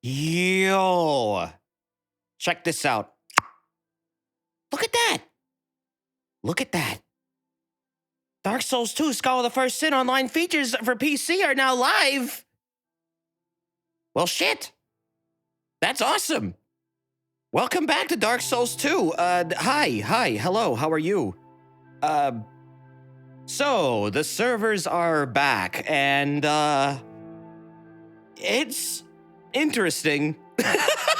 Yo, check this out. Look at that. Look at that. Dark Souls 2 Scholar of the First Sin online features for PC are now live. Well, shit. That's awesome. Welcome back to Dark Souls 2. Hi, hello, how are you? So, the servers are back, and, it's interesting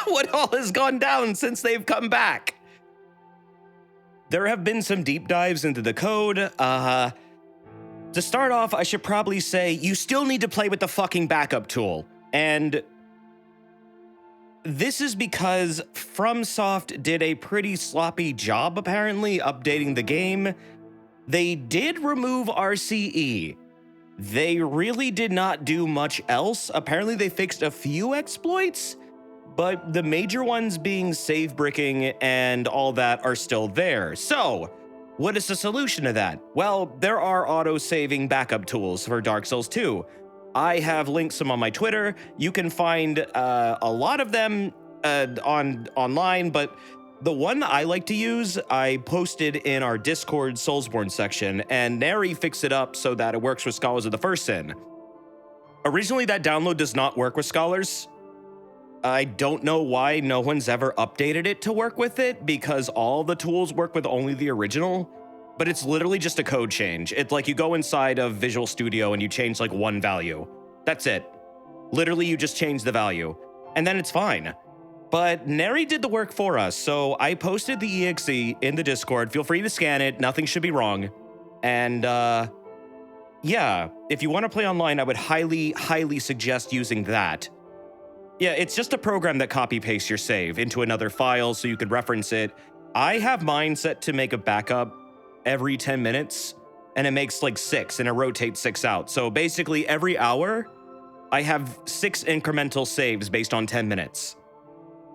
what all has gone down since they've come back. There have been some deep dives into the code. To start off, I should probably say you still need to play with the fucking backup tool. And this is because FromSoft did a pretty sloppy job, apparently, updating the game. They did remove RCE. They really did not do much else. Apparently, they fixed a few exploits, but the major ones being save bricking and all that are still there. So, what is the solution to that? Well, there are auto-saving backup tools for Dark Souls 2. I have linked some on my Twitter. You can find a lot of them online, but the one I like to use, I posted in our Discord Soulsborne section, and Neri fixed it up so that it works with Scholars of the First Sin. Originally, that download does not work with Scholars. I don't know why no one's ever updated it to work with it, because all the tools work with only the original, but it's literally just a code change. It's like you go inside of Visual Studio and you change like one value. That's it. Literally, you just change the value, and then it's fine. But Neri did the work for us, so I posted the EXE in the Discord. Feel free to scan it. Nothing should be wrong. And yeah, if you want to play online, I would highly suggest using that. Yeah, it's just a program that copy-pastes your save into another file so you could reference it. I have mine set to make a backup every 10 minutes, and it makes like 6, and it rotates 6 out. So basically, every hour, I have 6 incremental saves based on 10 minutes.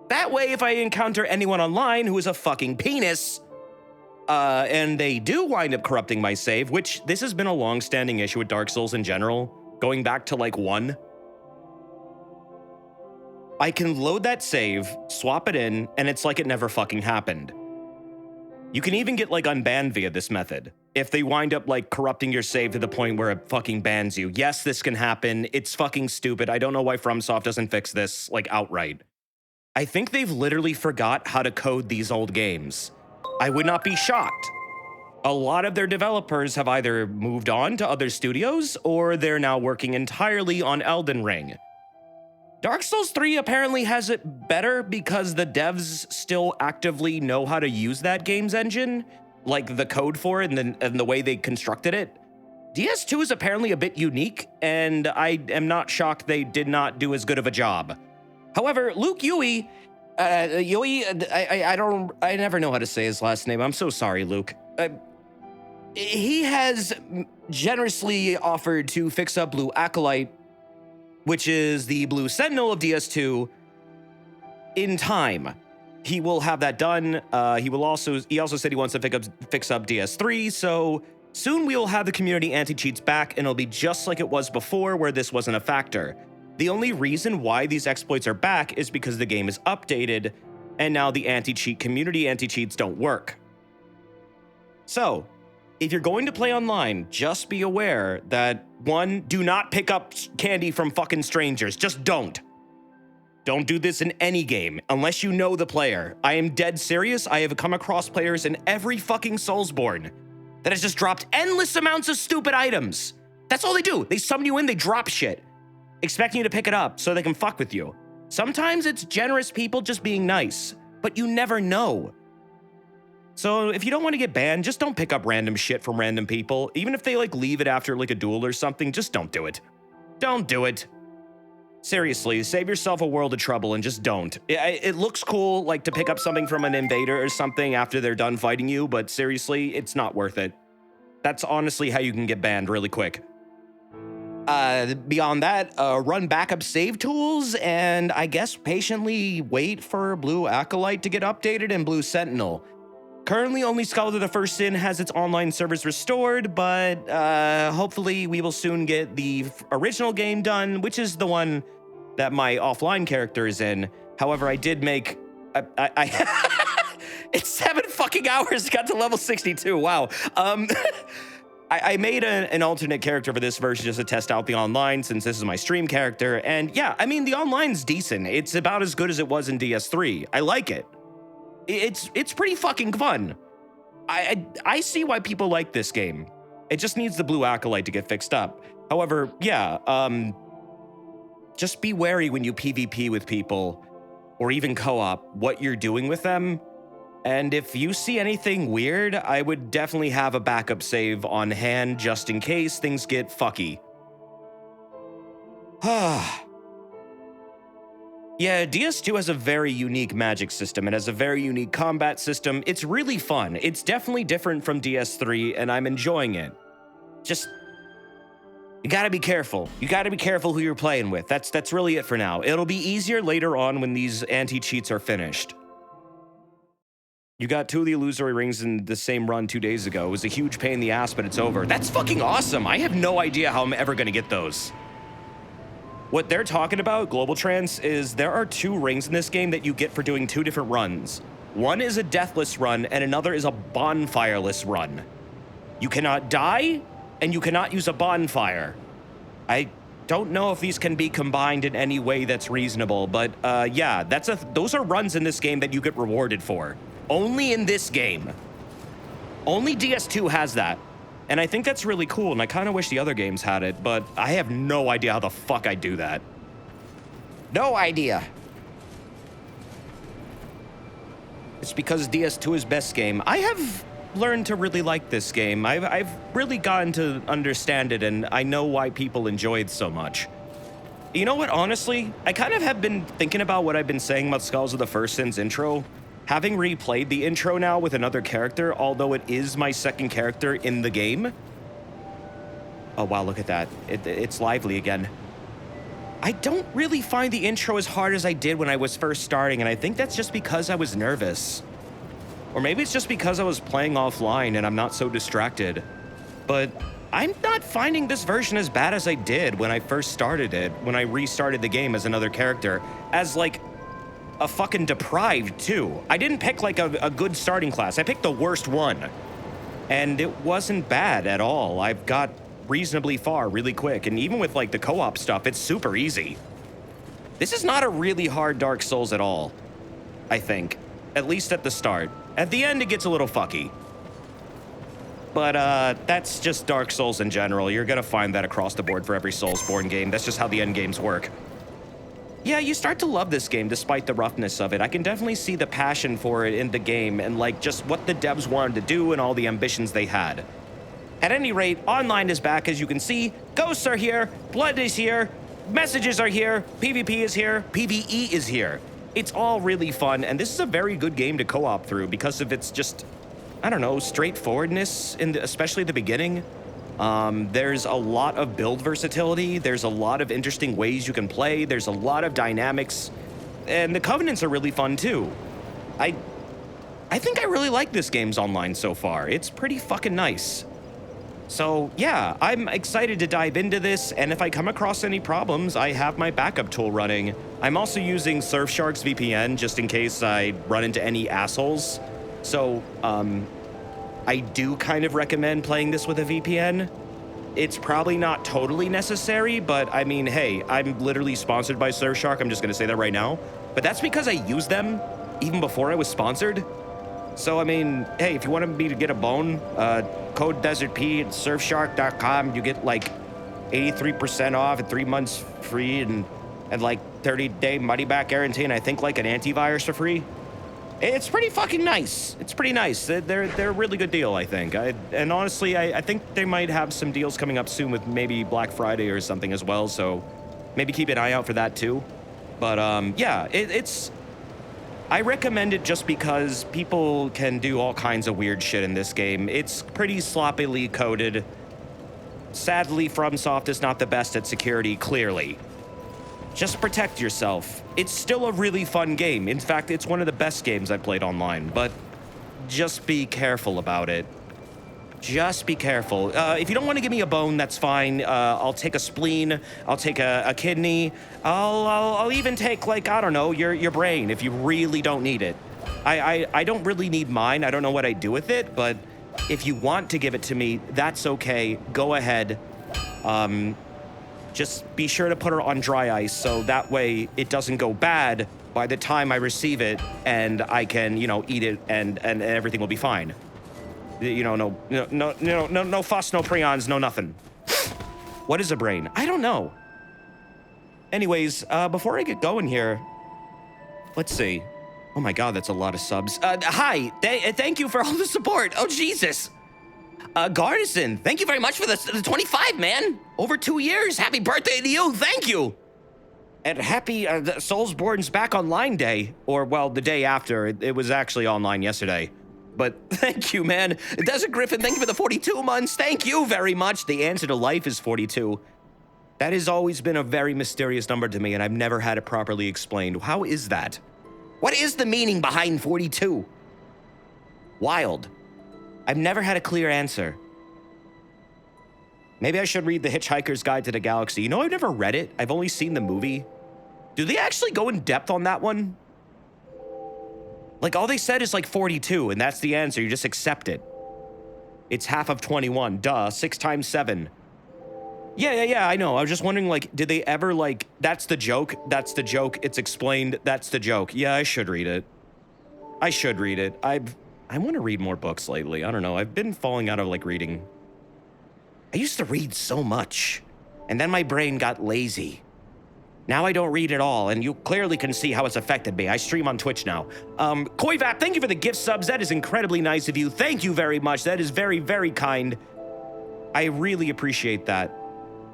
That way, if I encounter anyone online who is a fucking penis, and they do wind up corrupting my save, which this has been a long-standing issue with Dark Souls in general, going back to like 1, I can load that save, swap it in, and it's like it never fucking happened. You can even get like unbanned via this method, if they wind up like corrupting your save to the point where it fucking bans you. Yes, this can happen. It's fucking stupid. I don't know why FromSoft doesn't fix this like outright. I think they've literally forgot how to code these old games. I would not be shocked. A lot of their developers have either moved on to other studios or they're now working entirely on Elden Ring. Dark Souls 3 apparently has it better because the devs still actively know how to use that game's engine, like the code for it and the way they constructed it. DS2 is apparently a bit unique, and I am not shocked they did not do as good of a job. However, Luke Yui, I never know how to say his last name. I'm so sorry, Luke. He has generously offered to fix up Blue Acolyte, which is the Blue Sentinel of DS2, in time. He will have that done. He also said he wants to fix up DS3, so soon we will have the community anti-cheats back, and it'll be just like it was before, where this wasn't a factor. The only reason why these exploits are back is because the game is updated, and now the anti-cheat community anti-cheats don't work. So, if you're going to play online, just be aware that, 1, do not pick up candy from fucking strangers. Just don't. Don't do this in any game, unless you know the player. I am dead serious. I have come across players in every fucking Soulsborne that has just dropped endless amounts of stupid items. That's all they do. They summon you in, they drop shit, expecting you to pick it up so they can fuck with you. Sometimes it's generous people just being nice, but you never know. So if you don't want to get banned, just don't pick up random shit from random people. Even if they like leave it after like a duel or something, just don't do it. Don't do it. Seriously, save yourself a world of trouble and just don't. It looks cool like to pick up something from an invader or something after they're done fighting you, but seriously, it's not worth it. That's honestly how you can get banned really quick. Beyond that, run backup save tools, and I guess patiently wait for Blue Acolyte to get updated and Blue Sentinel. Currently, only Scholar of the First Sin has its online servers restored, but hopefully we will soon get the original game done, which is the one that my offline character is in. However, I did make... It's 7 fucking hours, got to level 62, wow. I made an alternate character for this version just to test out the online, since this is my stream character, and yeah, I mean, the online's decent. It's about as good as it was in DS3. I like it. It's pretty fucking fun. I see why people like this game. It just needs the blue acolyte to get fixed up. However, yeah, just be wary when you PvP with people, or even co-op, what you're doing with them. And if you see anything weird, I would definitely have a backup save on hand just in case things get fucky. Yeah, DS2 has a very unique magic system. It has a very unique combat system. It's really fun. It's definitely different from DS3, and I'm enjoying it. Just, you gotta be careful. You gotta be careful who you're playing with. That's really it for now. It'll be easier later on when these anti-cheats are finished. You got 2 of the illusory rings in the same run 2 days ago. It was a huge pain in the ass, but it's over. That's fucking awesome. I have no idea how I'm ever gonna get those. What they're talking about, Global Trance, is there are 2 rings in this game that you get for doing 2 different runs. One is a deathless run, and another is a bonfireless run. You cannot die, and you cannot use a bonfire. I don't know if these can be combined in any way that's reasonable, but yeah, those are runs in this game that you get rewarded for. Only in this game. Only DS2 has that. And I think that's really cool, and I kind of wish the other games had it, but I have no idea how the fuck I do that. No idea. It's because DS2 is best game. I have learned to really like this game. I've really gotten to understand it, and I know why people enjoy it so much. You know what, honestly? I kind of have been thinking about what I've been saying about Skulls of the First Sins intro. Having replayed the intro now with another character, although it is my second character in the game. Oh wow, look at that. It's lively again. I don't really find the intro as hard as I did when I was first starting, and I think that's just because I was nervous. Or maybe it's just because I was playing offline and I'm not so distracted. But I'm not finding this version as bad as I did when I first started it, when I restarted the game as another character, as like a fucking deprived too. I didn't pick like a good starting class. I picked the worst one. And it wasn't bad at all. I've got reasonably far really quick. And even with like the co-op stuff, it's super easy. This is not a really hard Dark Souls at all, I think. At least at the start. At the end, it gets a little fucky. But that's just Dark Souls in general. You're gonna find that across the board for every Soulsborne game. That's just how the end games work. Yeah, you start to love this game despite the roughness of it. I can definitely see the passion for it in the game and like just what the devs wanted to do and all the ambitions they had. At any rate, online is back, as you can see. Ghosts are here, blood is here, messages are here, PvP is here, PvE is here. It's all really fun, and this is a very good game to co-op through because of its just, I don't know, straightforwardness, especially the beginning. There's a lot of build versatility. There's a lot of interesting ways you can play. There's a lot of dynamics, and the Covenants are really fun too. I think I really like this game's online so far. It's pretty fucking nice. So yeah, I'm excited to dive into this, and if I come across any problems, I have my backup tool running. I'm also using Surfshark's VPN just in case I run into any assholes. So, I do kind of recommend playing this with a VPN. It's probably not totally necessary, but I mean, hey, I'm literally sponsored by Surfshark. I'm just gonna say that right now. But that's because I used them even before I was sponsored. So, I mean, hey, if you wanted me to get a bone, code DesertP at surfshark.com. You get like 83% off and 3 months free and like 30-day money-back guarantee, and I think like an antivirus for free. It's pretty fucking nice. It's pretty nice. They're a really good deal, I think. And honestly, I think they might have some deals coming up soon with maybe Black Friday or something as well, so maybe keep an eye out for that too. But yeah, I recommend it just because people can do all kinds of weird shit in this game. It's pretty sloppily coded. Sadly, FromSoft is not the best at security, clearly. Just protect yourself. It's still a really fun game. In fact, it's one of the best games I've played online, but just be careful about it. Just be careful. If you don't want to give me a bone, that's fine. I'll take a spleen. I'll take a kidney. I'll even take, like, I don't know, your brain if you really don't need it. I don't really need mine. I don't know what I'd do with it, but if you want to give it to me, that's okay. Go ahead. Just be sure to put her on dry ice so that way it doesn't go bad by the time I receive it and I can, you know, eat it and everything will be fine. You know, no fuss, no prions, no nothing. What is a brain? I don't know. Anyways, before I get going here, let's see. Oh my God, that's a lot of subs. Hi, thank you for all the support. Oh, Jesus. Garrison, thank you very much for the 25, man. Over 2 years. Happy birthday to you. Thank you. And happy Soulsborne's back online day. Or, well, the day after. It was actually online yesterday. But thank you, man. Desert Griffin, thank you for the 42 months. Thank you very much. The answer to life is 42. That has always been a very mysterious number to me, and I've never had it properly explained. How is that? What is the meaning behind 42? Wild. I've never had a clear answer. Maybe I should read The Hitchhiker's Guide to the Galaxy. You know, I've never read it. I've only seen the movie. Do they actually go in depth on that one? Like, all they said is like 42, and that's the answer. You just accept it. It's half of 21. Duh. 6 times 7. Yeah, I know. I was just wondering, like, did they ever, like, that's the joke. That's the joke. It's explained. That's the joke. Yeah, I should read it. I should read it. I want to read more books lately. I don't know. I've been falling out of, like, reading. I used to read so much, and then my brain got lazy. Now I don't read at all, and you clearly can see how it's affected me. I stream on Twitch now. Koivap, thank you for the gift subs. That is incredibly nice of you. Thank you very much. That is very, very kind. I really appreciate that.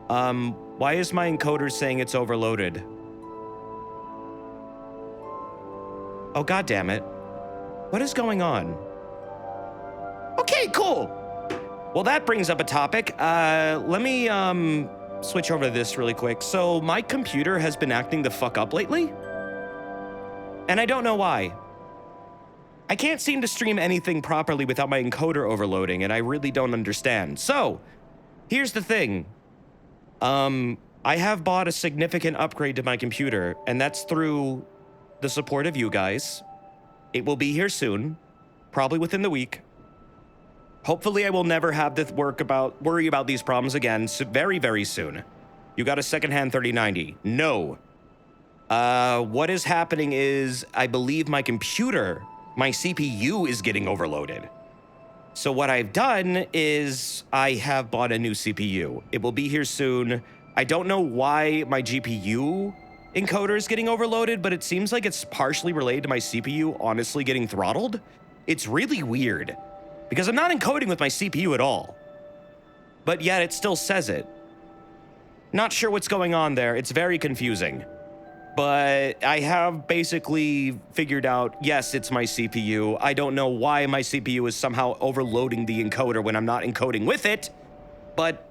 Why is my encoder saying it's overloaded? Oh, God damn it. What is going on? Okay, cool. Well, that brings up a topic. Let me, switch over to this really quick. So my computer has been acting the fuck up lately, and I don't know why. I can't seem to stream anything properly without my encoder overloading, and I really don't understand. So here's the thing. I have bought a significant upgrade to my computer, and that's through the support of you guys. It will be here soon, probably within the week. Hopefully I will never have to worry about these problems again very, very soon. You got a secondhand 3090? No. What is happening is I believe my computer, my CPU is getting overloaded. So what I've done is I have bought a new CPU. It will be here soon. I don't know why my GPU encoder is getting overloaded, but it seems like it's partially related to my CPU honestly getting throttled. It's really weird. Because I'm not encoding with my CPU at all. But yet it still says it. Not sure what's going on there. It's very confusing. But I have basically figured out, yes, it's my CPU. I don't know why my CPU is somehow overloading the encoder when I'm not encoding with it. But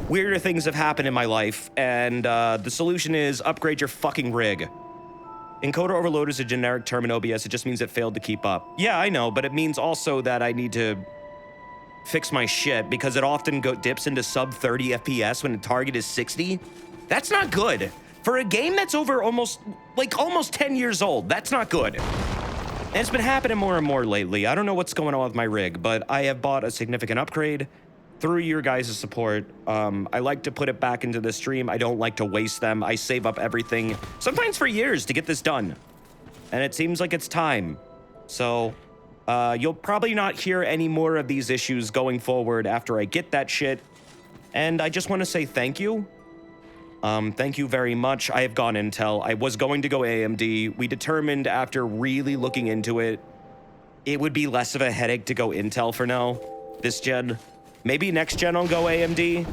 weirder things have happened in my life. And the solution is upgrade your fucking rig. Encoder overload is a generic term in OBS. It just means it failed to keep up. Yeah, I know, but it means also that I need to fix my shit because it often dips into sub 30 FPS when the target is 60. That's not good. For a game that's over almost 10 years old, that's not good. And it's been happening more and more lately. I don't know what's going on with my rig, but I have bought a significant upgrade through your guys' support. I like to put it back into the stream. I don't like to waste them. I save up everything, sometimes for years, to get this done. And it seems like it's time. So, you'll probably not hear any more of these issues going forward after I get that shit. And I just want to say thank you. Thank you very much. I have gone Intel. I was going to go AMD. We determined after really looking into it, it would be less of a headache to go Intel for now, this gen. Maybe next gen I'll go AMD.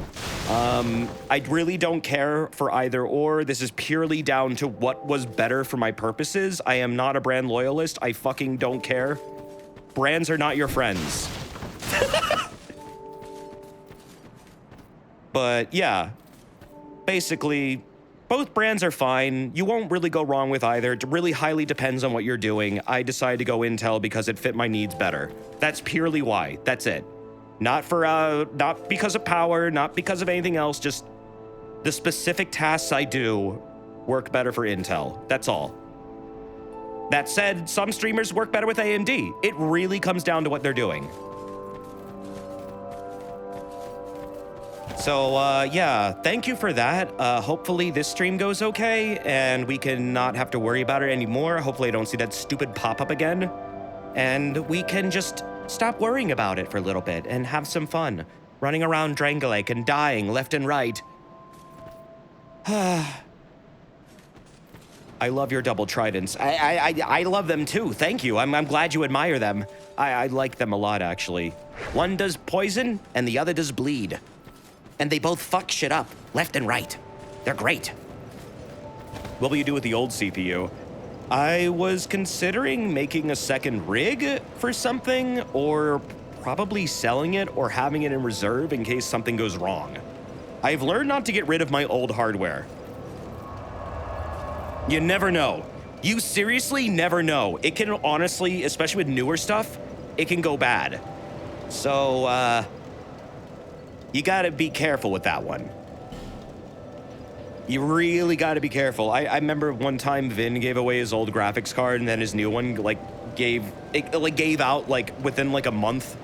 I really don't care for either or. This is purely down to what was better for my purposes. I am not a brand loyalist. I fucking don't care. Brands are not your friends. But yeah, basically, both brands are fine. You won't really go wrong with either. It really highly depends on what you're doing. I decided to go Intel because it fit my needs better. That's purely why. That's it. Not because of power, not because of anything else, just the specific tasks I do work better for Intel. That's all. That said, some streamers work better with AMD. It really comes down to what they're doing. So, yeah, thank you for that. Hopefully this stream goes okay and we can not have to worry about it anymore. Hopefully I don't see that stupid pop-up again. And we can just stop worrying about it for a little bit and have some fun. Running around Drango Lake and dying left and right. I love your double tridents. I love them too, thank you. I'm glad you admire them. I like them a lot, actually. One does poison and the other does bleed. And they both fuck shit up, left and right. They're great. What will you do with the old CPU? I was considering making a second rig for something, or probably selling it or having it in reserve in case something goes wrong. I've learned not to get rid of my old hardware. You never know. You seriously never know. It can honestly, especially with newer stuff, it can go bad. So, you gotta be careful with that one. You really gotta be careful. I remember one time Vin gave away his old graphics card and then his new one gave out within a month.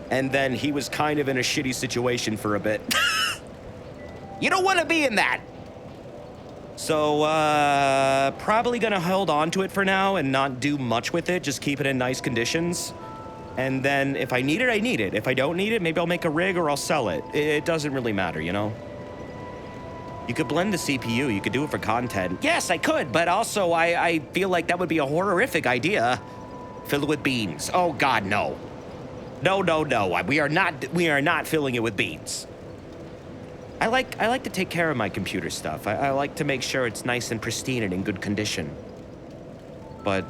And then he was kind of in a shitty situation for a bit. You don't wanna be in that. So, probably gonna hold on to it for now and not do much with it, just keep it in nice conditions. And then if I need it, I need it. If I don't need it, maybe I'll make a rig or I'll sell it. It doesn't really matter, you know? You could blend the CPU, you could do it for content. Yes, I could, but also I feel like that would be a horrific idea. Fill it with beans. Oh God, no. No. We are not filling it with beans. I like to take care of my computer stuff. I like to make sure it's nice and pristine and in good condition. But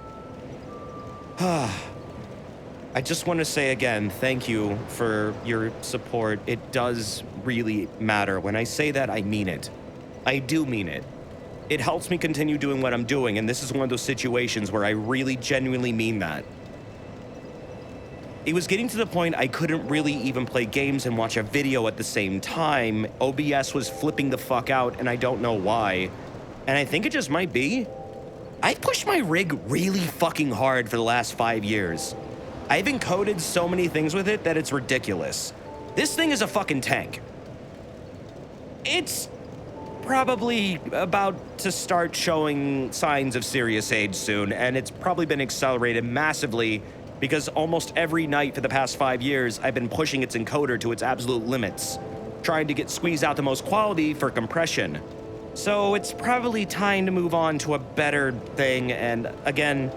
I just want to say again, thank you for your support. It does really matter. When I say that, I mean it. I do mean it. It helps me continue doing what I'm doing, and this is one of those situations where I really genuinely mean that. It was getting to the point I couldn't really even play games and watch a video at the same time. OBS was flipping the fuck out, and I don't know why. And I think it just might be. I pushed my rig really fucking hard for the last 5 years. I've encoded so many things with it that it's ridiculous. This thing is a fucking tank. It's probably about to start showing signs of serious age soon, and it's probably been accelerated massively because almost every night for the past 5 years, I've been pushing its encoder to its absolute limits, trying to squeeze out the most quality for compression. So it's probably time to move on to a better thing, and again,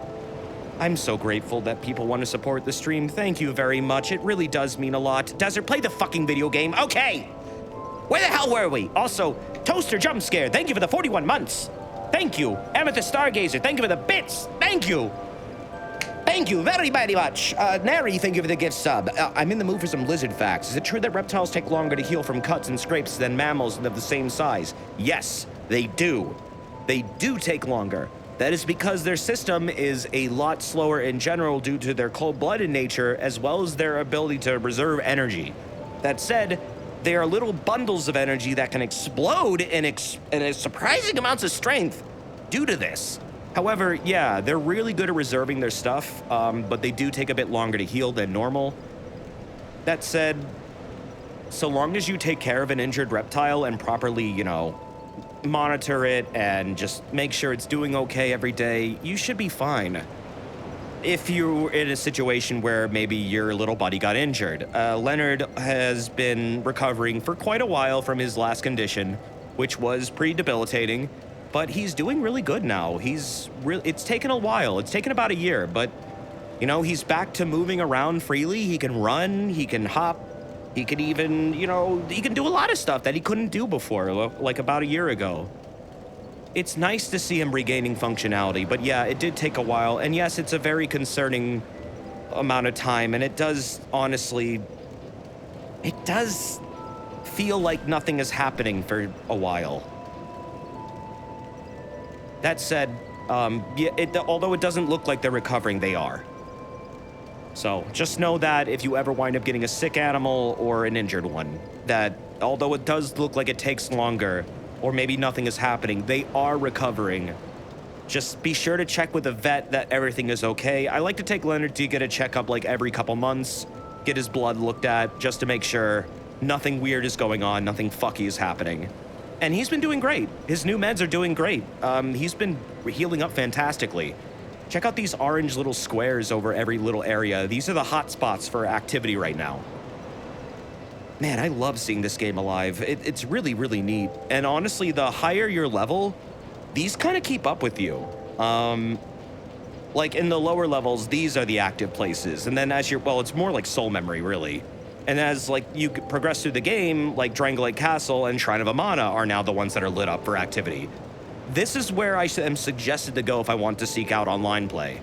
I'm so grateful that people want to support the stream. Thank you very much. It really does mean a lot. Desert, play the fucking video game. Okay. Where the hell were we? Also, Toaster Jump Scare, thank you for the 41 months. Thank you. Amethyst Stargazer, thank you for the bits. Thank you. Thank you very, very much. Nary, thank you for the gift sub. I'm in the mood for some lizard facts. Is it true that reptiles take longer to heal from cuts and scrapes than mammals of the same size? Yes, they do. They do take longer. That is because their system is a lot slower in general due to their cold-blooded nature, as well as their ability to reserve energy. That said, they are little bundles of energy that can explode in surprising amounts of strength due to this. However, yeah, they're really good at reserving their stuff, but they do take a bit longer to heal than normal. That said, so long as you take care of an injured reptile and properly, monitor it and just make sure it's doing okay every day, you should be fine. If you're in a situation where maybe your little buddy got injured, Leonard has been recovering for quite a while from his last condition, which was pretty debilitating, but he's doing really good now. It's taken a while. It's taken about a year, but he's back to moving around freely. He can run, he can hop, he can even, he can do a lot of stuff that he couldn't do before, like about a year ago. It's nice to see him regaining functionality, but yeah, it did take a while. And yes, it's a very concerning amount of time, and it does, honestly, it does feel like nothing is happening for a while. That said, although it doesn't look like they're recovering, they are. So just know that if you ever wind up getting a sick animal or an injured one, that although it does look like it takes longer, or maybe nothing is happening, they are recovering. Just be sure to check with a vet that everything is okay. I like to take Leonard to get a checkup like every couple months, get his blood looked at just to make sure nothing weird is going on, nothing fucky is happening. And he's been doing great. His new meds are doing great. He's been healing up fantastically. Check out these orange little squares over every little area. These are the hot spots for activity right now. Man, I love seeing this game alive. It's really, really neat. And honestly, the higher your level, these kind of keep up with you. Like in the lower levels, these are the active places. And then as you're, well, it's more like soul memory, really. And as like you progress through the game, like Drangolite Castle and Shrine of Amana are now the ones that are lit up for activity. This is where I am suggested to go if I want to seek out online play.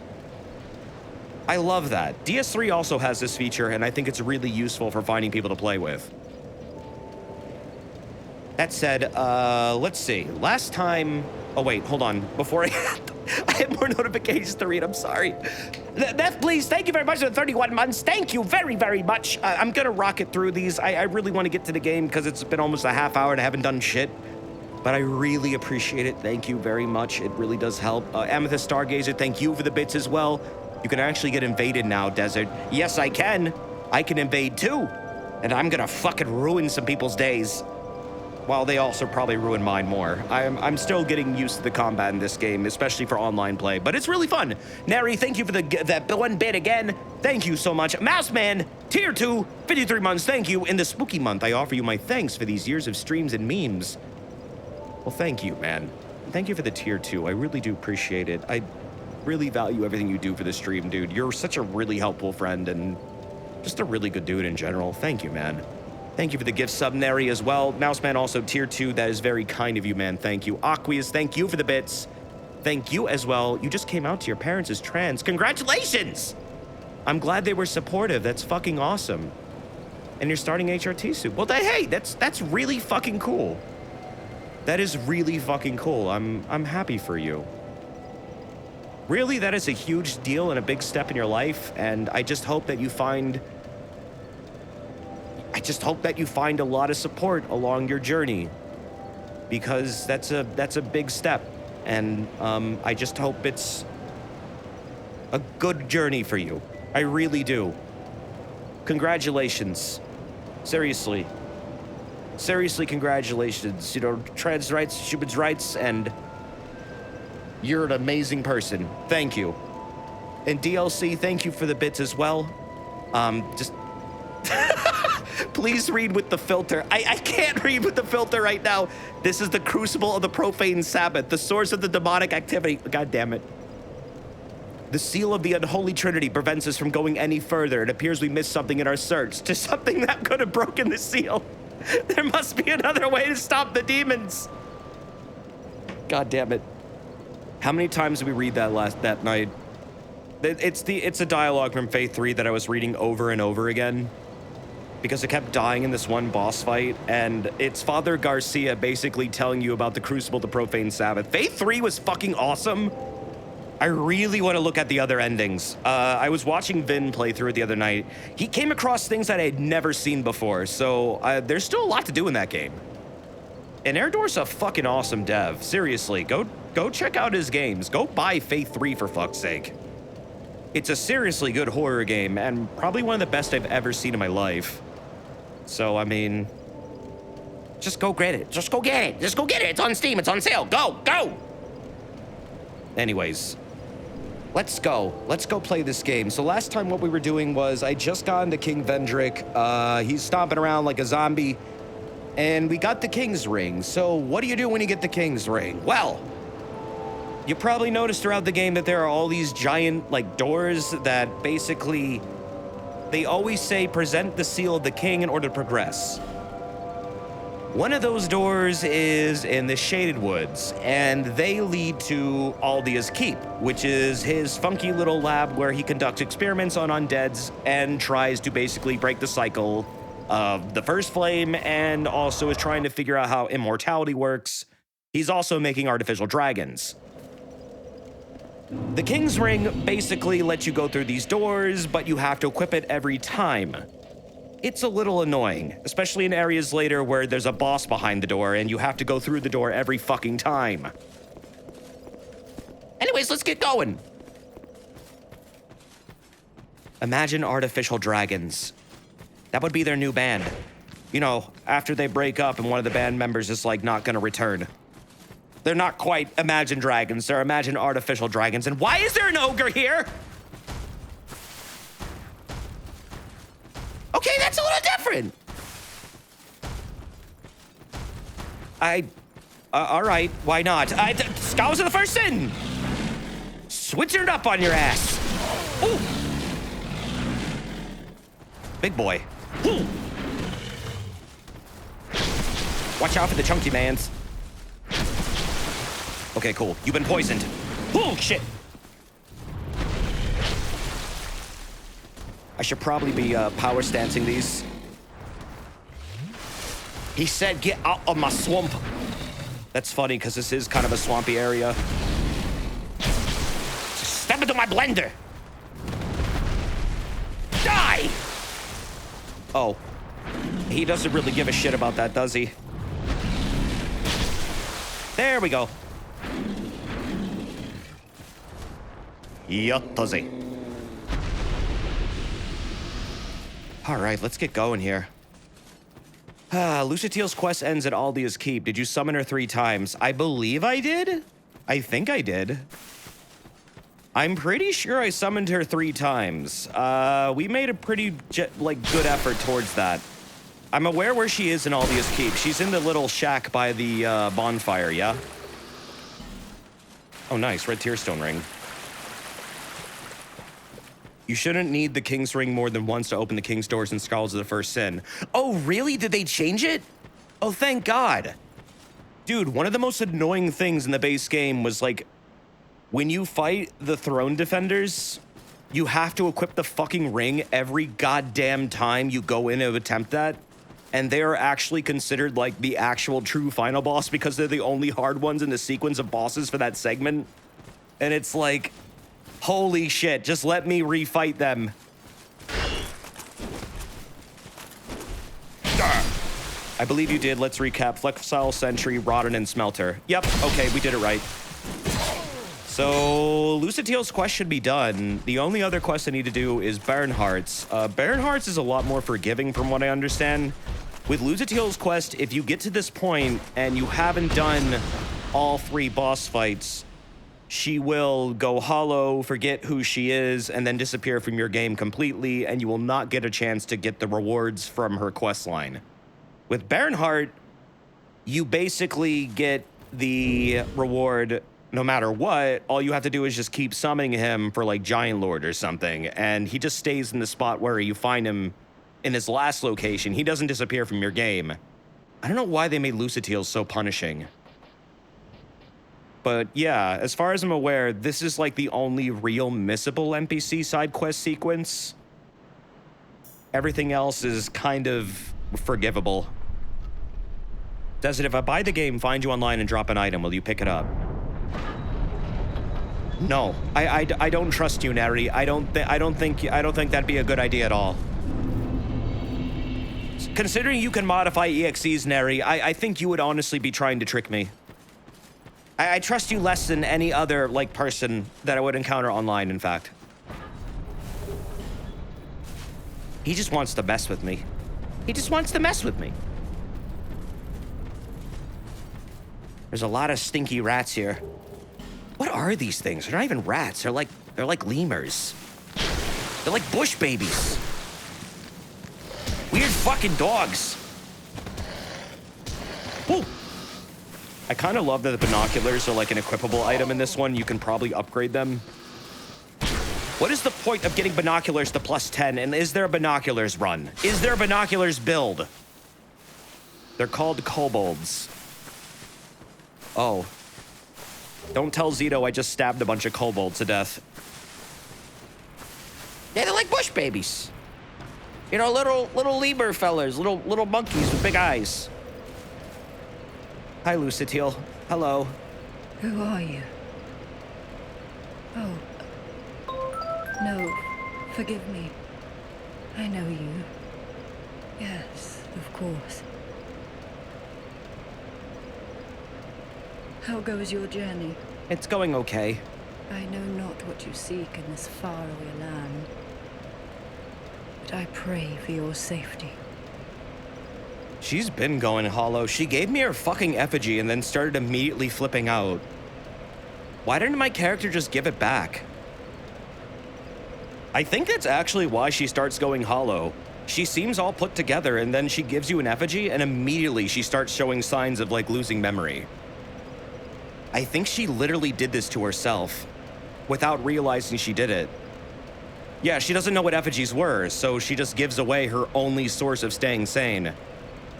I love that. DS3 also has this feature, and I think it's really useful for finding people to play with. That said, let's see. Last time... Oh, wait, hold on. Before I have more notifications to read. I'm sorry. Beth, please, thank you very much for the 31 months. Thank you very, very much. I'm going to rocket through these. I really want to get to the game because it's been almost a half hour and I haven't done shit. But I really appreciate it. Thank you very much. It really does help. Amethyst Stargazer, thank you for the bits as well. You can actually get invaded now, Desert. Yes, I can. I can invade too. And I'm going to fucking ruin some people's days. While they also probably ruin mine more. I'm still getting used to the combat in this game, especially for online play, but it's really fun. Nary, thank you for that 1 bit again. Thank you so much. Mouseman, tier 2, 53 months, thank you. In the spooky month, I offer you my thanks for these years of streams and memes. Well, thank you, man. Thank you for the tier 2. I really do appreciate it. I really value everything you do for the stream, dude. You're such a really helpful friend and just a really good dude in general. Thank you, man. Thank you for the gift sub, Neri, as well. Mouseman also tier 2. That is very kind of you, man. Thank you. Aqueous, thank you for the bits. Thank you as well. You just came out to your parents as trans. Congratulations! I'm glad they were supportive. That's fucking awesome. And you're starting HRT soon. Well, hey, that's really fucking cool. That is really fucking cool. I'm happy for you. Really, that is a huge deal and a big step in your life, and I just hope that you find a lot of support along your journey, because that's a big step, and I just hope it's a good journey for you. I really do. Congratulations. Seriously. Seriously, congratulations. You know, trans rights, human rights, and you're an amazing person. Thank you. And DLC, thank you for the bits as well. Just... Please read with the filter. I can't read with the filter right now. This is the crucible of the profane Sabbath, the source of the demonic activity. God damn it. The seal of the unholy trinity prevents us from going any further. It appears we missed something in our search to something that could have broken the seal. There must be another way to stop the demons. God damn it. How many times did we read that night? It's a dialogue from Faith 3 that I was reading over and over again, because I kept dying in this one boss fight, and it's Father Garcia basically telling you about the Crucible, the Profane Sabbath. Faith 3 was fucking awesome. I really want to look at the other endings. I was watching Vin play through it the other night. He came across things that I had never seen before, so there's still a lot to do in that game. And Erdor's a fucking awesome dev. Seriously, go check out his games. Go buy Faith 3 for fuck's sake. It's a seriously good horror game, and probably one of the best I've ever seen in my life. So, I mean, just go get it. Just go get it. Just go get it. It's on Steam. It's on sale. Go. Anyways, let's go. Let's go play this game. So last time what we were doing was I just got into King Vendrick. He's stomping around like a zombie, and we got the King's Ring. So what do you do when you get the King's Ring? Well, you probably noticed throughout the game that there are all these giant, like, doors that basically... They always say, present the seal of the king in order to progress. One of those doors is in the Shaded Woods, and they lead to Aldia's Keep, which is his funky little lab where he conducts experiments on undeads and tries to basically break the cycle of the first flame, and also is trying to figure out how immortality works. He's also making artificial dragons. The King's Ring basically lets you go through these doors, but you have to equip it every time. It's a little annoying, especially in areas later where there's a boss behind the door and you have to go through the door every fucking time. Anyways, let's get going. Imagine artificial dragons. That would be their new band. You know, after they break up and one of the band members is like not gonna return. They're not quite Imagine Dragons, they're Imagine Artificial Dragons. And why is there an ogre here? Okay, that's a little different. All right, why not? Scholars of the First Sin. Switch it up on your ass. Ooh. Big boy. Ooh. Watch out for the chunky mans. Okay, cool. You've been poisoned. Oh, shit. I should probably be power stancing these. He said, get out of my swamp. That's funny, because this is kind of a swampy area. Step into my blender. Die! Oh. He doesn't really give a shit about that, does he? There we go. Yeah, does he? All right, let's get going here. Lucatiel's quest ends at Aldia's Keep. Did you summon her 3 times? I believe I did. I think I did. I'm pretty sure I summoned her 3 times. We made a pretty, good effort towards that. I'm aware where she is in Aldia's Keep. She's in the little shack by the bonfire, yeah? Oh, nice. Red Tearstone ring. You shouldn't need the King's Ring more than once to open the King's Doors in Scholars of the First Sin. Oh, really? Did they change it? Oh, thank God. Dude, one of the most annoying things in the base game was, like, when you fight the Throne Defenders, you have to equip the fucking ring every goddamn time you go in to attempt that. And they're actually considered, like, the actual true final boss because they're the only hard ones in the sequence of bosses for that segment. And it's like... holy shit, just let me refight them. I believe you did. Let's recap. Flexile, Sentry, Rodden, and Smelter. Yep, okay, we did it right. So, Lucatiel's quest should be done. The only other quest I need to do is Baron Hearts. Baron Hearts is a lot more forgiving from what I understand. With Lucatiel's quest, if you get to this point and you haven't done all 3 boss fights, she will go hollow, forget who she is, and then disappear from your game completely, and you will not get a chance to get the rewards from her quest line. With Baronheart, you basically get the reward no matter what. All you have to do is just keep summoning him for, like, Giant Lord or something, and he just stays in the spot where you find him in his last location. He doesn't disappear from your game. I don't know why they made Lucatiel so punishing. But yeah, as far as I'm aware, this is like the only real missable NPC side quest sequence. Everything else is kind of forgivable. Does it, if I buy the game, find you online and drop an item, will you pick it up? No, I don't trust you, Neri. I don't think that'd be a good idea at all. Considering you can modify EXEs, Neri, I think you would honestly be trying to trick me. I trust you less than any other, like, person that I would encounter online, in fact. He just wants to mess with me. He just wants to mess with me. There's a lot of stinky rats here. What are these things? They're not even rats. They're like lemurs. They're like bush babies. Weird fucking dogs. Whoa. I kind of love that the binoculars are like an equipable item in this one. You can probably upgrade them. What is the point of getting binoculars to +10? And is there a binoculars run? Is there a binoculars build? They're called kobolds. Oh. Don't tell Zito I just stabbed a bunch of kobolds to death. Yeah, they're like bush babies. You know, little lemur fellers, little monkeys with big eyes. Hi, Lucatiel. Hello. Who are you? Oh. No. Forgive me. I know you. Yes, of course. How goes your journey? It's going okay. I know not what you seek in this faraway land, but I pray for your safety. She's been going hollow. She gave me her fucking effigy and then started immediately flipping out. Why didn't my character just give it back? I think that's actually why she starts going hollow. She seems all put together and then she gives you an effigy and immediately she starts showing signs of like losing memory. I think she literally did this to herself without realizing she did it. Yeah, she doesn't know what effigies were, so she just gives away her only source of staying sane,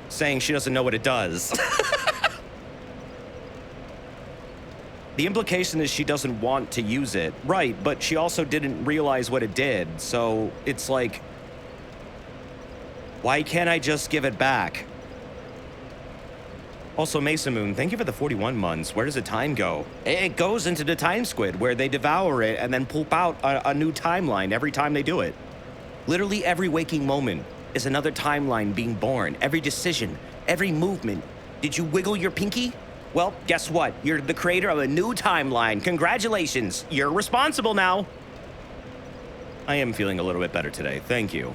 saying she doesn't know what it does. The implication is she doesn't want to use it. Right, but she also didn't realize what it did, so it's like, why can't I just give it back? Also, Mesa Moon, thank you for the 41 months. Where does the time go? It goes into the time squid, where they devour it and then poop out a new timeline every time they do it. Literally every waking moment is another timeline being born. Every decision, every movement. Did you wiggle your pinky? Well, guess what? You're the creator of a new timeline. Congratulations. You're responsible now. I am feeling a little bit better today. Thank you.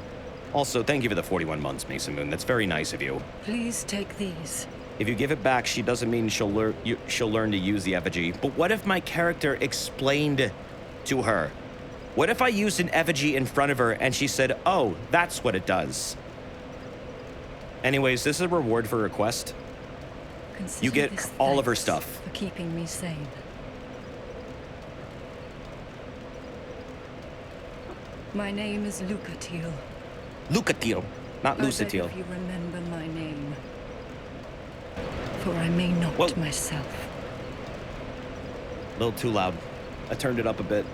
Also, thank you for the 41 months, Mesa Moon. That's very nice of you. Please take these. If you give it back, she doesn't mean she'll learn to use the effigy. But what if my character explained to her? What if I used an effigy in front of her and she said, oh, that's what it does? Anyways, this is a reward for her quest. Consider You get this all of her thanks stuff. for keeping me sane. My name is Lucatil. Lucatil, not I beg Lucatil. if you remember my name, for I may not Whoa. myself. A little too loud. I turned it up a bit.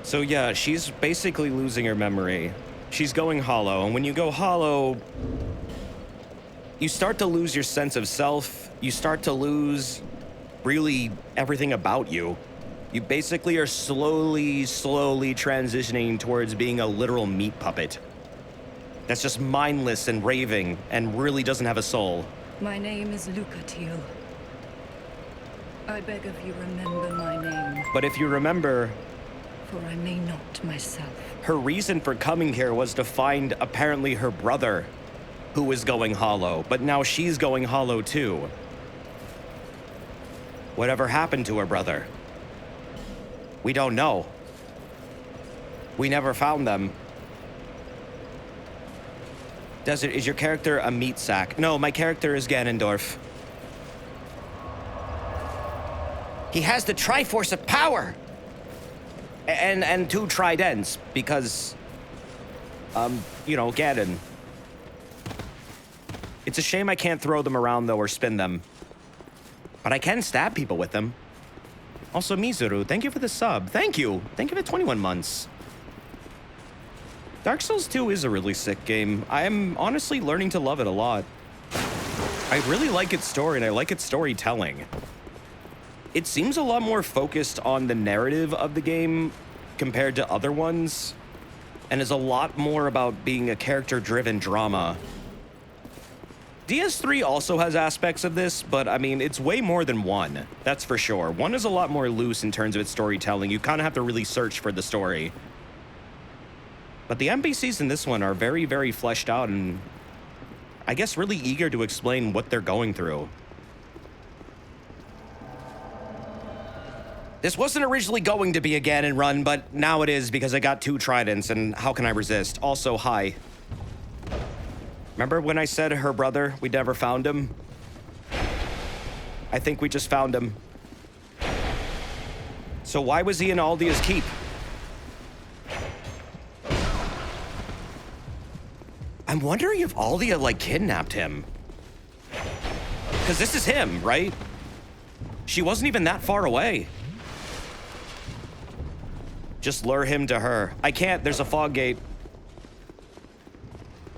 So yeah, she's basically losing her memory. She's going hollow, and when you go hollow, you start to lose your sense of self. You start to lose really everything about you. You basically are slowly transitioning towards being a literal meat puppet that's just mindless and raving and really doesn't have a soul. My name is Lucatil. I beg of you remember my name, But if you remember, for I may not myself. her reason for coming here was to find apparently her brother, who was going hollow, but now she's going hollow too. Whatever happened to her brother? We don't know. We never found them. Desert, is your character a meat sack? No, my character is Ganondorf. He has the Triforce of Power! And 2 tridents, because, Ganon. It's a shame I can't throw them around, though, or spin them. But I can stab people with them. Also, Mizuru, thank you for the sub. Thank you. Thank you for 21 months. Dark Souls 2 is a really sick game. I'm honestly learning to love it a lot. I really like its story, and I like its storytelling. It seems a lot more focused on the narrative of the game compared to other ones, and is a lot more about being a character-driven drama. DS3 also has aspects of this, but I mean, it's way more than 1, that's for sure. 1 is a lot more loose in terms of its storytelling. You kind of have to really search for the story. But the NPCs in this one are very, very fleshed out and I guess really eager to explain what they're going through. This wasn't originally going to be a Ganon run, but now it is because I got 2 tridents, and how can I resist? Also, hi. Remember when I said her brother, we never found him? I think we just found him. So why was he in Aldia's keep? I'm wondering if Aldia, like, kidnapped him. Because this is him, right? She wasn't even that far away. Just lure him to her. I can't, there's a fog gate.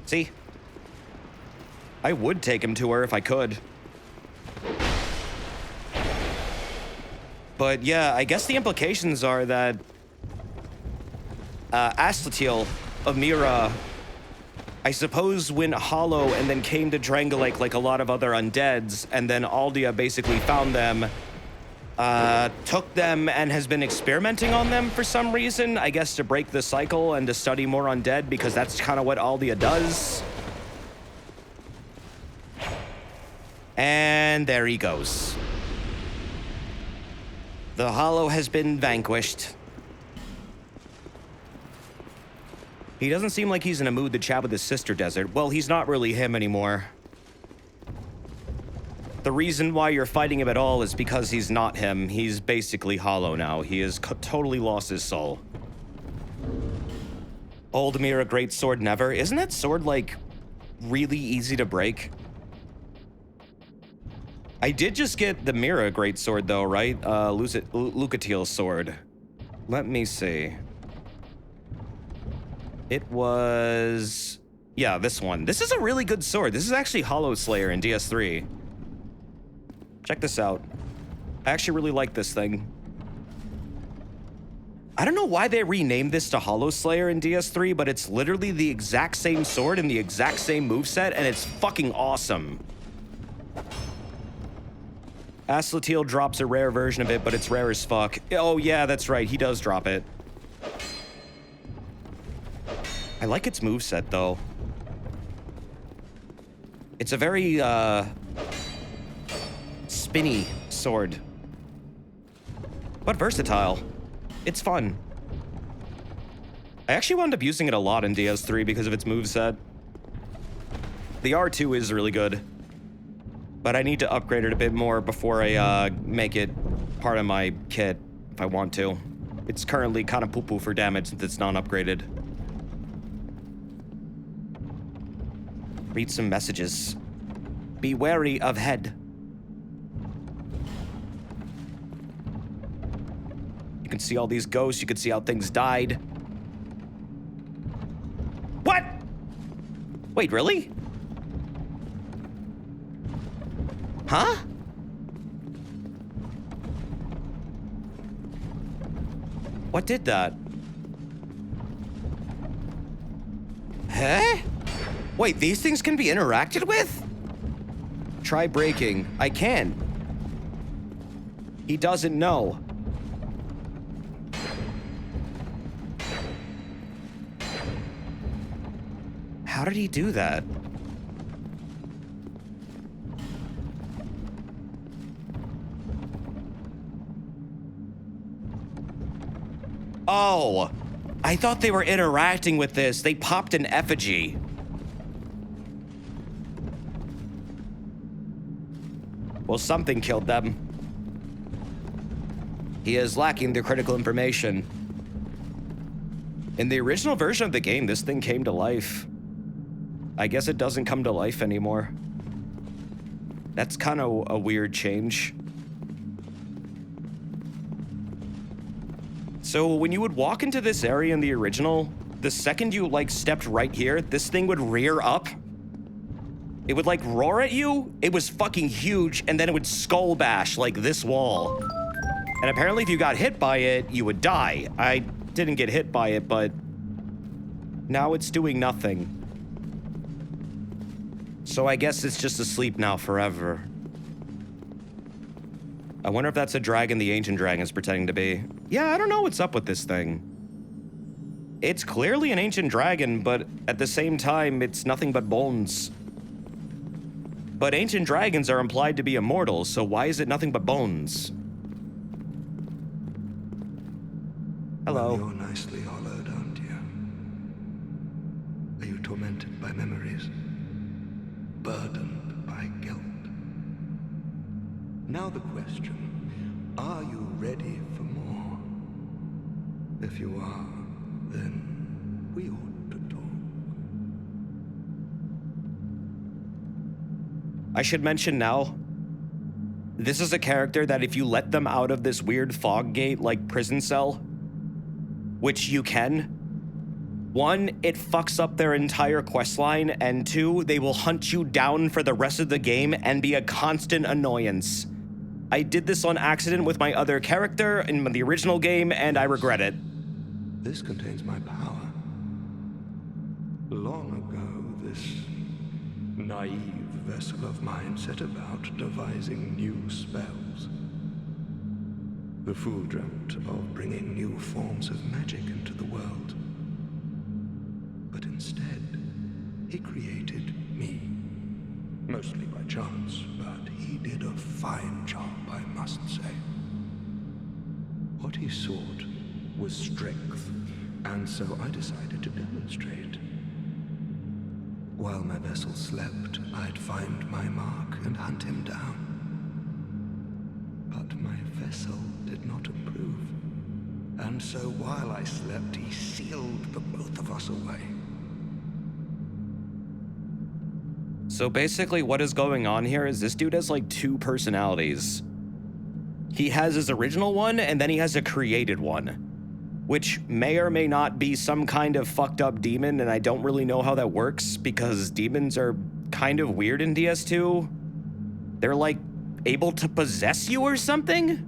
See? I would take him to her if I could. But yeah, I guess the implications are that Aslatiel of Mira, I suppose, went hollow and then came to Drangolake like a lot of other undeads, and then Aldia basically found them, took them, and has been experimenting on them for some reason, I guess to break the cycle and to study more undead, because that's kind of what Aldia does. And there he goes. The Hollow has been vanquished. He doesn't seem like he's in a mood to chat with his sister Desert. Well, he's not really him anymore. The reason why you're fighting him at all is because he's not him. He's basically Hollow now. He has totally lost his soul. Old Mira, great sword never. Isn't that sword, like, really easy to break? I did just get the Mira greatsword though, right? Lucatiel's sword. Let me see. It was... yeah, this one. This is a really good sword. This is actually Hollow Slayer in DS3. Check this out. I actually really like this thing. I don't know why they renamed this to Hollow Slayer in DS3, but it's literally the exact same sword and the exact same moveset, and it's fucking awesome. Aslatiel drops a rare version of it, but it's rare as fuck. Oh yeah, that's right, he does drop it. I like its moveset though. It's a very, spinny sword. But versatile. It's fun. I actually wound up using it a lot in DS3 because of its moveset. The R2 is really good. But I need to upgrade it a bit more before I make it part of my kit, if I want to. It's currently kind of poo-poo for damage since it's non-upgraded. Read some messages. Be wary of head. You can see all these ghosts, you can see how things died. What? Wait, really? Huh? What did that? Huh? Wait, these things can be interacted with? Try breaking. I can. He doesn't know. How did he do that? Oh, I thought they were interacting with this. They popped an effigy. Well, something killed them. He is lacking the critical information. In the original version of the game, this thing came to life. I guess it doesn't come to life anymore. That's kind of a weird change. So when you would walk into this area in the original, the second you like stepped right here, this thing would rear up. It would like roar at you. It was fucking huge, and then it would skull bash like this wall. And apparently if you got hit by it, you would die. I didn't get hit by it, but now it's doing nothing. So I guess it's just asleep now forever. I wonder if that's a dragon the ancient dragon's pretending to be. Yeah, I don't know what's up with this thing. It's clearly an ancient dragon, but at the same time, it's nothing but bones. But ancient dragons are implied to be immortal, so why is it nothing but bones? Hello. Well, you're nicely hollowed, aren't you? Are you tormented by memories? Burdened by guilt? Now the question, are you ready for more? If you are, then we ought to talk. I should mention now, this is a character that if you let them out of this weird fog gate like prison cell, which you can, one, it fucks up their entire questline, and two, they will hunt you down for the rest of the game and be a constant annoyance. I did this on accident with my other character in the original game, and I regret it. This contains my power. Long ago, this naive vessel of mine set about devising new spells. The fool dreamt of bringing new forms of magic into the world. But instead, he created me. Mostly by chance, but he did a fine job, I must say. What he sought was strength, and so I decided to demonstrate. While my vessel slept, I'd find my mark and hunt him down. But my vessel did not approve. And so while I slept, he sealed the both of us away. So basically what is going on here is this dude has like 2 personalities. He has his original one, and then he has a created one, which may or may not be some kind of fucked up demon, and I don't really know how that works because demons are kind of weird in DS2. They're like able to possess you or something?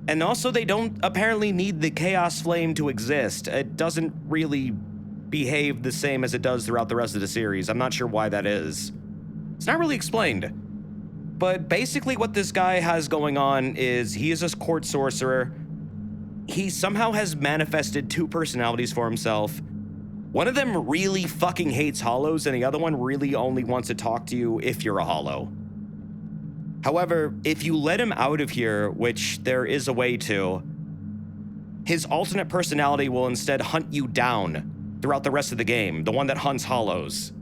And also they don't apparently need the Chaos Flame to exist. It doesn't really behave the same as it does throughout the rest of the series. I'm not sure why that is. It's not really explained. But basically what this guy has going on is he is a court sorcerer. He somehow has manifested 2 personalities for himself. One of them really fucking hates hollows, and the other one really only wants to talk to you if you're a hollow. However, if you let him out of here, which there is a way to, his alternate personality will instead hunt you down throughout the rest of the game, the one that hunts hollows.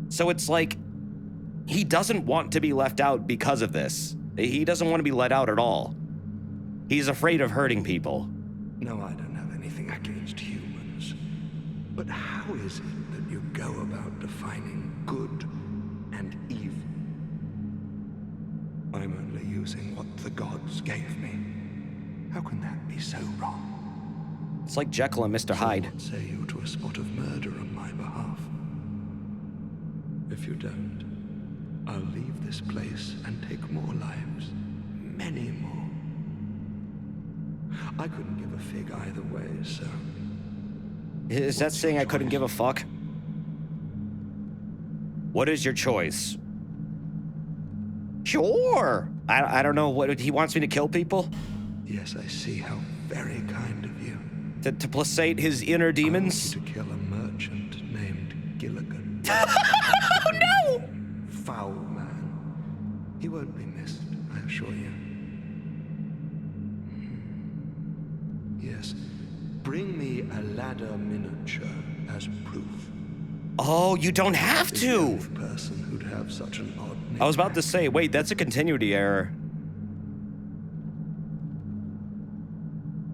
So it's like, he doesn't want to be left out because of this. He doesn't want to be let out at all. He's afraid of hurting people. No, I don't have anything against humans. But how is it that you go about defining good and evil? I'm only using what the gods gave me. How can that be so wrong? It's like Jekyll and Mr. Hyde. What say you to a spot of murder on my behalf? If you don't, I'll leave this place and take more lives. Many more. I couldn't give a fig either way, so... Is that saying I couldn't give a fuck? What is your choice? Sure! I don't know, what, he wants me to kill people? Yes, I see how very kind of you. To placate his inner demons? I want you to kill a merchant named Gilligan. Oh no! Foul man. He won't be missed, I assure you. Yes. Bring me a ladder miniature as proof. Oh, you don't have The to! only person who'd have such an odd name. I was about to say, wait, that's a continuity error.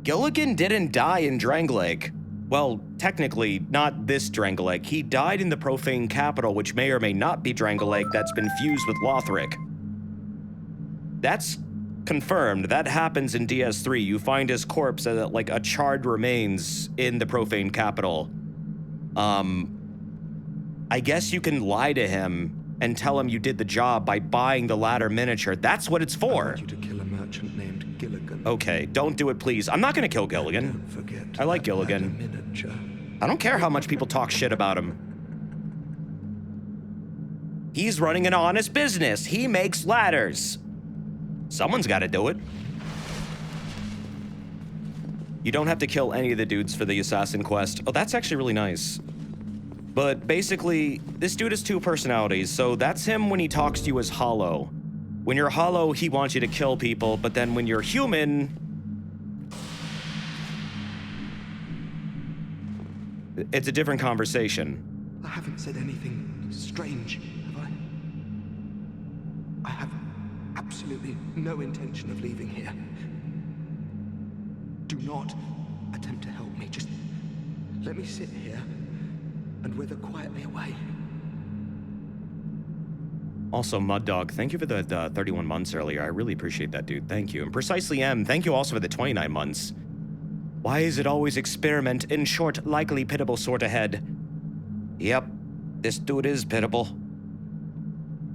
Gilligan didn't die in Drangleic. Well, technically, not this Drangleic. He died in the Profane Capital, which may or may not be Drangleic that's been fused with Lothric. That's confirmed. That happens in DS3. You find his corpse as like a charred remains in the Profane Capital. I guess you can lie to him and tell him you did the job by buying the ladder miniature. That's what it's I for. want you to kill a merchant named Gilligan. Okay, don't do it, please. I'm not gonna kill Gilligan. Don't forget I like that ladder Gilligan. miniature. I don't care how much people talk shit about him. He's running an honest business. He makes ladders. Someone's gotta do it. You don't have to kill any of the dudes for the assassin quest. Oh, that's actually really nice. But basically, this dude has 2 personalities, so that's him when he talks to you as hollow. When you're hollow, he wants you to kill people, but then when you're human, it's a different conversation. I haven't said anything strange, have I? I have absolutely no intention of leaving here. Do not attempt to help me. Just let me sit here and wither quietly away. Also, Mud Dog, thank you for the 31 months earlier. I really appreciate that, dude. Thank you. And Precisely M, thank you also for the 29 months. Why is it always experiment in short, likely pitiable sort ahead? Yep, this dude is pitiable.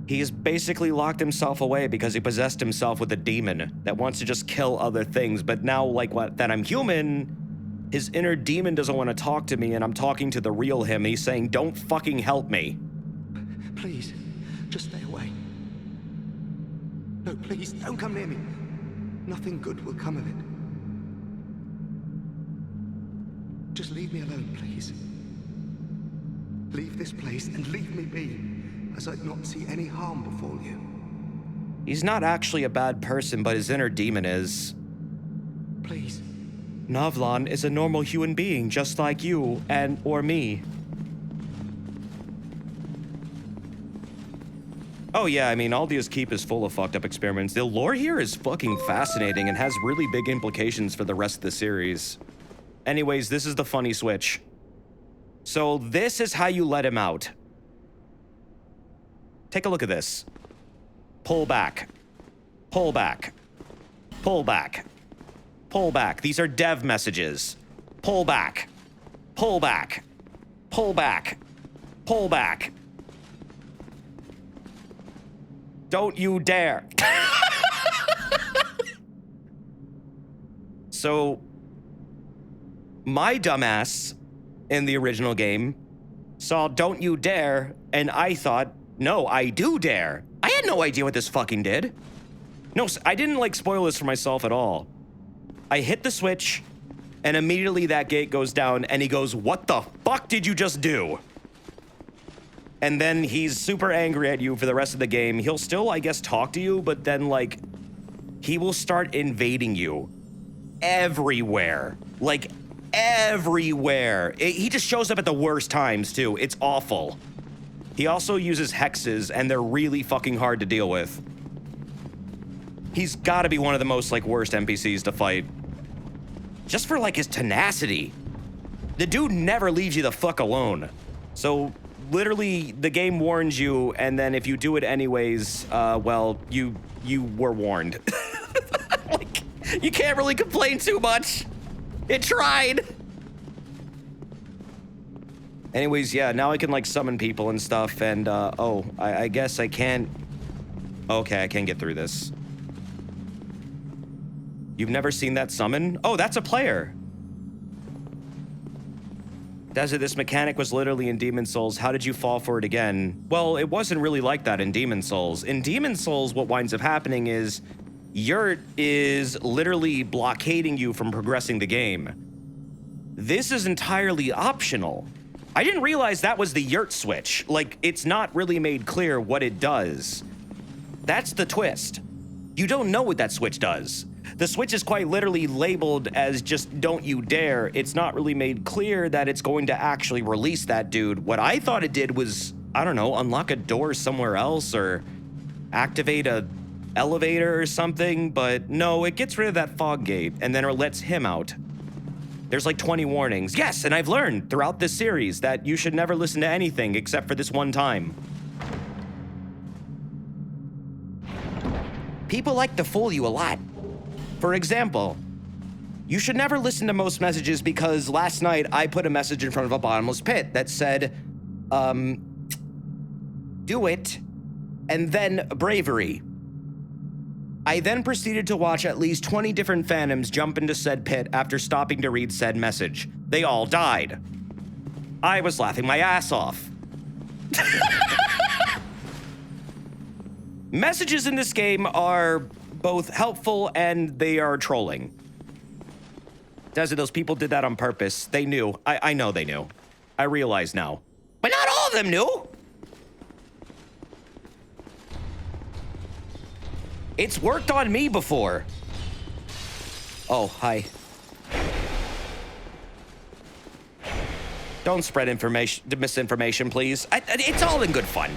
He's basically locked himself away because he possessed himself with a demon that wants to just kill other things. But now, like, that I'm human, his inner demon doesn't want to talk to me, and I'm talking to the real him. He's saying, don't fucking help me. Please, just stay away. No, please, don't come near me. Nothing good will come of it. Just leave me alone, please. Leave this place and leave me be, as I'd not see any harm befall you. He's not actually a bad person, but his inner demon is. Please. Navlan is a normal human being, just like you or me. Oh yeah, I mean, Aldia's Keep is full of fucked up experiments. The lore here is fucking fascinating and has really big implications for the rest of the series. Anyways, this is the funny switch. So this is how you let him out. Take a look at this. Pull back. Pull back. Pull back. Pull back. These are dev messages. Pull back. Pull back. Pull back. Pull back. Don't you dare. So, my dumbass in the original game saw "Don't you dare," and I thought, no, I do dare. I had no idea what this fucking did. No, I didn't like spoil this for myself at all. I hit the switch, and immediately that gate goes down, and he goes, what the fuck did you just do? And then he's super angry at you for the rest of the game. He'll still, I guess, talk to you, but then, like, he will start invading you everywhere. Like, everywhere. He just shows up at the worst times, too. It's awful. He also uses hexes, and they're really fucking hard to deal with. He's gotta be one of the most, like, worst NPCs to fight. Just for, like, his tenacity. The dude never leaves you the fuck alone. So, literally, the game warns you, and then if you do it anyways, well, you were warned. Like, you can't really complain too much. It tried. Anyways, yeah, now I can, like, summon people and stuff, and, oh, I guess I can't... Okay, I can get through this. You've never seen that summon? Oh, that's a player. Desert, this mechanic was literally in Demon Souls. How did you fall for it again? Well, it wasn't really like that in Demon Souls. In Demon Souls, what winds up happening is Yurt is literally blockading you from progressing the game. This is entirely optional. I didn't realize that was the Yurt switch. Like, it's not really made clear what it does. That's the twist. You don't know what that switch does. The switch is quite literally labeled as just "don't you dare." It's not really made clear that it's going to actually release that dude. What I thought it did was, I don't know, unlock a door somewhere else or activate a elevator or something, but no, it gets rid of that fog gate and then it lets him out. There's like 20 warnings. Yes, and I've learned throughout this series that you should never listen to anything except for this one time. People like to fool you a lot. For example, you should never listen to most messages because last night I put a message in front of a bottomless pit that said, do it, and then bravery. I then proceeded to watch at least 20 different phantoms jump into said pit after stopping to read said message. They all died. I was laughing my ass off. Messages in this game are both helpful and they are trolling. Desert, those people did that on purpose. They knew. I know they knew. I realize now. But not all of them knew. It's worked on me before. Oh, hi. Don't spread misinformation, please. It's all in good fun.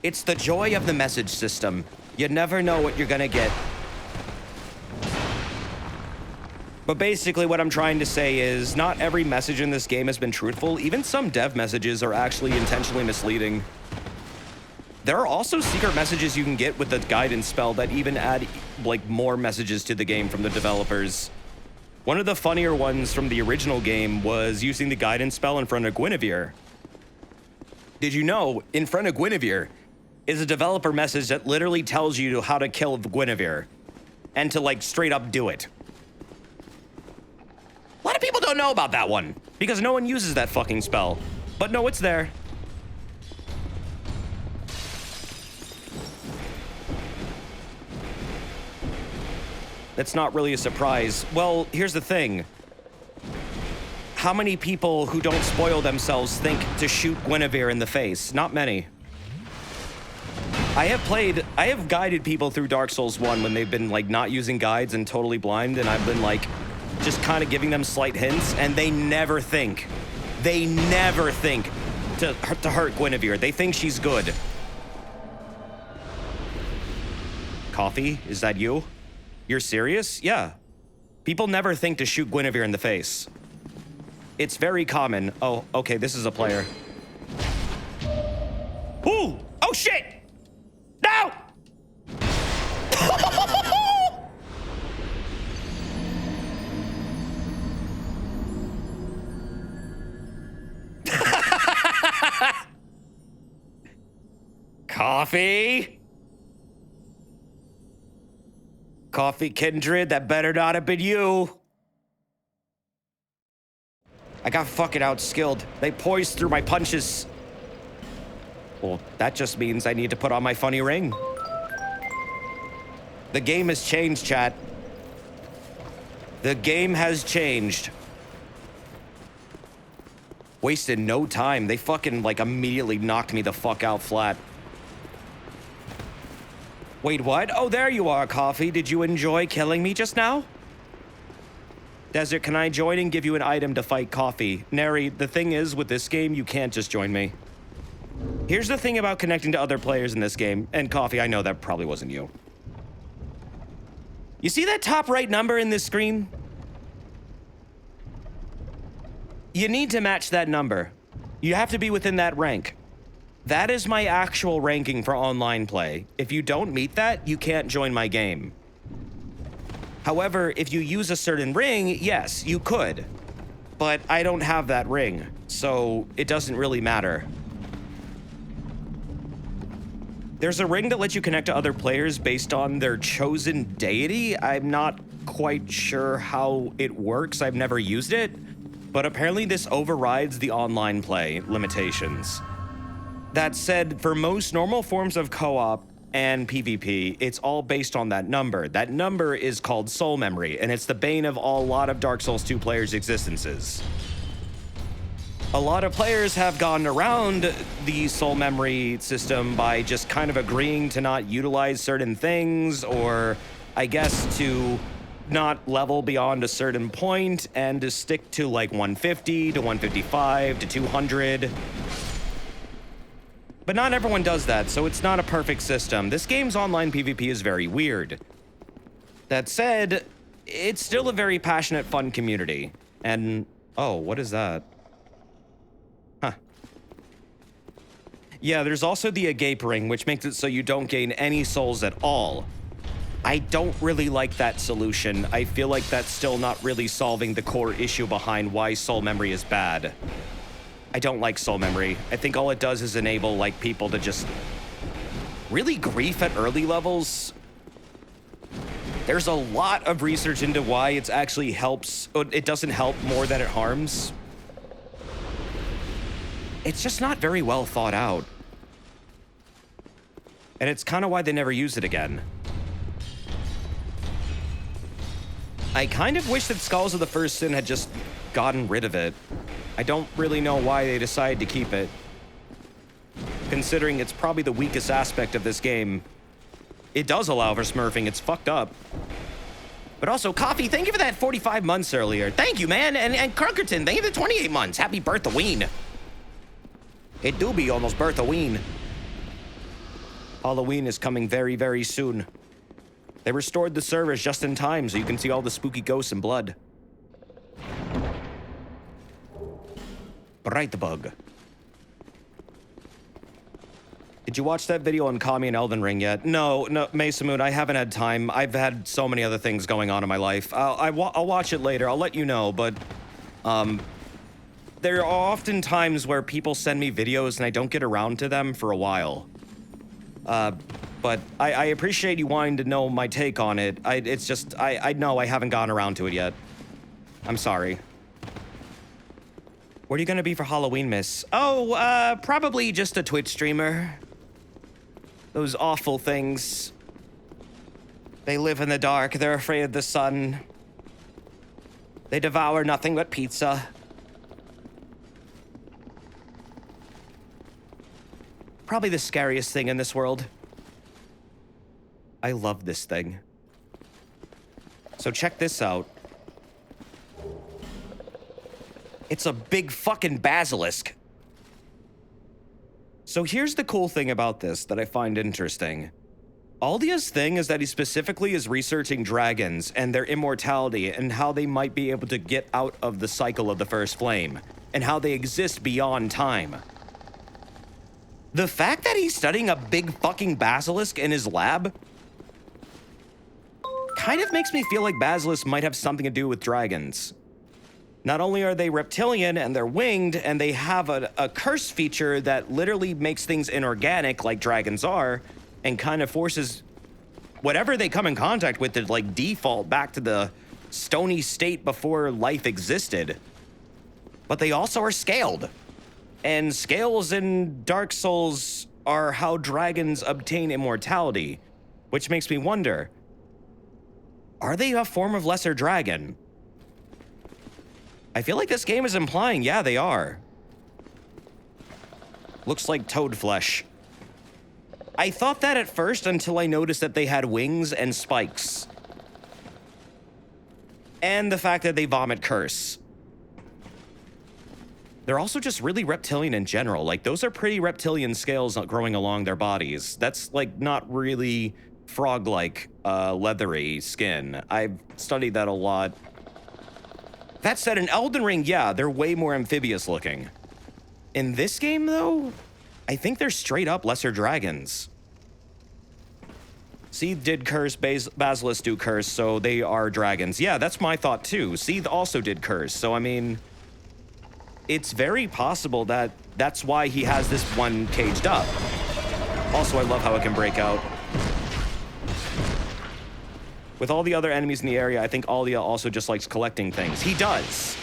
It's the joy of the message system. You never know what you're gonna get. But basically what I'm trying to say is not every message in this game has been truthful. Even some dev messages are actually intentionally misleading. There are also secret messages you can get with the guidance spell that even add like more messages to the game from the developers. One of the funnier ones from the original game was using the guidance spell in front of Guinevere. Did you know in front of Guinevere is a developer message that literally tells you how to kill Guinevere and to like straight up do it? A lot of people don't know about that one because no one uses that fucking spell. But no, it's there. That's not really a surprise. Well, here's the thing. How many people who don't spoil themselves think to shoot Guinevere in the face? Not many. I have guided people through Dark Souls 1 when they've been like not using guides and totally blind, and I've been like just kind of giving them slight hints, and they never think to hurt Guinevere. They think she's good. Coffee, is that you? You're serious? Yeah. People never think to shoot Guinevere in the face. It's very common. Oh, okay, this is a player. Ooh! Oh shit! No! Coffee? Coffee kindred, that better not have been you. I got fucking outskilled. They poised through my punches. Well, that just means I need to put on my funny ring. The game has changed, chat. The game has changed. Wasted no time. They fucking, like, immediately knocked me the fuck out flat. Wait, what? Oh, there you are, Coffee. Did you enjoy killing me just now? Desert, can I join and give you an item to fight Coffee? Neri, the thing is, with this game, you can't just join me. Here's the thing about connecting to other players in this game, and Coffee, I know that probably wasn't you. You see that top right number in this screen? You need to match that number. You have to be within that rank. That is my actual ranking for online play. If you don't meet that, you can't join my game. However, if you use a certain ring, yes, you could. But I don't have that ring, so it doesn't really matter. There's a ring that lets you connect to other players based on their chosen deity. I'm not quite sure how it works. I've never used it, but apparently this overrides the online play limitations. That said, for most normal forms of co-op and PvP, it's all based on that number. That number is called soul memory, and it's the bane of a lot of Dark Souls 2 players' existences. A lot of players have gone around the soul memory system by just kind of agreeing to not utilize certain things, or I guess to not level beyond a certain point and to stick to like 150 to 155 to 200. But not everyone does that, so it's not a perfect system. This game's online PvP is very weird. That said, it's still a very passionate, fun community. And, oh, what is that? Huh. Yeah, there's also the agape ring, which makes it so you don't gain any souls at all. I don't really like that solution. I feel like that's still not really solving the core issue behind why soul memory is bad. I don't like soul memory. I think all it does is enable like people to just really grief at early levels. There's a lot of research into why it actually helps. It doesn't help more than it harms. It's just not very well thought out. And it's kind of why they never use it again. I kind of wish that Skulls of the First Sin had just gotten rid of it. I don't really know why they decided to keep it, considering it's probably the weakest aspect of this game. It does allow for smurfing, it's fucked up. But also, Coffee, thank you for that 45 months earlier. Thank you, man, and Crunkerton, thank you for the 28 months. Happy birthday-ween. It do be almost birthday-ween. Halloween is coming very, very soon. They restored the servers just in time so you can see all the spooky ghosts and blood. Bright bug. Did you watch that video on Kami and Elden Ring yet? No, Mesa Moon, I haven't had time. I've had so many other things going on in my life. I'll watch it later. I'll let you know, but there are often times where people send me videos and I don't get around to them for a while. But I appreciate you wanting to know my take on it. It's just, I know I haven't gotten around to it yet. I'm sorry. What are you gonna be for Halloween, miss? Oh, probably just a Twitch streamer. Those awful things. They live in the dark, they're afraid of the sun. They devour nothing but pizza. Probably the scariest thing in this world. I love this thing. So check this out. It's a big fucking basilisk. So here's the cool thing about this that I find interesting. Aldia's thing is that he specifically is researching dragons and their immortality and how they might be able to get out of the cycle of the first flame and how they exist beyond time. The fact that he's studying a big fucking basilisk in his lab kind of makes me feel like basilisks might have something to do with dragons. Not only are they reptilian and they're winged and they have a curse feature that literally makes things inorganic like dragons are and kind of forces whatever they come in contact with to like default back to the stony state before life existed. But they also are scaled. And scales in Dark Souls are how dragons obtain immortality, which makes me wonder, are they a form of lesser dragon? I feel like this game is implying, yeah, they are. Looks like toad flesh. I thought that at first until I noticed that they had wings and spikes. And the fact that they vomit curse. They're also just really reptilian in general. Like, those are pretty reptilian scales growing along their bodies. That's, like, not really frog-like, leathery skin. I've studied that a lot. That said, in Elden Ring, yeah, they're way more amphibious looking. In this game, though, I think they're straight up lesser dragons. Seath did curse, Basilisk do curse, so they are dragons. Yeah, that's my thought too. Seath also did curse, so I mean, it's very possible that that's why he has this one caged up. Also, I love how it can break out. With all the other enemies in the area, I think Aldia also just likes collecting things. He does.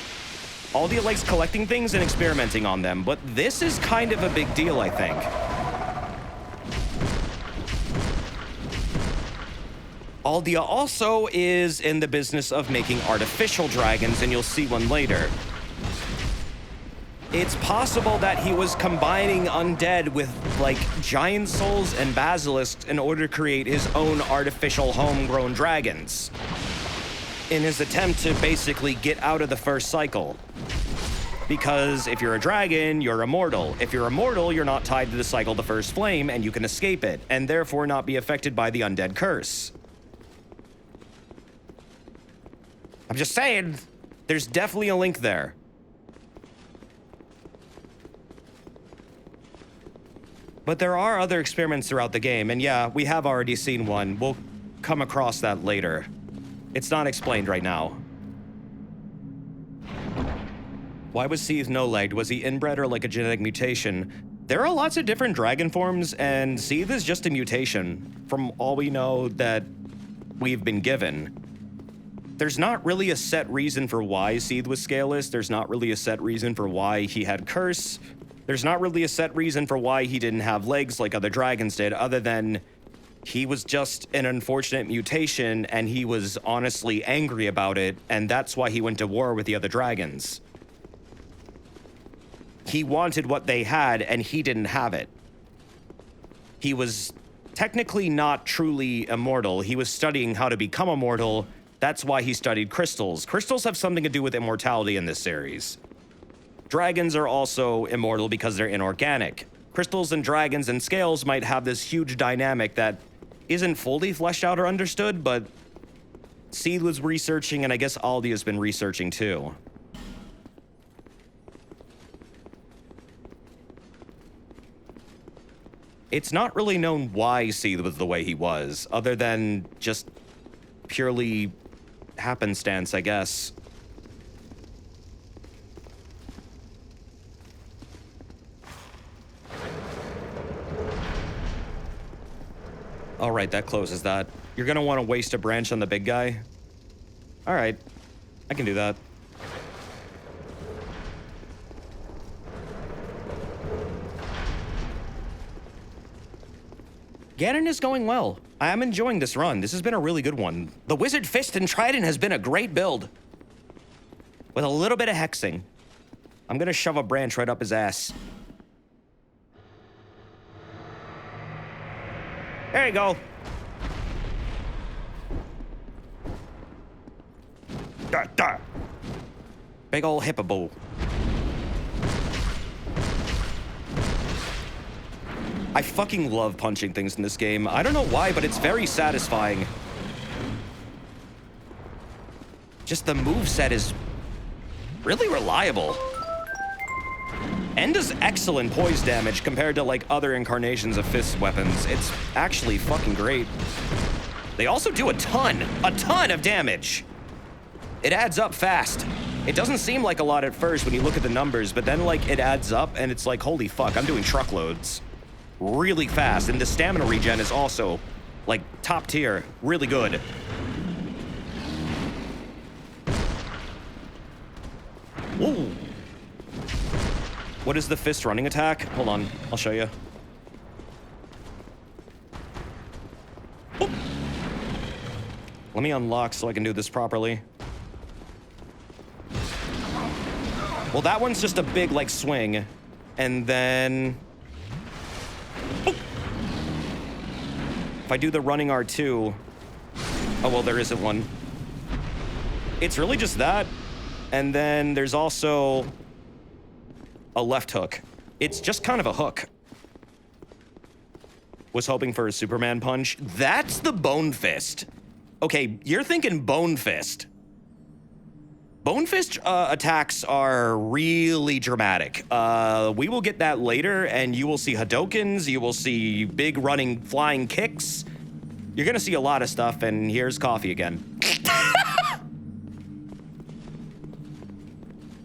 Aldia likes collecting things and experimenting on them, but this is kind of a big deal, I think. Aldia also is in the business of making artificial dragons, and you'll see one later. It's possible that he was combining undead with, like, giant souls and basilisks in order to create his own artificial homegrown dragons in his attempt to basically get out of the first cycle. Because if you're a dragon, you're immortal. If you're immortal, you're not tied to the cycle of the first flame, and you can escape it, and therefore not be affected by the undead curse. I'm just saying, there's definitely a link there. But there are other experiments throughout the game, and yeah, we have already seen one. We'll come across that later. It's not explained right now. Why was Seath no-legged? Was he inbred or like a genetic mutation? There are lots of different dragon forms, and Seath is just a mutation, from all we know that we've been given. There's not really a set reason for why Seath was scaleless. There's not really a set reason for why he had curse. There's not really a set reason for why he didn't have legs like other dragons did, other than he was just an unfortunate mutation and he was honestly angry about it, and that's why he went to war with the other dragons. He wanted what they had and he didn't have it. He was technically not truly immortal. He was studying how to become immortal. That's why he studied crystals. Crystals have something to do with immortality in this series. Dragons are also immortal because they're inorganic. Crystals and dragons and scales might have this huge dynamic that isn't fully fleshed out or understood, but Seath was researching, and I guess Aldi has been researching too. It's not really known why Seath was the way he was, other than just purely happenstance, I guess. All right, that closes that. You're gonna want to waste a branch on the big guy. All right, I can do that. Ganon is going well. I am enjoying this run. This has been a really good one. The Wizard Fist and Trident has been a great build. With a little bit of hexing. I'm gonna shove a branch right up his ass. There you go. Big ol' hippable. I fucking love punching things in this game. I don't know why, but it's very satisfying. Just the moveset is really reliable. And does excellent poise damage compared to like other incarnations of Fist weapons. It's actually fucking great. They also do a ton of damage. It adds up fast. It doesn't seem like a lot at first when you look at the numbers, but then like it adds up and it's like, holy fuck, I'm doing truckloads. Really fast, and the stamina regen is also like top tier, really good. Whoa. What is the fist running attack? Hold on, I'll show you. Oop. Let me unlock so I can do this properly. Well, that one's just a big, like, swing. And then... Oop. If I do the running R2... Oh, well, there isn't one. It's really just that. And then there's also... a left hook. It's just kind of a hook. Was hoping for a Superman punch. That's the Bone Fist. Okay, you're thinking Bone Fist. Bone Fist attacks are really dramatic. We will get that later, and you will see Hadokens, you will see big running flying kicks. You're gonna see a lot of stuff, and here's coffee again.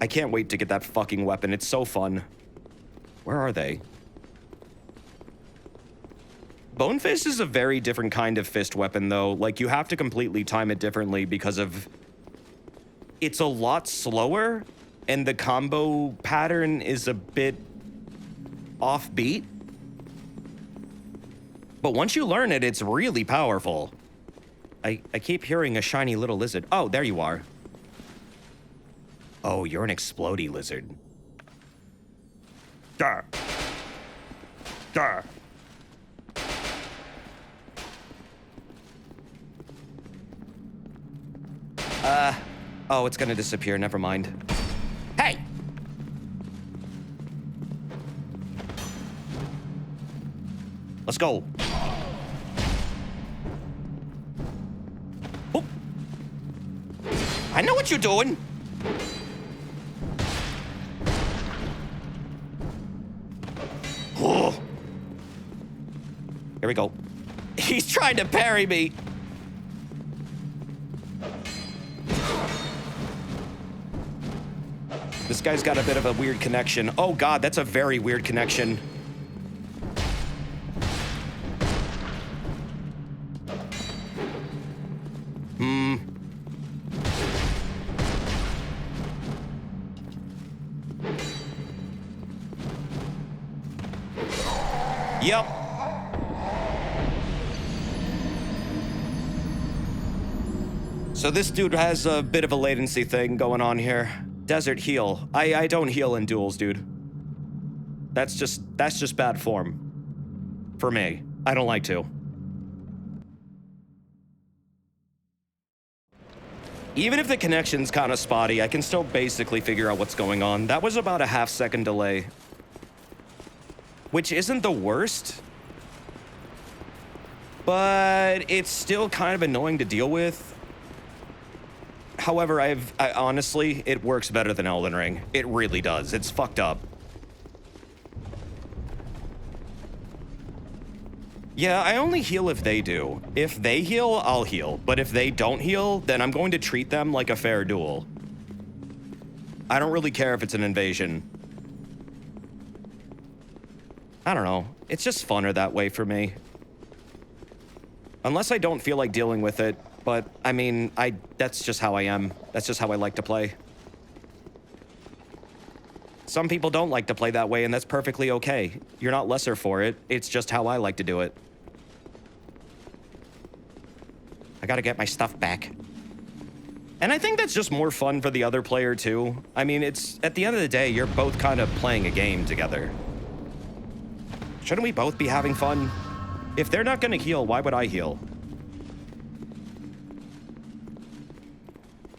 I can't wait to get that fucking weapon. It's so fun. Where are they? Bone Fist is a very different kind of fist weapon, though. Like, you have to completely time it differently because of... It's a lot slower, and the combo pattern is a bit offbeat. But once you learn it, it's really powerful. I keep hearing a shiny little lizard. Oh, there you are. Oh, you're an explodey lizard. Duh. Duh. Oh, it's gonna disappear. Never mind. Hey! Let's go. Oh. I know what you're doing. Oh. Here we go. He's trying to parry me. This guy's got a bit of a weird connection. Oh god, that's a very weird connection. Yep. So this dude has a bit of a latency thing going on here. Desert heal. I don't heal in duels, dude. That's just bad form. For me. I don't like to. Even if the connection's kind of spotty, I can still basically figure out what's going on. That was about a half-second delay. Which isn't the worst. But it's still kind of annoying to deal with. However, I honestly, it works better than Elden Ring. It really does. It's fucked up. Yeah, I only heal if they do. If they heal, I'll heal. But if they don't heal, then I'm going to treat them like a fair duel. I don't really care if it's an invasion. I don't know. It's just funner that way for me. Unless I don't feel like dealing with it, but I mean, that's just how I am. That's just how I like to play. Some people don't like to play that way, and that's perfectly okay. You're not lesser for it. It's just how I like to do it. I gotta get my stuff back. And I think that's just more fun for the other player, too. I mean, it's, at the end of the day, you're both kind of playing a game together. Shouldn't we both be having fun? If they're not gonna heal, why would I heal?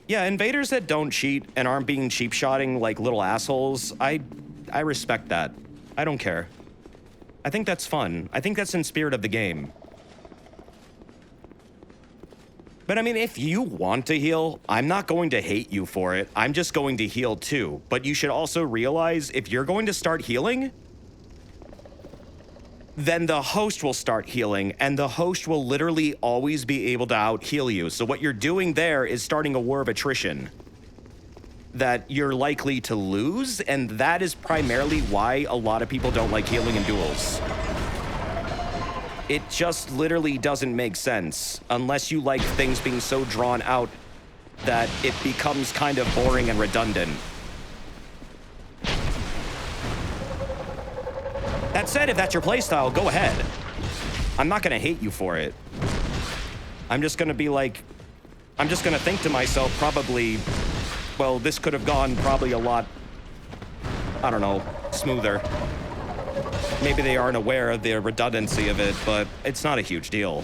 Yeah, invaders that don't cheat and aren't being cheap-shotting like little assholes, I respect that. I don't care. I think that's fun. I think that's in spirit of the game. But I mean, if you want to heal, I'm not going to hate you for it. I'm just going to heal too. But you should also realize if you're going to start healing, then the host will start healing, and the host will literally always be able to out-heal you. So what you're doing there is starting a war of attrition that you're likely to lose, and that is primarily why a lot of people don't like healing in duels. It just literally doesn't make sense unless you like things being so drawn out that it becomes kind of boring and redundant. That said, if that's your playstyle, go ahead. I'm not gonna hate you for it. I'm just gonna be like, I'm just gonna think to myself probably, well, this could have gone probably a lot, I don't know, smoother. Maybe they aren't aware of the redundancy of it, but it's not a huge deal.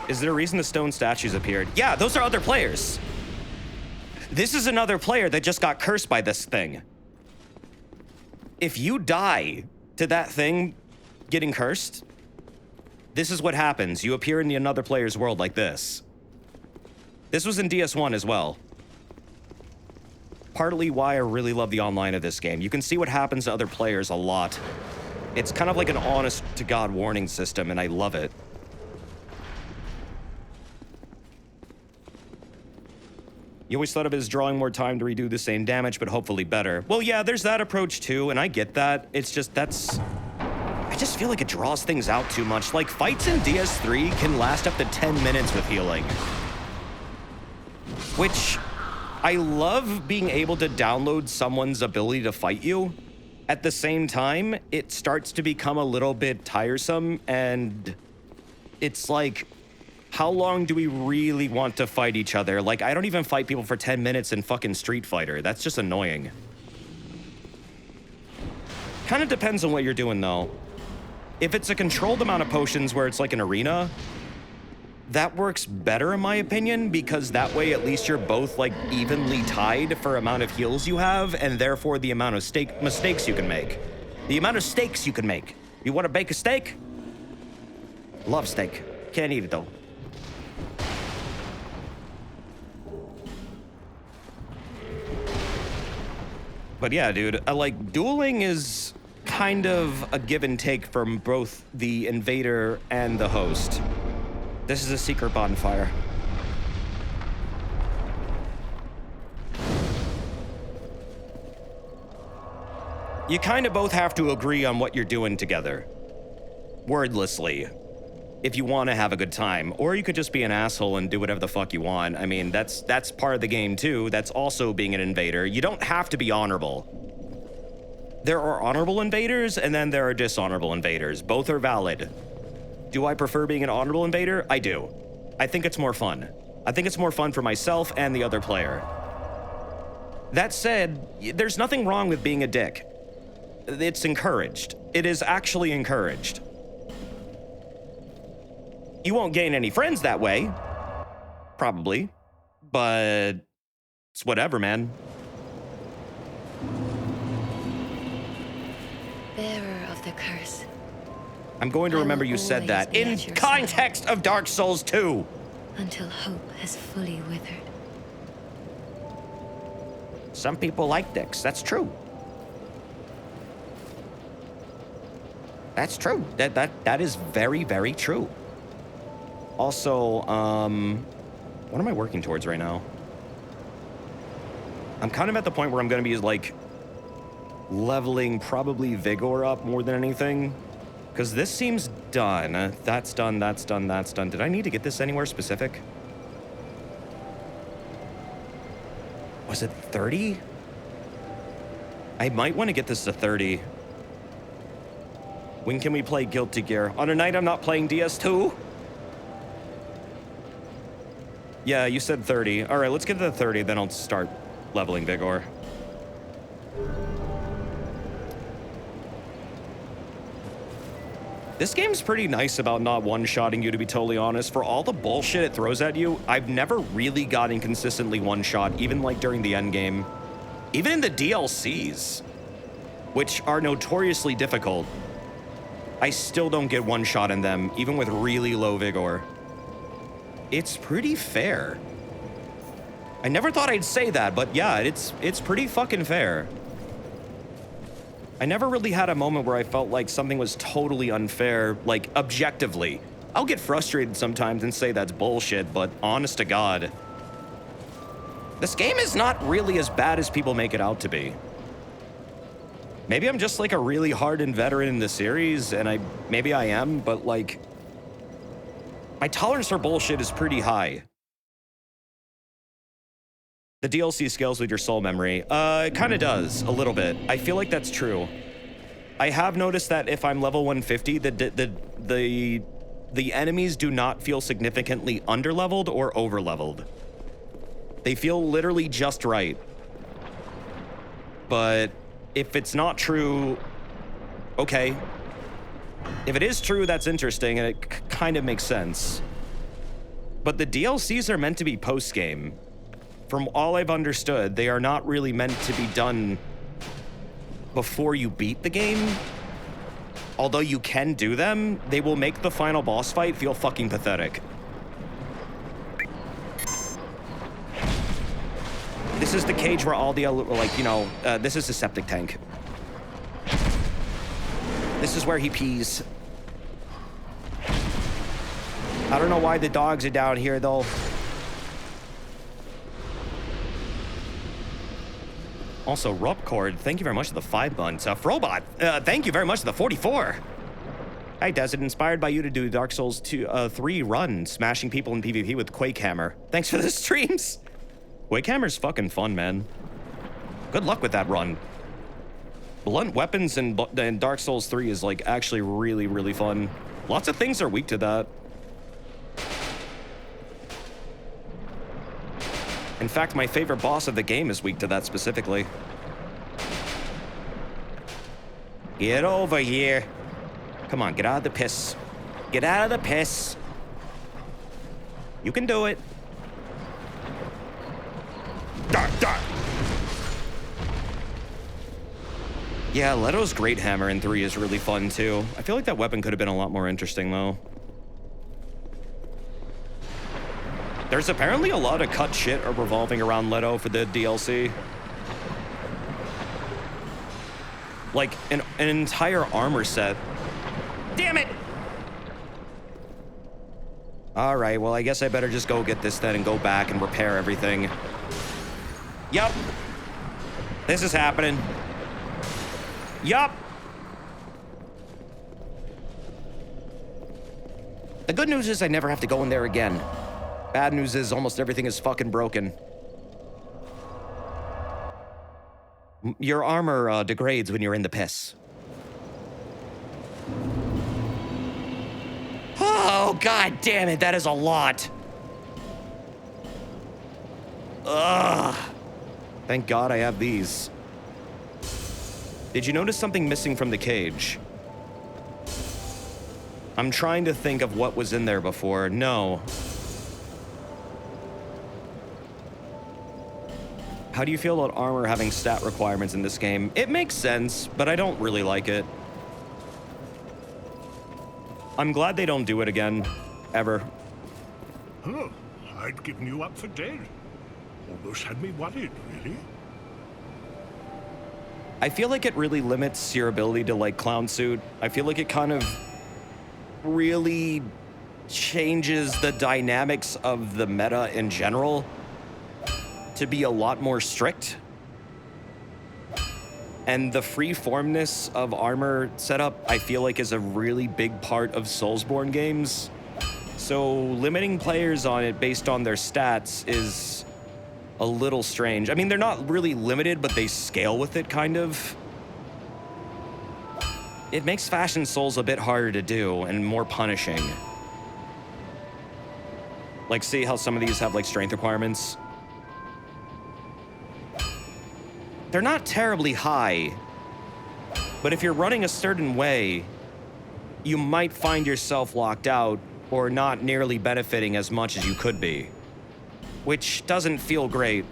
Is there a reason the stone statues appeared? Yeah, those are other players. This is another player that just got cursed by this thing. If you die to that thing getting cursed, this is what happens. You appear in another player's world like this. This was in DS1 as well. Partly why I really love the online of this game. You can see what happens to other players a lot. It's kind of like an honest-to-God warning system, and I love it. You always thought of it as drawing more time to redo the same damage, but hopefully better. Well, yeah, there's that approach too, and I get that. It's just, I just feel like it draws things out too much. Like, fights in DS3 can last up to 10 minutes with healing. Which, I love being able to download someone's ability to fight you. At the same time, it starts to become a little bit tiresome, and it's like, how long do we really want to fight each other? Like, I don't even fight people for 10 minutes in fucking Street Fighter. That's just annoying. Kind of depends on what you're doing, though. If it's a controlled amount of potions where it's like an arena, that works better, in my opinion, because that way at least you're both, like, evenly tied for amount of heals you have, and therefore the amount of mistakes you can make. The amount of steaks you can make. You want to bake a steak? Love steak. Can't eat it, though. But yeah, dude, like, dueling is kind of a give and take from both the invader and the host. This is a secret bonfire. You kind of both have to agree on what you're doing together. Wordlessly. If you want to have a good time. Or you could just be an asshole and do whatever the fuck you want. I mean, that's part of the game too. That's also being an invader. You don't have to be honorable. There are honorable invaders, and then there are dishonorable invaders. Both are valid. Do I prefer being an honorable invader? I do. I think it's more fun. I think it's more fun for myself and the other player. That said, there's nothing wrong with being a dick. It's encouraged. It is actually encouraged. You won't gain any friends that way. Probably. But it's whatever, man. Bearer of the curse. I'm going to remember you said that in context of Dark Souls 2. Until hope has fully withered. Some people like dicks. That's true. That's true. That is very, very true. Also, what am I working towards right now? I'm kind of at the point where I'm going to be, like, leveling probably Vigor up more than anything. Because this seems done. That's done, that's done, that's done. Did I need to get this anywhere specific? Was it 30? I might want to get this to 30. When can we play Guilty Gear? On a night I'm not playing DS2? Yeah, you said 30. All right, let's get to the 30, then I'll start leveling Vigor. This game's pretty nice about not one-shotting you, to be totally honest. For all the bullshit it throws at you, I've never really gotten consistently one-shot, even like during the end game. Even in the DLCs, which are notoriously difficult, I still don't get one-shot in them, even with really low Vigor. It's pretty fair. I never thought I'd say that, but yeah, it's pretty fucking fair. I never really had a moment where I felt like something was totally unfair, like, objectively. I'll get frustrated sometimes and say that's bullshit, but honest to God, this game is not really as bad as people make it out to be. Maybe I'm just like a really hardened veteran in the series, and maybe I am, but like, my tolerance for bullshit is pretty high. The DLC scales with your soul memory. It kind of does, a little bit. I feel like that's true. I have noticed that if I'm level 150, the enemies do not feel significantly underleveled or overleveled. They feel literally just right. But if it's not true, okay. If it is true, that's interesting, and it kind of makes sense. But the DLCs are meant to be post-game. From all I've understood, they are not really meant to be done before you beat the game. Although you can do them, they will make the final boss fight feel fucking pathetic. This is the cage where all the, like, you know, this is the septic tank. This is where he pees. I don't know why the dogs are down here, though. Also, Rupcord, thank you very much for the 5 months. Frobot, thank you very much for the 44. Hi, Desert, inspired by you to do Dark Souls 3 run, smashing people in PvP with Quake Hammer. Thanks for the streams. Quake Hammer's fucking fun, man. Good luck with that run. Blunt weapons in Dark Souls 3 is like actually really, really fun. Lots of things are weak to that. In fact, my favorite boss of the game is weak to that specifically. Get over here. Come on, get out of the piss. Get out of the piss. You can do it. Dark, dark. Yeah, Leto's Great Hammer in 3 is really fun too. I feel like that weapon could have been a lot more interesting though. There's apparently a lot of cut shit revolving around Leto for the DLC. Like, an entire armor set. Damn it! Alright, well, I guess I better just go get this then and go back and repair everything. Yup. This is happening. Yup. The good news is I never have to go in there again. Bad news is almost everything is fucking broken. Your armor degrades when you're in the piss. Oh, god damn it, that is a lot. Ugh. Thank God I have these. Did you notice something missing from the cage? I'm trying to think of what was in there before. No. How do you feel about armor having stat requirements in this game? It makes sense, but I don't really like it. I'm glad they don't do it again. Ever. Huh. I'd given you up for dead. Almost had me worried, really. I feel like it really limits your ability to, like, clown suit. I feel like it kind of really changes the dynamics of the meta in general to be a lot more strict. And the free-formness of armor setup, I feel like, is a really big part of Soulsborne games. So limiting players on it based on their stats is a little strange. I mean, they're not really limited, but they scale with it, kind of. It makes Fashion Souls a bit harder to do and more punishing. Like, see how some of these have, like, strength requirements? They're not terribly high, but if you're running a certain way, you might find yourself locked out or not nearly benefiting as much as you could be, which doesn't feel great.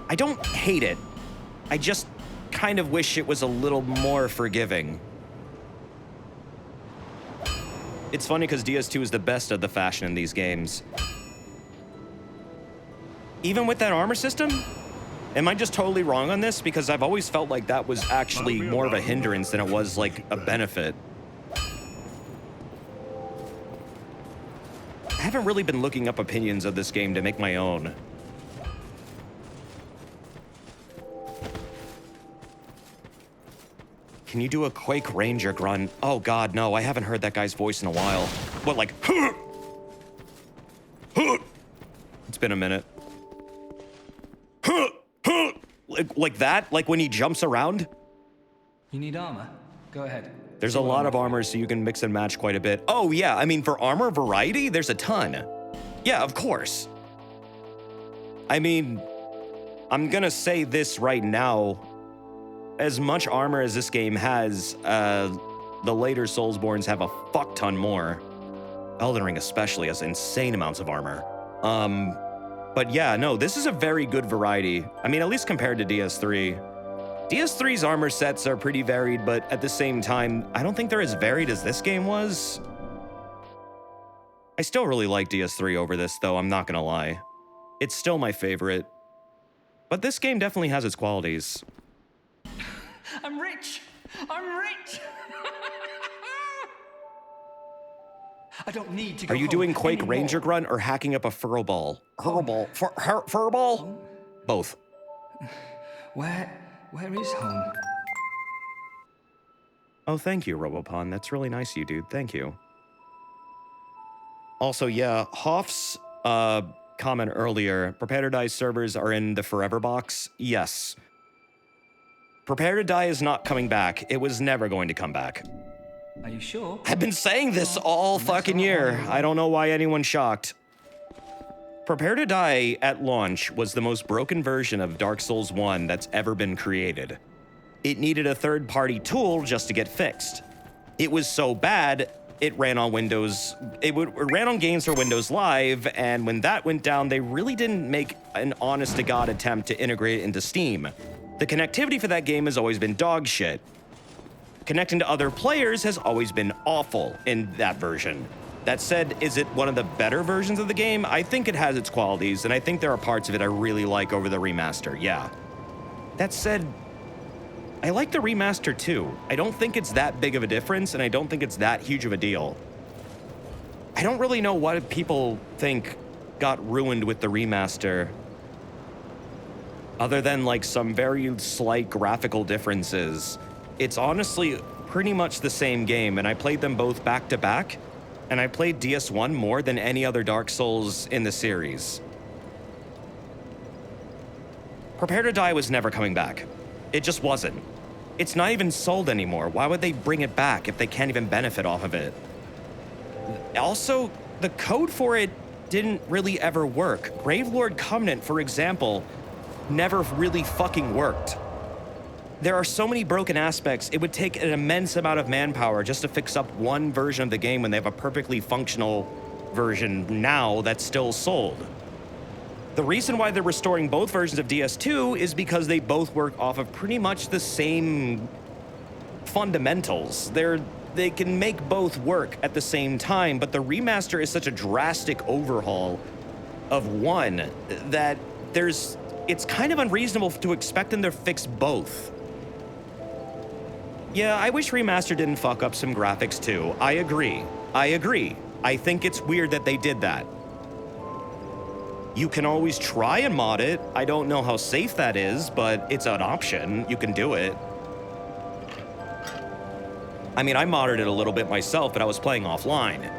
I don't hate it. I just kind of wish it was a little more forgiving. It's funny because DS2 is the best of the fashion in these games. Even with that armor system? Am I just totally wrong on this? Because I've always felt like that was actually more of a hindrance than it was like a benefit. I haven't really been looking up opinions of this game to make my own. Can you do a Quake Ranger grunt? Oh god, no, I haven't heard that guy's voice in a while. What, like, It's been a minute. Like that? Like when he jumps around? You need armor? Go ahead. There's a lot of armor, so you can mix and match quite a bit. Oh yeah, I mean, for armor variety, there's a ton. Yeah, of course. I mean, I'm gonna say this right now. As much armor as this game has, the later Soulsborns have a fuck ton more. Elden Ring especially has insane amounts of armor. But yeah, no, this is a very good variety. I mean, at least compared to DS3. DS3's armor sets are pretty varied, but at the same time, I don't think they're as varied as this game was. I still really like DS3 over this, though, I'm not gonna lie. It's still my favorite. But this game definitely has its qualities. I'm rich! I'm rich! I don't need to go Are you home doing Quake anymore. Ranger grunt or hacking up a furball? Furball? Both. Where is home? Oh, thank you, Robopon. That's really nice of you, dude. Thank you. Also, yeah, Hoff's comment earlier, Prepare to Die servers are in the Forever box. Yes. Prepare to Die is not coming back. It was never going to come back. Are you sure? I've been saying this all fucking year. I don't know why anyone's shocked. Prepare to Die at launch was the most broken version of Dark Souls 1 that's ever been created. It needed a third-party tool just to get fixed. It was so bad, it ran on Windows. It ran on games for Windows Live, and when that went down, they really didn't make an honest-to-God attempt to integrate it into Steam. The connectivity for that game has always been dog shit. Connecting to other players has always been awful in that version. That said, is it one of the better versions of the game? I think it has its qualities, and I think there are parts of it I really like over the remaster, yeah. That said, I like the remaster too. I don't think it's that big of a difference, and I don't think it's that huge of a deal. I don't really know what people think got ruined with the remaster, other than like some very slight graphical differences. It's honestly pretty much the same game, and I played them both back to back, and I played DS1 more than any other Dark Souls in the series. Prepare to Die was never coming back. It just wasn't. It's not even sold anymore. Why would they bring it back if they can't even benefit off of it? Also, the code for it didn't really ever work. Gravelord Covenant, for example, never really fucking worked. There are so many broken aspects, it would take an immense amount of manpower just to fix up one version of the game when they have a perfectly functional version now that's still sold. The reason why they're restoring both versions of DS2 is because they both work off of pretty much the same fundamentals. They can make both work at the same time, but the remaster is such a drastic overhaul of one that it's kind of unreasonable to expect them to fix both. Yeah, I wish Remaster didn't fuck up some graphics too. I agree. I think it's weird that they did that. You can always try and mod it. I don't know how safe that is, but it's an option. You can do it. I mean, I modded it a little bit myself, but I was playing offline.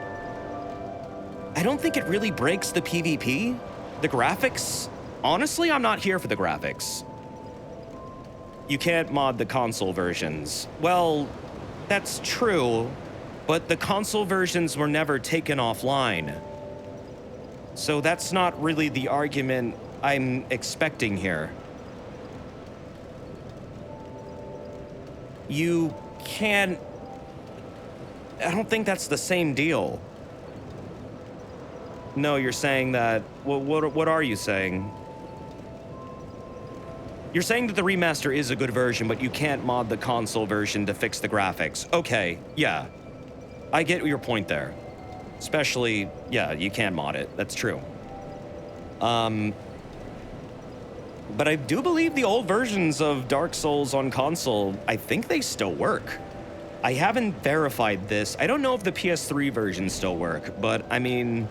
I don't think it really breaks the PvP. The graphics, honestly, I'm not here for the graphics. You can't mod the console versions. Well, that's true, but the console versions were never taken offline. So that's not really the argument I'm expecting here. You can't... I don't think that's the same deal. No, you're saying that... What are you saying? You're saying that the remaster is a good version, but you can't mod the console version to fix the graphics. Okay, yeah. I get your point there. Especially, yeah, you can mod it. That's true. But I do believe the old versions of Dark Souls on console, I think they still work. I haven't verified this. I don't know if the PS3 versions still work, but I mean...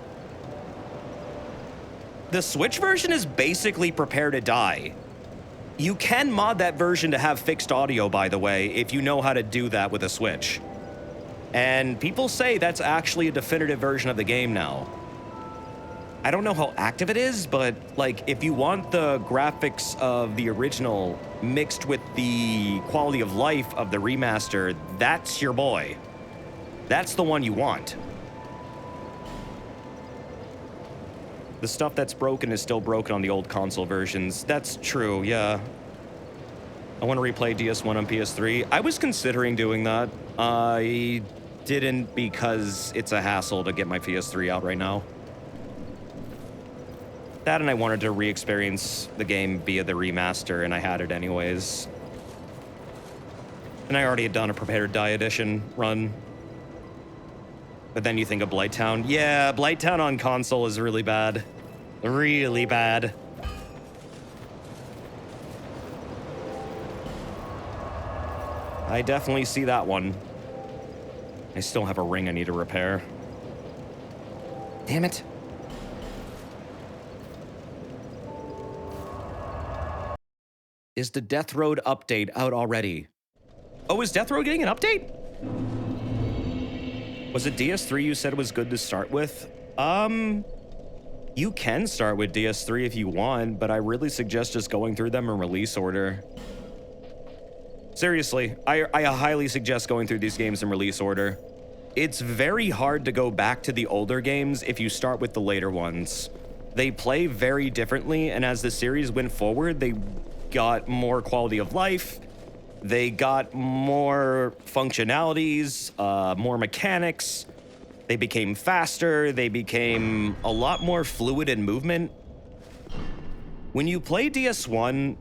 The Switch version is basically Prepare to Die. You can mod that version to have fixed audio, by the way, if you know how to do that with a Switch. And people say that's actually a definitive version of the game now. I don't know how active it is, but like if you want the graphics of the original mixed with the quality of life of the remaster, that's your boy. That's the one you want. The stuff that's broken is still broken on the old console versions. That's true, yeah. I want to replay DS1 on PS3. I was considering doing that. I didn't because it's a hassle to get my PS3 out right now. That and I wanted to re-experience the game via the remaster, and I had it anyways. And I already had done a Prepare to Die edition run. But then you think of Blighttown. Yeah, Blighttown on console is really bad. Really bad. I definitely see that one. I still have a ring I need to repair. Damn it. Is the Death Road update out already? Oh, is Death Road getting an update? Was it DS3 you said was good to start with? You can start with DS3 if you want, but I really suggest just going through them in release order. Seriously, I highly suggest going through these games in release order. It's very hard to go back to the older games if you start with the later ones. They play very differently, and as the series went forward, they got more quality of life, they got more functionalities, more mechanics, they became faster, they became a lot more fluid in movement. When you play DS1,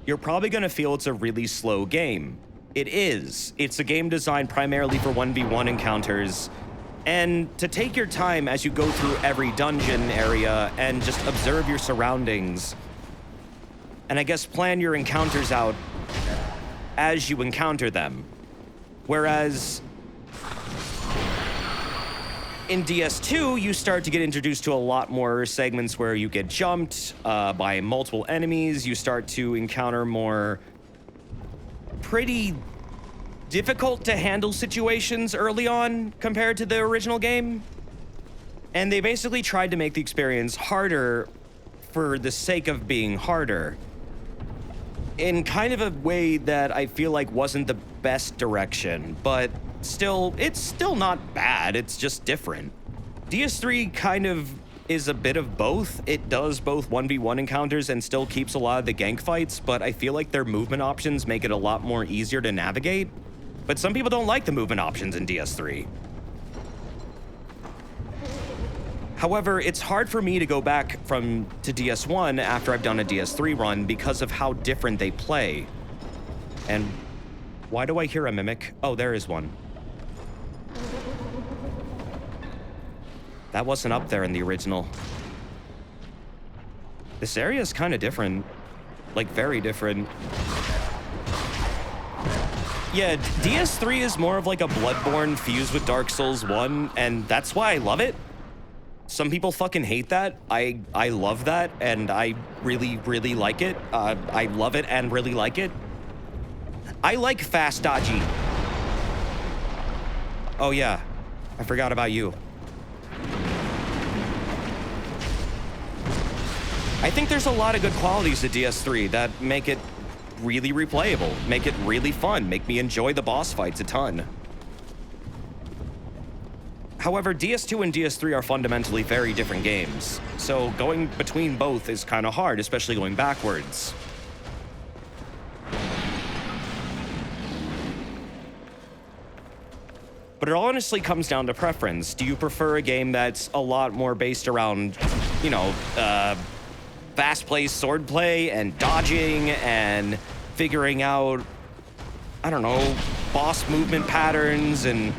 you're probably gonna feel it's a really slow game. It is. It's a game designed primarily for 1v1 encounters, and to take your time as you go through every dungeon area and just observe your surroundings. And I guess plan your encounters out as you encounter them. Whereas in DS2, you start to get introduced to a lot more segments where you get jumped by multiple enemies. You start to encounter more pretty difficult to handle situations early on compared to the original game. And they basically tried to make the experience harder for the sake of being harder, in kind of a way that I feel like wasn't the best direction, but still, it's still not bad, it's just different. DS3 kind of is a bit of both. It does both 1v1 encounters and still keeps a lot of the gank fights, but I feel like their movement options make it a lot more easier to navigate. But some people don't like the movement options in DS3. However, it's hard for me to go back to DS1 after I've done a DS3 run because of how different they play. And why do I hear a mimic? Oh, there is one. That wasn't up there in the original. This area is kind of different. Like, very different. Yeah, DS3 is more of like a Bloodborne fused with Dark Souls 1, and that's why I love it. Some people fucking hate that. I love that, and I really, really like it. I love it and really like it. I like fast dodgy. Oh yeah, I forgot about you. I think there's a lot of good qualities to DS3 that make it really replayable, make it really fun, make me enjoy the boss fights a ton. However, DS2 and DS3 are fundamentally very different games, so going between both is kind of hard, especially going backwards. But it honestly comes down to preference. Do you prefer a game that's a lot more based around, you know, fast-paced swordplay and dodging and figuring out, I don't know, boss movement patterns and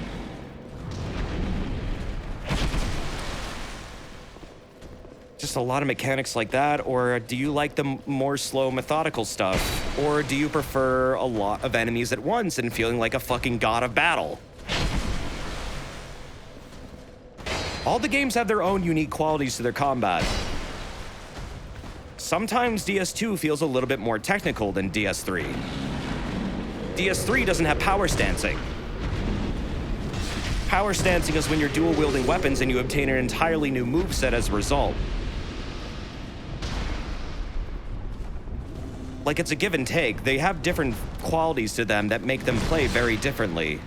just a lot of mechanics like that? Or do you like the more slow, methodical stuff? Or do you prefer a lot of enemies at once and feeling like a fucking god of battle? All the games have their own unique qualities to their combat. Sometimes DS2 feels a little bit more technical than DS3. DS3 doesn't have power stancing. Power stancing is when you're dual-wielding weapons and you obtain an entirely new moveset as a result. Like, it's a give and take. They have different qualities to them that make them play very differently.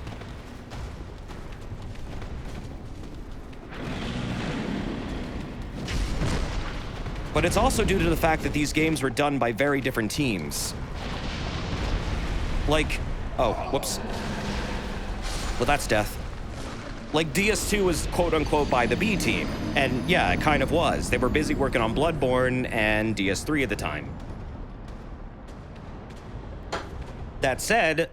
But it's also due to the fact that these games were done by very different teams. Like, oh, whoops. Well, that's death. Like, DS2 was quote-unquote by the B team. And yeah, it kind of was. They were busy working on Bloodborne and DS3 at the time. That said,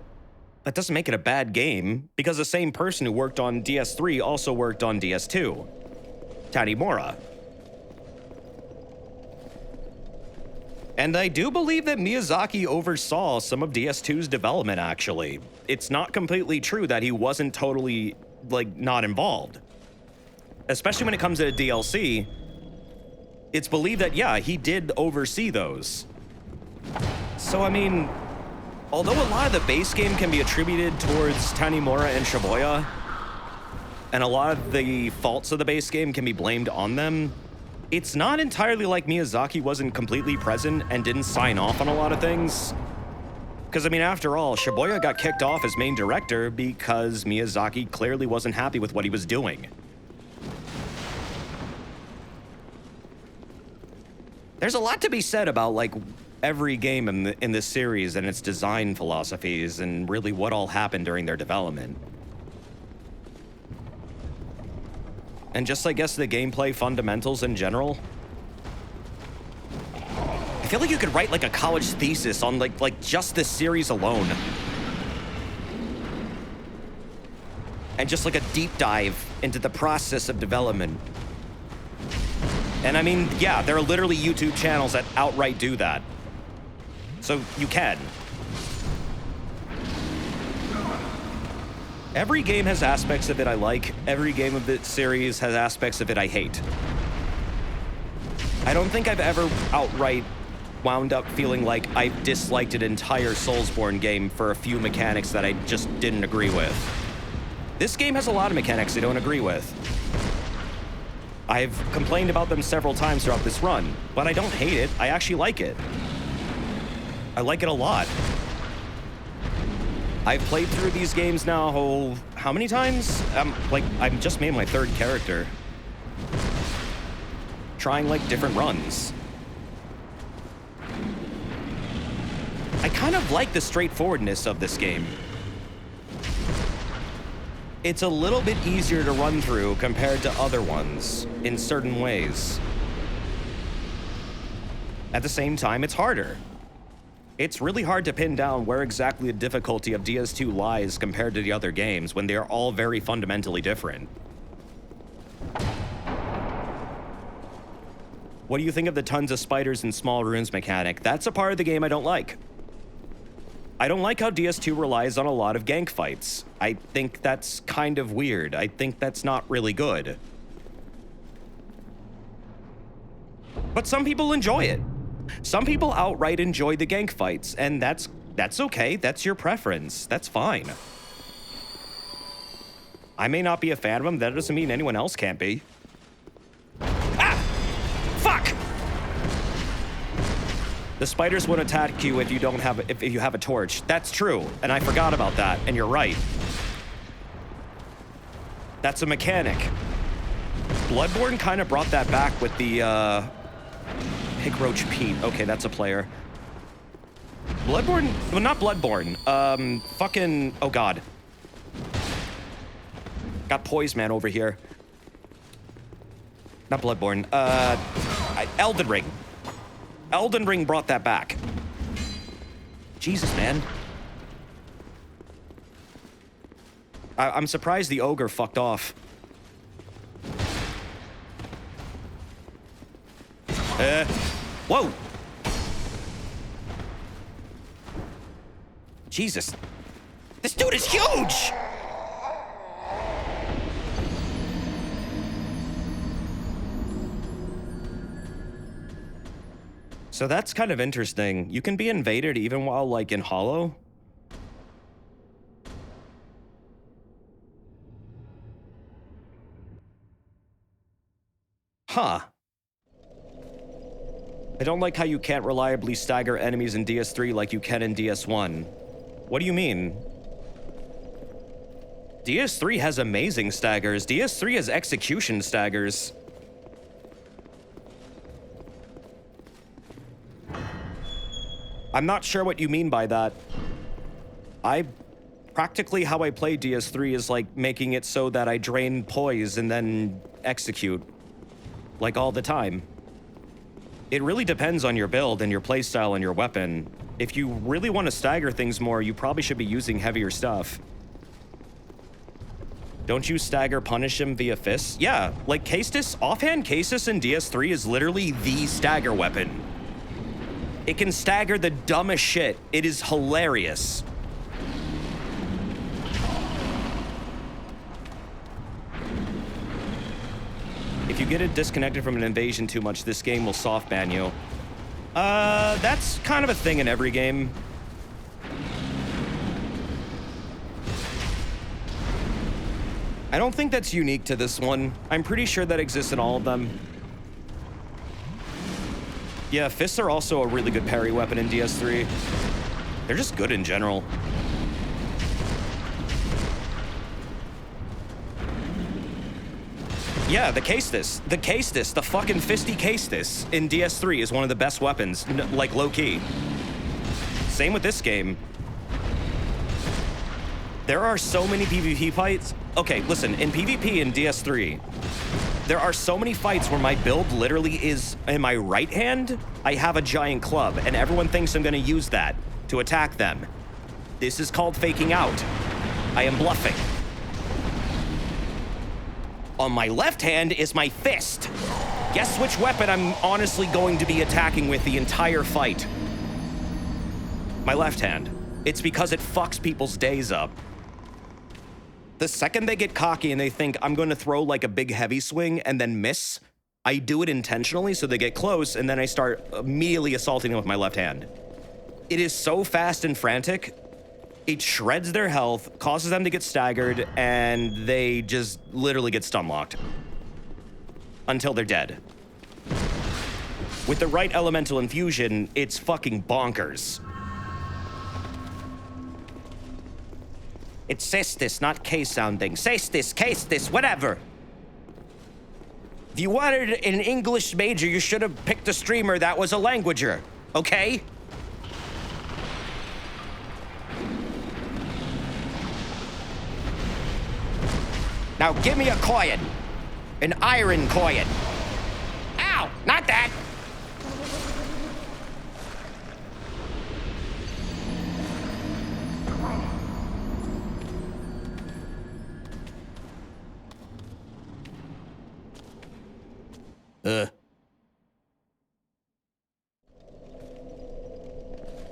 that doesn't make it a bad game, because the same person who worked on DS3 also worked on DS2. Tanimura. And I do believe that Miyazaki oversaw some of DS2's development, actually. It's not completely true that he wasn't totally, like, not involved. Especially when it comes to DLC, it's believed that, yeah, he did oversee those. So, I mean, although a lot of the base game can be attributed towards Tanimura and Shibuya, and a lot of the faults of the base game can be blamed on them, it's not entirely like Miyazaki wasn't completely present and didn't sign off on a lot of things. Because, I mean, after all, Shibuya got kicked off as main director because Miyazaki clearly wasn't happy with what he was doing. There's a lot to be said about, like, every game in this series and its design philosophies and really what all happened during their development. And just, I guess, the gameplay fundamentals in general. I feel like you could write, like, a college thesis on, like just this series alone. And just, like, a deep dive into the process of development. And, I mean, yeah, there are literally YouTube channels that outright do that. So, you can. Every game has aspects of it I like. Every game of the series has aspects of it I hate. I don't think I've ever outright wound up feeling like I disliked an entire Soulsborne game for a few mechanics that I just didn't agree with. This game has a lot of mechanics I don't agree with. I've complained about them several times throughout this run, but I don't hate it. I actually like it. I like it a lot. I've played through these games now, how many times? I've just made my third character. Trying, like, different runs. I kind of like the straightforwardness of this game. It's a little bit easier to run through compared to other ones, in certain ways. At the same time, it's harder. It's really hard to pin down where exactly the difficulty of DS2 lies compared to the other games when they are all very fundamentally different. What do you think of the tons of spiders and small runes mechanic? That's a part of the game I don't like. I don't like how DS2 relies on a lot of gank fights. I think that's kind of weird. I think that's not really good. But some people enjoy it. Some people outright enjoy the gank fights, and that's okay. That's your preference. That's fine. I may not be a fan of them. That doesn't mean anyone else can't be. Ah! Fuck! The spiders won't attack you if you don't have if you have a torch. That's true, and I forgot about that, and you're right. That's a mechanic. Bloodborne kind of brought that back with the Pig Roach Pete. Okay, that's a player. Bloodborne, well, not Bloodborne. Fucking, oh god. Got Poise Man over here. Not Bloodborne. Elden Ring. Elden Ring brought that back. Jesus, man. I'm surprised the ogre fucked off. Whoa. Jesus. This dude is huge! So that's kind of interesting. You can be invaded even while, like, in Hollow. Huh. I don't like how you can't reliably stagger enemies in DS3 like you can in DS1. What do you mean? DS3 has amazing staggers. DS3 has execution staggers. I'm not sure what you mean by that. Practically how I play DS3 is like making it so that I drain poise and then execute. Like all the time. It really depends on your build and your playstyle and your weapon. If you really want to stagger things more, you probably should be using heavier stuff. Don't you stagger punish him via fists? Yeah, like Castus, offhand Castus in DS3 is literally the stagger weapon. It can stagger the dumbest shit. It is hilarious. If you get it disconnected from an invasion too much, this game will soft ban you. That's kind of a thing in every game. I don't think that's unique to this one. I'm pretty sure that exists in all of them. Yeah, fists are also a really good parry weapon in DS3. They're just good in general. Yeah, the Castus. The Castus, the fucking fisty Castus in DS3 is one of the best weapons, like low-key. Same with this game. There are so many PvP fights. Okay, listen, in PvP in DS3, there are so many fights where my build literally is, in my right hand, I have a giant club, and everyone thinks I'm gonna use that to attack them. This is called faking out. I am bluffing. On my left hand is my fist. Guess which weapon I'm honestly going to be attacking with the entire fight? My left hand. It's because it fucks people's days up. The second they get cocky and they think I'm going to throw like a big heavy swing and then miss, I do it intentionally so they get close and then I start immediately assaulting them with my left hand. It is so fast and frantic. It shreds their health, causes them to get staggered, and they just literally get stun locked until they're dead. With the right elemental infusion, it's fucking bonkers. It's cestus, not case sounding. Cestus, castus, whatever. If you wanted an English major, you should have picked a streamer that was a languager, okay? Now give me a coin. An iron coin. Ow, not that.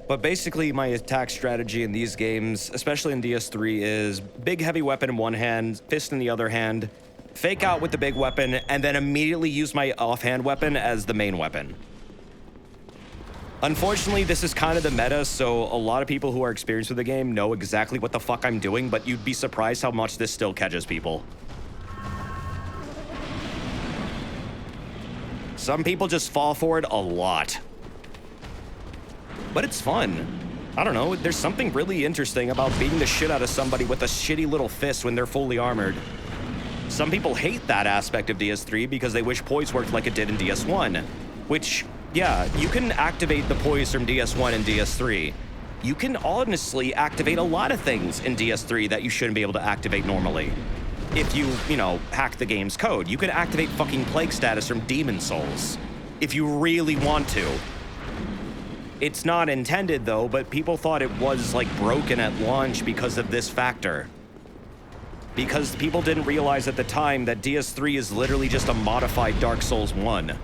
But basically, my attack strategy in these games, especially in DS3, is big heavy weapon in one hand, fist in the other hand, fake out with the big weapon, and then immediately use my offhand weapon as the main weapon. Unfortunately, this is kind of the meta, so a lot of people who are experienced with the game know exactly what the fuck I'm doing, but you'd be surprised how much this still catches people. Some people just fall for it a lot. But it's fun. I don't know, there's something really interesting about beating the shit out of somebody with a shitty little fist when they're fully armored. Some people hate that aspect of DS3 because they wish poise worked like it did in DS1, which, yeah, you can activate the poise from DS1 and DS3. You can honestly activate a lot of things in DS3 that you shouldn't be able to activate normally. If you know, hack the game's code. You can activate fucking Plague Status from Demon Souls, if you really want to. It's not intended though, but people thought it was like broken at launch because of this factor. Because people didn't realize at the time that DS3 is literally just a modified Dark Souls 1.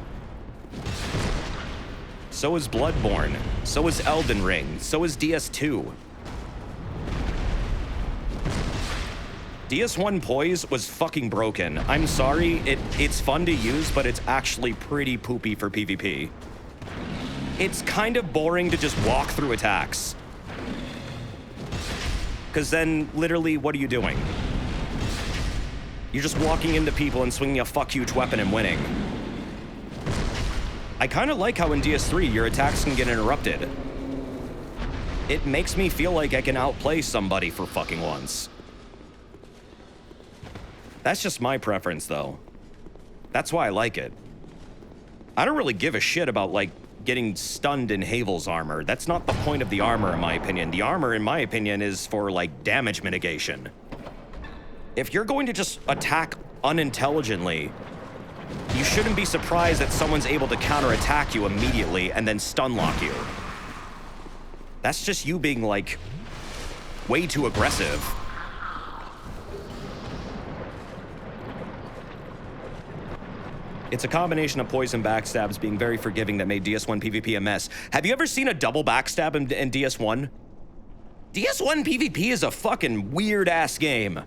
So is Bloodborne, so is Elden Ring, so is DS2. DS1 poise was fucking broken. I'm sorry, it's fun to use, but it's actually pretty poopy for PvP. It's kind of boring to just walk through attacks. Because then, literally, what are you doing? You're just walking into people and swinging a fuck huge weapon and winning. I kind of like how in DS3 your attacks can get interrupted. It makes me feel like I can outplay somebody for fucking once. That's just my preference, though. That's why I like it. I don't really give a shit about, like, getting stunned in Havel's armor. That's not the point of the armor, in my opinion. The armor, in my opinion, is for, like, damage mitigation. If you're going to just attack unintelligently, you shouldn't be surprised that someone's able to counterattack you immediately and then stun lock you. That's just you being, like, way too aggressive. It's a combination of poise and backstabs being very forgiving that made DS1 PvP a mess. Have you ever seen a double backstab in DS1? DS1 PvP is a fucking weird-ass game.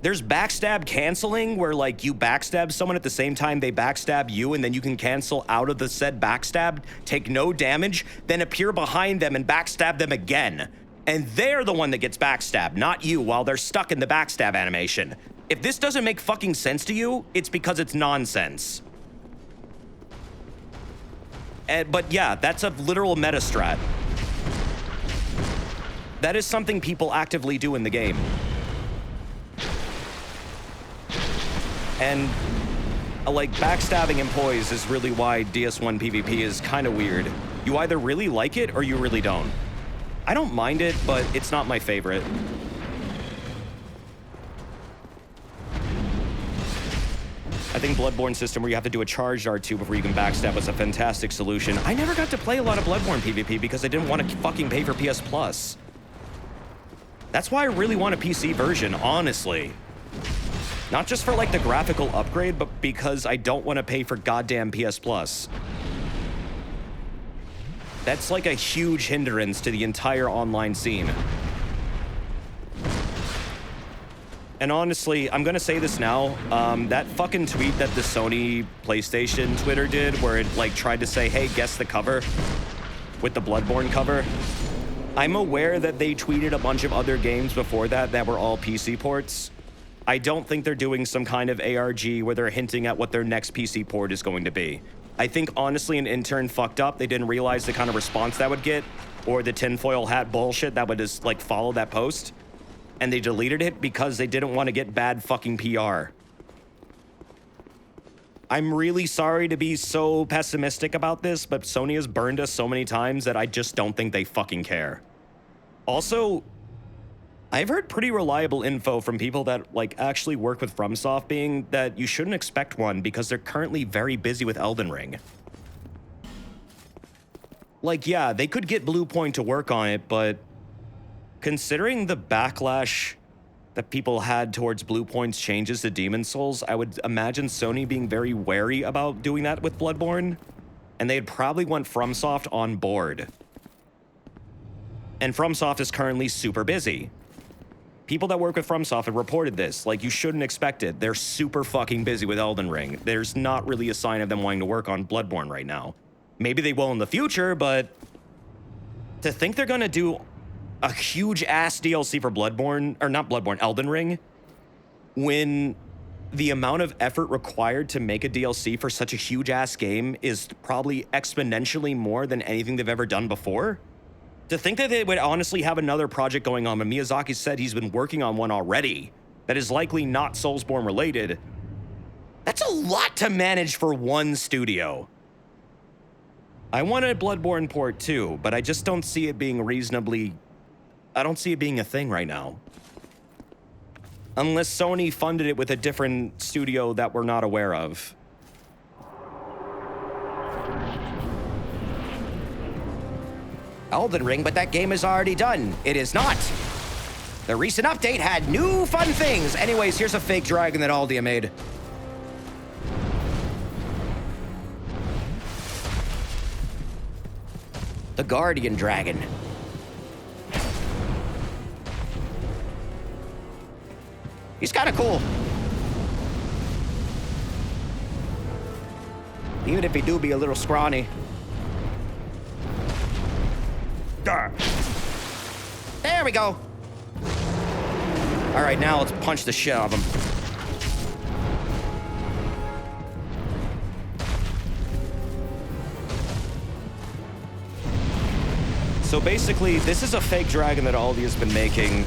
There's backstab canceling, where, like, you backstab someone at the same time they backstab you, and then you can cancel out of the said backstab, take no damage, then appear behind them and backstab them again. And they're the one that gets backstabbed, not you, while they're stuck in the backstab animation. If this doesn't make fucking sense to you, it's because it's nonsense. But yeah, that's a literal meta strat. That is something people actively do in the game. And, like, backstabbing and poise is really why DS1 PvP is kind of weird. You either really like it or you really don't. I don't mind it, but it's not my favorite. I think Bloodborne system where you have to do a charged R2 before you can backstab was a fantastic solution. I never got to play a lot of Bloodborne PvP because I didn't want to fucking pay for PS Plus. That's why I really want a PC version, honestly. Not just for, like, the graphical upgrade, but because I don't want to pay for goddamn PS Plus. That's like a huge hindrance to the entire online scene. And honestly, I'm gonna say this now, that fucking tweet that the Sony PlayStation Twitter did, where it, like, tried to say, hey, guess the cover, with the Bloodborne cover. I'm aware that they tweeted a bunch of other games before that were all PC ports. I don't think they're doing some kind of ARG where they're hinting at what their next PC port is going to be. I think, honestly, an intern fucked up. They didn't realize the kind of response that would get, or the tinfoil hat bullshit that would just, like, follow that post. And they deleted it because they didn't want to get bad fucking PR. I'm really sorry to be so pessimistic about this, but Sony has burned us so many times that I just don't think they fucking care. Also, I've heard pretty reliable info from people that, like, actually work with FromSoft, being that you shouldn't expect one because they're currently very busy with Elden Ring. Like, yeah, they could get Bluepoint to work on it, but considering the backlash that people had towards Bluepoint's changes to Demon Souls, I would imagine Sony being very wary about doing that with Bloodborne, and they'd probably want FromSoft on board. And FromSoft is currently super busy. People that work with FromSoft have reported this. Like, you shouldn't expect it. They're super fucking busy with Elden Ring. There's not really a sign of them wanting to work on Bloodborne right now. Maybe they will in the future, but to think they're gonna do a huge-ass DLC for Bloodborne, or not Bloodborne, Elden Ring, when the amount of effort required to make a DLC for such a huge-ass game is probably exponentially more than anything they've ever done before. To think that they would honestly have another project going on, but Miyazaki said he's been working on one already that is likely not Soulsborne related, that's a lot to manage for one studio. I wanted Bloodborne port too, but I just don't see it being I don't see it being a thing right now. Unless Sony funded it with a different studio that we're not aware of. Elden Ring, but that game is already done. It is not. The recent update had new fun things. Anyways, here's a fake dragon that Aldia made. The Guardian Dragon. He's kind of cool. Even if he do be a little scrawny. There we go. All right, now let's punch the shit out of him. So basically, this is a fake dragon that Aldi has been making.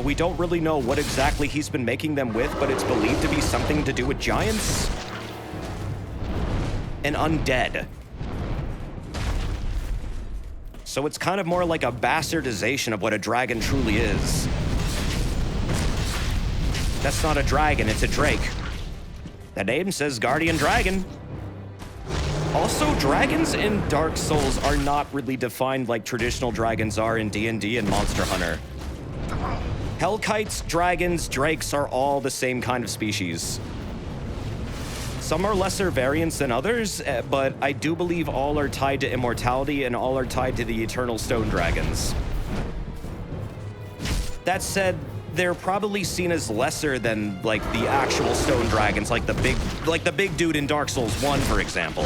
We don't really know what exactly he's been making them with, but it's believed to be something to do with giants and undead. So it's kind of more like a bastardization of what a dragon truly is. That's not a dragon, it's a drake. The name says Guardian Dragon. Also, dragons in Dark Souls are not really defined like traditional dragons are in D&D and Monster Hunter. Hellkites, dragons, drakes are all the same kind of species. Some are lesser variants than others, but I do believe all are tied to immortality and all are tied to the eternal stone dragons. That said, they're probably seen as lesser than like the actual stone dragons, like the big dude in Dark Souls 1, for example.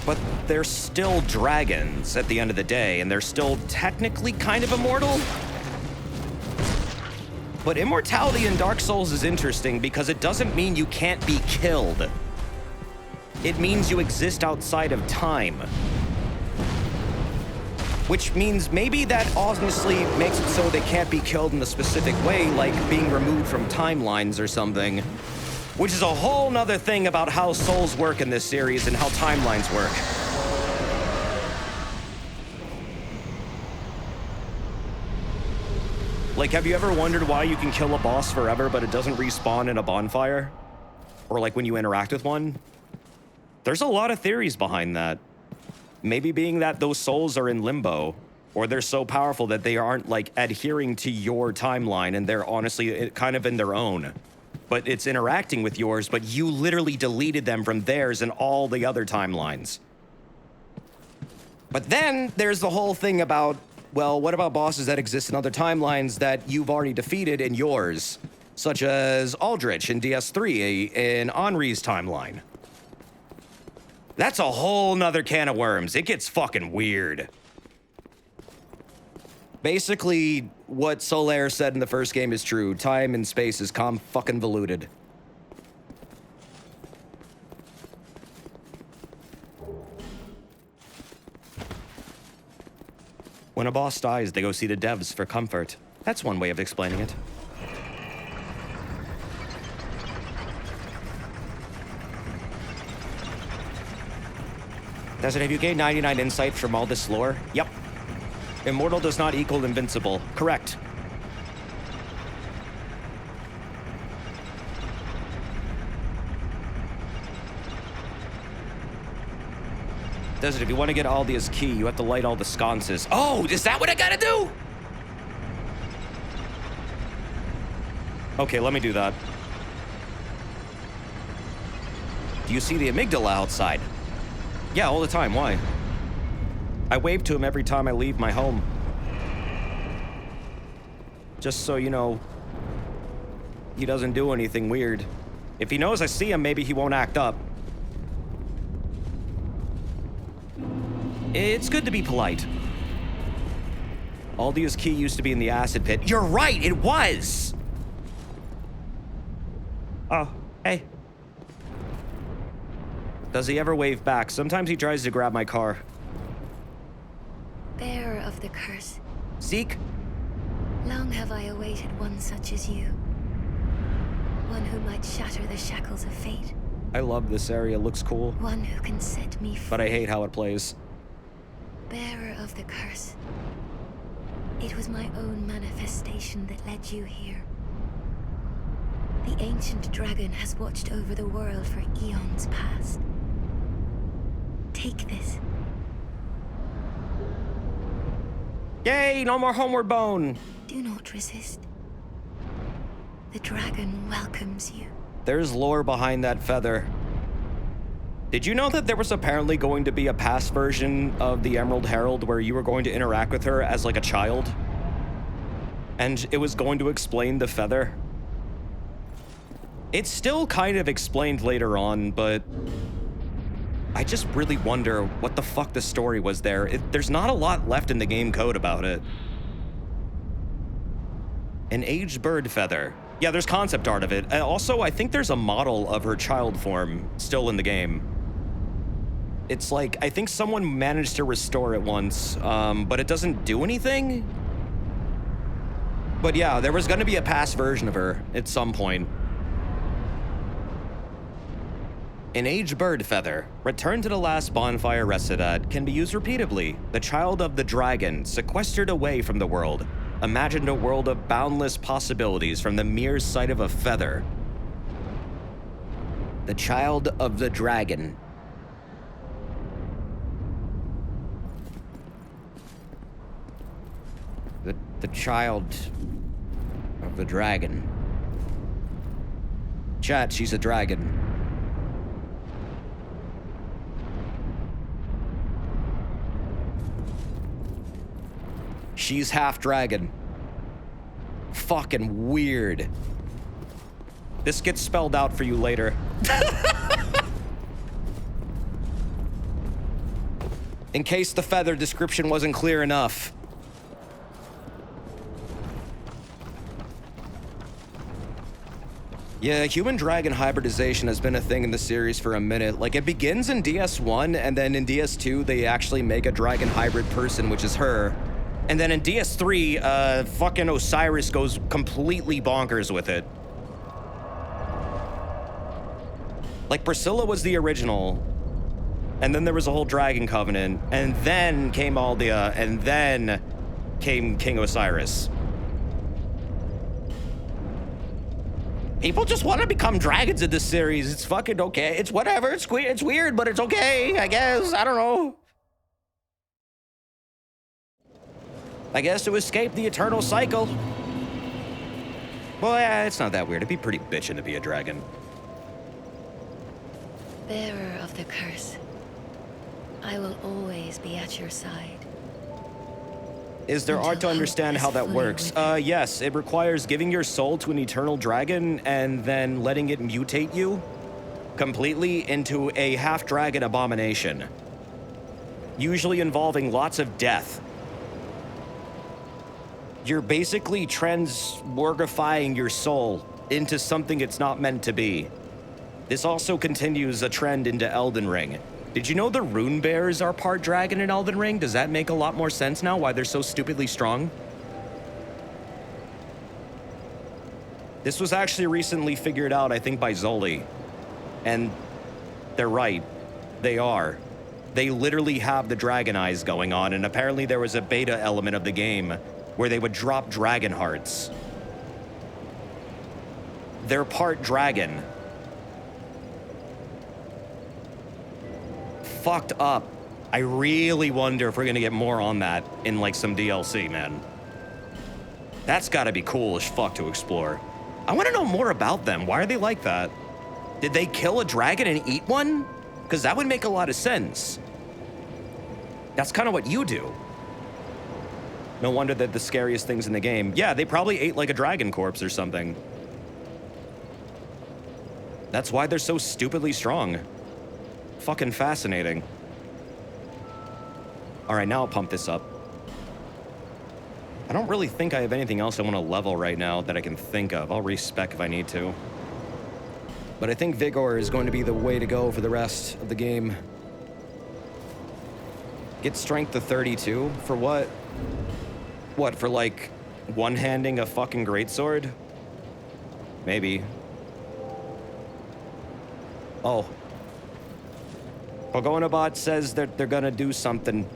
But they're still dragons at the end of the day, and they're still technically kind of immortal. But immortality in Dark Souls is interesting because it doesn't mean you can't be killed. It means you exist outside of time. Which means maybe that honestly makes it so they can't be killed in a specific way, like being removed from timelines or something. Which is a whole nother thing about how souls work in this series and how timelines work. Like, have you ever wondered why you can kill a boss forever, but it doesn't respawn in a bonfire? Or like when you interact with one? There's a lot of theories behind that. Maybe being that those souls are in limbo, or they're so powerful that they aren't like adhering to your timeline and they're honestly kind of in their own. But it's interacting with yours, but you literally deleted them from theirs and all the other timelines. But then there's the whole thing about, well, what about bosses that exist in other timelines that you've already defeated in yours? Such as Aldrich in DS3 in Henri's timeline. That's a whole nother can of worms. It gets fucking weird. Basically, what Solaire said in the first game is true. Time and space is fucking-voluted. When a boss dies, they go see the devs for comfort. That's one way of explaining it. Does it have you gained 99 insight from all this lore? Yep. Immortal does not equal invincible. Correct. Does it? If you want to get Aldia's key, you have to light all the sconces. Oh, is that what I gotta do? Okay, let me do that. Do you see the amygdala outside? Yeah, all the time. Why? I wave to him every time I leave my home. Just so you know, he doesn't do anything weird. If he knows I see him, maybe he won't act up. It's good to be polite. Aldia's key used to be in the acid pit. You're right, it was! Oh, hey. Does he ever wave back? Sometimes he tries to grab my car. Bearer of the curse, Seek? long have I awaited one such as you. One who might shatter the shackles of fate. I love this area, looks cool. One who can set me free. But I hate how it plays. Bearer of the curse. It was my own manifestation that led you here. The ancient dragon has watched over the world for eons past. Take this. Yay, no more homeward bone! Do not resist. The dragon welcomes you. There's lore behind that feather. Did you know that there was apparently going to be a past version of the Emerald Herald where you were going to interact with her as like a child? And it was going to explain the feather? It's still kind of explained later on, but I just really wonder what the fuck the story was there. There's not a lot left in the game code about it. An aged bird feather. Yeah, there's concept art of it. Also, I think there's a model of her child form still in the game. It's like, I think someone managed to restore it once, but it doesn't do anything? But yeah, there was gonna be a past version of her at some point. An aged bird feather, returned to the last bonfire rested at, can be used repeatedly. The child of the dragon, sequestered away from the world, imagined a world of boundless possibilities from the mere sight of a feather. The child of the dragon. The child of the dragon. Chat, she's a dragon. She's half dragon. Fucking weird. This gets spelled out for you later. In case the feather description wasn't clear enough. Yeah, human-dragon hybridization has been a thing in the series for a minute. Like, it begins in DS1, and then in DS2, they actually make a dragon hybrid person, which is her. And then in DS3, fucking Osiris goes completely bonkers with it. Like, Priscilla was the original, and then there was a whole Dragon Covenant, and then came Aldea, and then came King Osiris. People just want to become dragons in this series. It's fucking okay. It's whatever. It's weird, but it's okay, I guess. I don't know. I guess to escape the eternal cycle. Well, yeah, it's not that weird. It'd be pretty bitchin' to be a dragon. Bearer of the curse, I will always be at your side. Is there art to understand how that works? Yes, it requires giving your soul to an eternal dragon and then letting it mutate you completely into a half-dragon abomination. Usually involving lots of death. You're basically transmorgifying your soul into something it's not meant to be. This also continues a trend into Elden Ring. Did you know the rune bears are part dragon in Elden Ring? Does that make a lot more sense now, why they're so stupidly strong? This was actually recently figured out, I think, by Zoli. And they're right. They are. They literally have the dragon eyes going on, and apparently there was a beta element of the game where they would drop dragon hearts. They're part dragon. Fucked up. I really wonder if we're gonna get more on that in like some DLC, man. That's gotta be cool as fuck to explore. I wanna know more about them. Why are they like that? Did they kill a dragon and eat one? Because that would make a lot of sense. That's kind of what you do. No wonder they're the scariest things in the game. Yeah, they probably ate like a dragon corpse or something. That's why they're so stupidly strong. Fucking fascinating. All right, now I'll pump this up. I don't really think I have anything else I want to level right now that I can think of. I'll respec if I need to. But I think Vigor is going to be the way to go for the rest of the game. Get strength to 32 for what? What, for like one-handing a fucking greatsword? Maybe. Oh. Pogonabot says that they're gonna do something.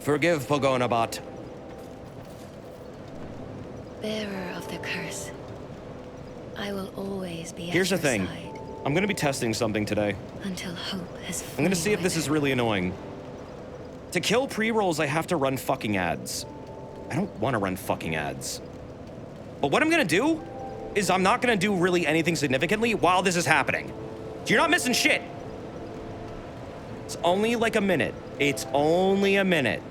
Forgive Pogonabot. Bearer of the curse, I will always be Here's the at your thing. side I'm gonna be testing something today. until hope has I'm gonna fully see if this is withered. really annoying. To kill pre-rolls, I have to run fucking ads. I don't want to run fucking ads. But what I'm gonna do is I'm not gonna do really anything significantly while this is happening. So you're not missing shit. It's only like a minute. It's only a minute.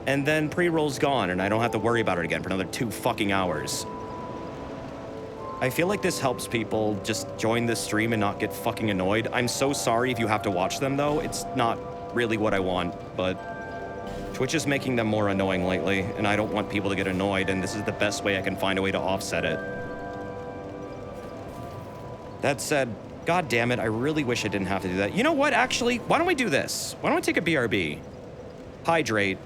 And then pre-roll's gone and I don't have to worry about it again for another 2 fucking hours. I feel like this helps people just join this stream and not get fucking annoyed. I'm so sorry if you have to watch them though. It's not really what I want, but Twitch is making them more annoying lately and I don't want people to get annoyed, and this is the best way I can find a way to offset it. That said, god damn it, I really wish I didn't have to do that. You know what, actually, why don't we do this? Why don't we take a BRB? Hydrate.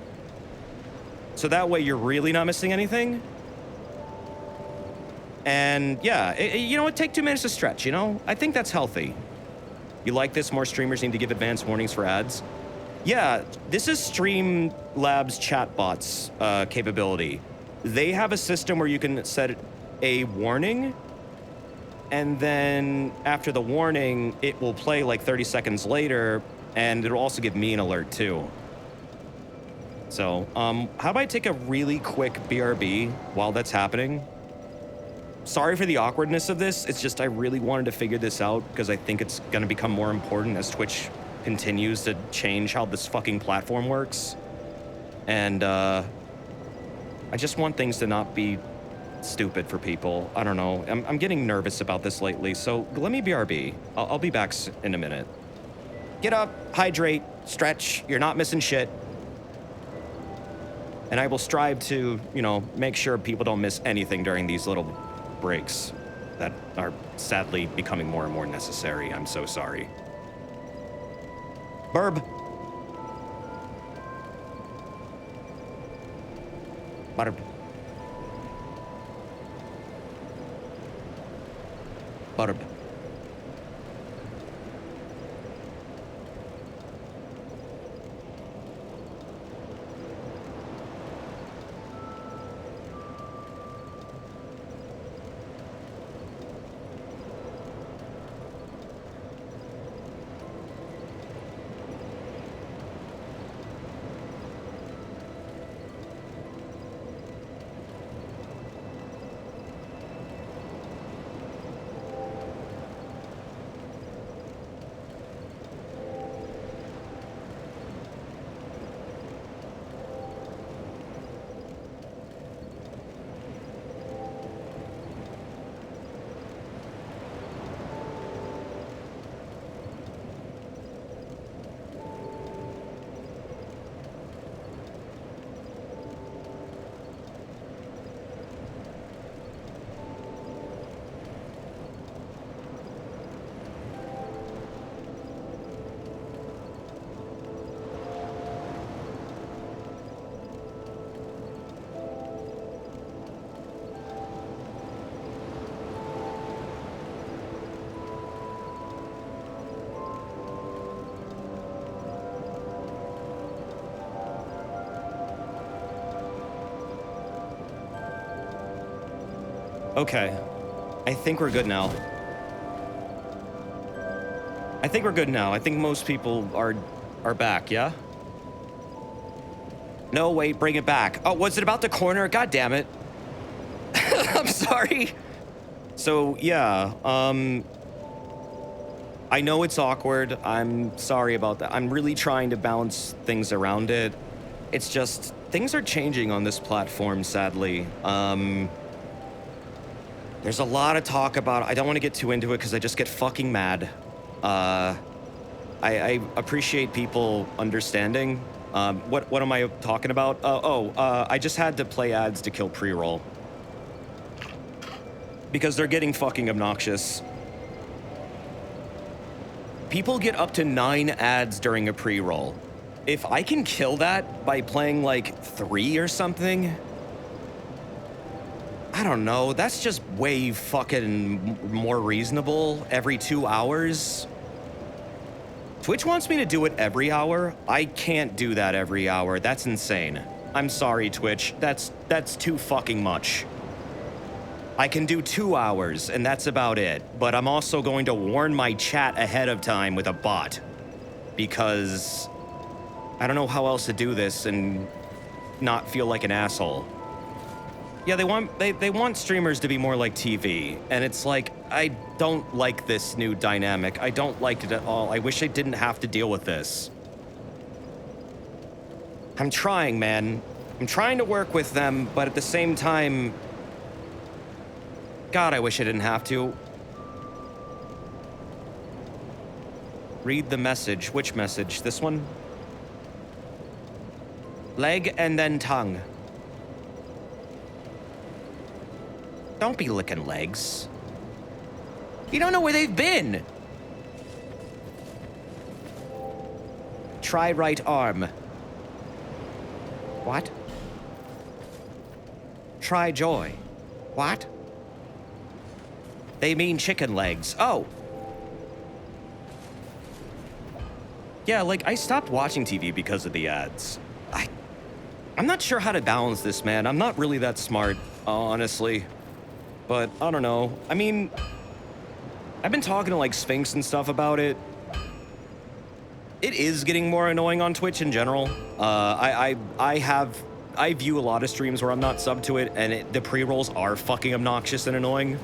So that way you're really not missing anything. And yeah, you know what, take 2 minutes to stretch, you know? I think that's healthy. You like this? More streamers need to give advance warnings for ads. Yeah, this is Streamlabs chatbots capability. They have a system where you can set a warning, and then after the warning, it will play like 30 seconds later, and it'll also give me an alert too. So, how about I take a really quick BRB while that's happening? Sorry for the awkwardness of this. It's just I really wanted to figure this out because I think it's going to become more important as Twitch continues to change how this fucking platform works. And I just want things to not be stupid for people. I don't know. I'm getting nervous about this lately, so let me BRB. I'll be back in a minute. Get up, hydrate, stretch. You're not missing shit. And I will strive to, you know, make sure people don't miss anything during these little breaks that are sadly becoming more and more necessary. I'm so sorry. Burb. Burb. Burb. Okay. I think we're good now. I think we're good now. I think most people are back, yeah? No, wait, bring it back. Oh, was it about the corner? God damn it. I'm sorry. So, yeah, I know it's awkward. I'm sorry about that. I'm really trying to balance things around it. It's just, things are changing on this platform, sadly. There's a lot of talk about, I don't want to get too into it because I just get fucking mad. I appreciate people understanding. What am I talking about? I just had to play ads to kill pre-roll. Because they're getting fucking obnoxious. People get up to 9 ads during a pre-roll. If I can kill that by playing like 3 or something, I don't know, that's just way fucking more reasonable every 2 hours. Twitch wants me to do it every hour. I can't do that every hour. That's insane. I'm sorry, Twitch. That's too fucking much. I can do 2 hours, and that's about it. But I'm also going to warn my chat ahead of time with a bot. Because I don't know how else to do this and not feel like an asshole. Yeah, they want streamers to be more like TV, and it's like, I don't like this new dynamic. I don't like it at all. I wish I didn't have to deal with this. I'm trying, man. I'm trying to work with them, but at the same time, God, I wish I didn't have to. Read the message. Which message? This one? Leg and then tongue. Don't be licking legs. You don't know where they've been. Try right arm. What? Try joy. What? They mean chicken legs. Oh. Yeah, like, I stopped watching TV because of the ads. I'm not sure how to balance this, man. I'm not really that smart, honestly. But, I don't know. I mean, I've been talking to, like, Sphinx and stuff about it. It is getting more annoying on Twitch in general. I view a lot of streams where I'm not subbed to it, and the pre-rolls are fucking obnoxious and annoying.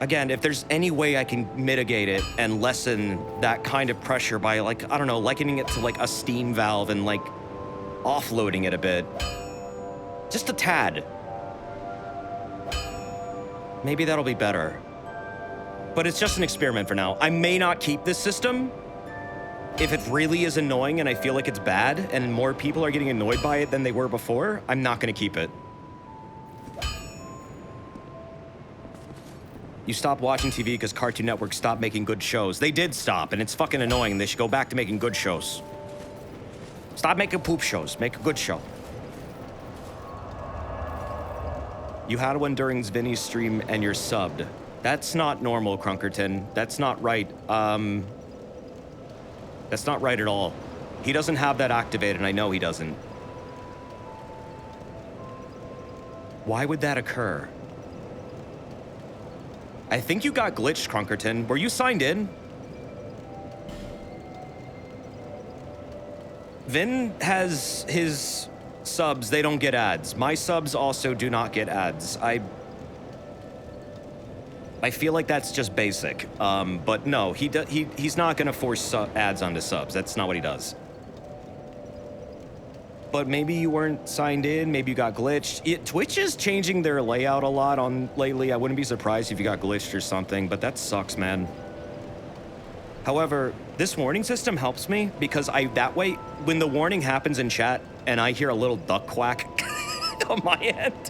Again, if there's any way I can mitigate it and lessen that kind of pressure by, like, I don't know, likening it to, like, a steam valve and, like, offloading it a bit. Just a tad. Maybe that'll be better. But it's just an experiment for now. I may not keep this system. If it really is annoying and I feel like it's bad and more people are getting annoyed by it than they were before, I'm not gonna keep it. You stopped watching TV because Cartoon Network stopped making good shows. They did stop, and it's fucking annoying. They should go back to making good shows. Stop making poop shows. Make a good show. You had one during Vinny's stream and you're subbed. That's not normal, Crunkerton. That's not right. That's not right at all. He doesn't have that activated, and I know he doesn't. Why would that occur? I think you got glitched, Crunkerton. Were you signed in? Vin has his subs, they don't get ads. My subs also do not get ads. I feel like that's just basic. But no, he's not gonna force ads onto subs. That's not what he does. But maybe you weren't signed in, maybe you got glitched. Twitch is changing their layout a lot lately. I wouldn't be surprised if you got glitched or something, but that sucks, man. However, this warning system helps me because that way, when the warning happens in chat and I hear a little duck quack on my end,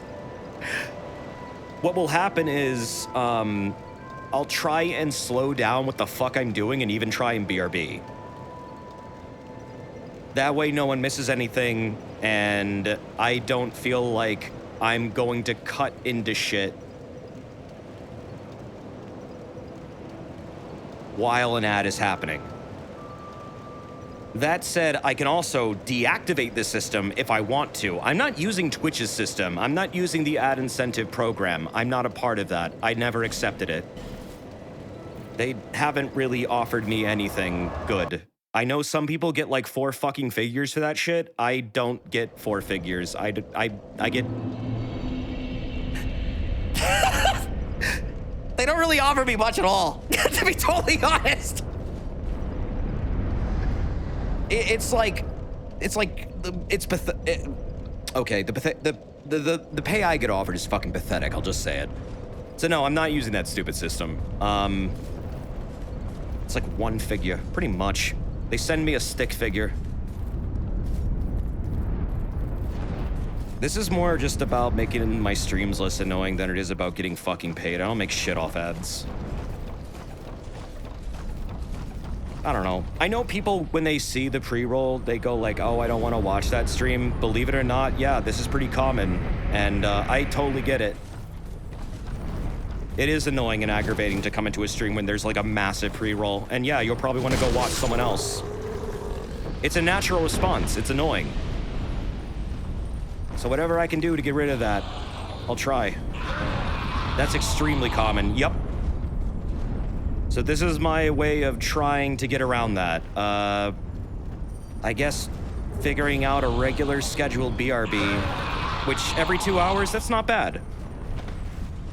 what will happen is I'll try and slow down what the fuck I'm doing and even try and BRB. That way no one misses anything and I don't feel like I'm going to cut into shit while an ad is happening. That said, I can also deactivate the system if I want to. I'm not using Twitch's system. I'm not using the ad incentive program. I'm not a part of that. I never accepted it. They haven't really offered me anything good. I know some people get like 4 fucking figures for that shit. I don't get 4 figures. I get... They don't really offer me much at all, to be totally honest. It's okay, the pay I get offered is fucking pathetic, I'll just say it. So no, I'm not using that stupid system. It's like one figure, pretty much. They send me a stick figure. This is more just about making my streams less annoying than it is about getting fucking paid. I don't make shit off ads. I don't know. I know people, when they see the pre-roll, they go like, oh, I don't want to watch that stream. Believe it or not, yeah, this is pretty common. And I totally get it. It is annoying and aggravating to come into a stream when there's like a massive pre-roll. And yeah, you'll probably want to go watch someone else. It's a natural response. It's annoying. So whatever I can do to get rid of that, I'll try. That's extremely common. Yep. So this is my way of trying to get around that. I guess figuring out a regular scheduled BRB, which every 2 hours, that's not bad.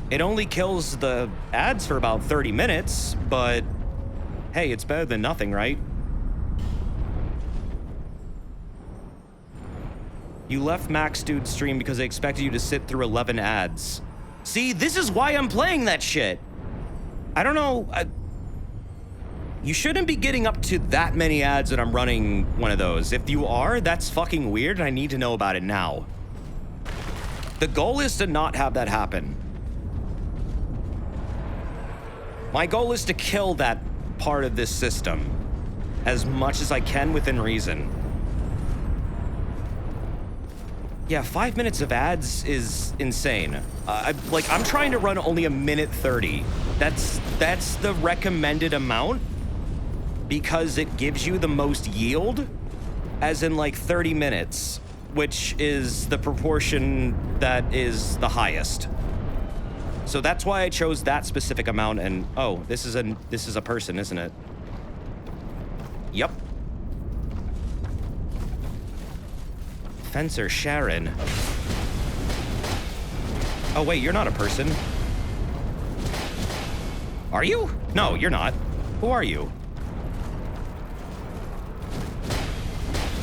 It only kills the ads for about 30 minutes, but hey, it's better than nothing, right? You left Max Dude's stream because they expected you to sit through 11 ads. See, this is why I'm playing that shit. I don't know. You shouldn't be getting up to that many ads when I'm running one of those. If you are, that's fucking weird, and I need to know about it now. The goal is to not have that happen. My goal is to kill that part of this system as much as I can within reason. Yeah, 5 minutes of ads is insane. I'm trying to run only 1:30. That's the recommended amount because it gives you the most yield, as in like 30 minutes, which is the proportion that is the highest. So that's why I chose that specific amount. And oh, this is a person, isn't it? Yep. Fencer Sharon. Oh wait, you're not a person. Are you? No, you're not. Who are you?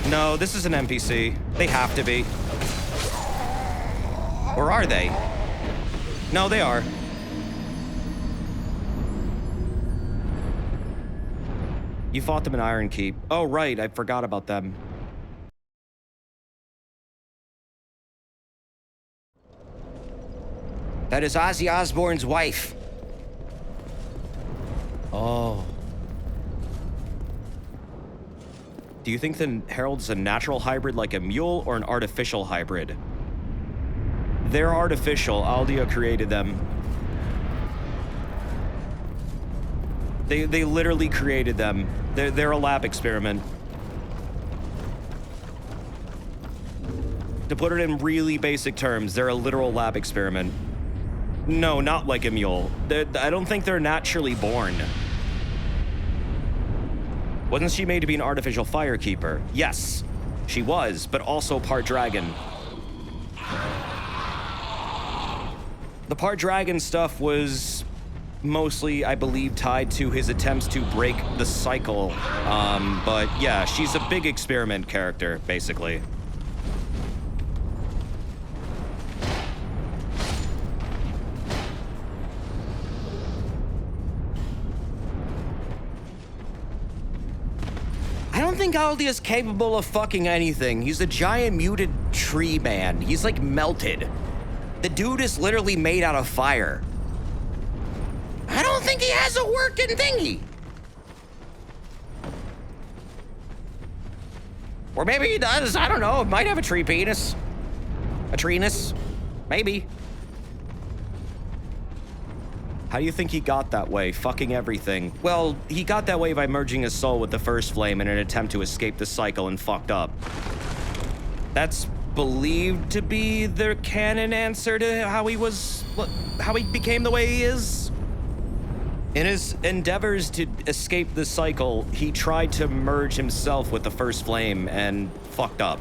No, this is an NPC. They have to be. Or are they? No, they are. You fought them in Iron Keep. Oh, right, I forgot about them. That is Ozzy Osbourne's wife. Oh. Do you think the Herald's a natural hybrid like a mule or an artificial hybrid? They're artificial. Aldia created them. They literally created them. They're a lab experiment. To put it in really basic terms, they're a literal lab experiment. No, not like a mule. I don't think they're naturally born. Wasn't she made to be an artificial firekeeper? Yes, she was, but also part dragon. The part dragon stuff was mostly, I believe, tied to his attempts to break the cycle. But yeah, she's a big experiment character, basically. I don't think Aldi is capable of fucking anything. He's a giant muted tree man. He's like melted. The dude is literally made out of fire. I don't think he has a working thingy. Or maybe he does, I don't know. It might have a tree penis. A treenus, maybe. How do you think he got that way? Fucking everything. Well, he got that way by merging his soul with the first flame in an attempt to escape the cycle and fucked up. That's believed to be the canon answer to how he became the way he is. In his endeavors to escape the cycle, he tried to merge himself with the first flame and fucked up.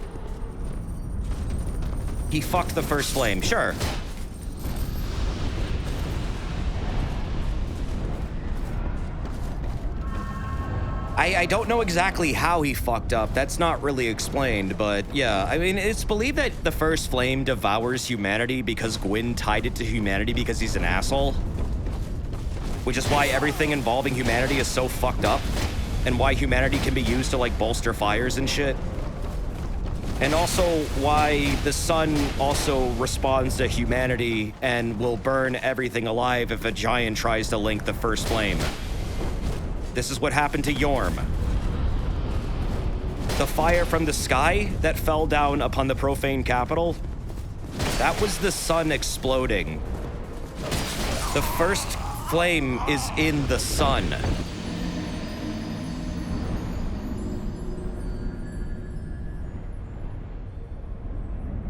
He fucked the first flame, sure. I don't know exactly how he fucked up. That's not really explained, but yeah. I mean, it's believed that the first flame devours humanity because Gwyn tied it to humanity because he's an asshole. Which is why everything involving humanity is so fucked up. And why humanity can be used to, like, bolster fires and shit. And also why the sun also responds to humanity and will burn everything alive if a giant tries to link the first flame. This is what happened to Yorm. The fire from the sky that fell down upon the profane capital, that was the sun exploding. The first flame is in the sun.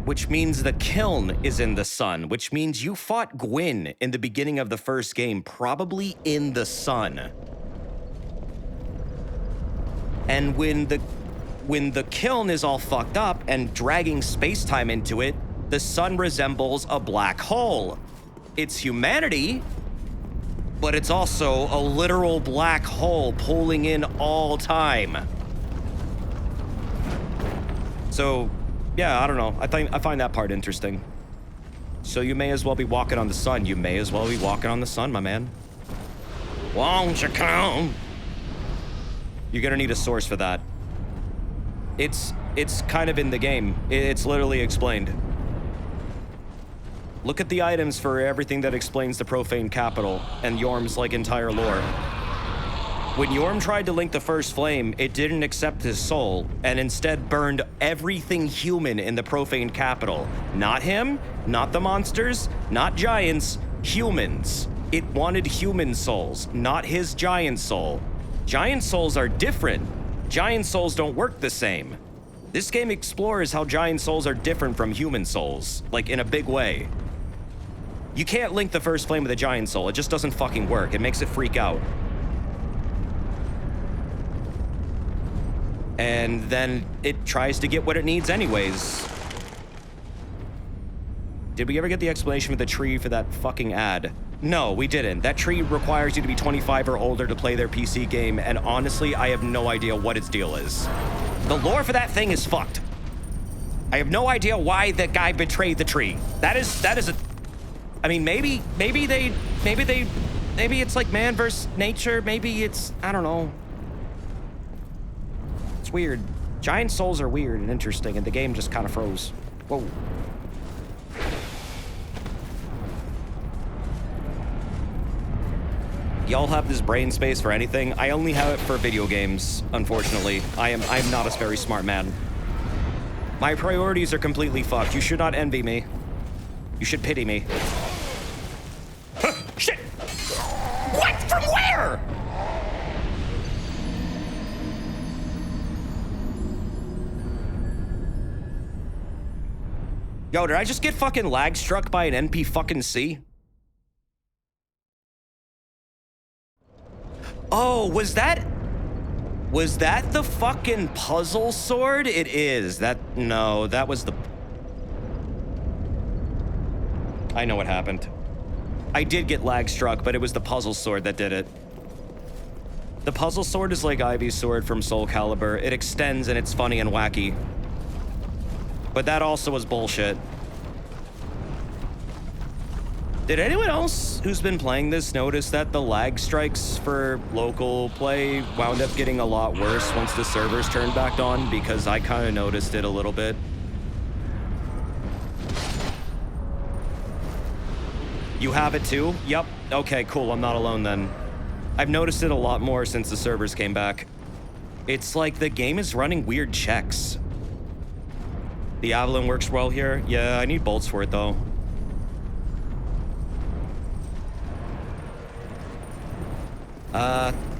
Which means the kiln is in the sun, which means you fought Gwyn in the beginning of the first game, probably in the sun. And when the kiln is all fucked up and dragging space-time into it, the sun resembles a black hole. It's humanity, but it's also a literal black hole pulling in all time. So, yeah, I don't know. I find that part interesting. So you may as well be walking on the sun. You may as well be walking on the sun, my man. Won't you come? You're gonna need a source for that. It's kind of in the game. It's literally explained. Look at the items for everything that explains the profane capital and Yorm's, like, entire lore. When Yorm tried to link the first flame, it didn't accept his soul and instead burned everything human in the profane capital. Not him, not the monsters, not giants, humans. It wanted human souls, not his giant soul. Giant souls are different. Giant souls don't work the same. This game explores how giant souls are different from human souls, like in a big way. You can't link the first flame with a giant soul. It just doesn't fucking work. It makes it freak out. And then it tries to get what it needs anyways. Did we ever get the explanation with the tree for that fucking ad? No, we didn't. That tree requires you to be 25 or older to play their PC game, and honestly, I have no idea what its deal is. The lore for that thing is fucked. I have no idea why that guy betrayed the tree. That is a... I mean, maybe it's like man versus nature. Maybe it's... I don't know. It's weird. Giant souls are weird and interesting, and the game just kind of froze. Whoa. Y'all have this brain space for anything? I only have it for video games, unfortunately. I'm not a very smart man. My priorities are completely fucked. You should not envy me. You should pity me. Huh, shit! What? From where? Yo, did I just get fucking lag struck by an NP fucking C? Oh, was that the fucking puzzle sword? It is. No, that was the... I know what happened. I did get lag struck, but it was the puzzle sword that did it. The puzzle sword is like Ivy's sword from Soul Calibur. It extends and it's funny and wacky. But that also was bullshit. Did anyone else who's been playing this notice that the lag strikes for local play wound up getting a lot worse once the servers turned back on? Because I kind of noticed it a little bit. You have it too? Yep. Okay, cool. I'm not alone then. I've noticed it a lot more since the servers came back. It's like the game is running weird checks. The Avalon works well here. Yeah, I need bolts for it though.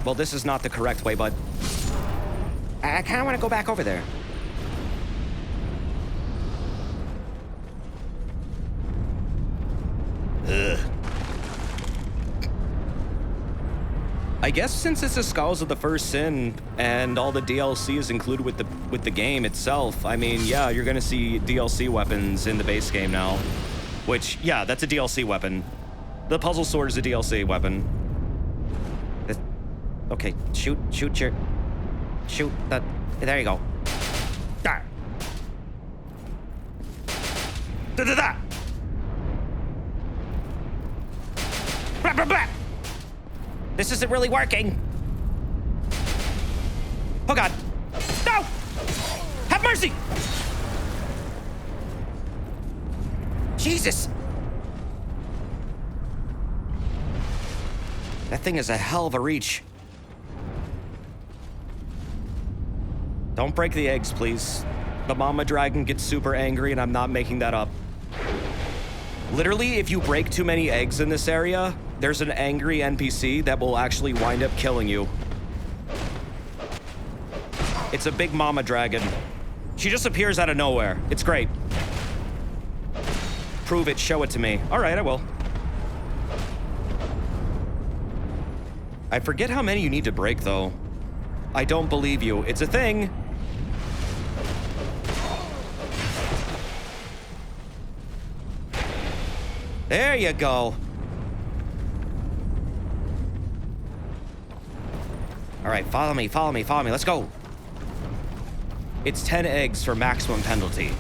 Well, this is not the correct way, but I kind of want to go back over there. Ugh. I guess since it's the Skulls of the First Sin and all the DLC is included with the game itself, I mean, yeah, you're gonna see DLC weapons in the base game now. Which, yeah, that's a DLC weapon. The puzzle sword is a DLC weapon. Okay, shoot your... Shoot. There you go. Da. Da da da. Blah, blah, blah. This isn't really working. Oh God. No! Have mercy! Jesus! That thing is a hell of a reach. Don't break the eggs, please. The mama dragon gets super angry, and I'm not making that up. Literally, if you break too many eggs in this area, there's an angry NPC that will actually wind up killing you. It's a big mama dragon. She just appears out of nowhere. It's great. Prove it, show it to me. All right, I will. I forget how many you need to break, though. I don't believe you. It's a thing. There you go. All right, follow me, follow me, follow me. Let's go. It's 10 eggs for maximum penalty.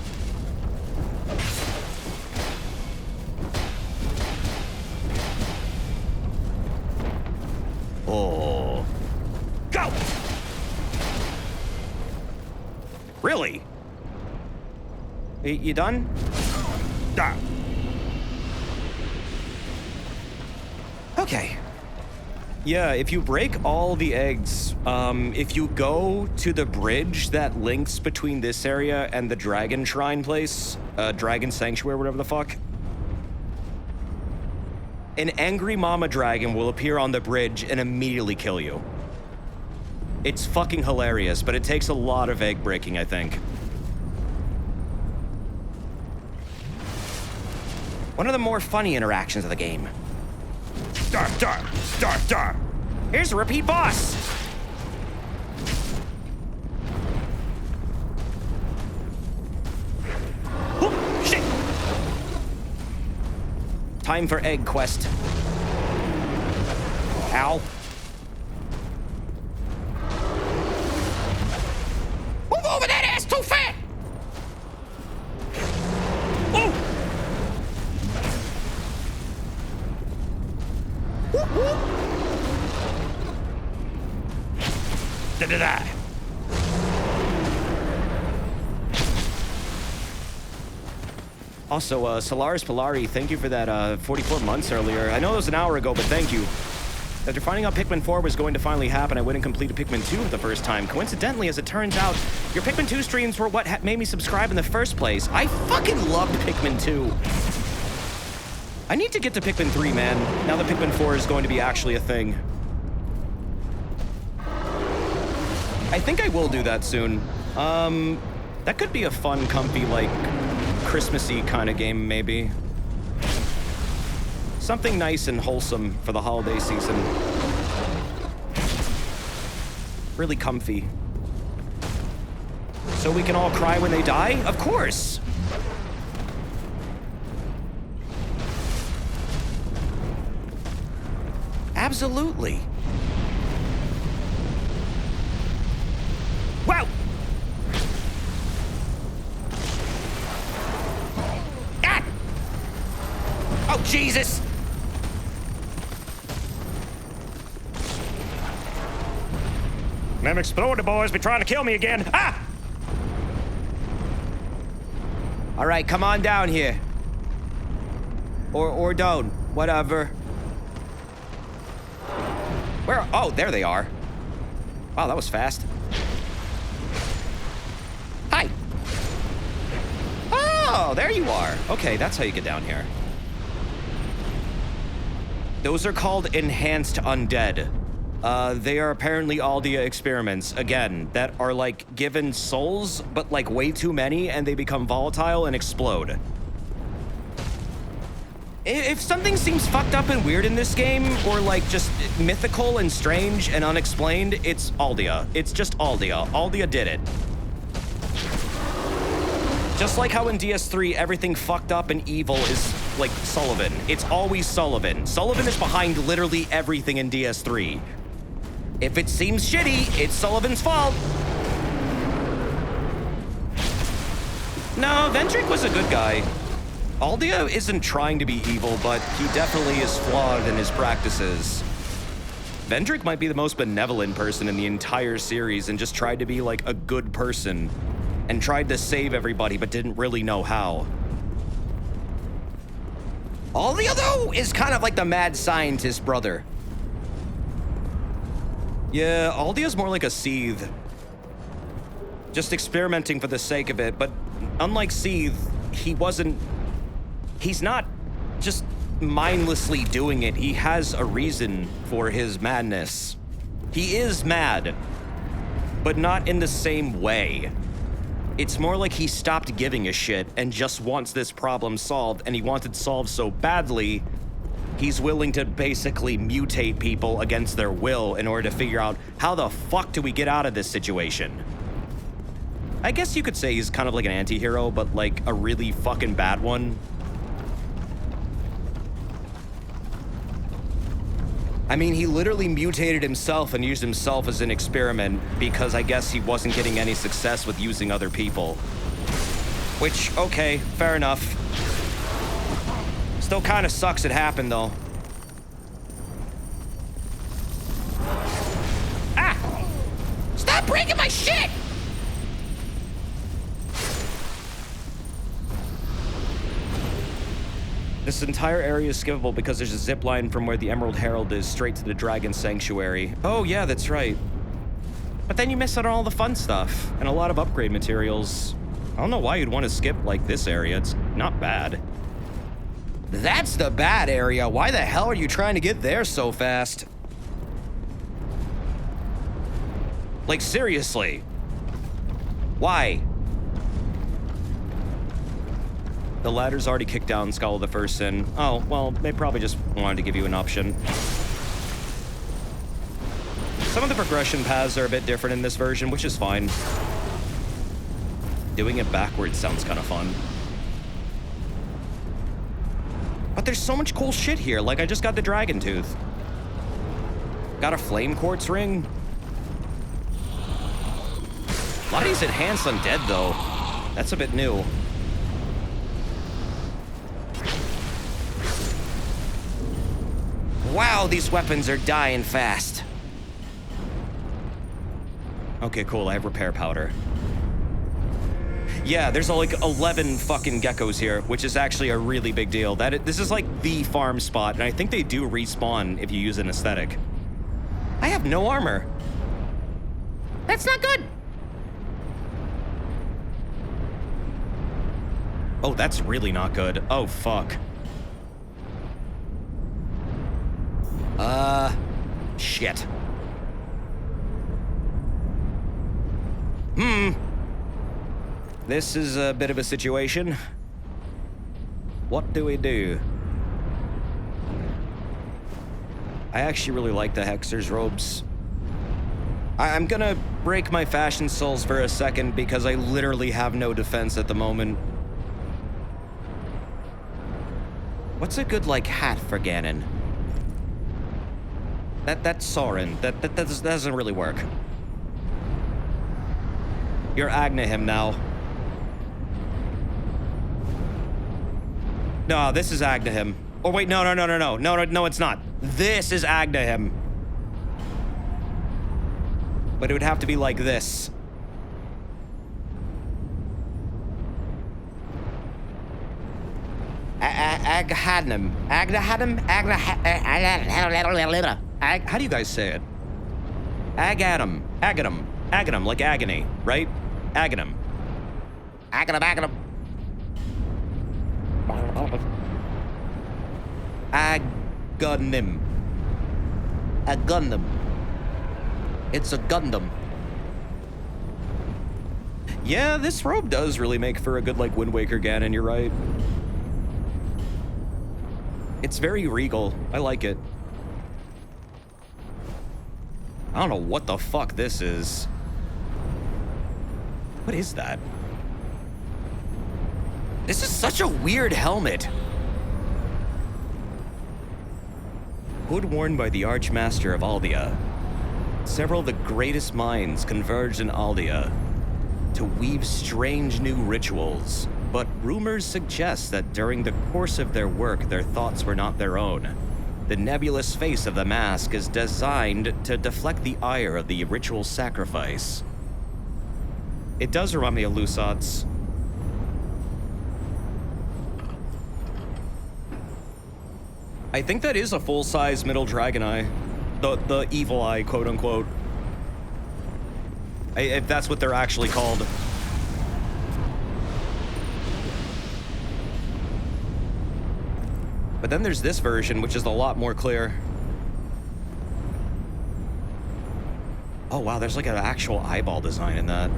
Oh. Go! Really? You done? Ah. Okay. Yeah, if you break all the eggs, if you go to the bridge that links between this area and the dragon shrine place, dragon sanctuary, whatever the fuck, an angry mama dragon will appear on the bridge and immediately kill you. It's fucking hilarious, but it takes a lot of egg breaking, I think. One of the more funny interactions of the game. Dar, dar, dar, dar. Here's a repeat boss. Oop, shit. Time for egg quest. Ow. Move over, that ass too fat. Oh. Whoop, whoop. Da, da, da. Also, Solaris Polari, thank you for that 44 months earlier. I know it was an hour ago, but thank you. After finding out Pikmin 4 was going to finally happen, I went and completed Pikmin 2 for the first time. Coincidentally, as it turns out, your Pikmin 2 streams were what made me subscribe in the first place. I fucking loved Pikmin 2. I need to get to Pikmin 3, man, now that Pikmin 4 is going to be actually a thing. I think I will do that soon. That could be a fun, comfy, like, Christmassy kind of game, maybe. Something nice and wholesome for the holiday season. Really comfy. So we can all cry when they die? Of course! Absolutely. Wow! Ah! Oh, Jesus! Them exploder boys be trying to kill me again. Ah! All right, come on down here. Or don't, whatever. Where? Oh, there they are. Wow, that was fast. Hi. Oh, there you are. Okay, that's how you get down here. Those are called enhanced undead. They are apparently Aldia experiments, again, that are like given souls, but like way too many, and they become volatile and explode. If something seems fucked up and weird in this game, or like just mythical and strange and unexplained, it's Aldia. It's just Aldia. Aldia did it. Just like how in DS3, everything fucked up and evil is like Sullivan. It's always Sullivan. Sullivan is behind literally everything in DS3. If it seems shitty, it's Sullivan's fault. No, Vendrick was a good guy. Aldia isn't trying to be evil, but he definitely is flawed in his practices. Vendrick might be the most benevolent person in the entire series and just tried to be like a good person and tried to save everybody but didn't really know how. Aldia, though, is kind of like the mad scientist brother. Yeah, Aldia's more like a Seath. Just experimenting for the sake of it, but unlike Seath, he's not just mindlessly doing it. He has a reason for his madness. He is mad, but not in the same way. It's more like he stopped giving a shit and just wants this problem solved, and he wants it solved so badly, he's willing to basically mutate people against their will in order to figure out how the fuck do we get out of this situation. I guess you could say he's kind of like an anti-hero, but like a really fucking bad one. I mean, he literally mutated himself and used himself as an experiment because I guess he wasn't getting any success with using other people. Which, okay, fair enough. Still kind of sucks it happened, though. Ah! Stop breaking my shit! This entire area is skippable because there's a zip line from where the Emerald Herald is straight to the Dragon Sanctuary. Oh yeah, that's right. But then you miss out on all the fun stuff and a lot of upgrade materials. I don't know why you'd want to skip like this area. It's not bad. That's the bad area. Why the hell are you trying to get there so fast? Like seriously. Why? The ladder's already kicked down Skull of the First Sin. Oh, well, they probably just wanted to give you an option. Some of the progression paths are a bit different in this version, which is fine. Doing it backwards sounds kind of fun. But there's so much cool shit here, like I just got the Dragon Tooth. Got a Flame Quartz ring. A lot of these enhanced undead, though. That's a bit new. Wow, these weapons are dying fast. Okay, cool, I have repair powder. Yeah, there's like 11 fucking geckos here, which is actually a really big deal. This is like the farm spot, and I think they do respawn if you use an aesthetic. I have no armor. That's not good. Oh, that's really not good. Oh, fuck. Shit. This is a bit of a situation. What do we do? I actually really like the Hexer's robes. I'm gonna break my fashion souls for a second because I literally have no defense at the moment. What's a good, like, hat for Ganon? That's Soren. That doesn't really work. You're Agnahim now. No, this is Agnahim. Oh wait, no, it's not. This is Agnahim. But it would have to be like this. Agnahim. How do you guys say it? Agadam, like agony, right? Agadam. Agadam. Agunim. A Gundam. It's a Gundam. Yeah, this robe does really make for a good, like, Wind Waker Ganon, you're right. It's very regal. I like it. I don't know what the fuck this is. What is that? This is such a weird helmet. Hood worn by the Archmaster of Aldia. Several of the greatest minds converged in Aldea to weave strange new rituals, but rumors suggest that during the course of their work, their thoughts were not their own. The nebulous face of the mask is designed to deflect the ire of the ritual sacrifice. It does remind me of Lusat's. I think that is a full-size middle dragon eye. The evil eye, quote-unquote. If that's what they're actually called. But then there's this version, which is a lot more clear. Oh, wow, there's like an actual eyeball design in that.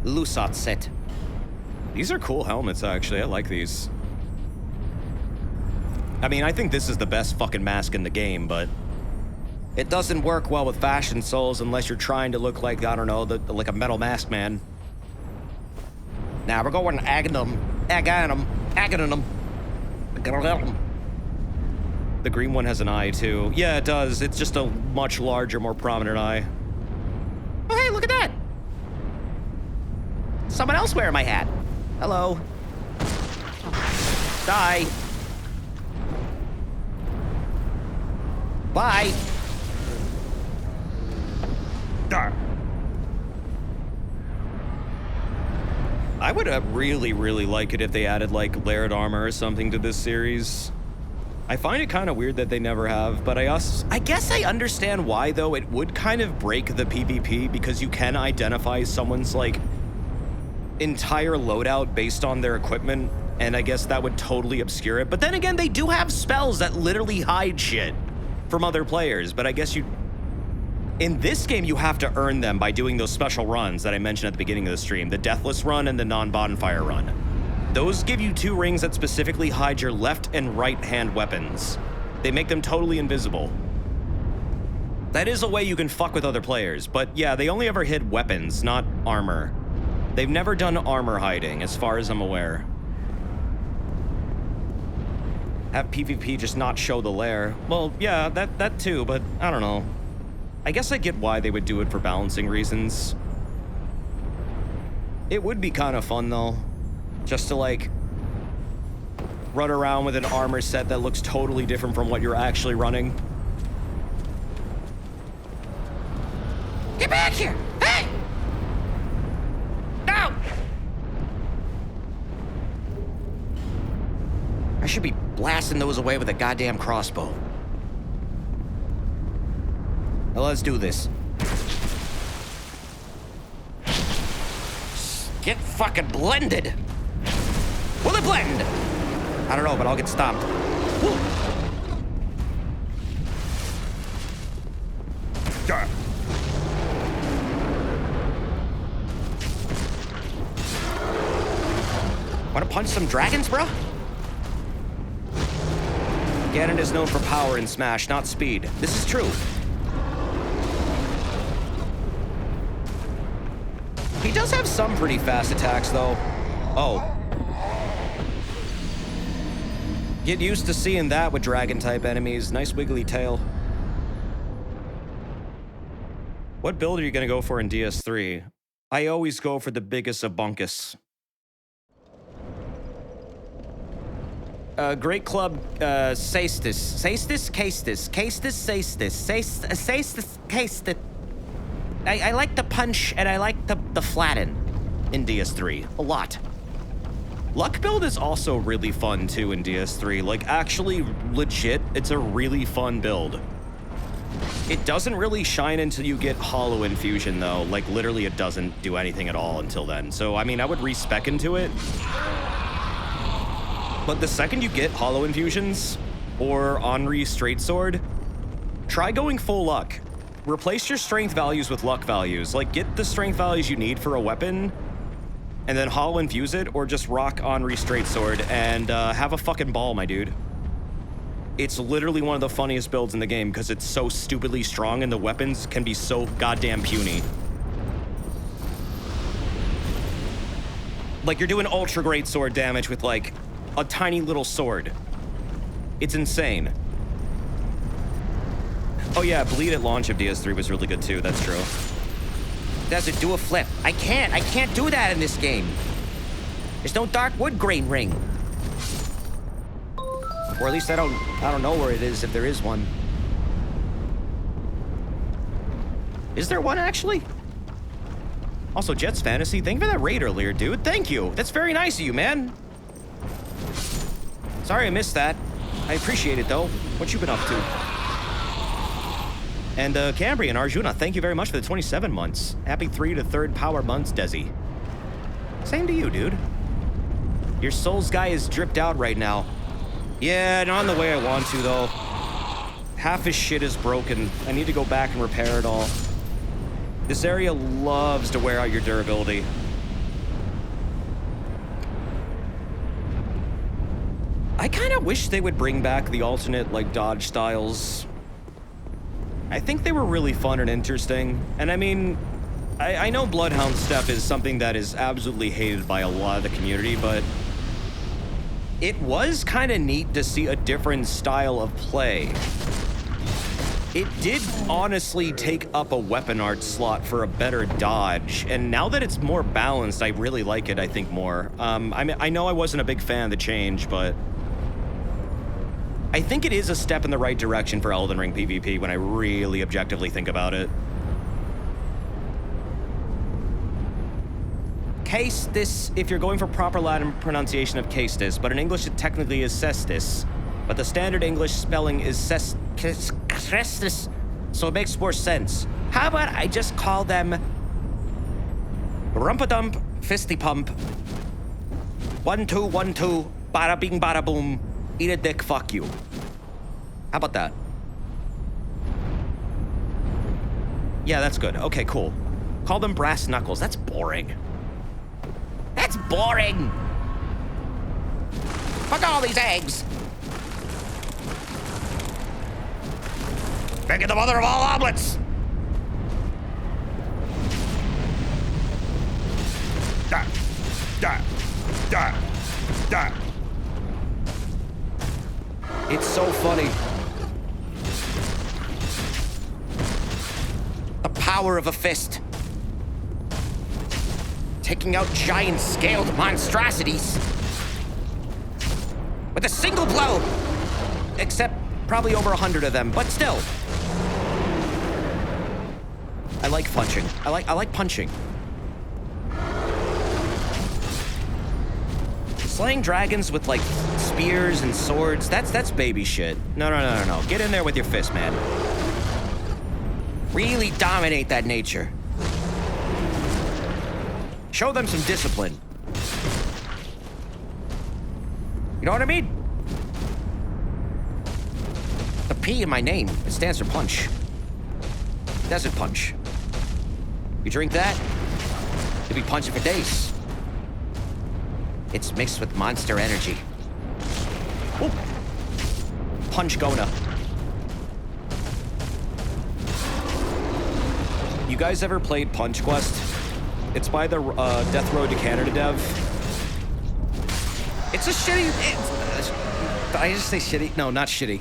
Lusat set. These are cool helmets, actually. I like these. I mean, I think this is the best fucking mask in the game, but it doesn't work well with fashion souls unless you're trying to look like, I don't know, like a metal mask man. Now we're going Aghanim. The green one has an eye, too. Yeah, it does. It's just a much larger, more prominent eye. Oh, hey, look at that! Someone else wearing my hat. Hello. Die. Bye. Darn. I would really, really like it if they added, like, layered armor or something to this series. I find it kind of weird that they never have, but I guess I understand why, though. It would kind of break the PvP because you can identify someone's, like, entire loadout based on their equipment, and I guess that would totally obscure it. But then again, they do have spells that literally hide shit from other players, but I guess in this game, you have to earn them by doing those special runs that I mentioned at the beginning of the stream, the Deathless Run and the non-bonfire run. Those give you 2 rings that specifically hide your left and right hand weapons. They make them totally invisible. That is a way you can fuck with other players, but yeah, they only ever hid weapons, not armor. They've never done armor hiding, as far as I'm aware. Have PvP just not show the lair. Well, yeah, that too, but I don't know. I guess I get why they would do it for balancing reasons. It would be kind of fun, though. Just to, like, run around with an armor set that looks totally different from what you're actually running. Get back here! Hey! No! I should be blasting those away with a goddamn crossbow. Now let's do this. Get fucking blended! Will it blend? I don't know, but I'll get stomped. Woo. Wanna punch some dragons, bro? Ganon is known for power in Smash, not speed. This is true. He does have some pretty fast attacks, though. Oh. Get used to seeing that with dragon-type enemies. Nice wiggly tail. What build are you gonna go for in DS3? I always go for the biggest of bunkus. Great Club, Saestis. Saestis, Caestis. Caestis, Saestis. Saestis, Caestis. I like the punch, and I like the flatten in DS3 a lot. Luck build is also really fun, too, in DS3. Like, actually, legit, it's a really fun build. It doesn't really shine until you get Hollow Infusion, though. Like, literally, it doesn't do anything at all until then. So, I mean, I would respec into it. But the second you get Hollow Infusions, or Henri Straight Sword, try going full luck. Replace your strength values with luck values. Like, get the strength values you need for a weapon, and then Hollow Infuse it, or just rock Henri Straight Sword, and have a fucking ball, my dude. It's literally one of the funniest builds in the game, because it's so stupidly strong, and the weapons can be so goddamn puny. Like, you're doing ultra great sword damage with, like, a tiny little sword. It's insane. Oh yeah, Bleed at launch of DS3 was really good too, that's true. Does it do a flip? I can't do that in this game. There's no dark wood grain ring. Or at least I don't know where it is, if there is one. Is there one, actually? Also, Jet's Fantasy, thank you for that raid earlier, dude. Thank you. That's very nice of you, man. Sorry I missed that. I appreciate it, though. What you been up to? And Cambrian Arjuna, thank you very much for the 27 months. Happy 3 to 3rd power months, Desi. Same to you, dude. Your Souls guy is dripped out right now. Yeah, not in the way I want to, though. Half his shit is broken. I need to go back and repair it all. This area loves to wear out your durability. I kind of wish they would bring back the alternate, like, dodge styles. I think they were really fun and interesting. And I mean, I know Bloodhound Step is something that is absolutely hated by a lot of the community, but it was kind of neat to see a different style of play. It did honestly take up a weapon art slot for a better dodge, and now that it's more balanced, I really like it, I think, more. I know I wasn't a big fan of the change, but I think it is a step in the right direction for Elden Ring PvP when I really objectively think about it. Caestus, if you're going for proper Latin pronunciation of Caestus, but in English it technically is Cestus. But the standard English spelling is Cestus, so it makes more sense. How about I just call them Rumpadump, Fisty Pump, 1 2 1 2, bada bing bada boom, eat a dick, fuck you. How about that? Yeah, that's good. Okay, cool. Call them Brass Knuckles. That's boring. That's boring. Fuck all these eggs. Making the mother of all omelets. Da, da, da, da. It's so funny. The power of a fist. Taking out giant-scaled monstrosities with a single blow. Except probably over 100 of them, but still. I like punching. I like punching. Slaying dragons with, like, spears and swords, that's baby shit. No. Get in there with your fist, man. Really dominate that nature. Show them some discipline. You know what I mean? The P in my name, it stands for punch. Desert punch. You drink that, you'll be punching for days. It's mixed with monster energy. Ooh. Punch-gona. You guys ever played Punch Quest? It's by the Death Road to Canada dev. It's a shitty... did I just say shitty? No, not shitty.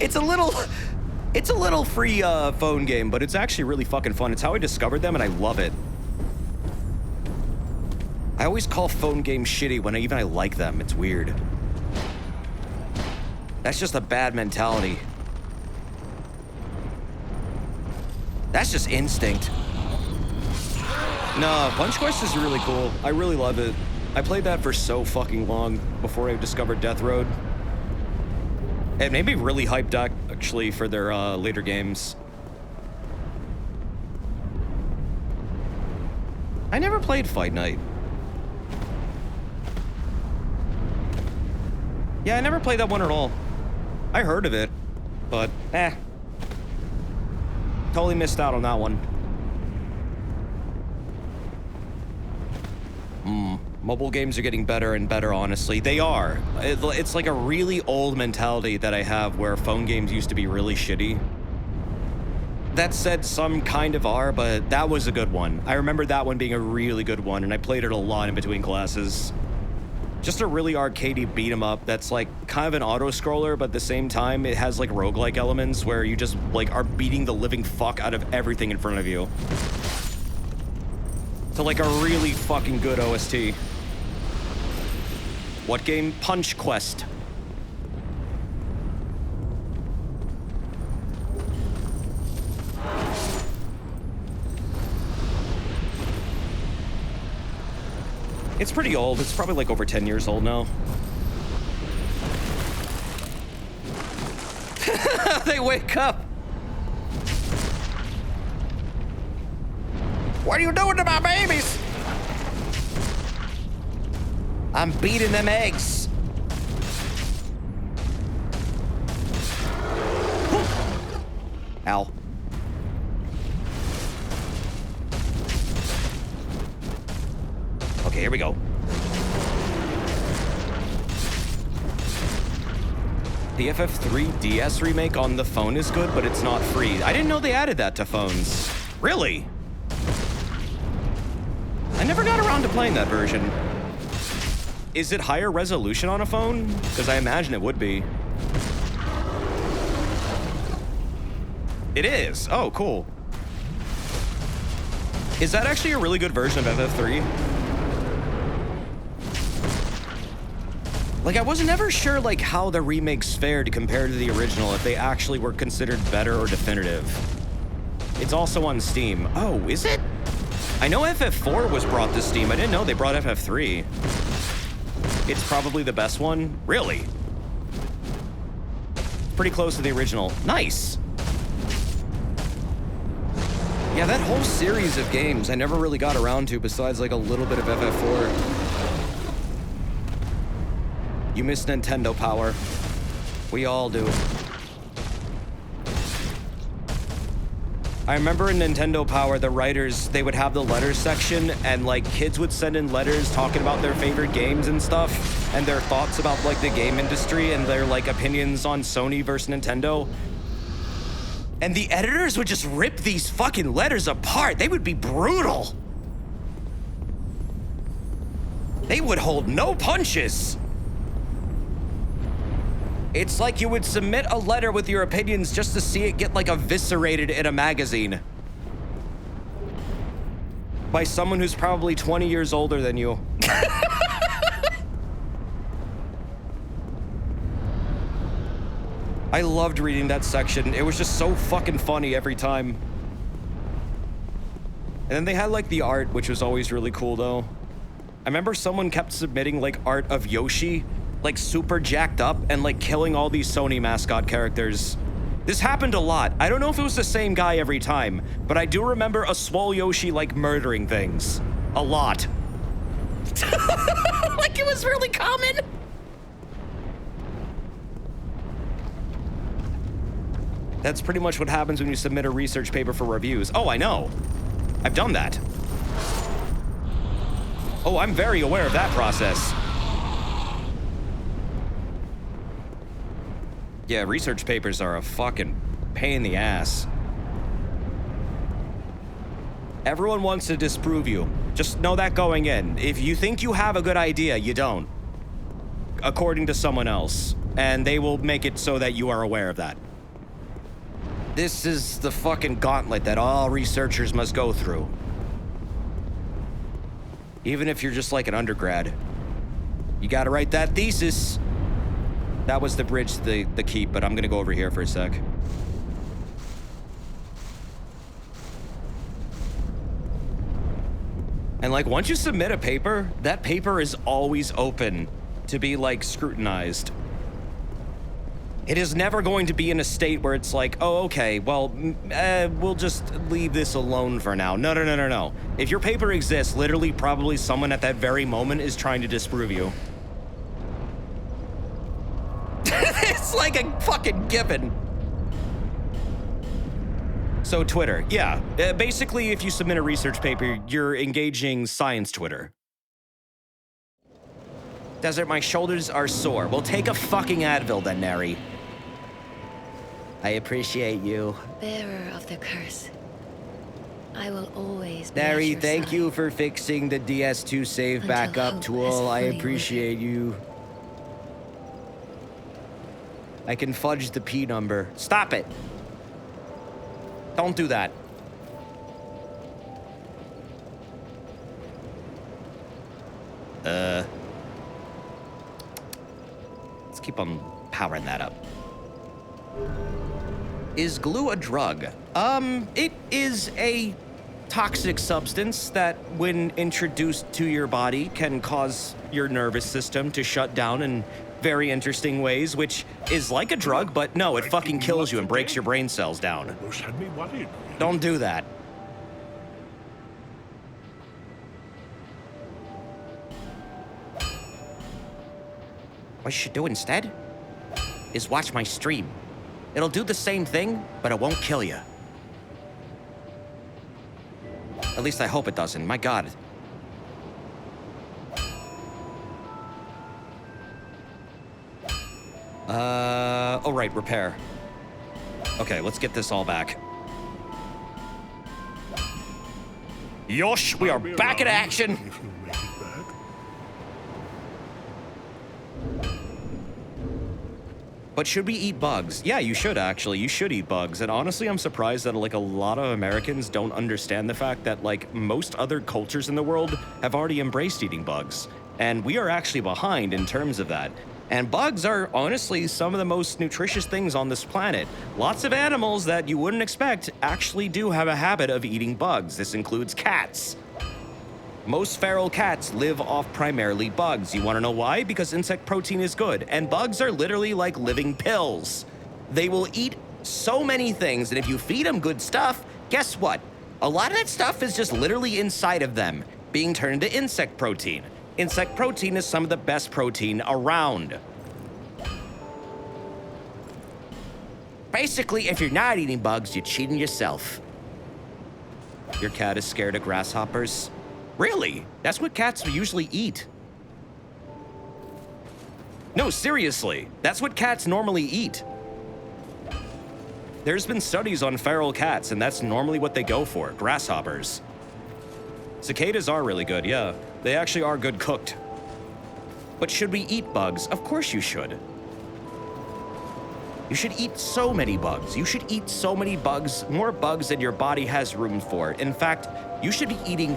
It's a little free phone game, but it's actually really fucking fun. It's how I discovered them, and I love it. I always call phone games shitty when I like them. It's weird. That's just a bad mentality. That's just instinct. No, Punch Quest is really cool. I really love it. I played that for so fucking long before I discovered Death Road. It made me really hyped actually for their later games. I never played Fight Night. Yeah, I never played that one at all. I heard of it, but totally missed out on that one. Mobile games are getting better and better, honestly. They are. It's like a really old mentality that I have where phone games used to be really shitty. That said, some kind of are, but that was a good one. I remember that one being a really good one, and I played it a lot in between classes. Just a really arcadey beat 'em up that's like kind of an auto scroller, but at the same time it has like roguelike elements where you just like are beating the living fuck out of everything in front of you. To like a really fucking good OST. What game? Punch Quest. It's pretty old. It's probably like over 10 years old now. They wake up. What are you doing to my babies? I'm beating them eggs. Ow. Okay, here we go. The FF3 DS remake on the phone is good, but it's not free. I didn't know they added that to phones. Really? I never got around to playing that version. Is it higher resolution on a phone? Because I imagine it would be. It is. Oh, cool. Is that actually a really good version of FF3? Like, I was never sure, like, how the remakes fared compared to the original, if they actually were considered better or definitive. It's also on Steam. Oh, is it? I know FF4 was brought to Steam. I didn't know they brought FF3. It's probably the best one? Really? Pretty close to the original. Nice! Yeah, that whole series of games I never really got around to besides, like, a little bit of FF4. You miss Nintendo power. We all do. I remember in Nintendo Power, the writers, they would have the letters section, and like kids would send in letters talking about their favorite games and stuff, and their thoughts about like the game industry and their like opinions on Sony versus Nintendo. And the editors would just rip these fucking letters apart. They would be brutal. They would hold no punches. It's like you would submit a letter with your opinions just to see it get, like, eviscerated in a magazine. By someone who's probably 20 years older than you. I loved reading that section. It was just so fucking funny every time. And then they had, like, the art, which was always really cool, though. I remember someone kept submitting, like, art of Yoshi, like super jacked up and like killing all these Sony mascot characters. This happened a lot. I don't know if it was the same guy every time, but I do remember a swole Yoshi like murdering things. A lot. Like it was really common. That's pretty much what happens when you submit a research paper for reviews. Oh, I know. I've done that. Oh, I'm very aware of that process. Yeah, research papers are a fucking pain in the ass. Everyone wants to disprove you. Just know that going in. If you think you have a good idea, you don't. According to someone else. And they will make it so that you are aware of that. This is the fucking gauntlet that all researchers must go through. Even if you're just like an undergrad. You gotta write that thesis. That was the bridge to the keep, but I'm gonna go over here for a sec. And like, once you submit a paper, that paper is always open to be like scrutinized. It is never going to be in a state where it's like, oh, okay, well, we'll just leave this alone for now. No, no, no, no, no. If your paper exists, literally probably someone at that very moment is trying to disprove you. It's like a fucking given. So Twitter, yeah. Basically, if you submit a research paper, you're engaging science Twitter. Desert, my shoulders are sore. Well, take a fucking Advil then, Nary. I appreciate you. Bearer of the curse, I will always be at Neri, your thank side. you for fixing the DS2 save Until backup hope tool. has I fully appreciate you. I can fudge the P number. Stop it. Don't do that. Let's keep on powering that up. Is glue a drug? It is a toxic substance that, when introduced to your body, can cause your nervous system to shut down in very interesting ways, which is like a drug, but no, it fucking kills you and breaks your brain cells down. Almost had me worried. Don't do that. What you should do instead is watch my stream. It'll do the same thing, but it won't kill you. At least I hope it doesn't. My God. Oh right, repair. Okay, let's get this all back. Yosh, we are I'll be back in around action. if you make it back. But should we eat bugs? Yeah, you should actually. You should eat bugs. And honestly, I'm surprised that like a lot of Americans don't understand the fact that like most other cultures in the world have already embraced eating bugs. And we are actually behind in terms of that. And bugs are honestly some of the most nutritious things on this planet. Lots of animals that you wouldn't expect actually do have a habit of eating bugs. This includes cats. Most feral cats live off primarily bugs. You want to know why? Because insect protein is good, and bugs are literally like living pills. They will eat so many things, and if you feed them good stuff, guess what? A lot of that stuff is just literally inside of them, being turned into insect protein. Insect protein is some of the best protein around. Basically, if you're not eating bugs, you're cheating yourself. Your cat is scared of grasshoppers? Really? That's what cats usually eat. No, seriously. That's what cats normally eat. There's been studies on feral cats, and that's normally what they go for, grasshoppers. Cicadas are really good, yeah. They actually are good cooked. But should we eat bugs? Of course you should. You should eat so many bugs. You should eat so many bugs, more bugs than your body has room for. In fact, you should be eating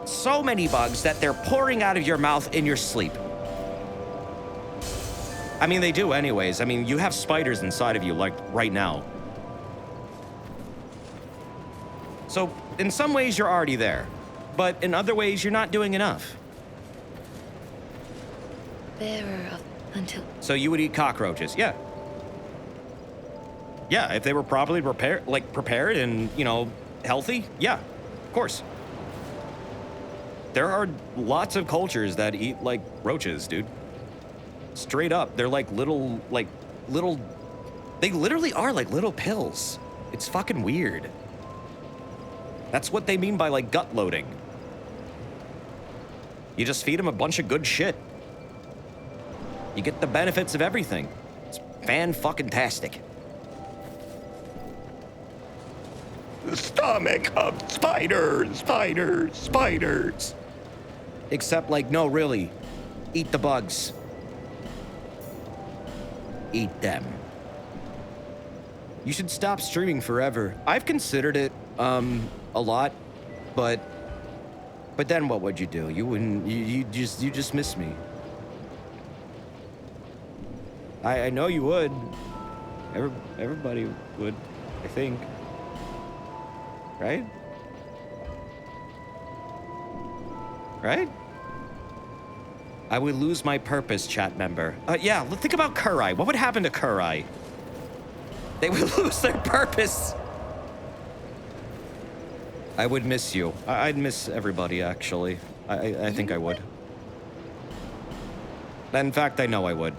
so many bugs that they're pouring out of your mouth in your sleep. I mean, they do anyways. I mean, you have spiders inside of you, like, right now. So, in some ways, you're already there. But in other ways, you're not doing enough. Bearer of until So you would eat cockroaches, yeah. Yeah, if they were properly prepared and, you know, healthy, yeah, of course. There are lots of cultures that eat, like, roaches, dude. Straight up, they're like little, they literally are like little pills. It's fucking weird. That's what they mean by, like, gut loading. You just feed them a bunch of good shit. You get the benefits of everything. It's fan-fucking-tastic. The stomach of spiders, spiders, spiders. Except, like, no, really. Eat the bugs. Eat them. You should stop streaming forever. I've considered it, a lot, but then what would you do? You wouldn't, you just miss me. I know you would. Everybody would, I think. Right? Right? I would lose my purpose, chat member. Yeah, think about Kurai. What would happen to Kurai? They would lose their purpose. I would miss you. I'd miss everybody, actually. I think I would. In fact, I know I would.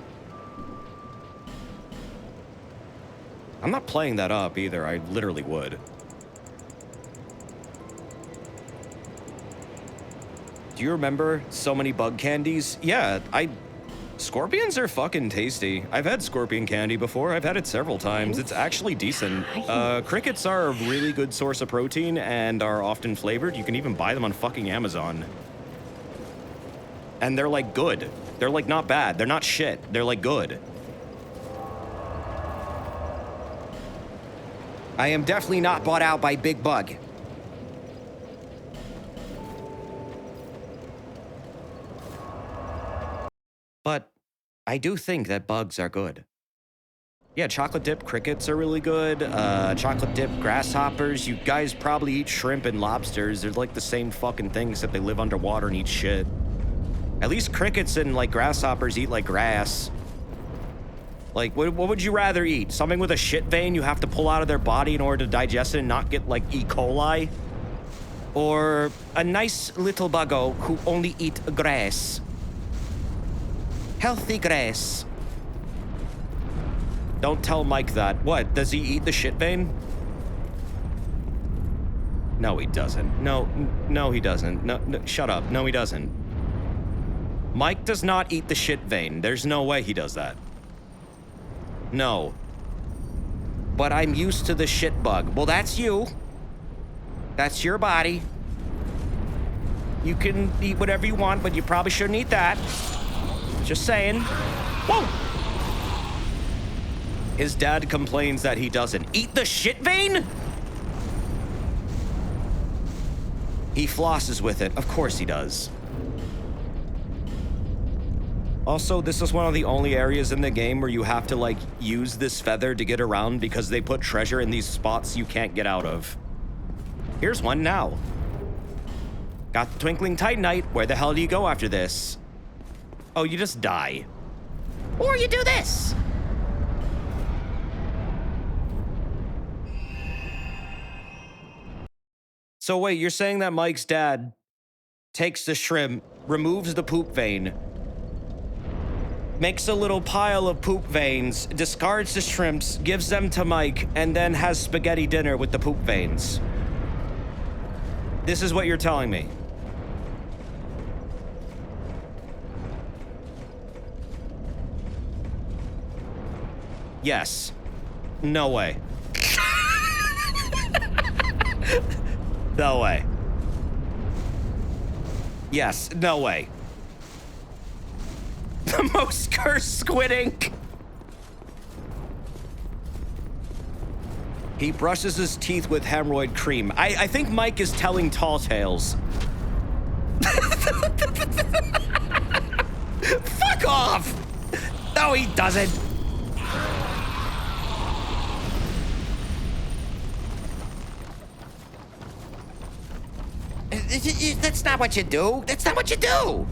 I'm not playing that up either. I literally would. Do you remember so many bug candies? Yeah, Scorpions are fucking tasty. I've had scorpion candy before. I've had it several times. It's actually decent. Crickets are a really good source of protein and are often flavored. You can even buy them on fucking Amazon. And they're like good. They're like not bad. They're not shit. They're like good. I am definitely not bought out by Big Bug. But I do think that bugs are good. Yeah, chocolate dip crickets are really good. Chocolate dip grasshoppers. You guys probably eat shrimp and lobsters. They're like the same fucking thing, except they live underwater and eat shit. At least crickets and like grasshoppers eat like grass. Like, what would you rather eat? Something with a shit vein you have to pull out of their body in order to digest it and not get like E. coli? Or a nice little buggo who only eat grass? Healthy grass. Don't tell Mike that. What, does he eat the shit vein? No, he doesn't. No, he doesn't. No, shut up. No, he doesn't. Mike does not eat the shit vein. There's no way he does that. No. But I'm used to the shit bug. Well, that's you. That's your body. You can eat whatever you want, but you probably shouldn't eat that. Just saying. Whoa! His dad complains that he doesn't eat the shit vein? He flosses with it. Of course he does. Also, this is one of the only areas in the game where you have to, like, use this feather to get around because they put treasure in these spots you can't get out of. Here's one now. Got the Twinkling Titanite. Where the hell do you go after this? Oh, you just die. Or you do this. So wait, you're saying that Mike's dad takes the shrimp, removes the poop vein, makes a little pile of poop veins, discards the shrimps, gives them to Mike, and then has spaghetti dinner with the poop veins. This is what you're telling me. Yes. No way. No way. Yes, no way. The most cursed squid ink. He brushes his teeth with hemorrhoid cream. I think Mike is telling tall tales. Fuck off! No, he doesn't. That's not what you do. That's not what you do.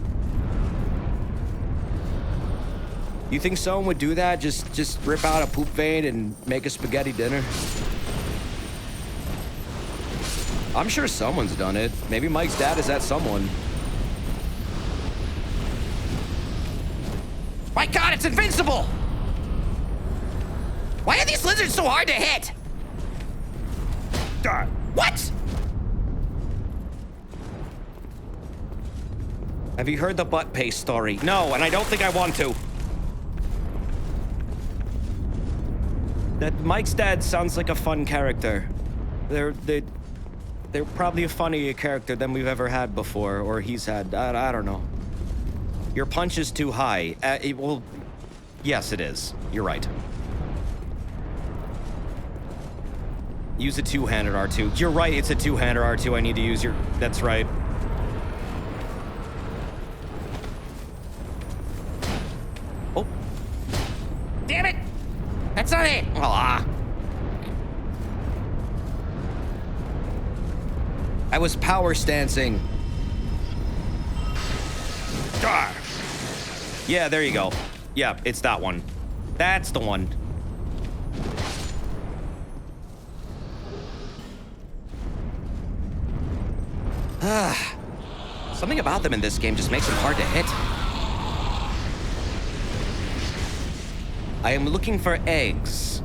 You think someone would do that? Just rip out a poop vein and make a spaghetti dinner? I'm sure someone's done it. Maybe Mike's dad is that someone. My God, it's invincible! Why are these lizards so hard to hit? What? Have you heard the butt paste story? No, and I don't think I want to. That Mike's dad sounds like a fun character. They're probably a funnier character than we've ever had before, or he's had. I don't know. Your punch is too high. Well, yes, it is. You're right. Use a two-handed R2. You're right, it's a two-handed R2. I need to use your... That's right. Oh. Damn it! That's not it! Ah. I was power stancing. Ah. Yeah, there you go. Yeah, it's that one. That's the one. Something about them in this game just makes them hard to hit. I am looking for eggs.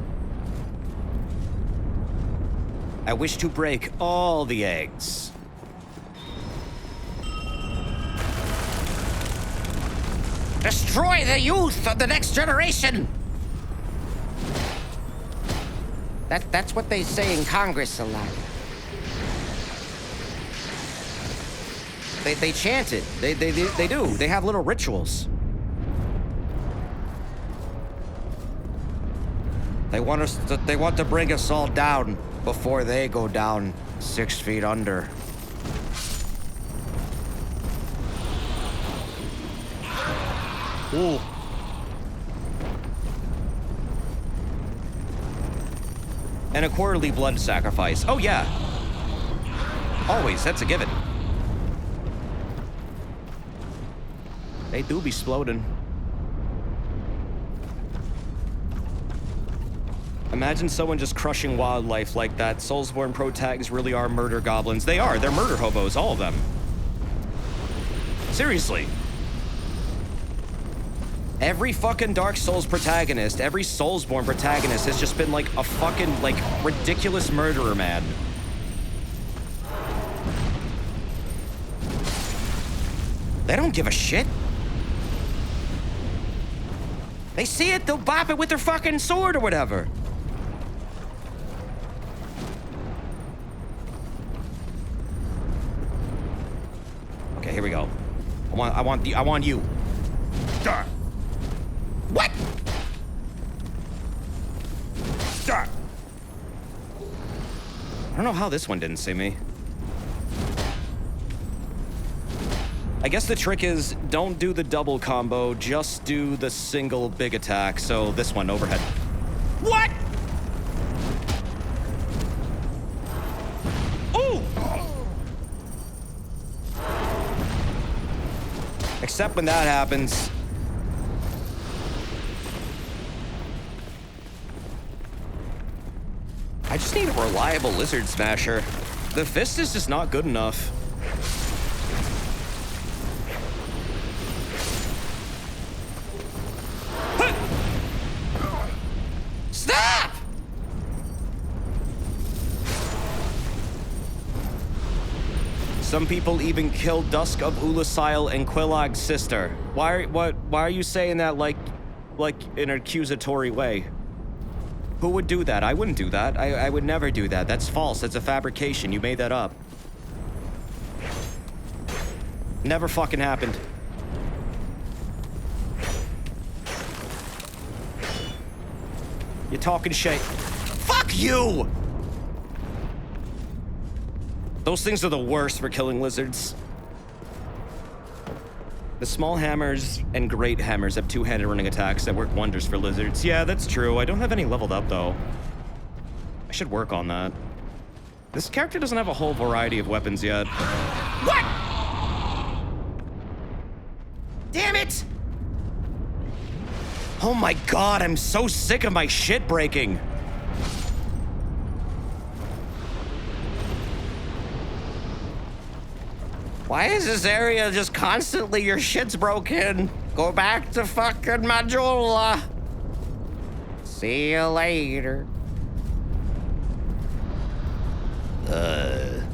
I wish to break all the eggs. Destroy the youth of the next generation! That's what they say in Congress a lot. They chant it. They do. They have little rituals. They want to bring us all down before they go down 6 feet under. Ooh. And a quarterly blood sacrifice. Oh yeah. Always, that's a given. They do be sploding. Imagine someone just crushing wildlife like that. Soulsborne protags really are murder goblins. They are. They're murder hobos, all of them. Seriously. Every fucking Dark Souls protagonist, every Soulsborne protagonist has just been like a fucking, like, ridiculous murderer, man. They don't give a shit. They see it, they'll bop it with their fucking sword or whatever. Okay, here we go. I want you. Duh. What? Duh. I don't know how this one didn't see me. I guess the trick is don't do the double combo, just do the single big attack. So this one, overhead. What? Ooh! Except when that happens. I just need a reliable lizard smasher. The fist is just not good enough. Stop! Some people even killed Dusk of Ulasil and Quillag's sister. Why are you saying that like in an accusatory way? Who would do that? I wouldn't do that. I would never do that. That's false. That's a fabrication. You made that up. Never fucking happened. You're talking shit. Fuck you! Those things are the worst for killing lizards. The small hammers and great hammers have two-handed running attacks that work wonders for lizards. Yeah, that's true. I don't have any leveled up, though. I should work on that. This character doesn't have a whole variety of weapons yet. What? Damn it! Oh my god, I'm so sick of my shit breaking. Why is this area just constantly your shit's broken? Go back to fucking Majula. See you later. The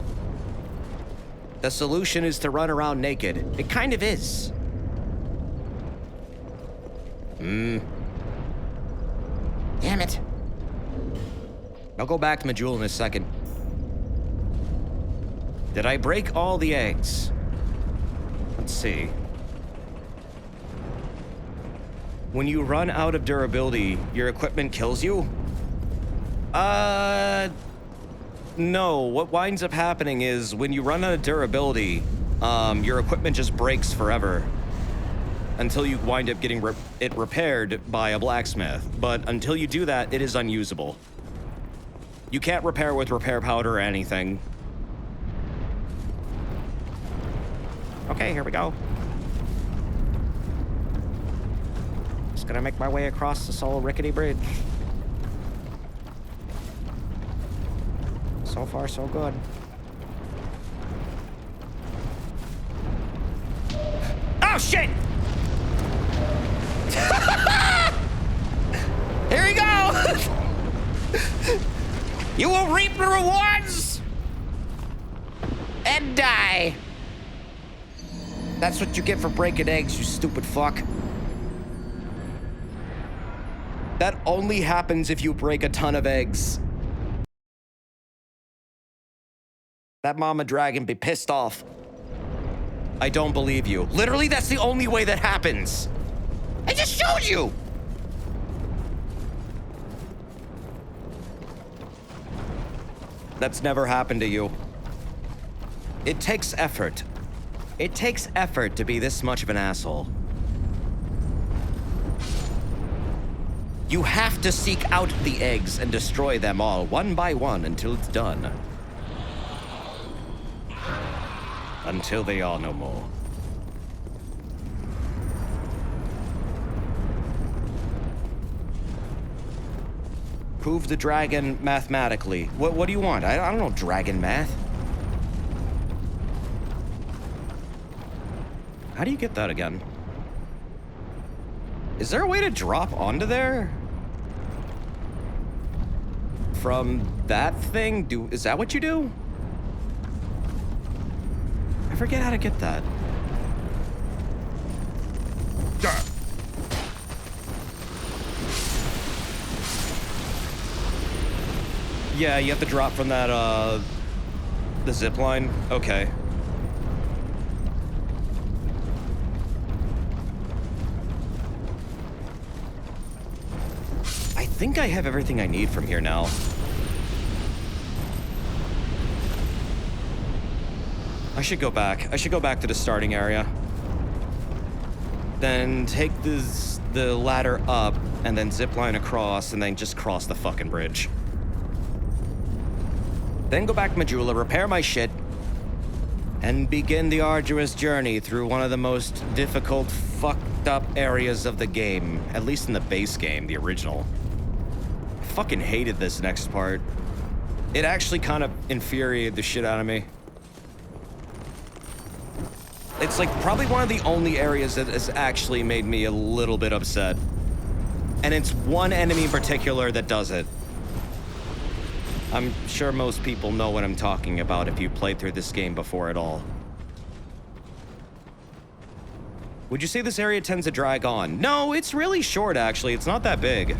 solution is to run around naked. It kind of is. Damn it. I'll go back to Majula in a second. Did I break all the eggs? Let's see. When you run out of durability, your equipment kills you? No. What winds up happening is when you run out of durability, your equipment just breaks forever. Until you wind up getting it repaired by a blacksmith. But until you do that, it is unusable. You can't repair with repair powder or anything. Okay, here we go. Just gonna make my way across this old rickety bridge. So far, so good. Oh, shit! Here we go! You will reap the rewards and die. That's what you get for breaking eggs, you stupid fuck. That only happens if you break a ton of eggs. That mama dragon be pissed off. I don't believe you. Literally, that's the only way that happens. I just showed you. That's never happened to you. It takes effort. It takes effort to be this much of an asshole. You have to seek out the eggs and destroy them all one by one until it's done. Until they are no more. Prove the dragon mathematically. What do you want? I don't know dragon math. How do you get that again? Is there a way to drop onto there? From that thing? Is that what you do? I forget how to get that. Yeah, you have to drop from that, the zip line? Okay. I think I have everything I need from here now. I should go back. I should go back to the starting area. Then take the ladder up, and then zip line across, and then just cross the fucking bridge. Then go back to Majula, repair my shit, and begin the arduous journey through one of the most difficult, fucked up areas of the game. At least in the base game, the original. I fucking hated this next part. It actually kind of infuriated the shit out of me. It's like probably one of the only areas that has actually made me a little bit upset. And it's one enemy in particular that does it. I'm sure most people know what I'm talking about if you played through this game before at all. Would you say this area tends to drag on? No, it's really short actually. It's not that big.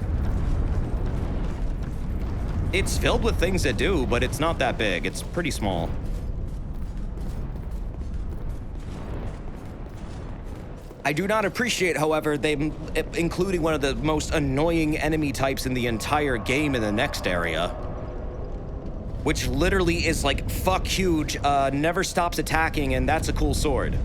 It's filled with things that do, but it's not that big. It's pretty small. I do not appreciate, however, them including one of the most annoying enemy types in the entire game in the next area. Which literally is like, fuck huge, never stops attacking, and that's a cool sword.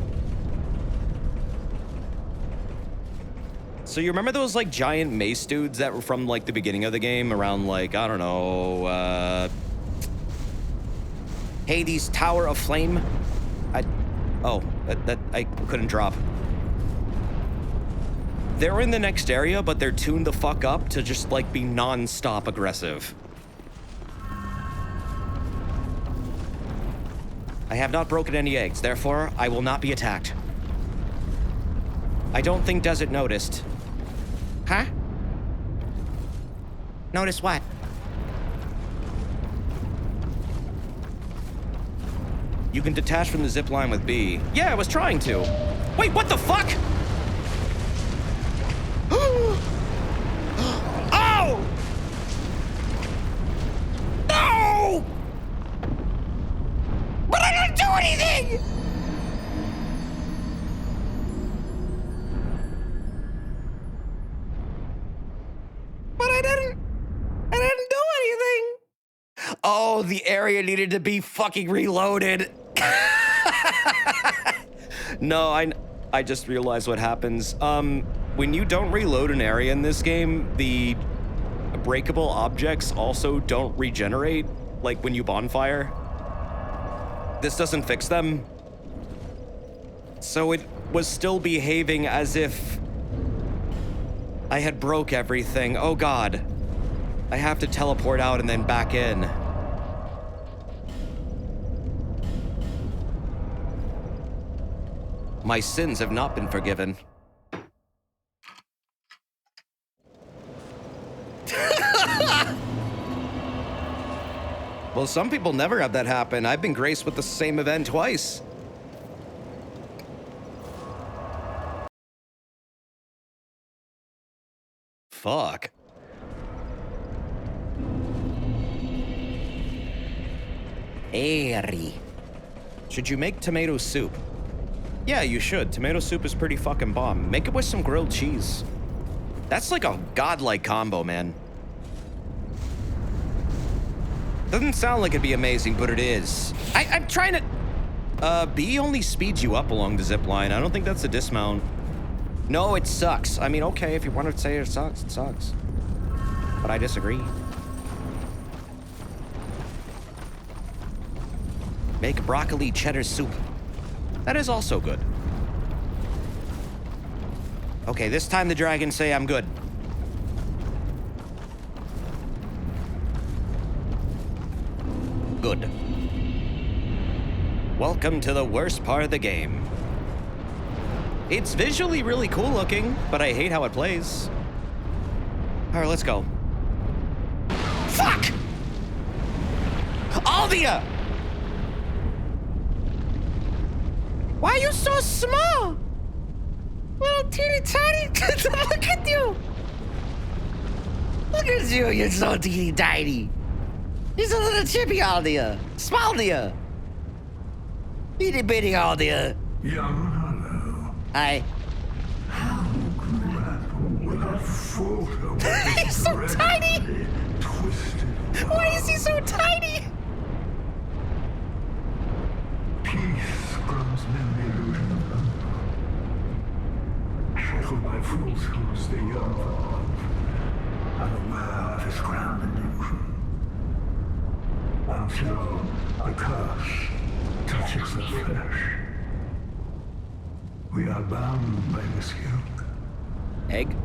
So you remember those like giant mace dudes that were from like the beginning of the game around like, I don't know, Hades Tower of Flame? I couldn't drop. They're in the next area, but they're tuned the fuck up to just like be non-stop aggressive. I have not broken any eggs, therefore I will not be attacked. I don't think Desert noticed. Huh? Notice what? You can detach from the zip line with B. Yeah, I was trying to. Wait, what the fuck? Oh! No! But I didn't do anything! But I didn't do anything. Oh, the area needed to be fucking reloaded. No, I just realized what happens. When you don't reload an area in this game, the breakable objects also don't regenerate, like when you bonfire. This doesn't fix them. So it was still behaving as if I had broke everything. Oh God. I have to teleport out and then back in. My sins have not been forgiven. Well, some people never have that happen. I've been graced with the same event twice. Fuck. Airy. Should you make tomato soup? Yeah, you should. Tomato soup is pretty fucking bomb. Make it with some grilled cheese. That's like a godlike combo, man. Doesn't sound like it'd be amazing, but it is. I'm trying to... B only speeds you up along the zip line. I don't think that's a dismount. No, it sucks. I mean, okay, if you want to say it sucks, it sucks. But I disagree. Make broccoli cheddar soup. That is also good. Okay, this time the dragons say I'm good. Good. Welcome to the worst part of the game. It's visually really cool looking, but I hate how it plays. All right, let's go. Fuck! Aldia! Why are you so small? Little teeny tiny. Look at you. Look at you, you're so teeny tiny. He's a little chippy Aldia. Small Aldia. Itty bitty Aldia. Young Hollow. Hi. How grapple with a photo? He's so tiny. Twisted. Why is he so tiny? Peace grows in the illusion of them. Shackled by falsehoods, they yearn for love, unaware of his grand illusion. Until the curse touches their flesh. We are bound by this yoke, Egg?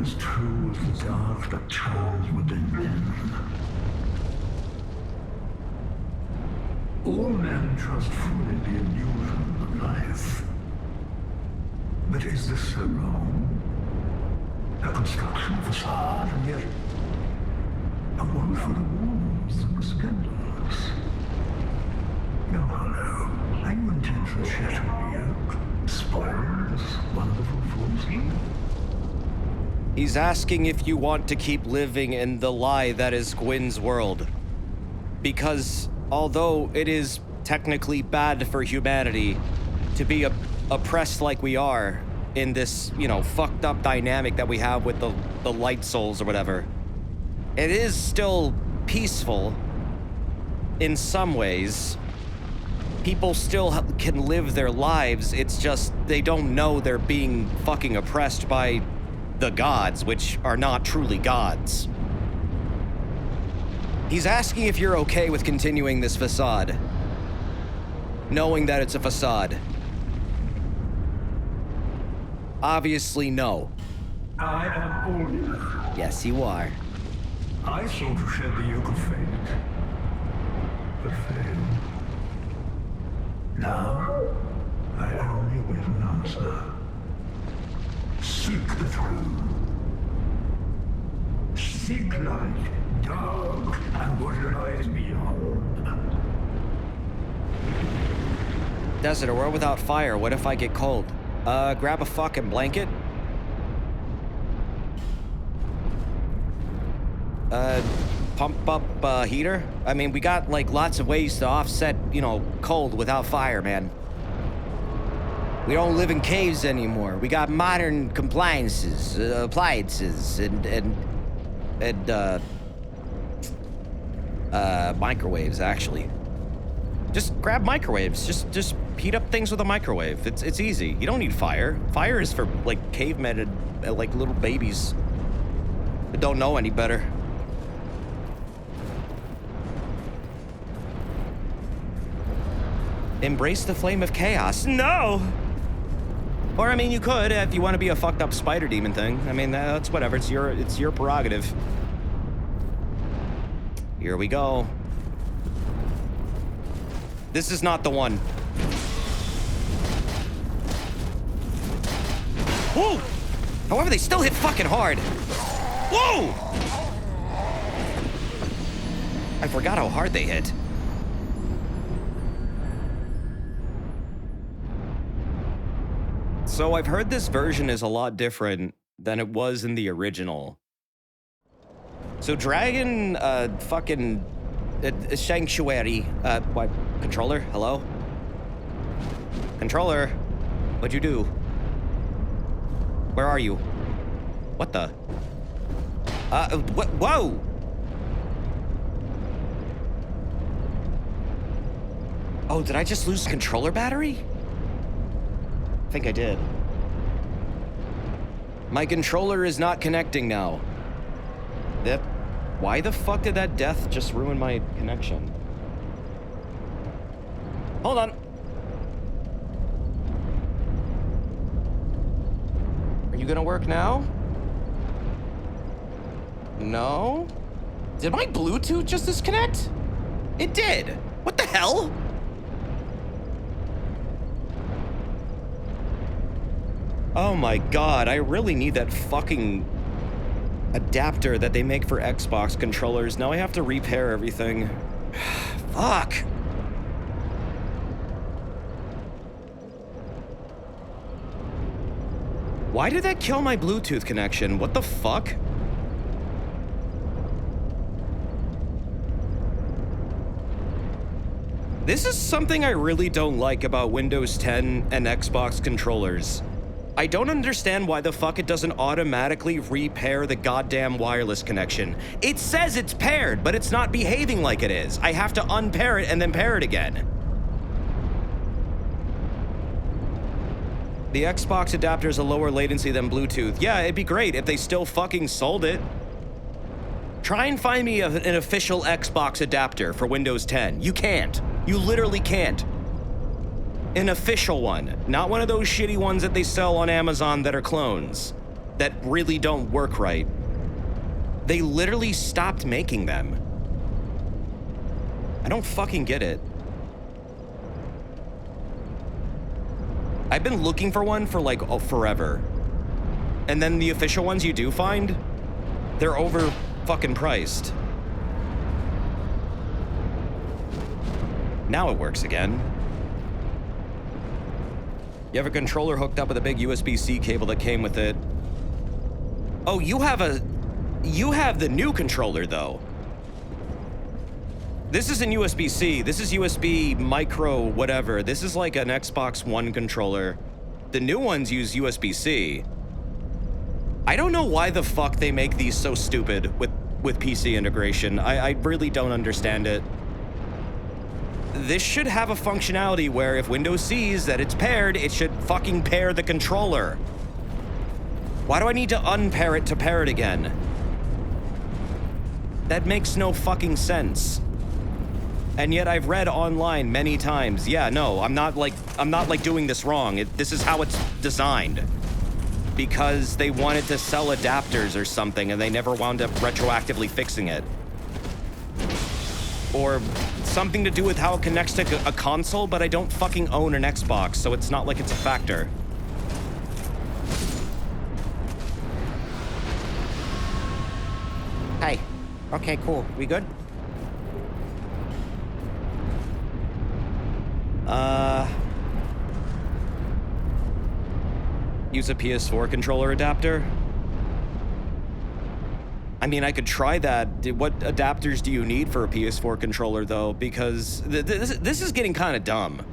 as true as the dark that churns within men. All men trust fully the illusion of life. But is this so wrong? A construction facade, and yet a world full of warmth and scandals. Young Hollow, are you intent to shatter the yoke, spoil this wonderful falsehood? He's asking if you want to keep living in the lie that is Gwyn's world. Because although it is technically bad for humanity to be oppressed like we are in this, you know, fucked up dynamic that we have with the light souls or whatever, it is still peaceful in some ways. People still can live their lives. It's just they don't know they're being fucking oppressed by the gods, which are not truly gods. He's asking if you're okay with continuing this facade, knowing that it's a facade. Obviously, no. I am older. Yes, you are. I sought to shed the yoke of fate, but failed. Now, I only wait an answer. Seek the truth. Seek light, dark, and what lies beyond. Desert, a world without fire. What if I get cold? Grab a fucking blanket. Pump up a heater. I mean, we got like lots of ways to offset, you know, cold without fire, man. We don't live in caves anymore. We got modern appliances, and microwaves, actually. Just grab microwaves. Just heat up things with a microwave. It's easy. You don't need fire. Fire is for like cavemen and like little babies that don't know any better. Embrace the flame of chaos. No! Or I mean, you could if you want to be a fucked up spider demon thing. I mean, that's whatever. It's your prerogative. Here we go. This is not the one. Whoa! However, they still hit fucking hard. Whoa! I forgot how hard they hit. So I've heard this version is a lot different than it was in the original. So Dragon fucking Sanctuary. What? Controller? Hello? Controller? What'd you do? Where are you? What the? Whoa! Oh, did I just lose the controller battery? I think I did. My controller is not connecting now. Why the fuck did that death just ruin my connection? Hold on. Are you gonna work now? No? Did my Bluetooth just disconnect? It did. What the hell? Oh my god, I really need that fucking adapter that they make for Xbox controllers. Now I have to repair everything. Fuck. Why did that kill my Bluetooth connection? What the fuck? This is something I really don't like about Windows 10 and Xbox controllers. I don't understand why the fuck it doesn't automatically repair the goddamn wireless connection. It says it's paired, but it's not behaving like it is. I have to unpair it and then pair it again. The Xbox adapter is a lower latency than Bluetooth. Yeah, it'd be great if they still fucking sold it. Try and find me an official Xbox adapter for Windows 10. You can't. You literally can't. An official one, not one of those shitty ones that they sell on Amazon that are clones, that really don't work right. They literally stopped making them. I don't fucking get it. I've been looking for one for like forever. And then the official ones you do find, they're over fucking priced. Now it works again. You have a controller hooked up with a big USB-C cable that came with it. Oh, you have the new controller though. This isn't USB-C, this is USB micro whatever. This is like an Xbox One controller. The new ones use USB-C. I don't know why the fuck they make these so stupid with PC integration. I really don't understand it. This should have a functionality where if Windows sees that it's paired, it should fucking pair the controller. Why do I need to unpair it to pair it again? That makes no fucking sense. And yet I've read online many times, yeah, no, I'm not like doing this wrong. This is how it's designed. Because they wanted to sell adapters or something and they never wound up retroactively fixing it. Or something to do with how it connects to a console, but I don't fucking own an Xbox, so it's not like it's a factor. Hey. Okay, cool. We good? Use a PS4 controller adapter? I mean, I could try that. What adapters do you need for a PS4 controller, though? Because this is getting kind of dumb.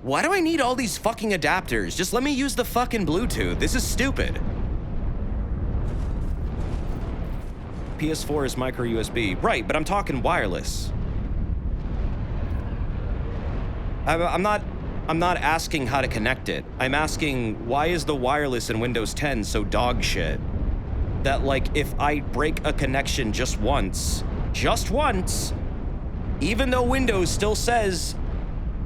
Why do I need all these fucking adapters? Just let me use the fucking Bluetooth. This is stupid. PS4 is micro USB. Right, but I'm talking wireless. I'm not asking how to connect it. I'm asking, why is the wireless in Windows 10 so dog shit? That, like, if I break a connection just once, even though Windows still says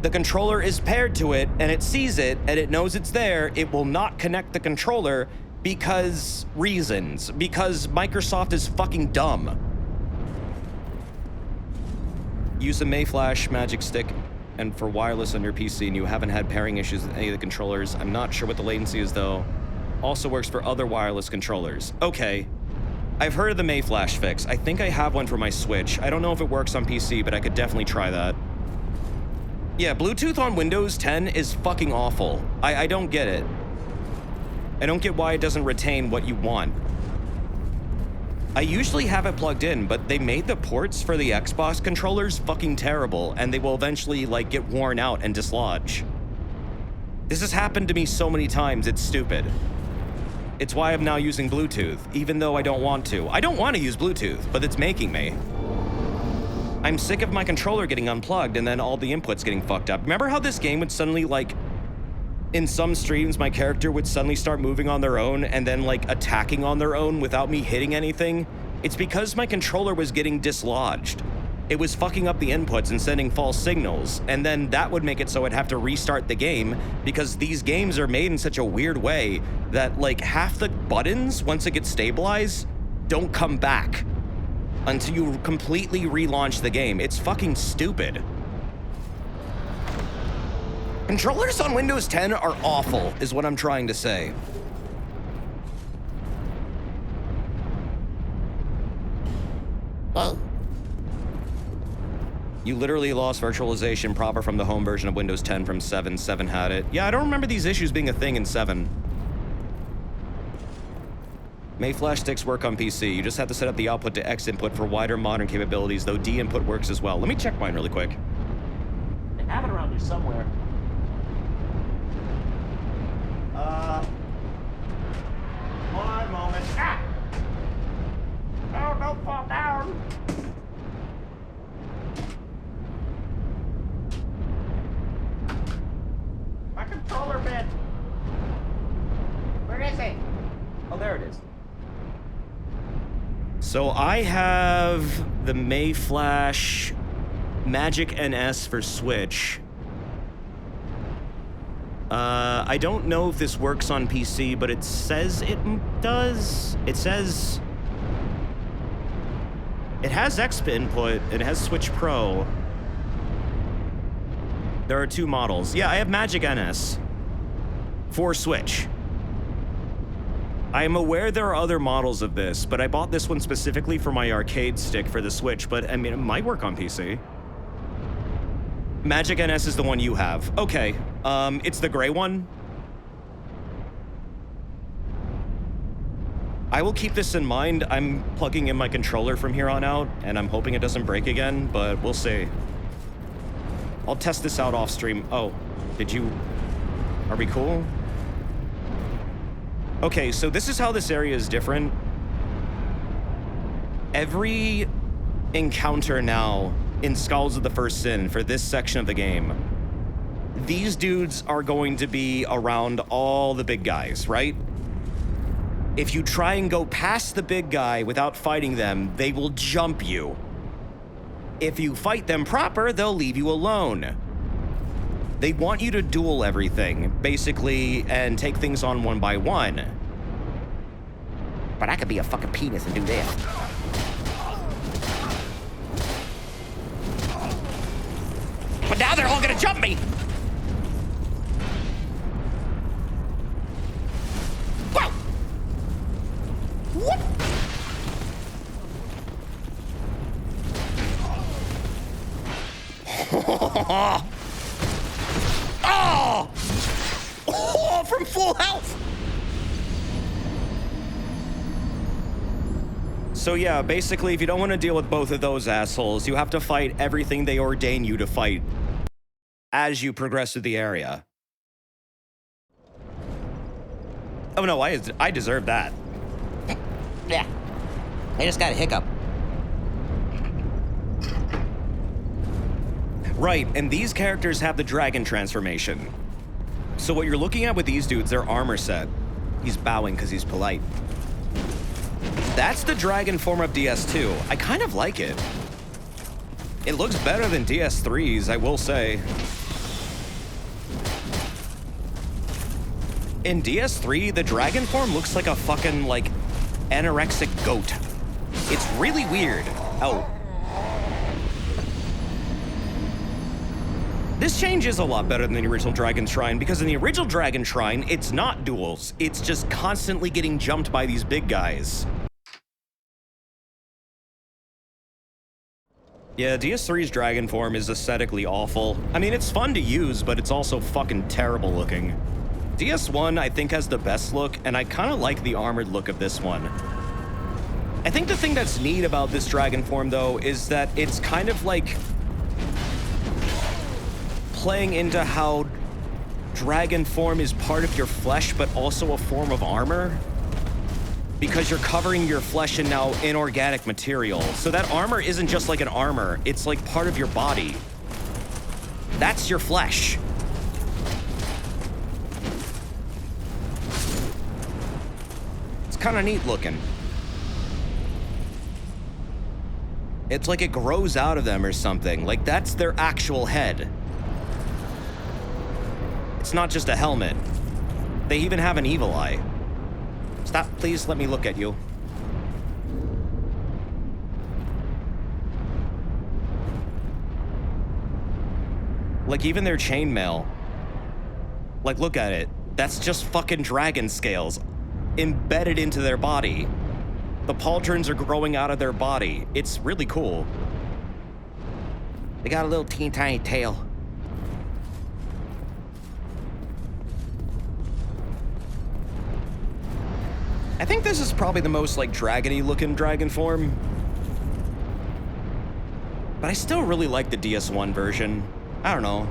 the controller is paired to it and it sees it and it knows it's there, it will not connect the controller because reasons. Because Microsoft is fucking dumb. Use a Mayflash Magic Stick and for wireless on your PC and you haven't had pairing issues with any of the controllers. I'm not sure what the latency is though. Also works for other wireless controllers. Okay. I've heard of the Mayflash fix. I think I have one for my Switch. I don't know if it works on PC, but I could definitely try that. Yeah, Bluetooth on Windows 10 is fucking awful. I don't get it. I don't get why it doesn't retain what you want. I usually have it plugged in, but they made the ports for the Xbox controllers fucking terrible, and they will eventually, like, get worn out and dislodge. This has happened to me so many times, it's stupid. It's why I'm now using Bluetooth, even though I don't want to. I don't want to use Bluetooth, but it's making me. I'm sick of my controller getting unplugged and then all the inputs getting fucked up. Remember how this game would suddenly, like, in some streams, my character would suddenly start moving on their own and then, like, attacking on their own without me hitting anything? It's because my controller was getting dislodged. It was fucking up the inputs and sending false signals, and then that would make it so I'd have to restart the game because these games are made in such a weird way that, like, half the buttons, once it gets stabilized, don't come back until you completely relaunch the game. It's fucking stupid. Controllers on Windows 10 are awful, is what I'm trying to say. Oh. You literally lost virtualization proper from the home version of Windows 10 from 7. 7 had it. Yeah, I don't remember these issues being a thing in 7. May flash sticks work on PC. You just have to set up the output to X input for wider modern capabilities, though D input works as well. Let me check mine really quick. I have it around here somewhere. One moment. Ah! Oh, don't fall down. My controller bit. Where is it? Oh, there it is. So I have the May Flash Magic NS for Switch. I don't know if this works on PC, but it says it does. It says it has X input. It has Switch Pro. There are 2 models. Yeah, I have Magic NS for Switch. I am aware there are other models of this, but I bought this one specifically for my arcade stick for the Switch, but I mean, it might work on PC. Magic NS is the one you have. Okay, it's the gray one. I will keep this in mind. I'm plugging in my controller from here on out, and I'm hoping it doesn't break again, but we'll see. I'll test this out off stream. Oh, are we cool? Okay, so this is how this area is different. Every encounter now in Skulls of the First Sin for this section of the game, these dudes are going to be around all the big guys, right? If you try and go past the big guy without fighting them, they will jump you. If you fight them proper, they'll leave you alone. They want you to duel everything, basically, and take things on one by one. But I could be a fucking penis and do this. But now they're all gonna jump me! Whoa! Whoop! Oh! Oh, from full health! So yeah, basically, if you don't want to deal with both of those assholes, you have to fight everything they ordain you to fight as you progress through the area. Oh no, I deserve that. Yeah. I just got a hiccup. Right, and these characters have the dragon transformation. So what you're looking at with these dudes, their armor set. He's bowing because he's polite. That's the dragon form of DS2. I kind of like it. It looks better than DS3's, I will say. In DS3, the dragon form looks like a fucking, like, anorexic goat. It's really weird. Oh. This change is a lot better than the original Dragon Shrine, because in the original Dragon Shrine, it's not duels. It's just constantly getting jumped by these big guys. Yeah, DS3's dragon form is aesthetically awful. I mean, it's fun to use, but it's also fucking terrible looking. DS1, I think, has the best look, and I kind of like the armored look of this one. I think the thing that's neat about this dragon form, though, is that it's kind of like playing into how dragon form is part of your flesh, but also a form of armor. Because you're covering your flesh in now inorganic material. So that armor isn't just like an armor, it's like part of your body. That's your flesh. It's kind of neat looking. It's like it grows out of them or something. Like that's their actual head. It's not just a helmet. They even have an evil eye. Stop, please let me look at you. Like even their chainmail. Like look at it. That's just fucking dragon scales embedded into their body. The pauldrons are growing out of their body. It's really cool. They got a little teeny tiny tail. I think this is probably the most like dragony looking dragon form. But I still really like the DS1 version. I don't know.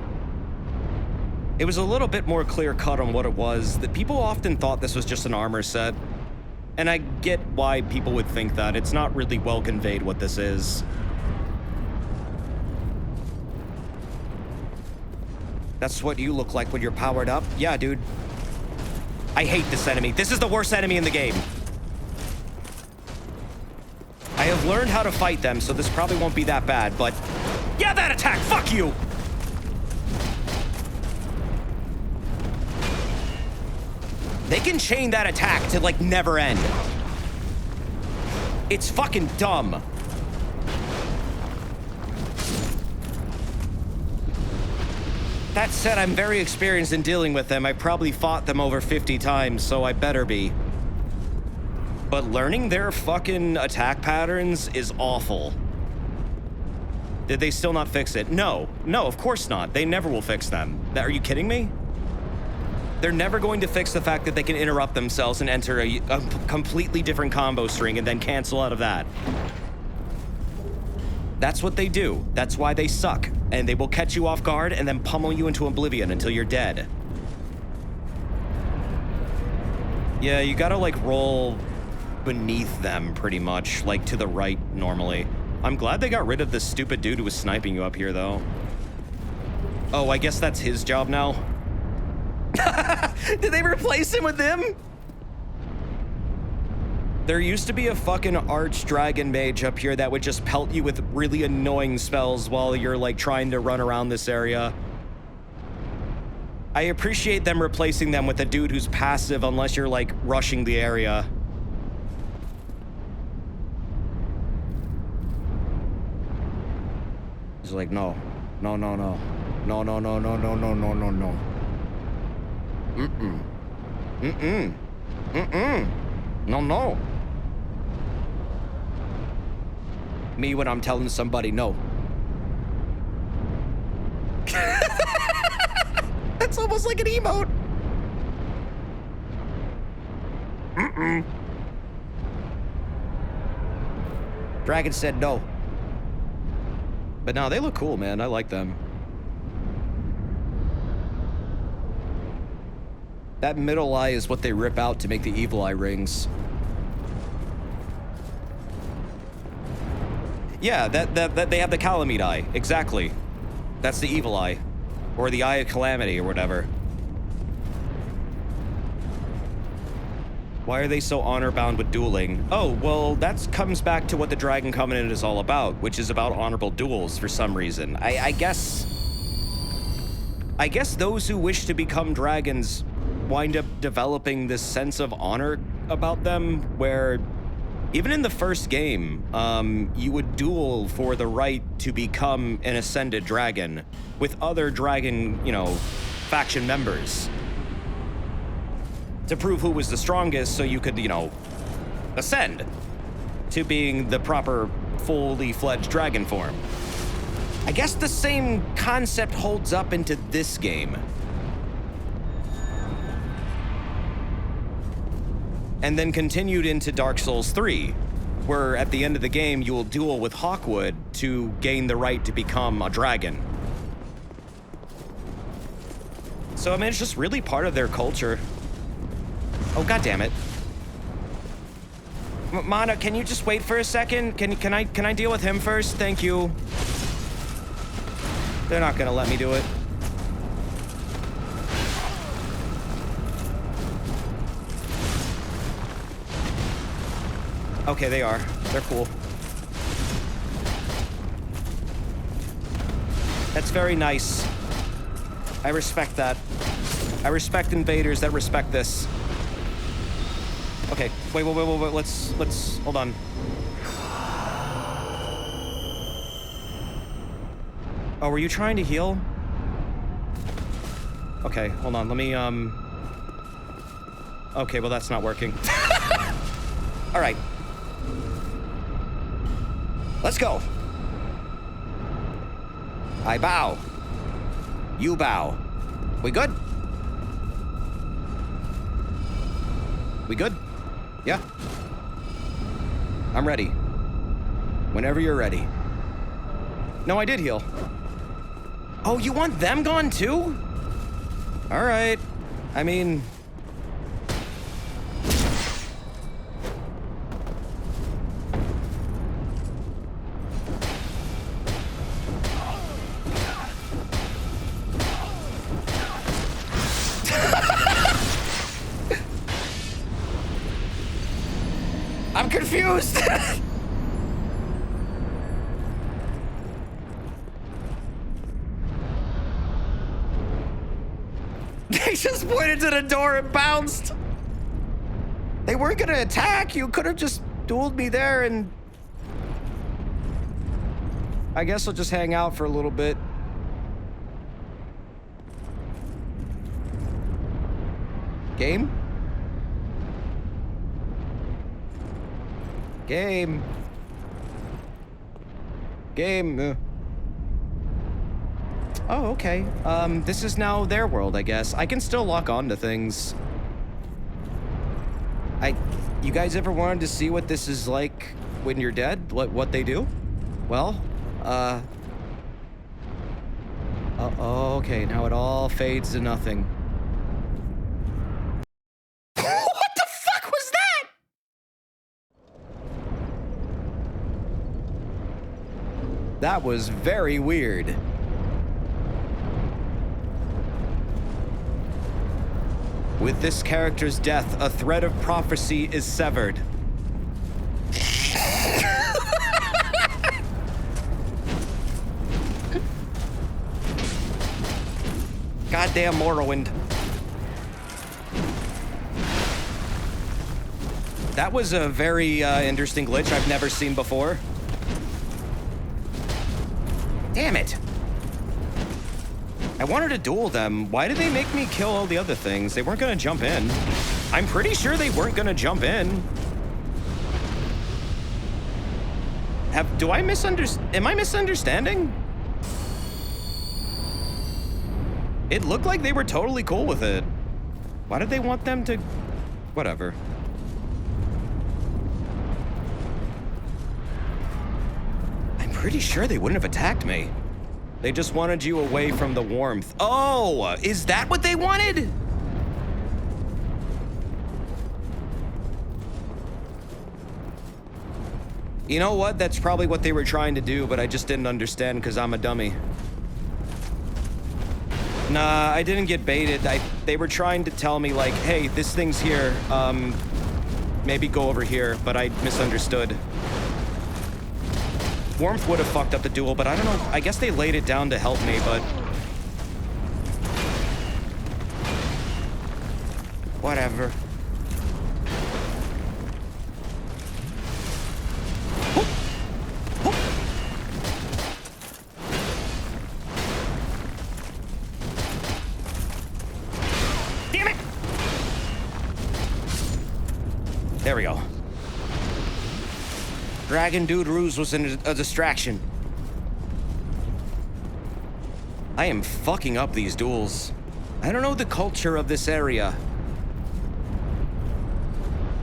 It was a little bit more clear cut on what it was. That people often thought this was just an armor set. And I get why people would think that. It's not really well conveyed what this is. That's what you look like when you're powered up? Yeah, dude. I hate this enemy. This is the worst enemy in the game. I have learned how to fight them, so this probably won't be that bad, but... Yeah, that attack! Fuck you! They can chain that attack to, like, never end. It's fucking dumb. That said, I'm very experienced in dealing with them. I probably fought them over 50 times, so I better be. But learning their fucking attack patterns is awful. Did they still not fix it? No. No, of course not. They never will fix them. Are you kidding me? They're never going to fix the fact that they can interrupt themselves and enter a completely different combo string and then cancel out of that. That's what they do. That's why they suck. And they will catch you off guard and then pummel you into oblivion until you're dead. Yeah, you gotta like roll beneath them pretty much, like to the right normally. I'm glad they got rid of this stupid dude who was sniping you up here though. Oh, I guess that's his job now. Did they replace him with him? There used to be a fucking arch-dragon mage up here that would just pelt you with really annoying spells while you're, like, trying to run around this area. I appreciate them replacing them with a dude who's passive unless you're, like, rushing the area. He's like, no. No, no, no. No, no, no, no, no, no, no, no, no. Mm-mm. Mm-mm. Mm-mm. No, no. Me when I'm telling somebody no. That's almost like an emote. Mm-mm. Dragon said no. But no, they look cool, man. I like them. That middle eye is what they rip out to make the evil eye rings. Yeah, that they have the Calamite eye. Exactly. That's the evil eye. Or the eye of calamity or whatever. Why are they so honor-bound with dueling? Oh, well, that comes back to what the Dragon Covenant is all about, which is about honorable duels for some reason. I guess those who wish to become dragons wind up developing this sense of honor about them, where even in the first game, you would duel for the right to become an ascended dragon with other dragon, faction members to prove who was the strongest so you could, ascend to being the proper fully fledged dragon form. I guess the same concept holds up into this game. And then continued into Dark Souls 3, where at the end of the game, you will duel with Hawkwood to gain the right to become a dragon. So, I mean, it's just really part of their culture. Oh, God damn it. Mana, can you just wait for a second? Can I deal with him first? Thank you. They're not gonna let me do it. Okay, they are. They're cool. That's very nice. I respect that. I respect invaders that respect this. Okay, wait, let's, hold on. Oh, were you trying to heal? Okay, hold on, let me, okay, well, that's not working. All right. Let's go. I bow. You bow. We good? We good? Yeah. I'm ready. Whenever you're ready. No, I did heal. Oh, you want them gone too? All right. I mean... I'm confused. They just pointed to the door and bounced. They weren't gonna attack. You could have just dueled me there and... I guess I'll just hang out for a little bit. Game? Game. Game. Oh, okay. This is now their world, I guess. I can still lock on to things. You guys ever wanted to see what this is like when you're dead? What they do? Well, okay, now it all fades to nothing. What the fuck was that? That was very weird. With this character's death, a thread of prophecy is severed. Goddamn Morrowind. That was a very interesting glitch I've never seen before. Damn it. I wanted to duel them. Why did they make me kill all the other things? They weren't gonna jump in. I'm pretty sure they weren't gonna jump in. Am I misunderstanding? It looked like they were totally cool with it. Why did they want them to... Whatever. I'm pretty sure they wouldn't have attacked me. They just wanted you away from the warmth. Oh, is that what they wanted? You know what? That's probably what they were trying to do, but I just didn't understand because I'm a dummy. Nah, I didn't get baited. They were trying to tell me, like, hey, this thing's here. Maybe go over here, but I misunderstood. Warmth would have fucked up the duel, but I don't know. I guess they laid it down to help me, but... Whatever. Damn it! There we go. Dragon Dude Ruse was a distraction. I am fucking up these duels. I don't know the culture of this area.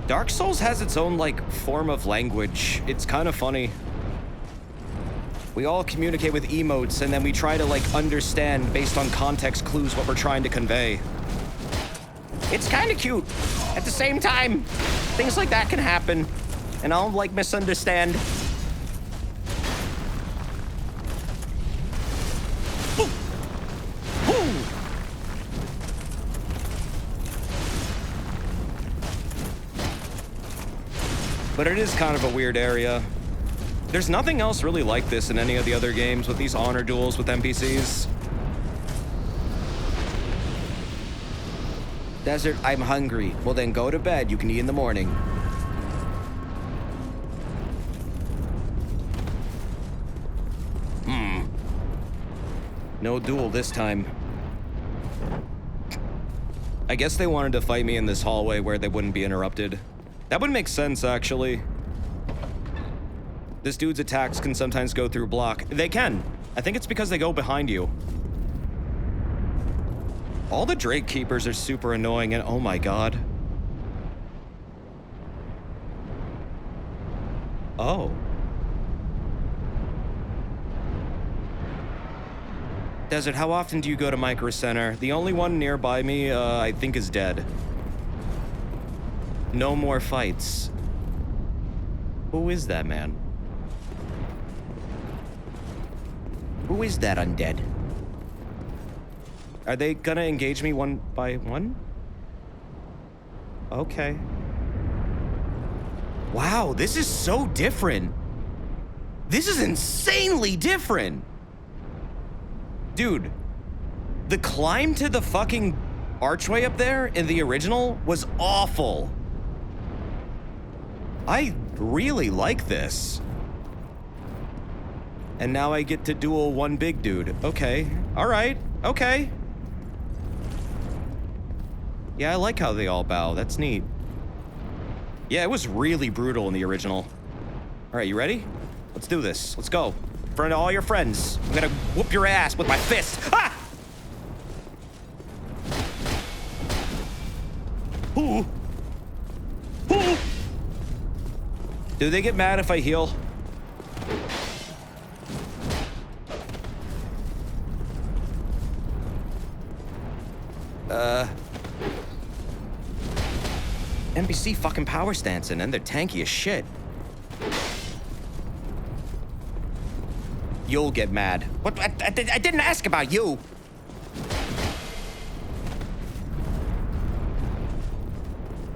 Dark Souls has its own, like, form of language. It's kind of funny. We all communicate with emotes, and then we try to, like, understand based on context clues what we're trying to convey. It's kind of cute. At the same time, things like that can happen, and I'll, like, misunderstand. Ooh. Ooh. But it is kind of a weird area. There's nothing else really like this in any of the other games with these honor duels with NPCs. Desert, I'm hungry. Well, then go to bed. You can eat in the morning. No duel this time. I guess they wanted to fight me in this hallway where they wouldn't be interrupted. That would make sense, actually. This dude's attacks can sometimes go through block. They can. I think it's because they go behind you. All the Drake Keepers are super annoying, and oh my god. Oh. Desert, how often do you go to Micro Center? The only one nearby me, I think is dead. No more fights. Who is that man? Who is that undead? Are they gonna engage me one by one? Okay. Wow, this is so different. This is insanely different. Dude, the climb to the fucking archway up there in the original was awful. I really like this. And now I get to duel one big dude. Okay, all right, okay. Yeah, I like how they all bow. That's neat. Yeah, it was really brutal in the original. All right, you ready? Let's do this. Let's go. In front of all your friends. I'm gonna whoop your ass with my fist. Ah! Ooh. Ooh. Do they get mad if I heal? NPC fucking power stancing, and they're tanky as shit. You'll get mad. What? I didn't ask about you.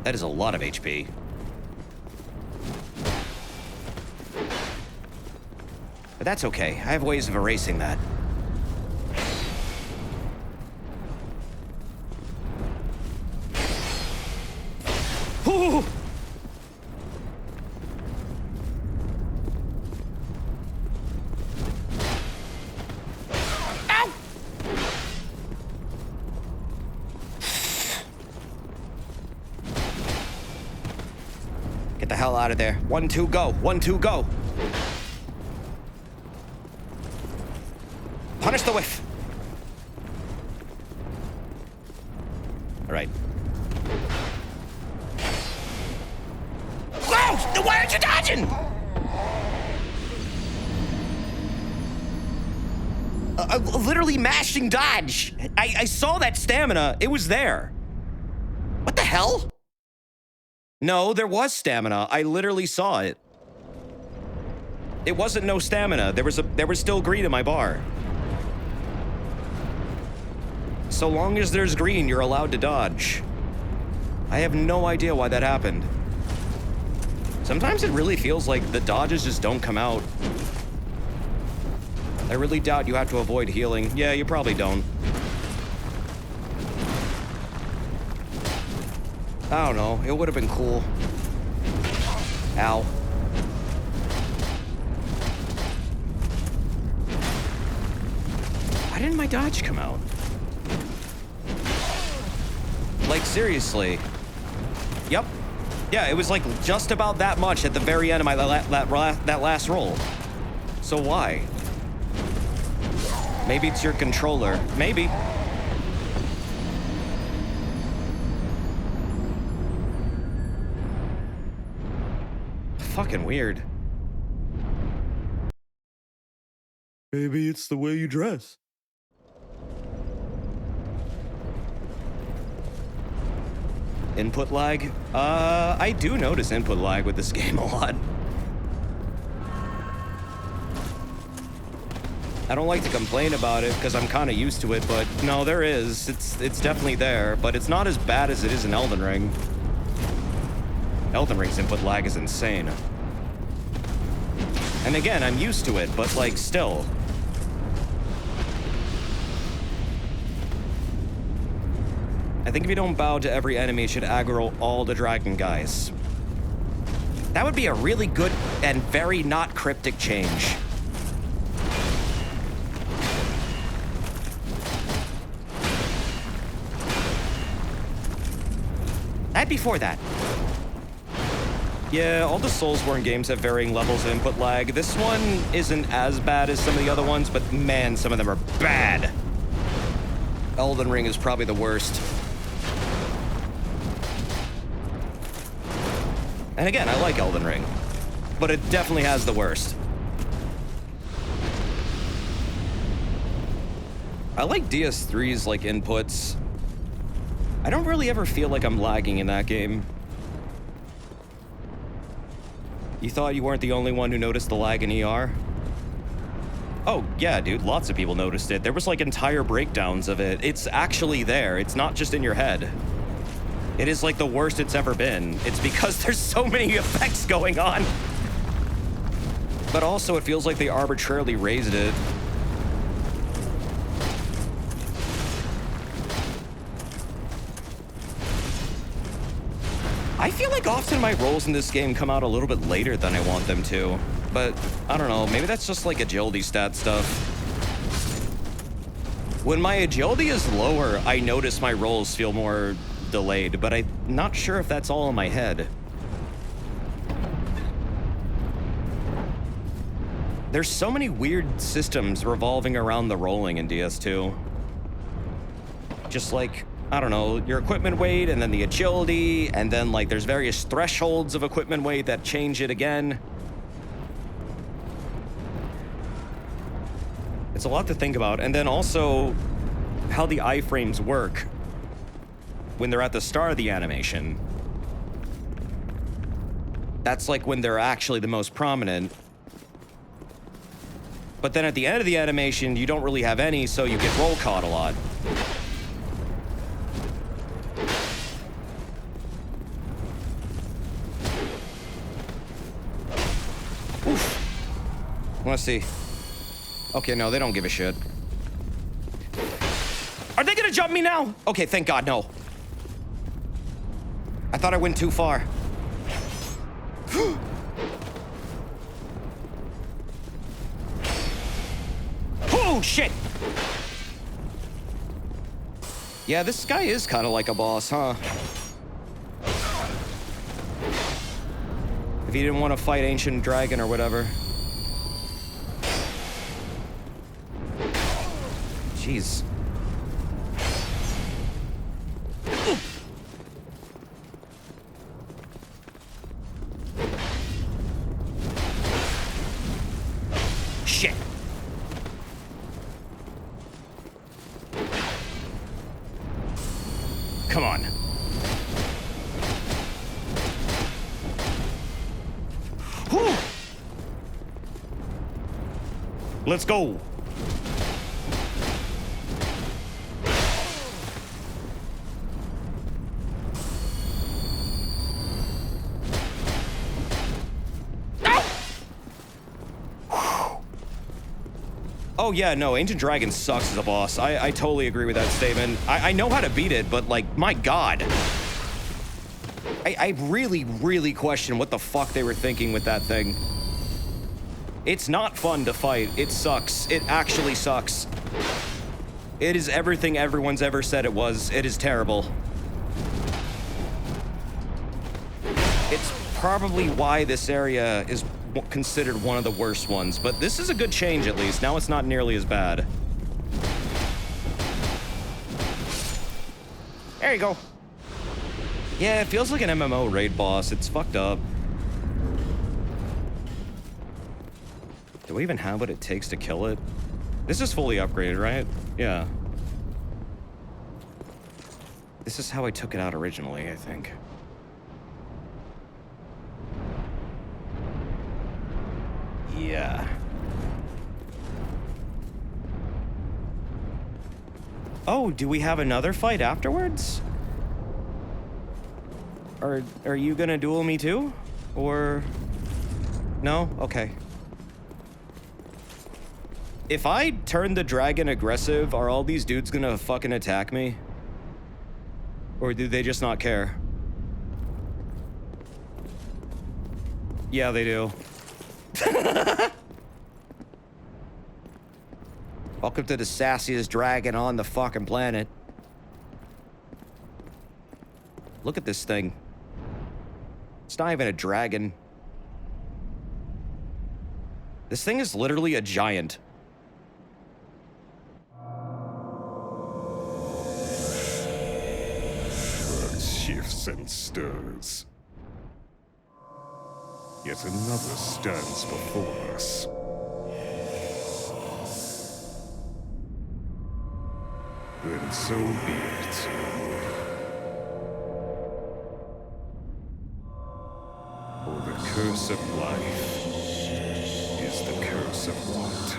That is a lot of HP. But that's okay. I have ways of erasing that. Ooh. Ow! Get the hell out of there. 1, 2, go. 1, 2, go. Punish the whiff. All right. Whoa! Why aren't you dodging? Literally mashing dodge. I saw that stamina. It was there. What the hell? No, there was stamina. I literally saw it. It wasn't no stamina. There was still green in my bar. So long as there's green, you're allowed to dodge. I have no idea why that happened. Sometimes it really feels like the dodges just don't come out. I really doubt you have to avoid healing. Yeah, you probably don't. I don't know. It would have been cool. Ow. Why didn't my dodge come out? Like, seriously. Yep. Yeah, it was like just about that much at the very end of my that last roll. So why? Maybe it's your controller. Maybe. fucking weird. Maybe it's the way you dress. Input lag? I do notice input lag with this game a lot. I don't like to complain about it because I'm kind of used to it, but no, there is. It's definitely there, but it's not as bad as it is in Elden Ring. Elden Ring's input lag is insane. And again, I'm used to it, but like still. I think if you don't bow to every enemy, it should aggro all the dragon guys. That would be a really good and very not cryptic change. I'd be for that. Yeah, all the Soulsborne games have varying levels of input lag. This one isn't as bad as some of the other ones, but man, some of them are bad. Elden Ring is probably the worst. And again, I like Elden Ring, but it definitely has the worst. I like DS3's like inputs. I don't really ever feel like I'm lagging in that game. You thought you weren't the only one who noticed the lag in ER? Oh, yeah, dude, lots of people noticed it. There was like entire breakdowns of it. It's actually there. It's not just in your head. It is like the worst it's ever been. It's because there's so many effects going on. But also, it feels like they arbitrarily raised it. I feel like often my rolls in this game come out a little bit later than I want them to. But, I don't know, maybe that's just like agility stat stuff. When my agility is lower, I notice my rolls feel more delayed, but I'm not sure if that's all in my head. There's so many weird systems revolving around the rolling in DS2. Just like, I don't know, your equipment weight and then the agility, and then like there's various thresholds of equipment weight that change it again. It's a lot to think about. And then also how the iframes work when they're at the start of the animation. That's like when they're actually the most prominent. But then at the end of the animation, you don't really have any, so you get roll caught a lot. Let's see. Okay, no, they don't give a shit. Are they gonna jump me now? Okay, thank God, no. I thought I went too far. Oh, shit! Yeah, this guy is kind of like a boss, huh? If you didn't want to fight Ancient Dragon or whatever. Jeez. Shit. Come on. Whew. Let's go. Oh yeah, no, Ancient Dragon sucks as a boss. I totally agree with that statement. I know how to beat it, but like, my God. I really, really question what the fuck they were thinking with that thing. It's not fun to fight. It sucks. It actually sucks. It is everything everyone's ever said it was. It is terrible. It's probably why this area is considered one of the worst ones, but this is a good change at least. Now it's not nearly as bad. There you go. Yeah, it feels like an MMO raid boss. It's fucked up. Do we even have what it takes to kill it? This is fully upgraded, right? Yeah. This is how I took it out originally, I think. Yeah. Oh, do we have another fight afterwards? Are you gonna duel me too? Or... No? Okay. If I turn the dragon aggressive, are all these dudes gonna fucking attack me? Or do they just not care? Yeah, they do. Welcome to the sassiest dragon on the fucking planet. Look at this thing. It's not even a dragon. This thing is literally a giant. Earth shifts and stirs. Yet another stands before us. Then so be it. For the curse of life is the curse of want.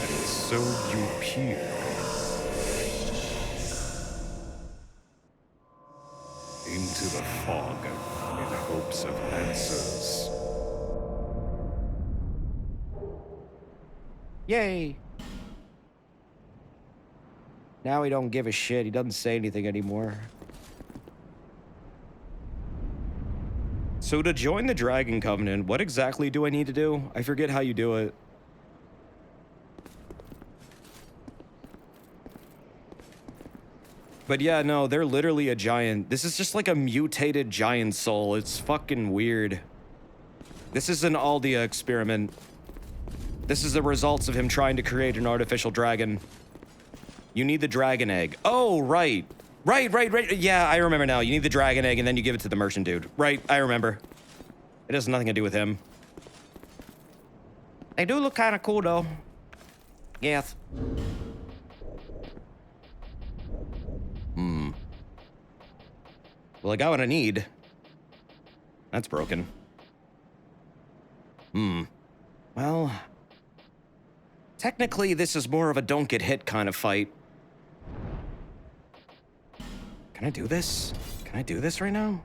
And so you peer into the fog in hopes of answers. Yay! Now he don't give a shit. He doesn't say anything anymore. So to join the Dragon Covenant, what exactly do I need to do? I forget how you do it. But yeah, no, they're literally a giant. This is just like a mutated giant soul. It's fucking weird. This is an Aldia experiment. This is the results of him trying to create an artificial dragon. You need the dragon egg. Oh, right. Right. Yeah, I remember now. You need the dragon egg and then you give it to the merchant dude. Right, I remember. It has nothing to do with him. They do look kind of cool, though. Yes. Well, I got what I need. That's broken. Well... Technically, this is more of a don't get hit kind of fight. Can I do this? Can I do this right now?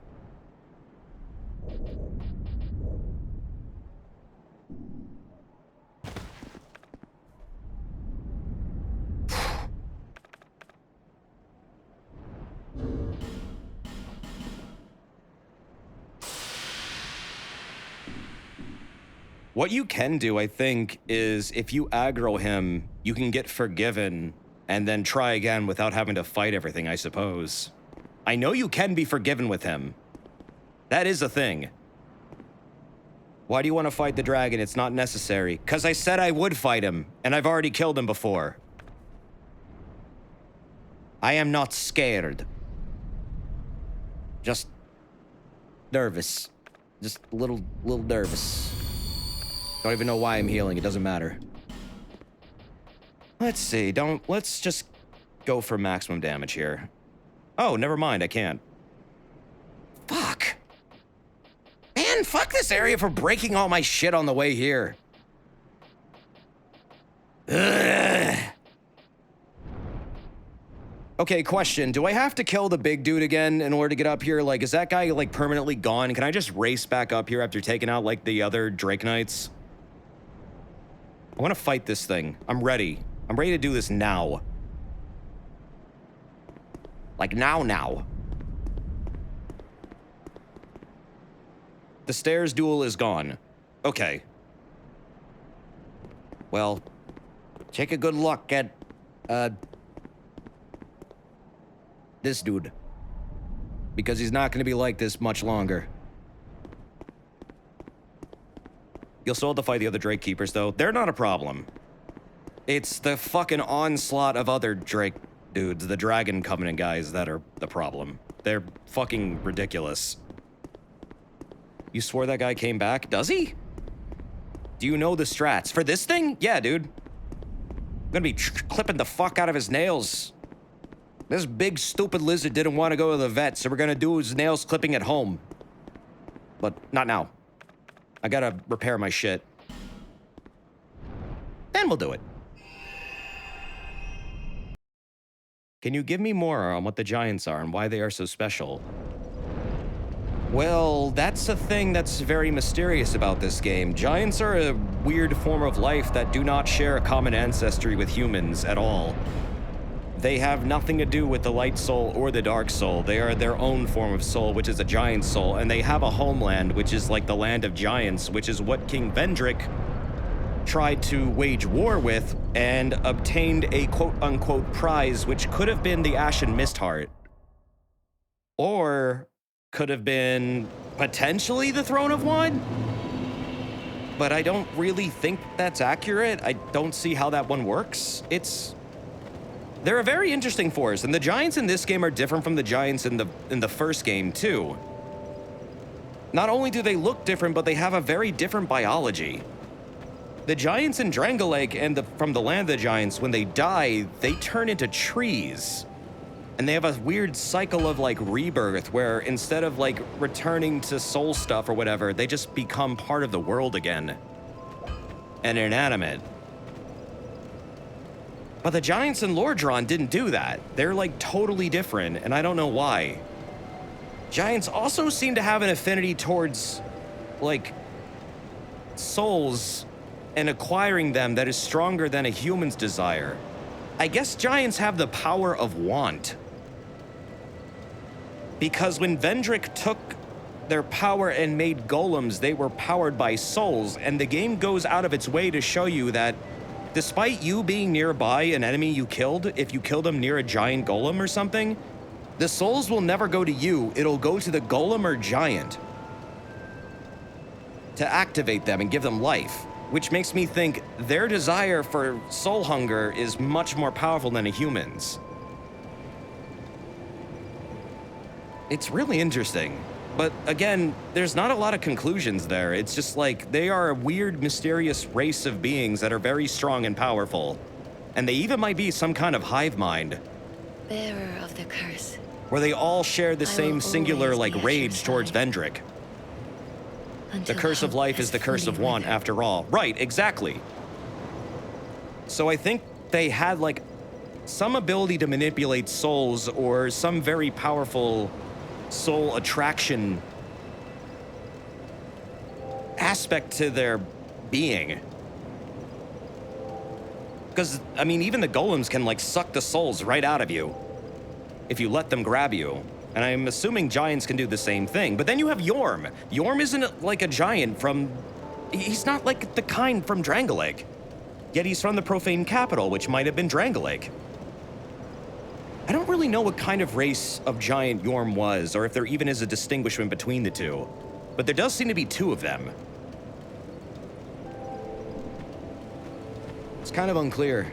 What you can do, I think, is if you aggro him, you can get forgiven and then try again without having to fight everything, I suppose. I know you can be forgiven with him. That is a thing. Why do you want to fight the dragon? It's not necessary. 'Cause I said I would fight him, and I've already killed him before. I am not scared. Just nervous. Just a little nervous. Don't even know why I'm healing. It doesn't matter. Let's see. Let's just go for maximum damage here. Oh, never mind. I can't. Fuck. Man, fuck this area for breaking all my shit on the way here. Ugh. Okay, question. Do I have to kill the big dude again in order to get up here? Like, is that guy, like, permanently gone? Can I just race back up here after taking out, like, the other Drake Knights? I want to fight this thing. I'm ready. I'm ready to do this now. Like, now. The stairs duel is gone. Okay. Well, take a good look at, this dude. Because he's not going to be like this much longer. You'll still have to fight the other Drake Keepers, though. They're not a problem. It's the fucking onslaught of other Drake dudes, the Dragon Covenant guys, that are the problem. They're fucking ridiculous. You swore that guy came back? Does he? Do you know the strats? For this thing? Yeah, dude. I'm gonna be clipping the fuck out of his nails. This big stupid lizard didn't want to go to the vet, so we're gonna do his nails clipping at home. But not now. I gotta repair my shit. Then we'll do it. Can you give me more on what the giants are and why they are so special? Well, that's a thing that's very mysterious about this game. Giants are a weird form of life that do not share a common ancestry with humans at all. They have nothing to do with the light soul or the dark soul. They are their own form of soul, which is a giant soul, and they have a homeland, which is like the land of giants, which is what King Vendrick tried to wage war with and obtained a quote-unquote prize, which could have been the Ashen Mistheart. Or could have been potentially the Throne of Wine? But I don't really think that's accurate. I don't see how that one works. They're a very interesting force, and the giants in this game are different from the giants in the first game, too. Not only do they look different, but they have a very different biology. The giants in Drangleic and from the Land of the Giants, when they die, they turn into trees. And they have a weird cycle of, like, rebirth, where instead of, like, returning to soul stuff or whatever, they just become part of the world again. And inanimate. But the giants in Lordran didn't do that. They're, like, totally different, and I don't know why. Giants also seem to have an affinity towards, like, souls and acquiring them that is stronger than a human's desire. I guess giants have the power of want. Because when Vendrick took their power and made golems, they were powered by souls, and the game goes out of its way to show you that despite you being nearby an enemy you killed, if you kill them near a giant golem or something, the souls will never go to you, it'll go to the golem or giant to activate them and give them life, which makes me think their desire for soul hunger is much more powerful than a human's. It's really interesting. But again, there's not a lot of conclusions there. It's just like they are a weird, mysterious race of beings that are very strong and powerful. And they even might be some kind of hive mind. Bearer of the curse. Where they all share the same singular, like, rage towards Vendrick. The curse of life is the curse of want, after all. Right, exactly. So I think they had, like, some ability to manipulate souls or some very powerful soul attraction aspect to their being. Because, I mean, even the golems can, like, suck the souls right out of you if you let them grab you. And I'm assuming giants can do the same thing. But then you have Yorm. Yorm isn't like a giant from... He's not like the kind from Drangleic. Yet he's from the profane capital, which might have been Drangleic. I don't really know what kind of race of giant Yorm was, or if there even is a distinguishment between the two. But there does seem to be two of them. It's kind of unclear.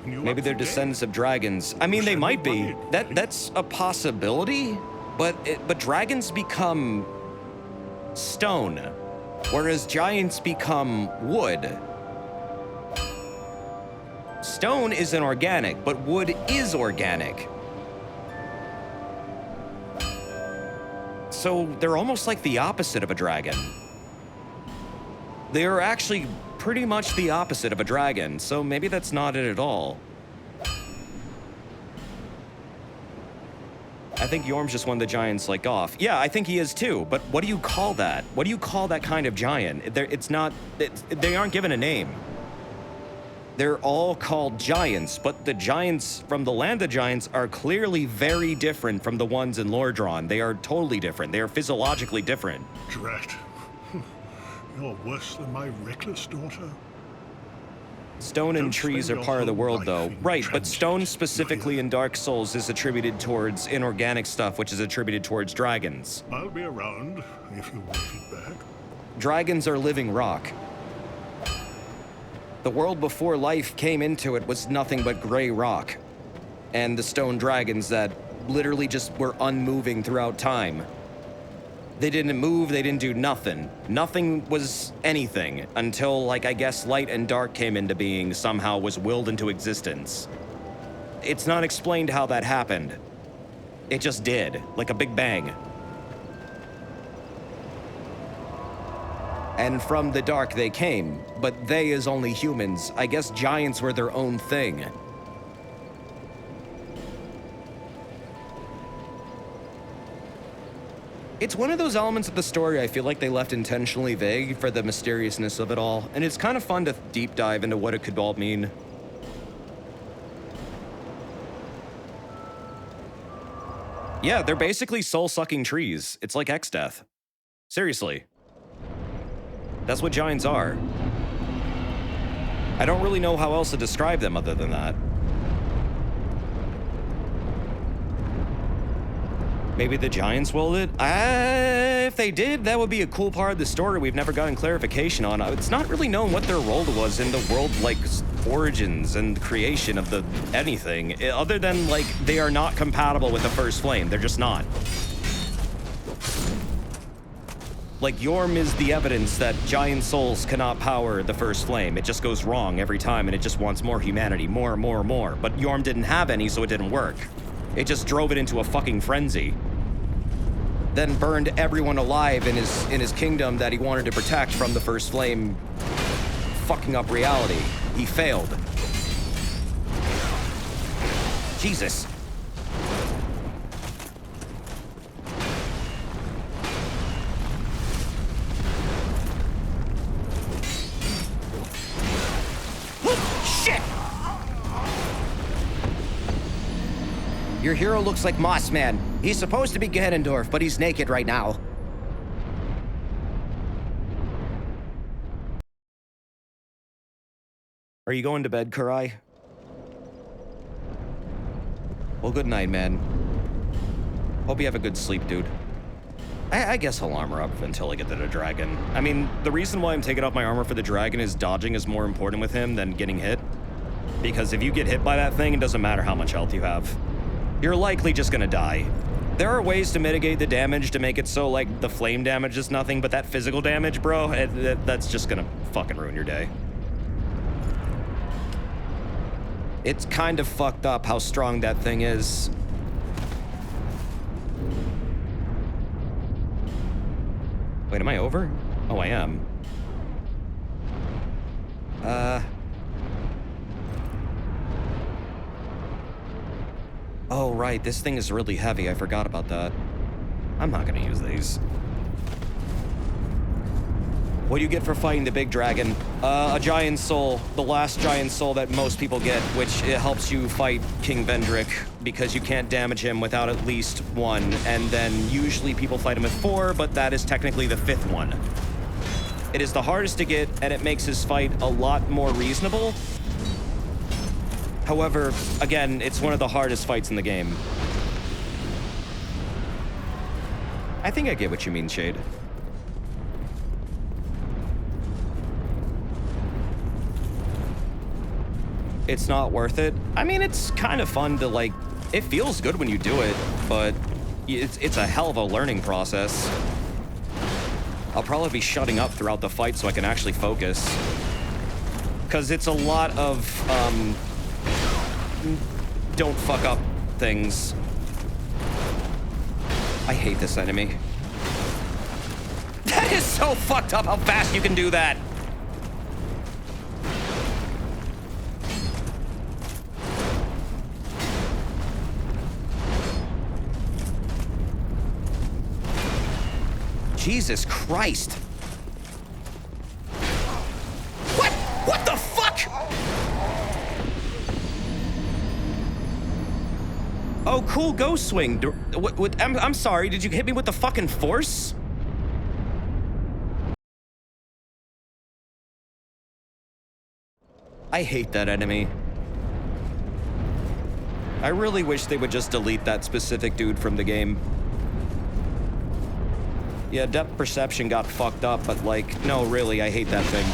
Maybe they're descendants of dragons. I mean, they might be. That's a possibility, but dragons become stone, whereas giants become wood. Stone is inorganic, but wood is organic. So they're almost like the opposite of a dragon. They are actually pretty much the opposite of a dragon, so maybe that's not it at all. I think Yorm's just one of the giants, like, off. Yeah, I think he is too, but what do you call that? What do you call that kind of giant? They aren't given a name. They're all called giants, but the giants from the Land of Giants are clearly very different from the ones in Lordran. They are totally different. They are physiologically different. Drat. You're worse than my reckless daughter. Stone and trees are part of the world, though. Right, but stone specifically in Dark Souls is attributed towards inorganic stuff, which is attributed towards dragons. I'll be around if you want it back. Dragons are living rock. The world before life came into it was nothing but gray rock. and the stone dragons that literally just were unmoving throughout time. They didn't move, they didn't do nothing. Nothing was anything until, like, I guess light and dark came into being, somehow was willed into existence. It's not explained how that happened. It just did, like a big bang. And from the dark they came, but they as only humans. I guess giants were their own thing. It's one of those elements of the story I feel like they left intentionally vague for the mysteriousness of it all, and it's kind of fun to deep dive into what it could all mean. Yeah, they're basically soul-sucking trees. It's like X-Death. Seriously. That's what giants are. I don't really know how else to describe them other than that. Maybe the giants willed it? If they did, that would be a cool part of the story we've never gotten clarification on. It's not really known what their role was in the world, like, origins and creation of the anything, other than, like, they are not compatible with the First Flame. They're just not. Like, Yorm is the evidence that giant souls cannot power the First Flame. It just goes wrong every time, and it just wants more humanity, more. But Yorm didn't have any, so it didn't work. It just drove it into a fucking frenzy. Then burned everyone alive in his kingdom that he wanted to protect from the First Flame fucking up reality. He failed. Jesus. Shit! Your hero looks like Mossman. He's supposed to be Ganondorf, but he's naked right now. Are you going to bed, Kurai? Well, good night, man. Hope you have a good sleep, dude. I guess I'll armor up until I get to the dragon. I mean, the reason why I'm taking off my armor for the dragon is dodging is more important with him than getting hit. Because if you get hit by that thing, it doesn't matter how much health you have. You're likely just gonna die. There are ways to mitigate the damage to make it so, like, the flame damage is nothing, but that physical damage, bro, that's just gonna fucking ruin your day. It's kind of fucked up how strong that thing is. Wait, am I over? Oh, I am. Oh, right, this thing is really heavy. I forgot about that. I'm not gonna use these. What do you get for fighting the big dragon? A giant soul. The last giant soul that most people get, which it helps you fight King Vendrick, because you can't damage him without at least one. And then usually people fight him with 4, but that is technically the 5th one. It is the hardest to get, and it makes his fight a lot more reasonable. However, again, it's one of the hardest fights in the game. I think I get what you mean, Shade. It's not worth it. I mean, it's kind of fun to, like, it feels good when you do it, but it's a hell of a learning process. I'll probably be shutting up throughout the fight so I can actually focus. Because it's a lot of, don't fuck up things. I hate this enemy. That is so fucked up how fast you can do that. Jesus Christ. What? What the fuck? Oh, cool ghost swing. I'm sorry, did you hit me with the fucking force? I hate that enemy. I really wish they would just delete that specific dude from the game. Yeah, depth perception got fucked up, but like, no, really, I hate that thing.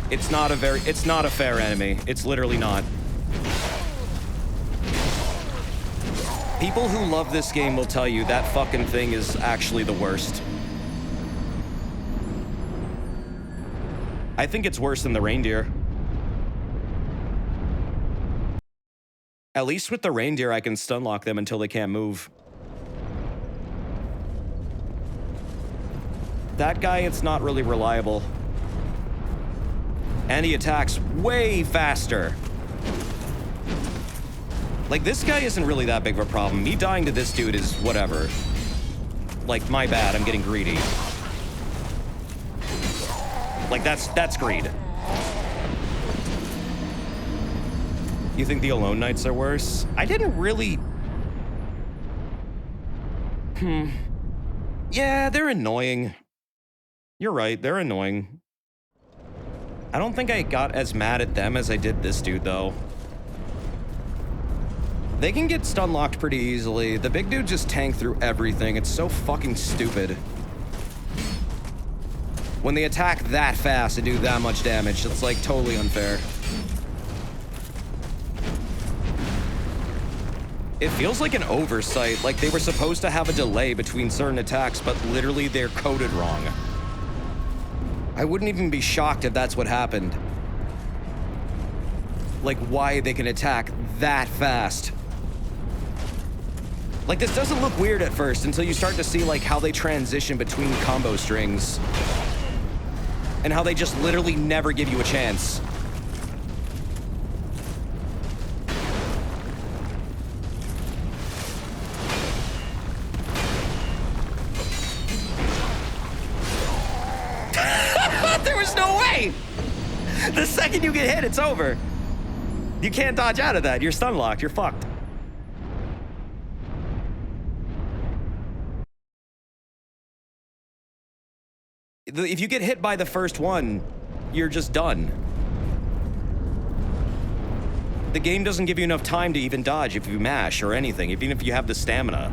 It's not a fair enemy. It's literally not. People who love this game will tell you that fucking thing is actually the worst. I think it's worse than the reindeer. At least with the reindeer, I can stun lock them until they can't move. That guy, it's not really reliable. And he attacks way faster. Like, this guy isn't really that big of a problem. Me dying to this dude is whatever. Like, my bad, I'm getting greedy. Like, that's greed. You think the Alone Knights are worse? I didn't really... Yeah, they're annoying. You're right, they're annoying. I don't think I got as mad at them as I did this dude, though. They can get stun locked pretty easily. The big dude just tanked through everything. It's so fucking stupid. When they attack that fast and do that much damage, it's like totally unfair. It feels like an oversight, like they were supposed to have a delay between certain attacks, but literally they're coded wrong. I wouldn't even be shocked if that's what happened. Like, why they can attack that fast. Like, this doesn't look weird at first until you start to see, like, how they transition between combo strings. And how they just literally never give you a chance. There was no way! The second you get hit, it's over. You can't dodge out of that. You're stun locked. You're fucked. If you get hit by the first one, you're just done. The game doesn't give you enough time to even dodge if you mash or anything, even if you have the stamina.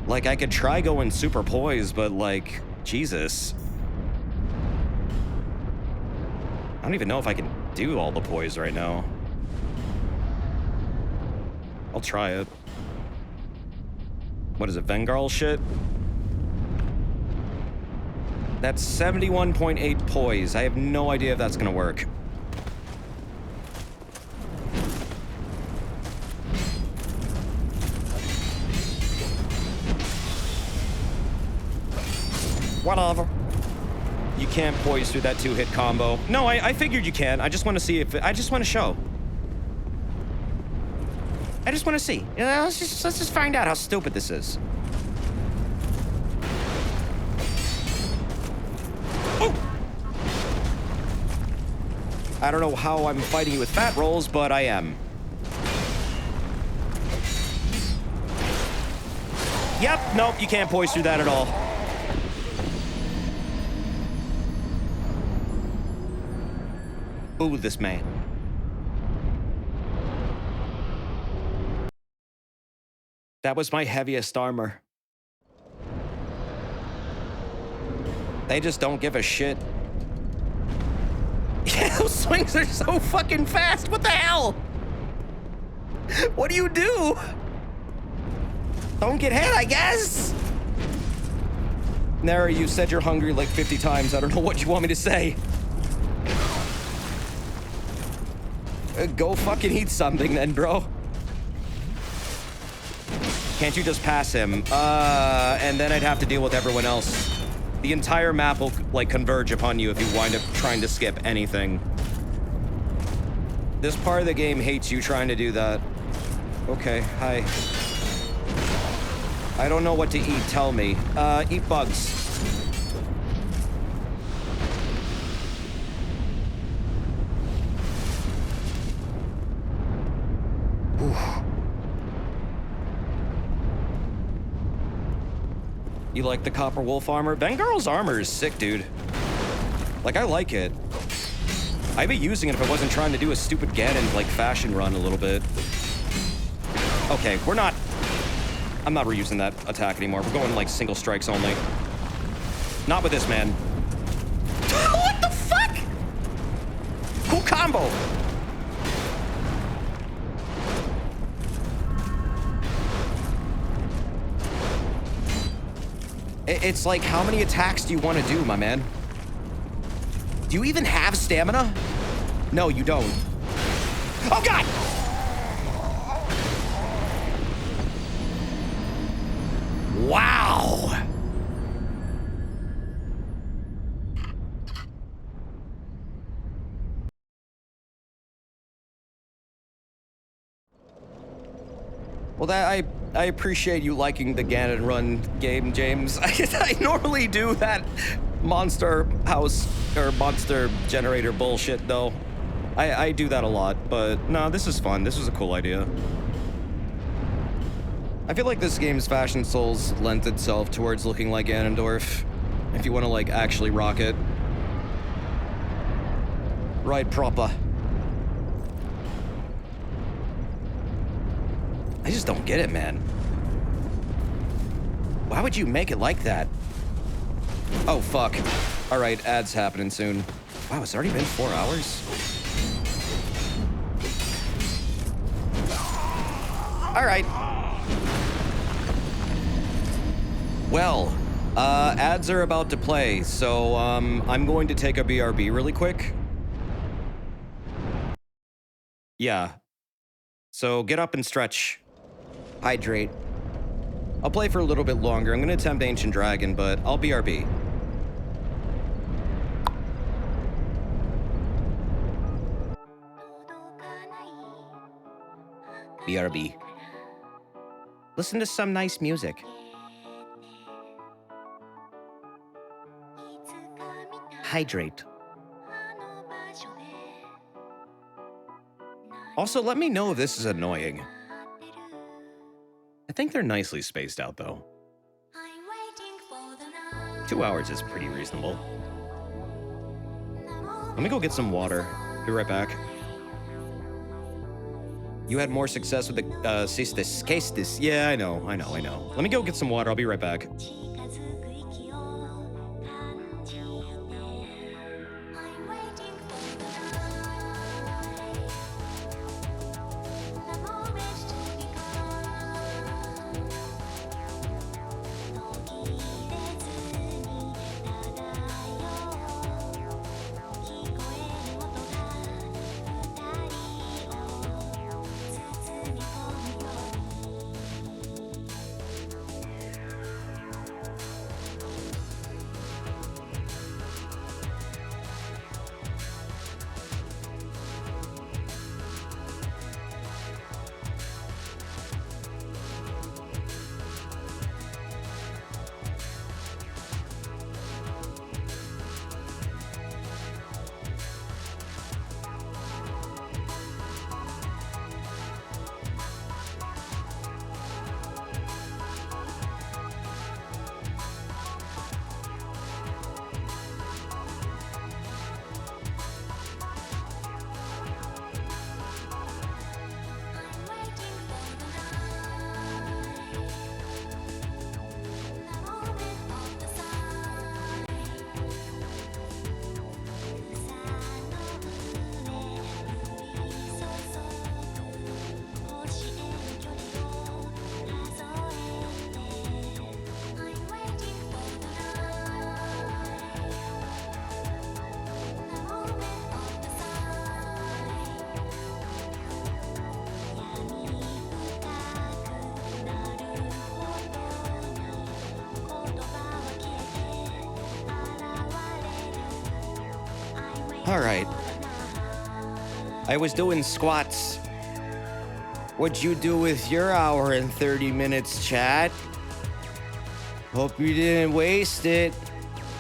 Like, I could try going super poised, but like, Jesus. I don't even know if I can do all the poise right now. I'll try it. What is it, Vengarl shit? That's 71.8 poise. I have no idea if that's gonna work. Whatever. You can't poise through that 2-hit combo. No, I figured you can. I just want to see if... I just want to show. I just want to see. You know, let's just find out how stupid this is. Oh! I don't know how I'm fighting you with fat rolls, but I am. Yep, nope, you can't poise through that at all. Ooh, this man. That was my heaviest armor. They just don't give a shit. Yeah, those swings are so fucking fast. What the hell? What do you do? Don't get hit, I guess. Nara, you said you're hungry like 50 times. I don't know what you want me to say. Go fucking eat something then, bro. Can't you just pass him? And then I'd have to deal with everyone else. The entire map will, like, converge upon you if you wind up trying to skip anything. This part of the game hates you trying to do that. Okay, hi. I don't know what to eat, tell me. Eat bugs. You like the Copper Wolf armor? Vengarl's armor is sick, dude. Like, I like it. I'd be using it if I wasn't trying to do a stupid Ganon, like, fashion run a little bit. Okay, we're not... I'm not reusing that attack anymore. We're going, like, single strikes only. Not with this man. What the fuck? Cool combo. It's like, how many attacks do you want to do, my man? Do you even have stamina? No, you don't. Oh, God! Wow! Well, I appreciate you liking the Ganon Run game, James. I normally do that monster house or monster generator bullshit, though. I do that a lot, but no, this is fun. This was a cool idea. I feel like this game's fashion souls lends itself towards looking like Ganondorf, if you want to, like, actually rock it. Right proper. I just don't get it, man. Why would you make it like that? Oh, fuck. All right, ads happening soon. Wow, it's already been 4 hours? All right. Well, ads are about to play, so, I'm going to take a BRB really quick. Yeah. So get up and stretch. Hydrate. I'll play for a little bit longer. I'm gonna attempt Ancient Dragon, but I'll BRB. BRB. Listen to some nice music. Hydrate. Also, let me know if this is annoying. I think they're nicely spaced out, though. 2 hours is pretty reasonable. Let me go get some water. Be right back. You had more success with the, Cistis. Yeah, I know. Let me go get some water. I'll be right back. All right. I was doing squats. What'd you do with your hour and 30 minutes, chat? Hope you didn't waste it.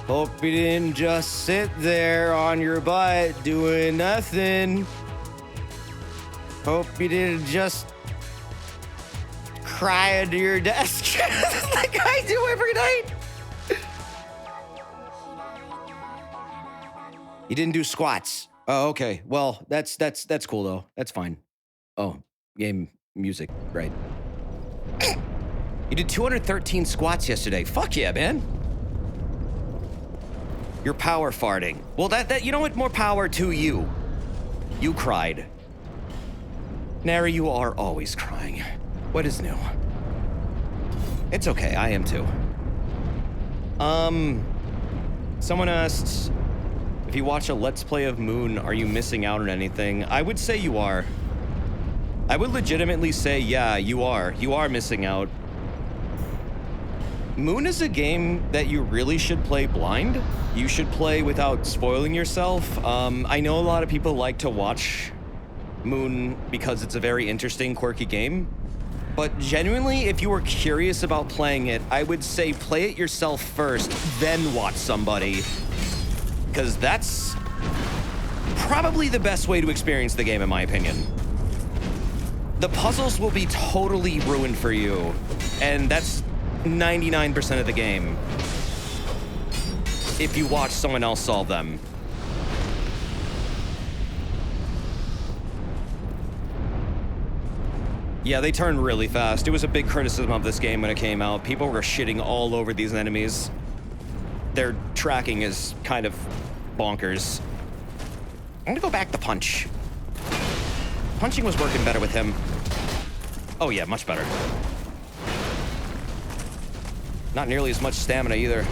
Hope you didn't just sit there on your butt doing nothing. Hope you didn't just cry under your desk like I do every night. You didn't do squats. Oh, okay. Well, that's cool though. That's fine. Oh, game music, right? You did 213 squats yesterday. Fuck yeah, man. You're power farting. Well, that you know what? More power to you. You cried. Nary, you are always crying. What is new? It's okay. I am too. Someone asked, if you watch a Let's Play of Moon, are you missing out on anything? I would say you are. I would legitimately say, yeah, you are. You are missing out. Moon is a game that you really should play blind. You should play without spoiling yourself. I know a lot of people like to watch Moon because it's a very interesting, quirky game. But genuinely, if you were curious about playing it, I would say play it yourself first, then watch somebody. Because that's probably the best way to experience the game, in my opinion. The puzzles will be totally ruined for you, and that's 99% of the game if you watch someone else solve them. Yeah, they turn really fast. It was a big criticism of this game when it came out. People were shitting all over these enemies. Their tracking is kind of bonkers. I'm gonna go back to punch. Punching was working better with him. Oh yeah, much better. Not nearly as much stamina either.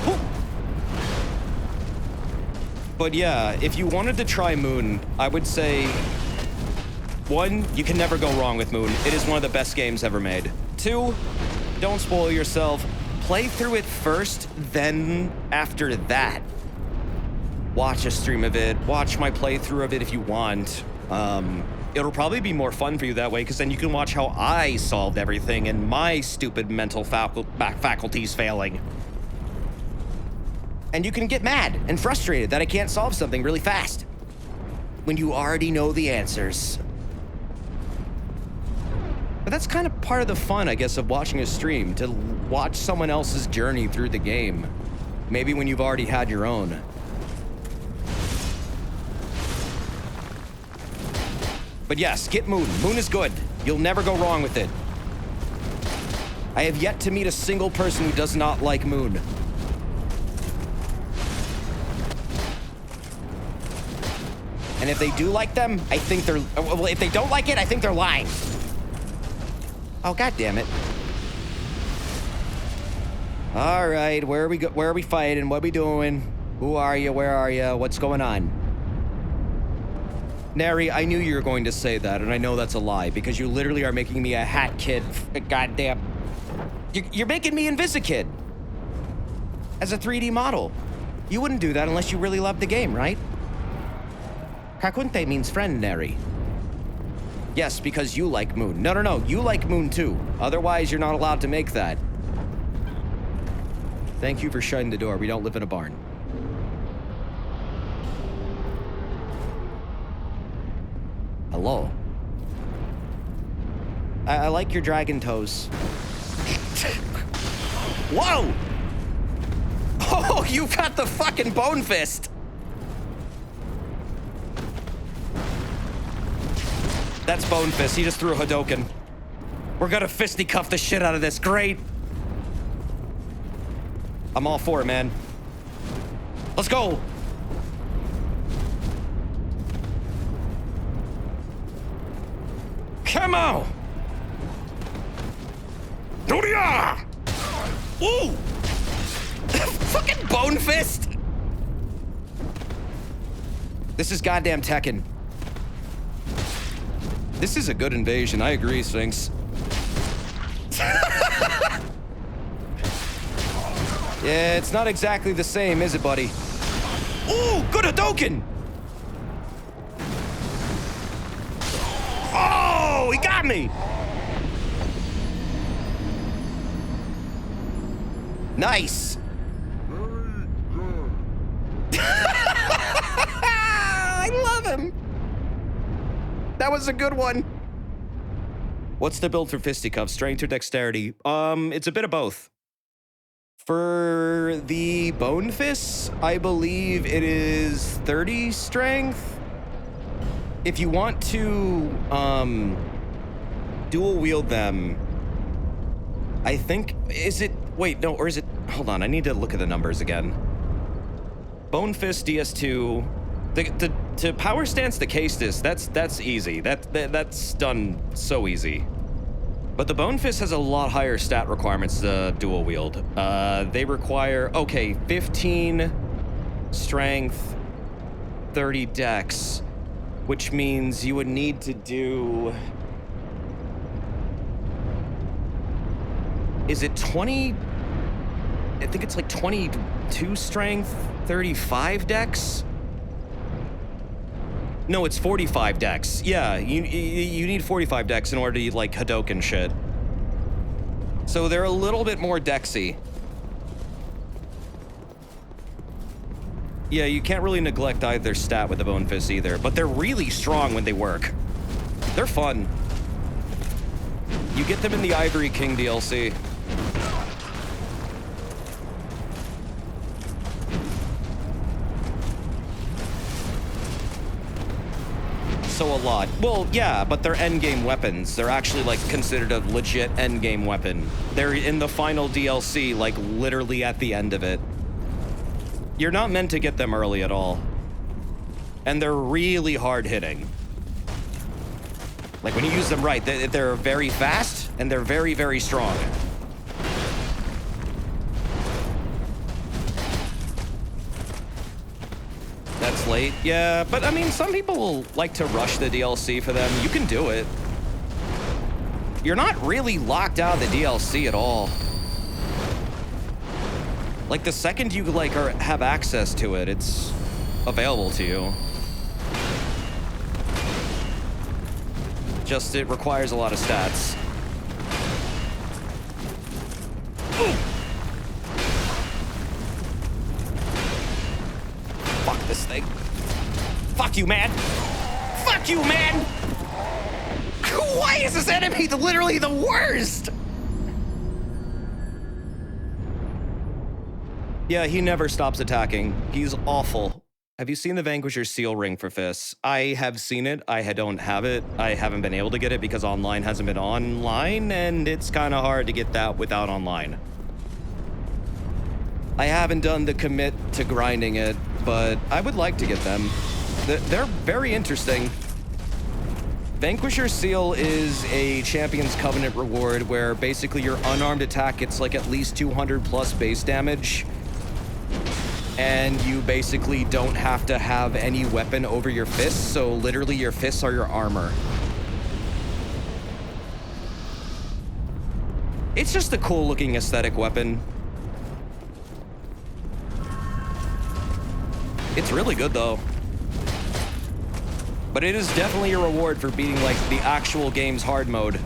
Woo! But yeah, if you wanted to try Moon, I would say, one, you can never go wrong with Moon. It is one of the best games ever made. Two, don't spoil yourself. Play through it first, then after that, watch a stream of it. Watch my playthrough of it if you want. It'll probably be more fun for you that way, because then you can watch how I solved everything and my stupid mental faculties failing. And you can get mad and frustrated that I can't solve something really fast when you already know the answers. But that's kind of part of the fun, I guess, of watching a stream, to watch someone else's journey through the game. Maybe when you've already had your own. But yes, get Moon. Moon is good. You'll never go wrong with it. I have yet to meet a single person who does not like Moon. And if they do like them, I think they're... Well, if they don't like it, I think they're lying. Oh, God damn it. All right, where are we fighting? What are we doing? Who are you? Where are you? What's going on? Nary, I knew you were going to say that, and I know that's a lie, because you literally are making me a hat kid. Goddamn. You're making me Invisikid. As a 3D model. You wouldn't do that unless you really loved the game, right? Kakunte means friend, Neri. Yes, because you like Moon. No, you like Moon too. Otherwise, you're not allowed to make that. Thank you for shutting the door. We don't live in a barn. Hello. I like your dragon toes. Whoa! Oh, you got the fucking bone fist! That's Bone Fist. He just threw a Hadoken. We're gonna fisticuff the shit out of this. Great. I'm all for it, man. Let's go. Come on. Doria! Ooh! Fucking Bone Fist! This is goddamn Tekken. This is a good invasion. I agree, Sphinx. Yeah, it's not exactly the same, is it, buddy? Ooh, good Hadoken! Oh, he got me! Nice! I love him! That was a good one. What's the build for fisticuffs? Strength or dexterity? It's a bit of both. For the bone fists, I believe it is 30 strength. If you want to dual wield them, I think, is it, wait, no, or is it, hold on, I need to look at the numbers again. Bone Fist DS2, to power stance the Castus, that's easy. That's done so easy. But the Bone Fist has a lot higher stat requirements to dual wield. They require, okay, 15 strength, 30 dex, which means you would need to do... Is it 20? I think it's like 22 strength, 35 dex? No, it's 45 dex. Yeah, you need 45 dex in order to like Hadoken shit. So they're a little bit more dexy. Yeah, you can't really neglect either stat with the Bone Fist either, but they're really strong when they work. They're fun. You get them in the Ivory King DLC. So a lot. Well, yeah, but they're endgame weapons. They're actually, like, considered a legit endgame weapon. They're in the final DLC, like, literally at the end of it. You're not meant to get them early at all. And they're really hard-hitting. Like, when you use them right, they're very fast, and they're very, very strong. That's late. Yeah, but I mean, some people will like to rush the DLC for them. You can do it. You're not really locked out of the DLC at all. Like, the second you, like, have access to it, it's available to you. Just, it requires a lot of stats. Ooh. Fuck this thing. Fuck you, man. Fuck you, man. Why is this enemy literally the worst? Yeah, he never stops attacking. He's awful. Have you seen the Vanquisher's seal ring for fists? I have seen it. I don't have it. I haven't been able to get it because online hasn't been online, and it's kind of hard to get that without online. I haven't done the commit to grinding it, but I would like to get them. They're very interesting. Vanquisher's Seal is a Champion's Covenant reward where basically your unarmed attack gets like at least 200 plus base damage. And you basically don't have to have any weapon over your fists, so literally your fists are your armor. It's just a cool looking aesthetic weapon. It's really good though. But it is definitely a reward for beating like the actual game's hard mode.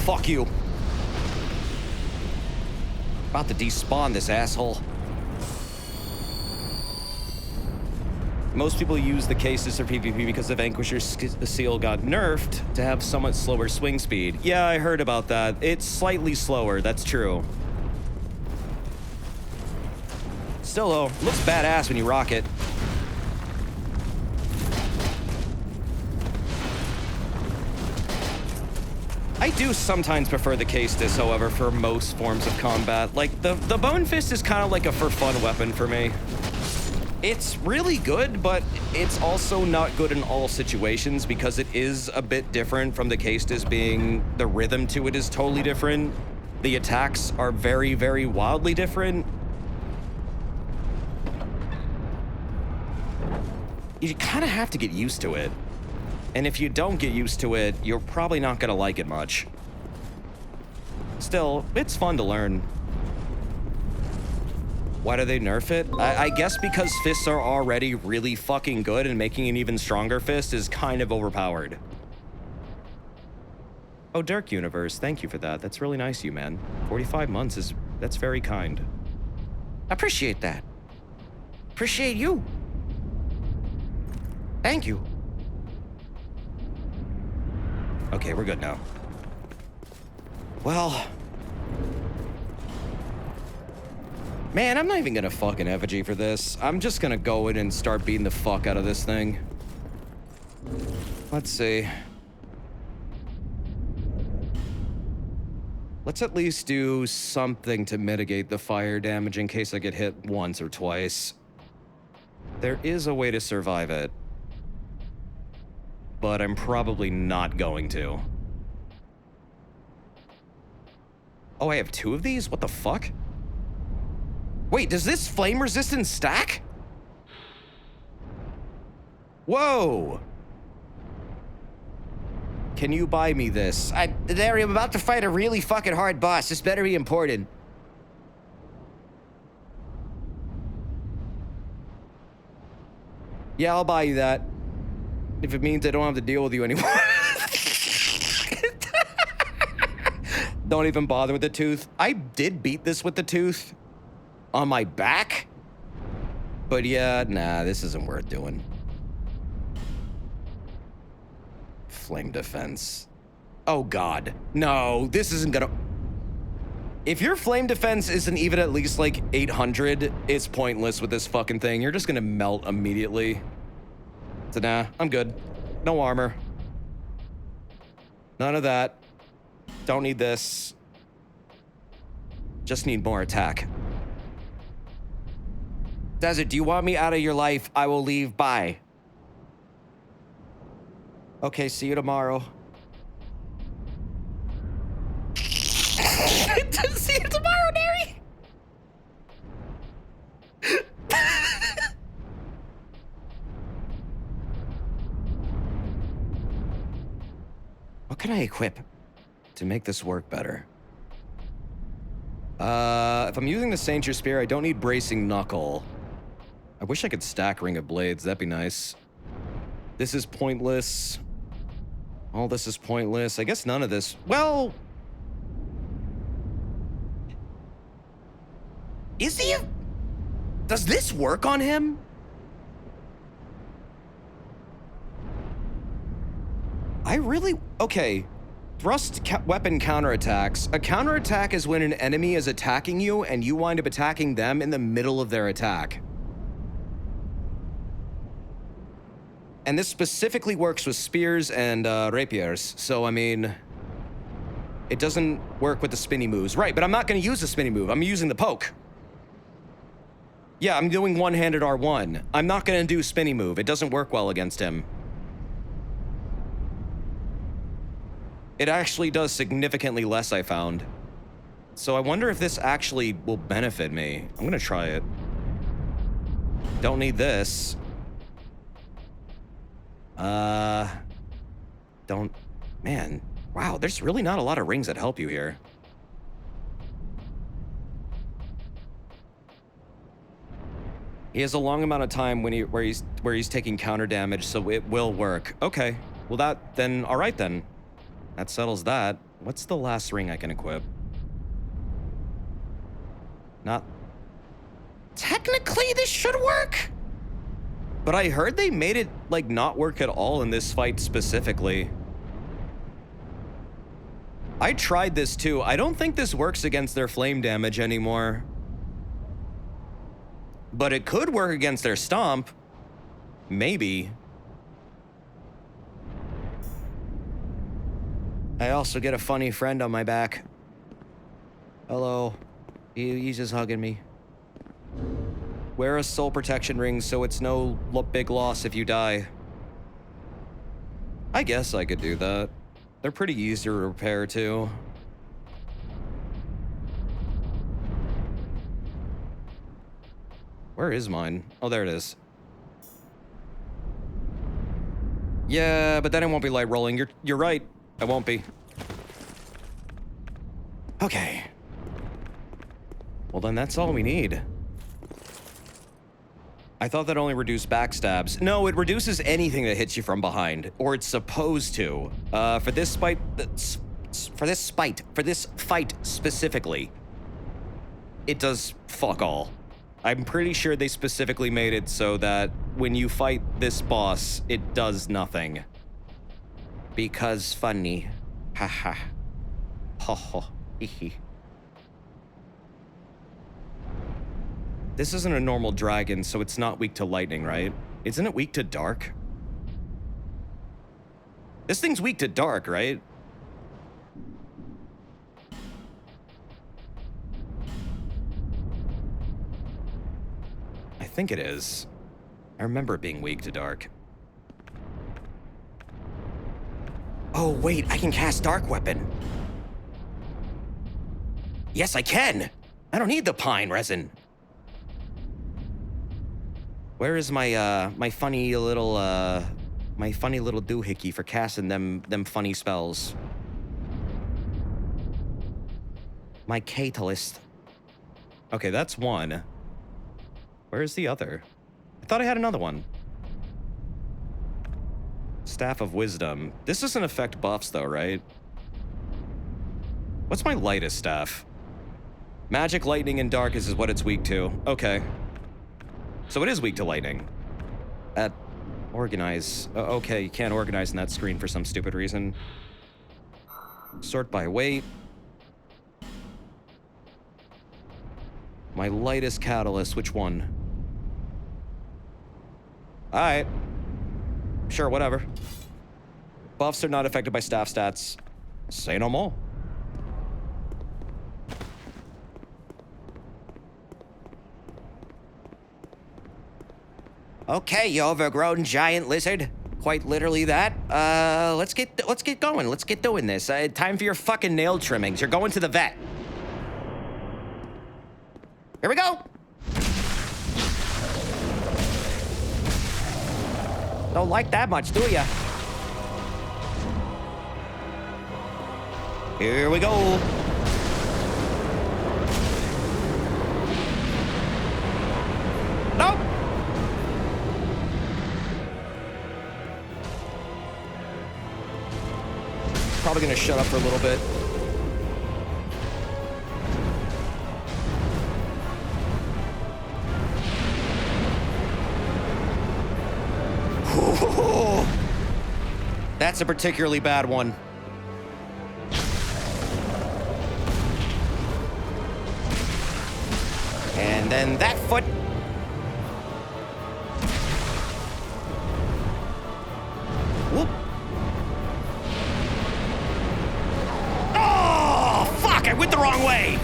Fuck you. About to despawn this asshole. Most people use the cases for PvP because the Vanquisher's Seal got nerfed to have somewhat slower swing speed. Yeah, I heard about that. It's slightly slower, that's true. Still though, looks badass when you rock it. I do sometimes prefer the Caestus, however, for most forms of combat. Like, the Bone Fist is kind of like a for-fun weapon for me. It's really good, but it's also not good in all situations because it is a bit different from the Caestus being... The rhythm to it is totally different. The attacks are very, very wildly different. You kind of have to get used to it. And if you don't get used to it, you're probably not gonna like it much. Still, it's fun to learn. Why do they nerf it? I guess because fists are already really fucking good and making an even stronger fist is kind of overpowered. Oh, Dirk Universe, thank you for that. That's really nice of you, man. 45 months that's very kind. Appreciate that. Appreciate you. Thank you. Okay, we're good now. Well... Man, I'm not even gonna fucking effigy for this. I'm just gonna go in and start beating the fuck out of this thing. Let's see. Let's at least do something to mitigate the fire damage in case I get hit once or twice. There is a way to survive it, but I'm probably not going to. Oh, I have 2 of these? What the fuck? Wait, does this flame resistance stack? Whoa! Can you buy me this? Larry, I'm about to fight a really fucking hard boss. This better be important. Yeah, I'll buy you that. If it means I don't have to deal with you anymore. Don't even bother with the tooth. I did beat this with the tooth on my back. But yeah, nah, this isn't worth doing. Flame defense. Oh god. No, this isn't gonna... If your flame defense isn't even at least like 800, it's pointless with this fucking thing. You're just gonna melt immediately. So nah, I'm good. No armor. None of that. Don't need this. Just need more attack. Desert, do you want me out of your life? I will leave. Bye. Okay, see you tomorrow. See you tomorrow, Neri! What can I equip to make this work better? If I'm using the Saint Spear, I don't need Bracing Knuckle. I wish I could stack Ring of Blades. That'd be nice. This is pointless. All this is pointless. I guess none of this. Well... Is he? Does this work on him? I really... Okay. Thrust weapon counterattacks. A counterattack is when an enemy is attacking you and you wind up attacking them in the middle of their attack. And this specifically works with spears and rapiers. So, I mean... It doesn't work with the spinny moves. Right, but I'm not going to use the spinny move. I'm using the poke. Yeah, I'm doing one-handed R1. I'm not going to do spinny move. It doesn't work well against him. It actually does significantly less, I found. So I wonder if this actually will benefit me. I'm going to try it. Don't need this. Don't... Man. Wow, there's really not a lot of rings that help you here. He has a long amount of time when where he's taking counter damage, so it will work. Okay, well all right then. That settles that. What's the last ring I can equip? Not... Technically, this should work. But I heard they made it, like, not work at all in this fight specifically. I tried this too. I don't think this works against their flame damage anymore. But it could work against their stomp. Maybe. I also get a funny friend on my back. Hello. He's just hugging me. Wear a soul protection ring so it's no big loss if you die. I guess I could do that. They're pretty easy to repair too. Where is mine? Oh, there it is. Yeah, but then it won't be light rolling. You're right. I won't be. Okay. Well, then that's all we need. I thought that only reduced backstabs. No, it reduces anything that hits you from behind, or it's supposed to. For this fight specifically, it does fuck all. I'm pretty sure they specifically made it so that when you fight this boss, it does nothing. Because funny. Haha. Ho ho. Hee. This isn't a normal dragon, so it's not weak to lightning, right? Isn't it weak to dark? This thing's weak to dark, right? think it is. I remember it being weak to dark. Oh, wait, I can cast Dark Weapon. Yes, I can. I don't need the pine resin. Where is my, my funny little doohickey for casting them funny spells? My catalyst. Okay, that's one. Where's the other? I thought I had another one. Staff of Wisdom. This doesn't affect buffs though, right? What's my lightest staff? Magic, lightning, and dark is what it's weak to. Okay. So it is weak to lightning. Organize. Okay, you can't organize in that screen for some stupid reason. Sort by weight. My lightest catalyst, which one? Alright. Sure, whatever. Buffs are not affected by staff stats. Say no more. Okay, you overgrown giant lizard. Quite literally that. Let's get going. Let's get doing this. Time for your fucking nail trimmings. You're going to the vet. Here we go. Don't like that much, do ya? Here we go. Nope. Probably gonna shut up for a little bit. Ooh, that's a particularly bad one. And then that foot. Whoop. Oh, fuck, I went the wrong way.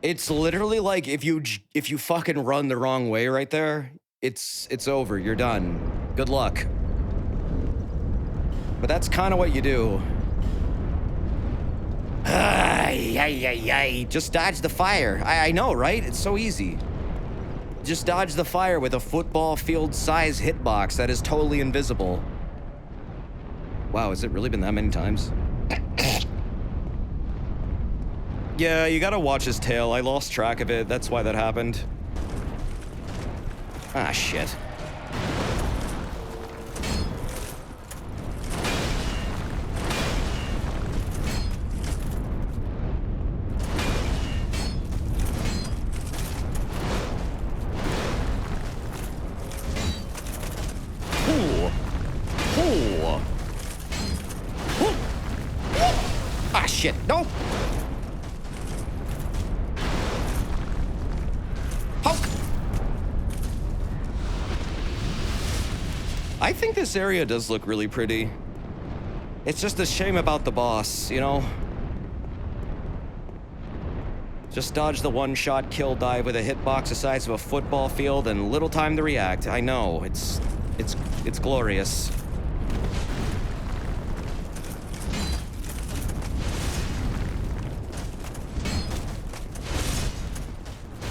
It's literally like if you fucking run the wrong way right there, it's over. You're done. Good luck. But that's kind of what you do. Just dodge the fire. I know, right? It's so easy. Just dodge the fire with a football field-size hitbox that is totally invisible. Wow, has it really been that many times? Yeah, you gotta watch his tail. I lost track of it. That's why that happened. Ah, shit. Ooh. Ooh. Ooh. Ah, shit. No. I think this area does look really pretty. It's just a shame about the boss, you know? Just dodge the one-shot kill dive with a hitbox the size of a football field and little time to react. I know, it's glorious.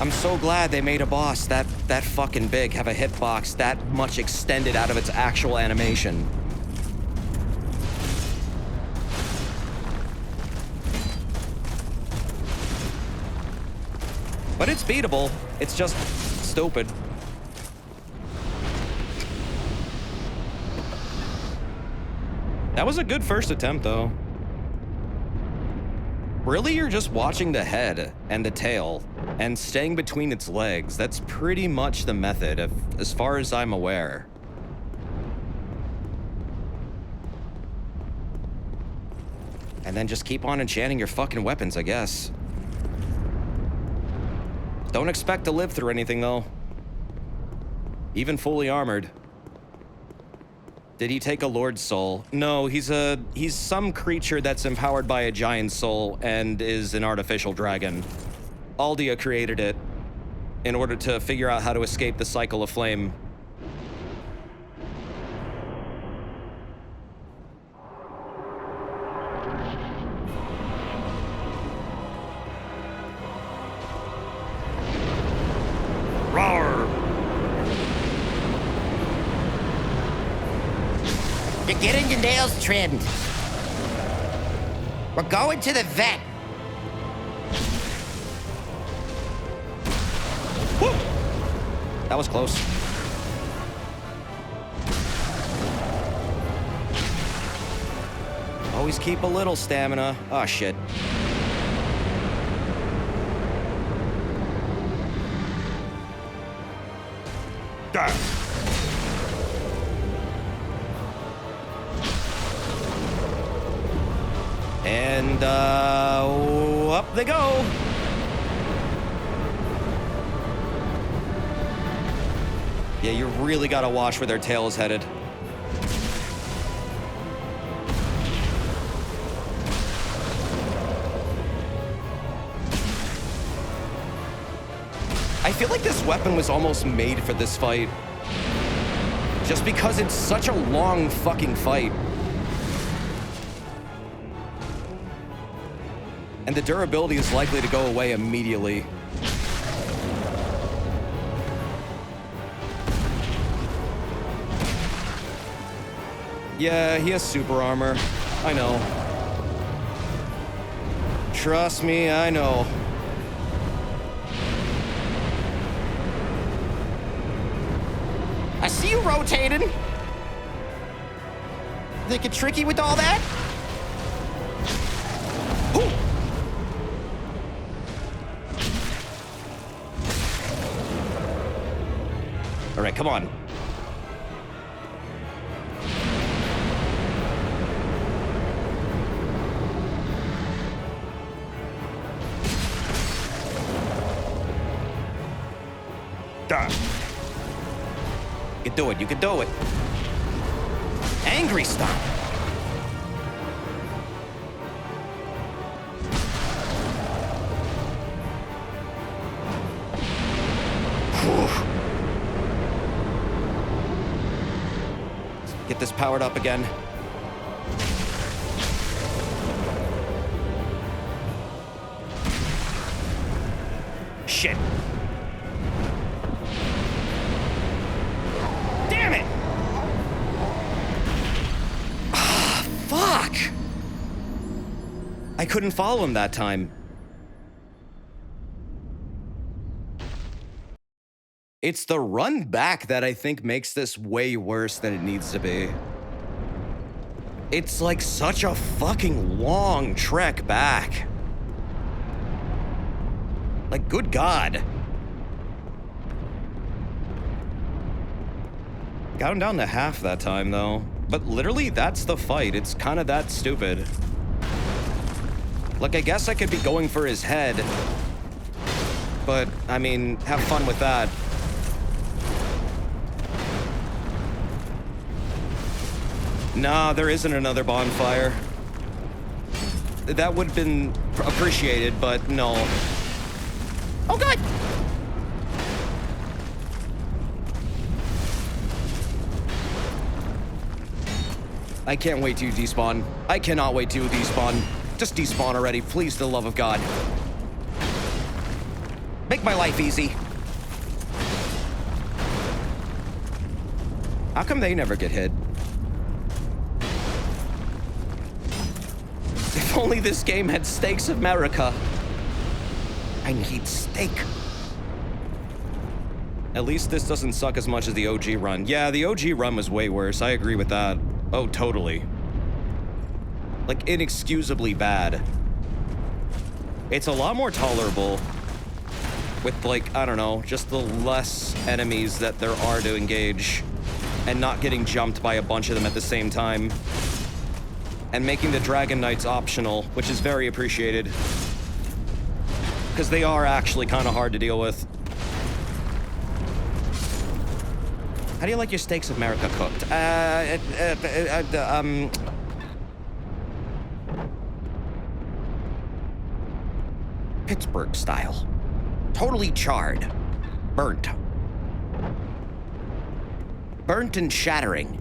I'm so glad they made a boss that fucking big have a hitbox that much extended out of its actual animation. But it's beatable. It's just stupid. That was a good first attempt, though. Really, you're just watching the head and the tail and staying between its legs. That's pretty much the method, as far as I'm aware. And then just keep on enchanting your fucking weapons, I guess. Don't expect to live through anything, though. Even fully armored. Did he take a lord's soul? No, he's some creature that's empowered by a giant soul and is an artificial dragon. Aldia created it in order to figure out how to escape the cycle of flame. Roar! You're getting your nails trimmed. We're going to the vet. Woo! That was close. Always keep a little stamina. Oh, shit. And, up they go. Yeah, you really gotta watch where their tail is headed. I feel like this weapon was almost made for this fight. Just because it's such a long fucking fight. And the durability is likely to go away immediately. Yeah, he has super armor. I know. Trust me, I know. I see you rotating. Think it's tricky with all that? Ooh. All right, come on. You can do it, you can do it. Angry stomp. Get this powered up again. Shit. Damn it! Ah, fuck! I couldn't follow him that time. It's the run back that I think makes this way worse than it needs to be. It's like such a fucking long trek back. Like, good God. Got him down to half that time, though. But literally, that's the fight. It's kind of that stupid. Like, I guess I could be going for his head. But, I mean, have fun with that. Nah, there isn't another bonfire. That would have been appreciated, but no. Oh, God! I can't wait to despawn. I cannot wait to despawn. Just despawn already, please, for the love of God. Make my life easy. How come they never get hit? If only this game had Stakes of America. I need steak. At least this doesn't suck as much as the OG run. Yeah, the OG run was way worse. I agree with that. Oh, totally. Like, inexcusably bad. It's a lot more tolerable with, like, I don't know, just the less enemies that there are to engage and not getting jumped by a bunch of them at the same time. And making the Dragon Knights optional, which is very appreciated. Because they are actually kind of hard to deal with. How do you like your steaks of America cooked? Pittsburgh style. Totally charred. Burnt. Burnt and shattering.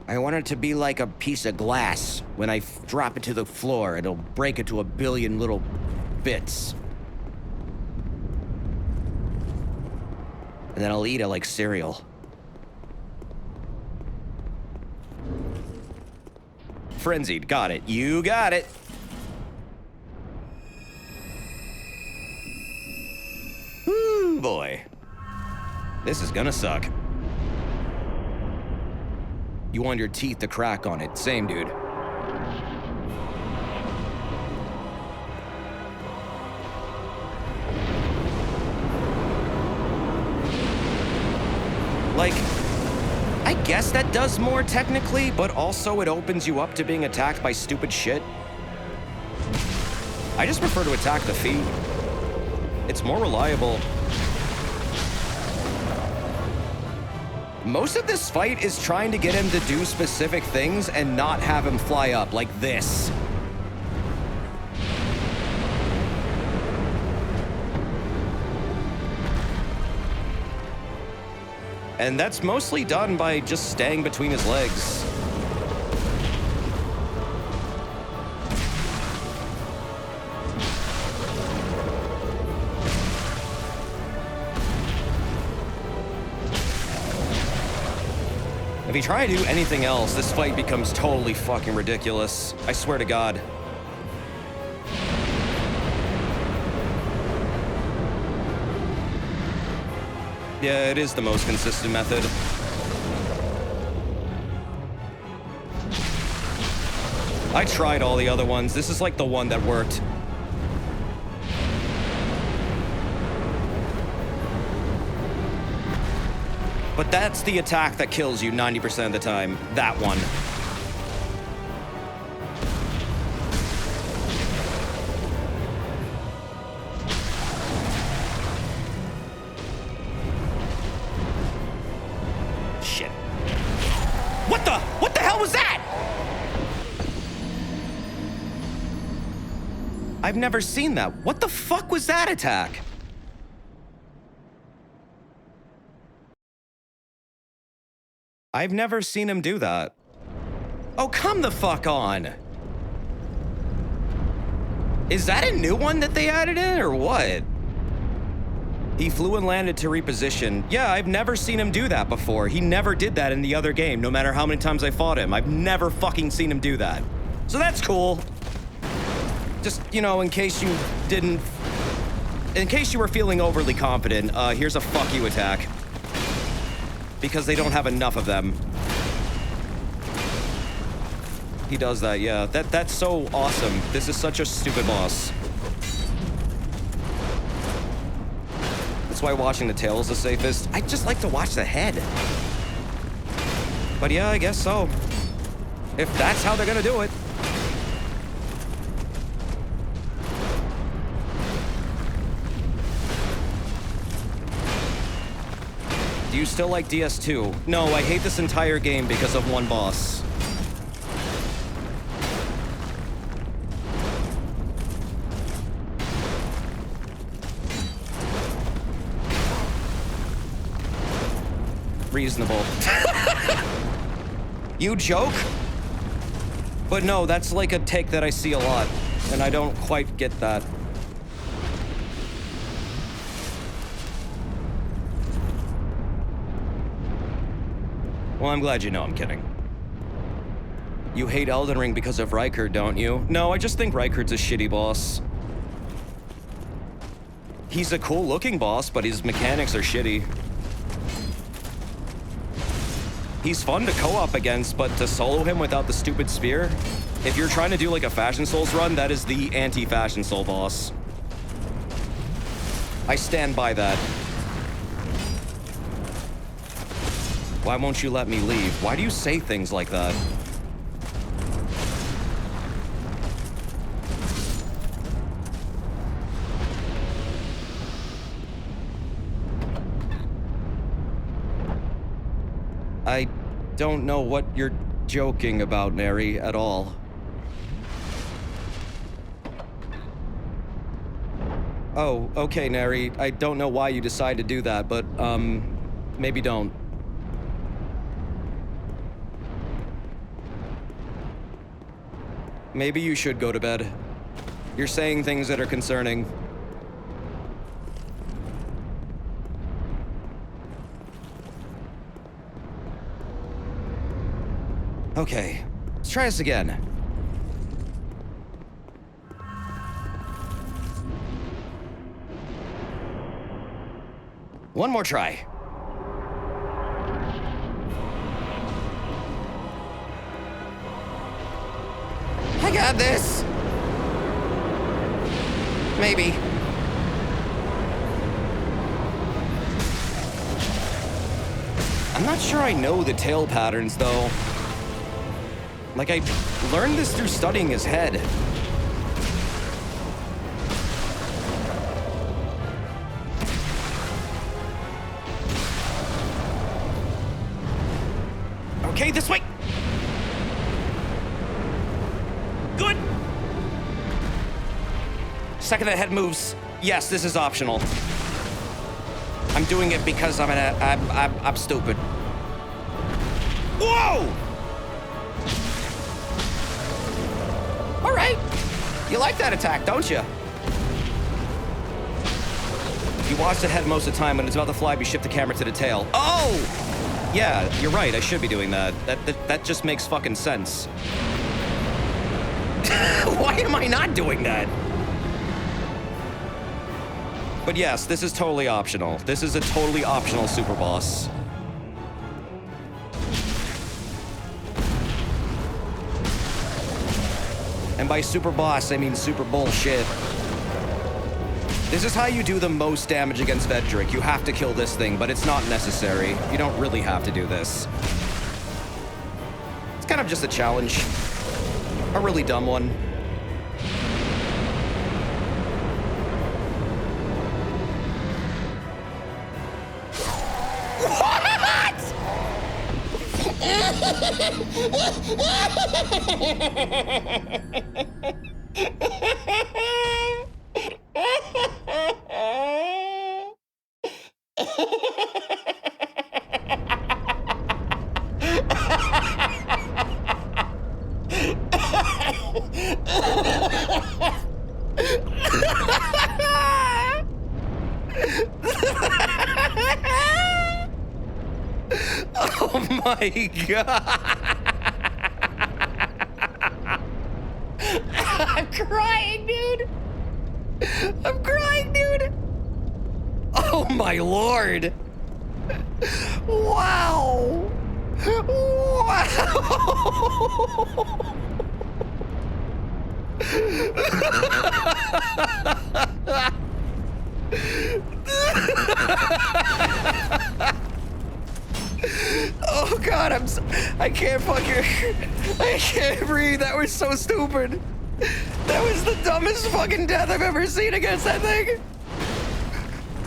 I want it to be like a piece of glass. When I drop it to the floor, it'll break into a billion little bits. And then I'll eat it like cereal. Frenzied, got it. You got it. Ooh, boy. This is gonna suck. You want your teeth to crack on it. Same, dude. Like, I guess that does more technically, but also it opens you up to being attacked by stupid shit. I just prefer to attack the feet. It's more reliable. Most of this fight is trying to get him to do specific things and not have him fly up like this. And that's mostly done by just staying between his legs. If you try to do anything else, this fight becomes totally fucking ridiculous. I swear to God. Yeah, it is the most consistent method. I tried all the other ones. This is like the one that worked. But that's the attack that kills you 90% of the time. That one. Shit. What the hell was that? I've never seen that. What the fuck was that attack? I've never seen him do that. Oh, come the fuck on. Is that a new one that they added in, or what? He flew and landed to reposition. Yeah, I've never seen him do that before. He never did that in the other game, no matter how many times I fought him. I've never fucking seen him do that. So that's cool. Just, you know, in case you were feeling overly confident, here's a fuck you attack. Because they don't have enough of them. He does that, yeah. That's so awesome. This is such a stupid boss. That's why watching the tail is the safest. I just like to watch the head. But yeah, I guess so. If that's how they're gonna do it. Do you still like DS2? No, I hate this entire game because of one boss. Reasonable. You joke? But no, that's like a take that I see a lot, and I don't quite get that. Well, I'm glad you know I'm kidding. You hate Elden Ring because of Rykard, don't you? No, I just think Rykard's a shitty boss. He's a cool-looking boss, but his mechanics are shitty. He's fun to co-op against, but to solo him without the stupid spear? If you're trying to do like a Fashion Souls run, that is the anti-Fashion Soul boss. I stand by that. Why won't you let me leave? Why do you say things like that? I don't know what you're joking about, Neri, at all. Oh, okay, Neri. I don't know why you decide to do that, but, maybe don't. Maybe you should go to bed. You're saying things that are concerning. Okay, let's try this again. One more try. I got this. Maybe. I'm not sure I know the tail patterns, though. Like, I learned this through studying his head. Okay, this way! Good! Second the head moves. Yes, this is optional. I'm doing it because I'm stupid. Whoa! All right. You like that attack, don't you? You watch the head most of the time. When it's about to fly, you shift the camera to the tail. Oh! Yeah, you're right. I should be doing that. That just makes fucking sense. Why am I not doing that? But yes, this is totally optional. This is a totally optional super boss. And by super boss, I mean super bullshit. This is how you do the most damage against Vedrick. You have to kill this thing, but it's not necessary. You don't really have to do this. It's kind of just a challenge. A really dumb one. Oh my god! I'm crying, dude! I'm crying, dude! Oh my lord! Wow! Oh god, I can't I can't breathe. That was so stupid. That was the dumbest fucking death I've ever seen against that thing.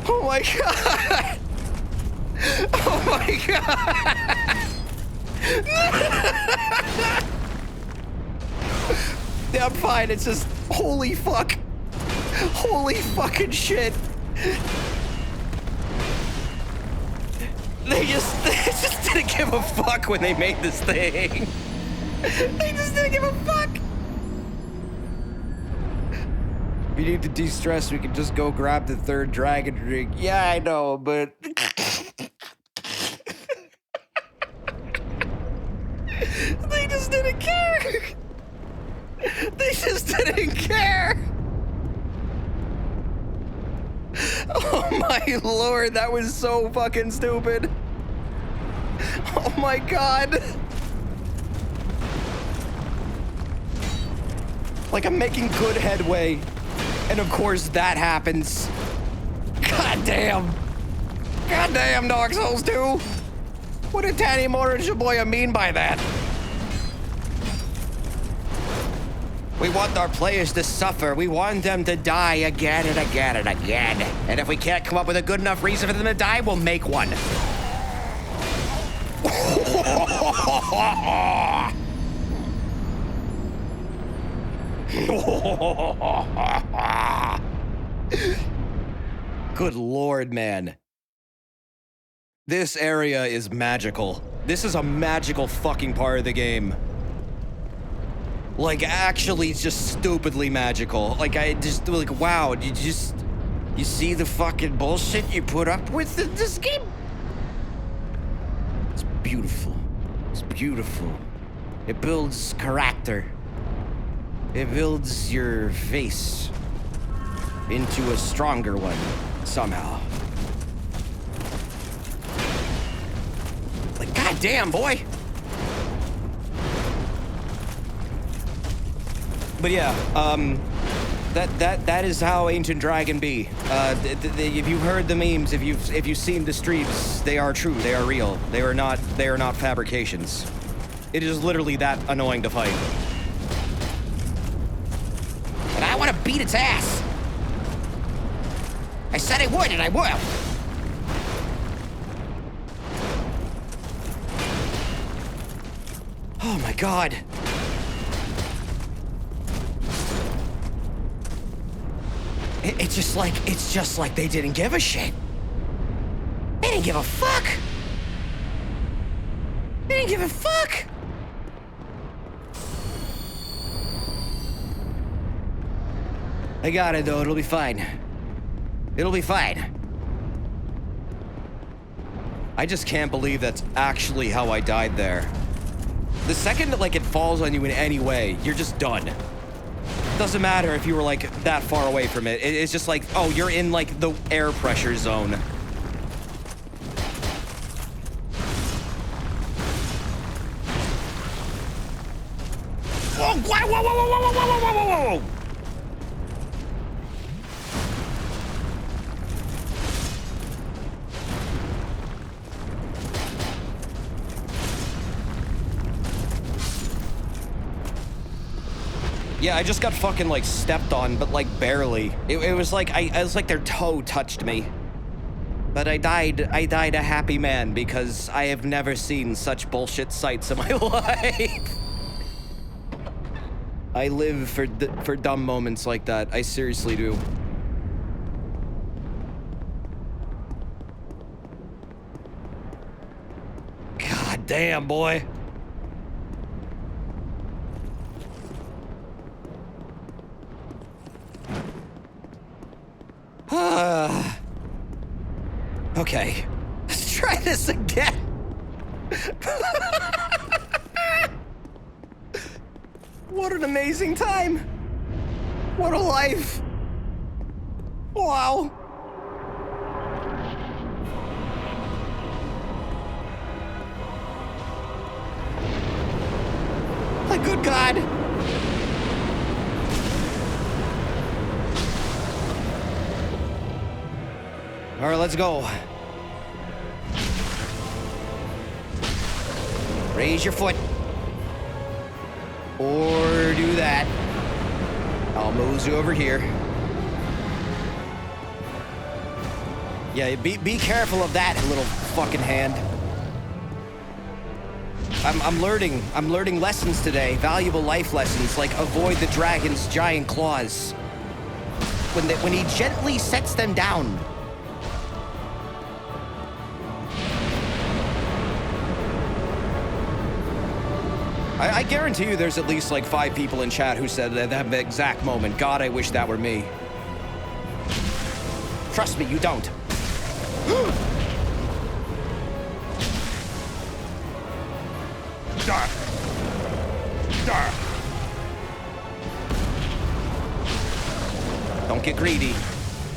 Oh my god. Oh my god. Yeah, I'm fine. It's just, holy fuck. Holy fucking shit. They just didn't give a fuck when they made this thing. They just didn't give a fuck. If you need to de-stress, we can just go grab the third dragon drink. Yeah, I know, but... They just didn't care. They just didn't care. Oh my lord, that was so fucking stupid. Oh my god. Like, I'm making good headway. And of course that happens. God damn. God damn, Dark Souls 2. What did Tanny Motor Shibuya mean by that? We want our players to suffer. We want them to die again and again and again. And if we can't come up with a good enough reason for them to die, we'll make one. Good lord, man. This area is magical. This is a magical fucking part of the game. Like, actually, just stupidly magical. Like, I just, like, wow, you see the fucking bullshit you put up with in this game? It's beautiful. It's beautiful. It builds character. It builds your face into a stronger one, somehow. Like, goddamn, boy! But yeah, that is how Ancient Dragon be. If you've heard the memes, if you've seen the streams, they are true. They are real. They are not fabrications. It is literally that annoying to fight. And I want to beat its ass. I said I would, and I will. Oh my god. It's just like they didn't give a shit. They didn't give a fuck. They didn't give a fuck. I got it though, it'll be fine. It'll be fine. I just can't believe that's actually how I died there. The second that, like, it falls on you in any way, you're just done. Doesn't matter if you were, like, that far away from it. It's just like, oh, you're in, like, the air pressure zone. Whoa, whoa, whoa, whoa, whoa, whoa, whoa, whoa, whoa, whoa! Yeah, I just got fucking, like, stepped on, but, like, barely. It was like, it was like their toe touched me. But I died a happy man because I have never seen such bullshit sights in my life. I live for dumb moments like that. I seriously do. God damn, boy. Okay, let's try this again. What an amazing time. What a life. Wow. My good God. All right, let's go. Raise your foot. Or do that. I'll move you over here. Yeah, be careful of that little fucking hand. I'm learning lessons today, valuable life lessons, like avoid the dragon's giant claws. When he gently sets them down. I guarantee you there's at least like 5 people in chat who said at that exact moment, God, I wish that were me. Trust me, you don't. Don't get greedy.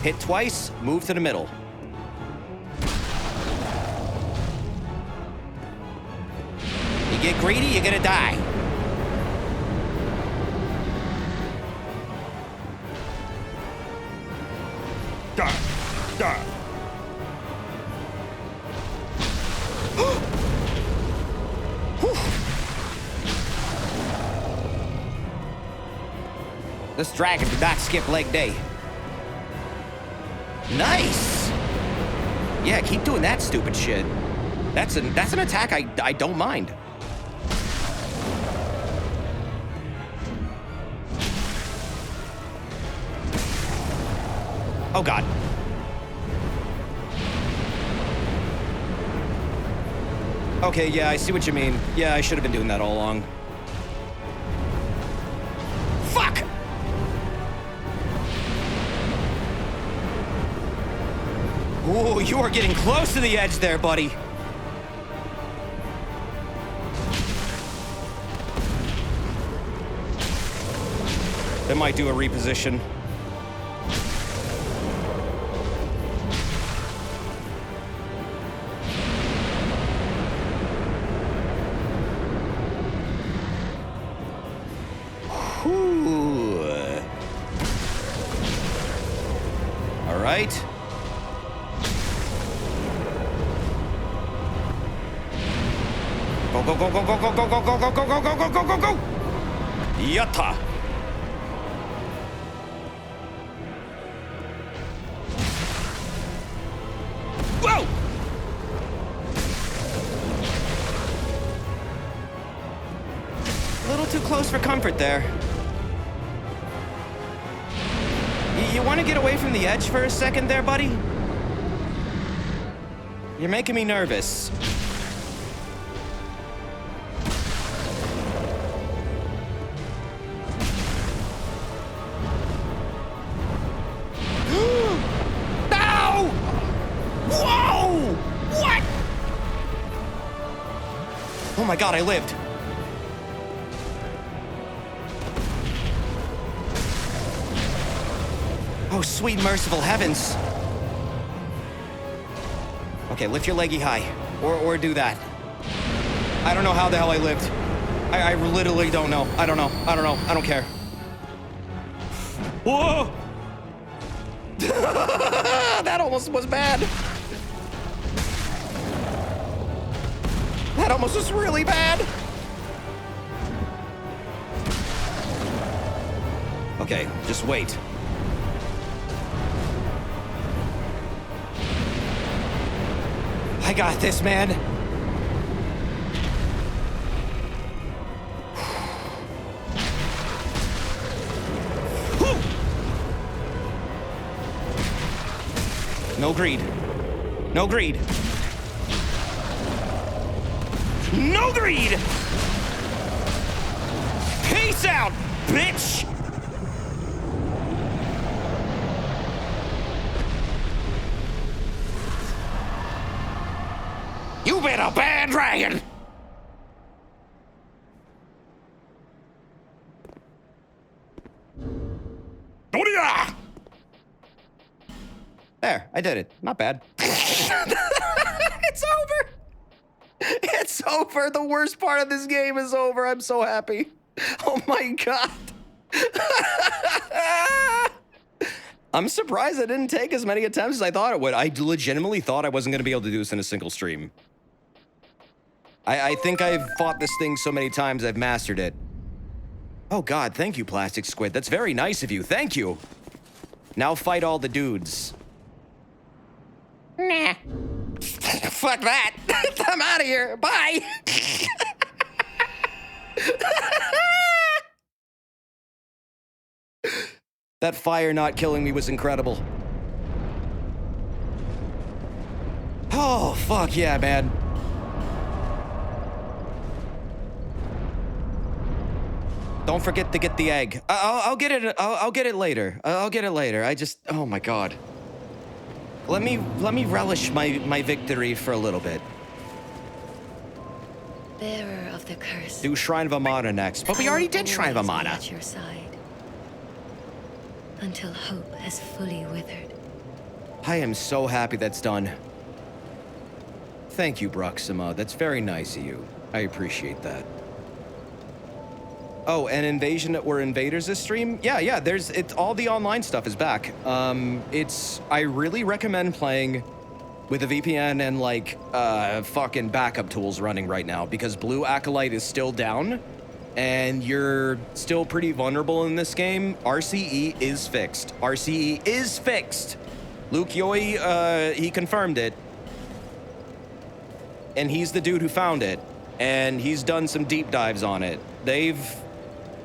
Hit twice, move to the middle. Get greedy, you're gonna die. This dragon did not skip leg day. Nice! Yeah, keep doing that stupid shit. That's an attack I don't mind. Oh, God. Okay, yeah, I see what you mean. Yeah, I should have been doing that all along. Fuck! Ooh, you are getting close to the edge there, buddy. That might do a reposition. Whew. All right. Go, go, go, go, go, go, go, go, go, go, go, go, go, go, go, go! Yatta! Whoa! A little too close for comfort there. You want to get away from the edge for a second there, buddy? You're making me nervous. No! Whoa! What? Oh my God, I lived. Oh, sweet merciful heavens. Okay, lift your leggy high. Or do that. I don't know how the hell I lived. I literally don't know. I don't know. I don't know. I don't care. Whoa! That almost was bad. That almost was really bad. Okay, just wait. I got this, man. No greed. No greed. No greed! Peace out, bitch! You've been a bad dragon! There, I did it. Not bad. It's over! It's over! The worst part of this game is over. I'm so happy. Oh my God. I'm surprised I didn't take as many attempts as I thought it would. I legitimately thought I wasn't going to be able to do this in a single stream. I think I've fought this thing so many times I've mastered it. Oh God, thank you, Plastic Squid. That's very nice of you. Thank you. Now fight all the dudes. Nah. Fuck that. I'm out of here. Bye. That fire not killing me was incredible. Oh, fuck yeah, man. Don't forget to get the egg. I'll get it. I'll get it later. I'll get it later. Oh my God. Let me relish my victory for a little bit. Bearer of the curse. Do Shrine of Amana next, but we already did Shrine of Amana. At your side until hope has fully withered. I am so happy that's done. Thank you, Bruxima. That's very nice of you. I appreciate that. Oh, and Invasion or Invaders this stream? Yeah, it's all the online stuff is back. I really recommend playing with a VPN and like fucking backup tools running right now because Blue Acolyte is still down and you're still pretty vulnerable in this game. RCE is fixed. RCE is fixed. Luke Yoi, he confirmed it. And he's the dude who found it. And he's done some deep dives on it.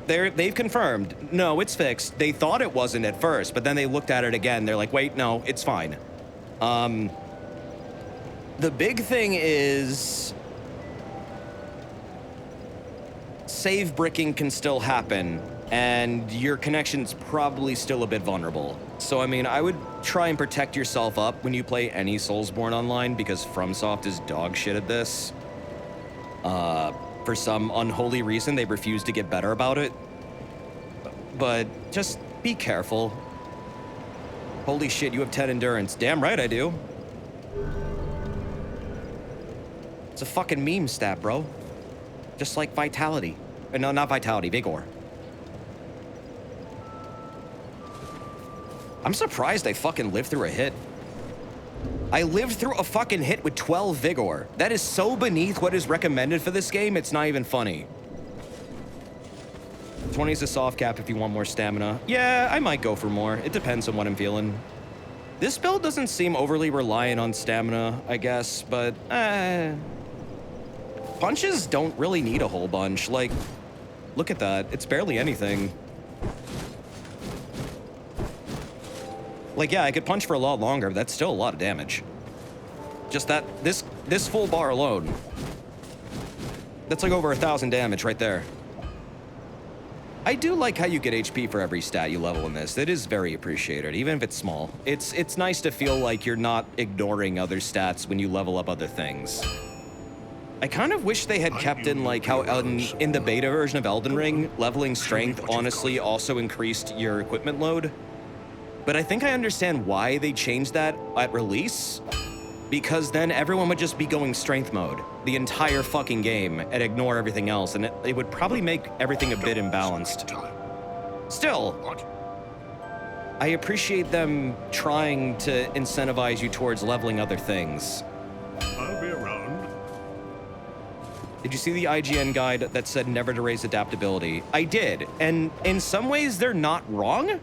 they've confirmed, no, it's fixed. They thought it wasn't at first, but then they looked at it again. They're like, wait, no, it's fine. The big thing is save bricking can still happen, and your connection's probably still a bit vulnerable. So, I mean, I would try and protect yourself up when you play any Soulsborne online, because FromSoft is dog shit at this. For some unholy reason, they refuse to get better about it. But just be careful. Holy shit, you have 10 endurance. Damn right I do. It's a fucking meme stat, bro. Just like vitality. No, not vitality, vigor. I'm surprised I fucking lived through a hit. I lived through a fucking hit with 12 vigor. That is so beneath what is recommended for this game, it's not even funny. 20 is a soft cap if you want more stamina. Yeah, I might go for more. It depends on what I'm feeling. This build doesn't seem overly reliant on stamina, I guess, but punches don't really need a whole bunch. Like, look at that. It's barely anything. Like, yeah, I could punch for a lot longer, but that's still a lot of damage. Just that, this full bar alone. That's like over 1,000 damage right there. I do like how you get HP for every stat you level in this. It is very appreciated, even if it's small. It's nice to feel like you're not ignoring other stats when you level up other things. I kind of wish they had kept in like how in the beta version of Elden Ring, leveling strength honestly also increased your equipment load. But I think I understand why they changed that at release, because then everyone would just be going strength mode the entire fucking game and ignore everything else, and it would probably make everything a bit imbalanced. Still, I appreciate them trying to incentivize you towards leveling other things. I'll be around. Did you see the IGN guide that said never to raise adaptability? I did, and in some ways they're not wrong.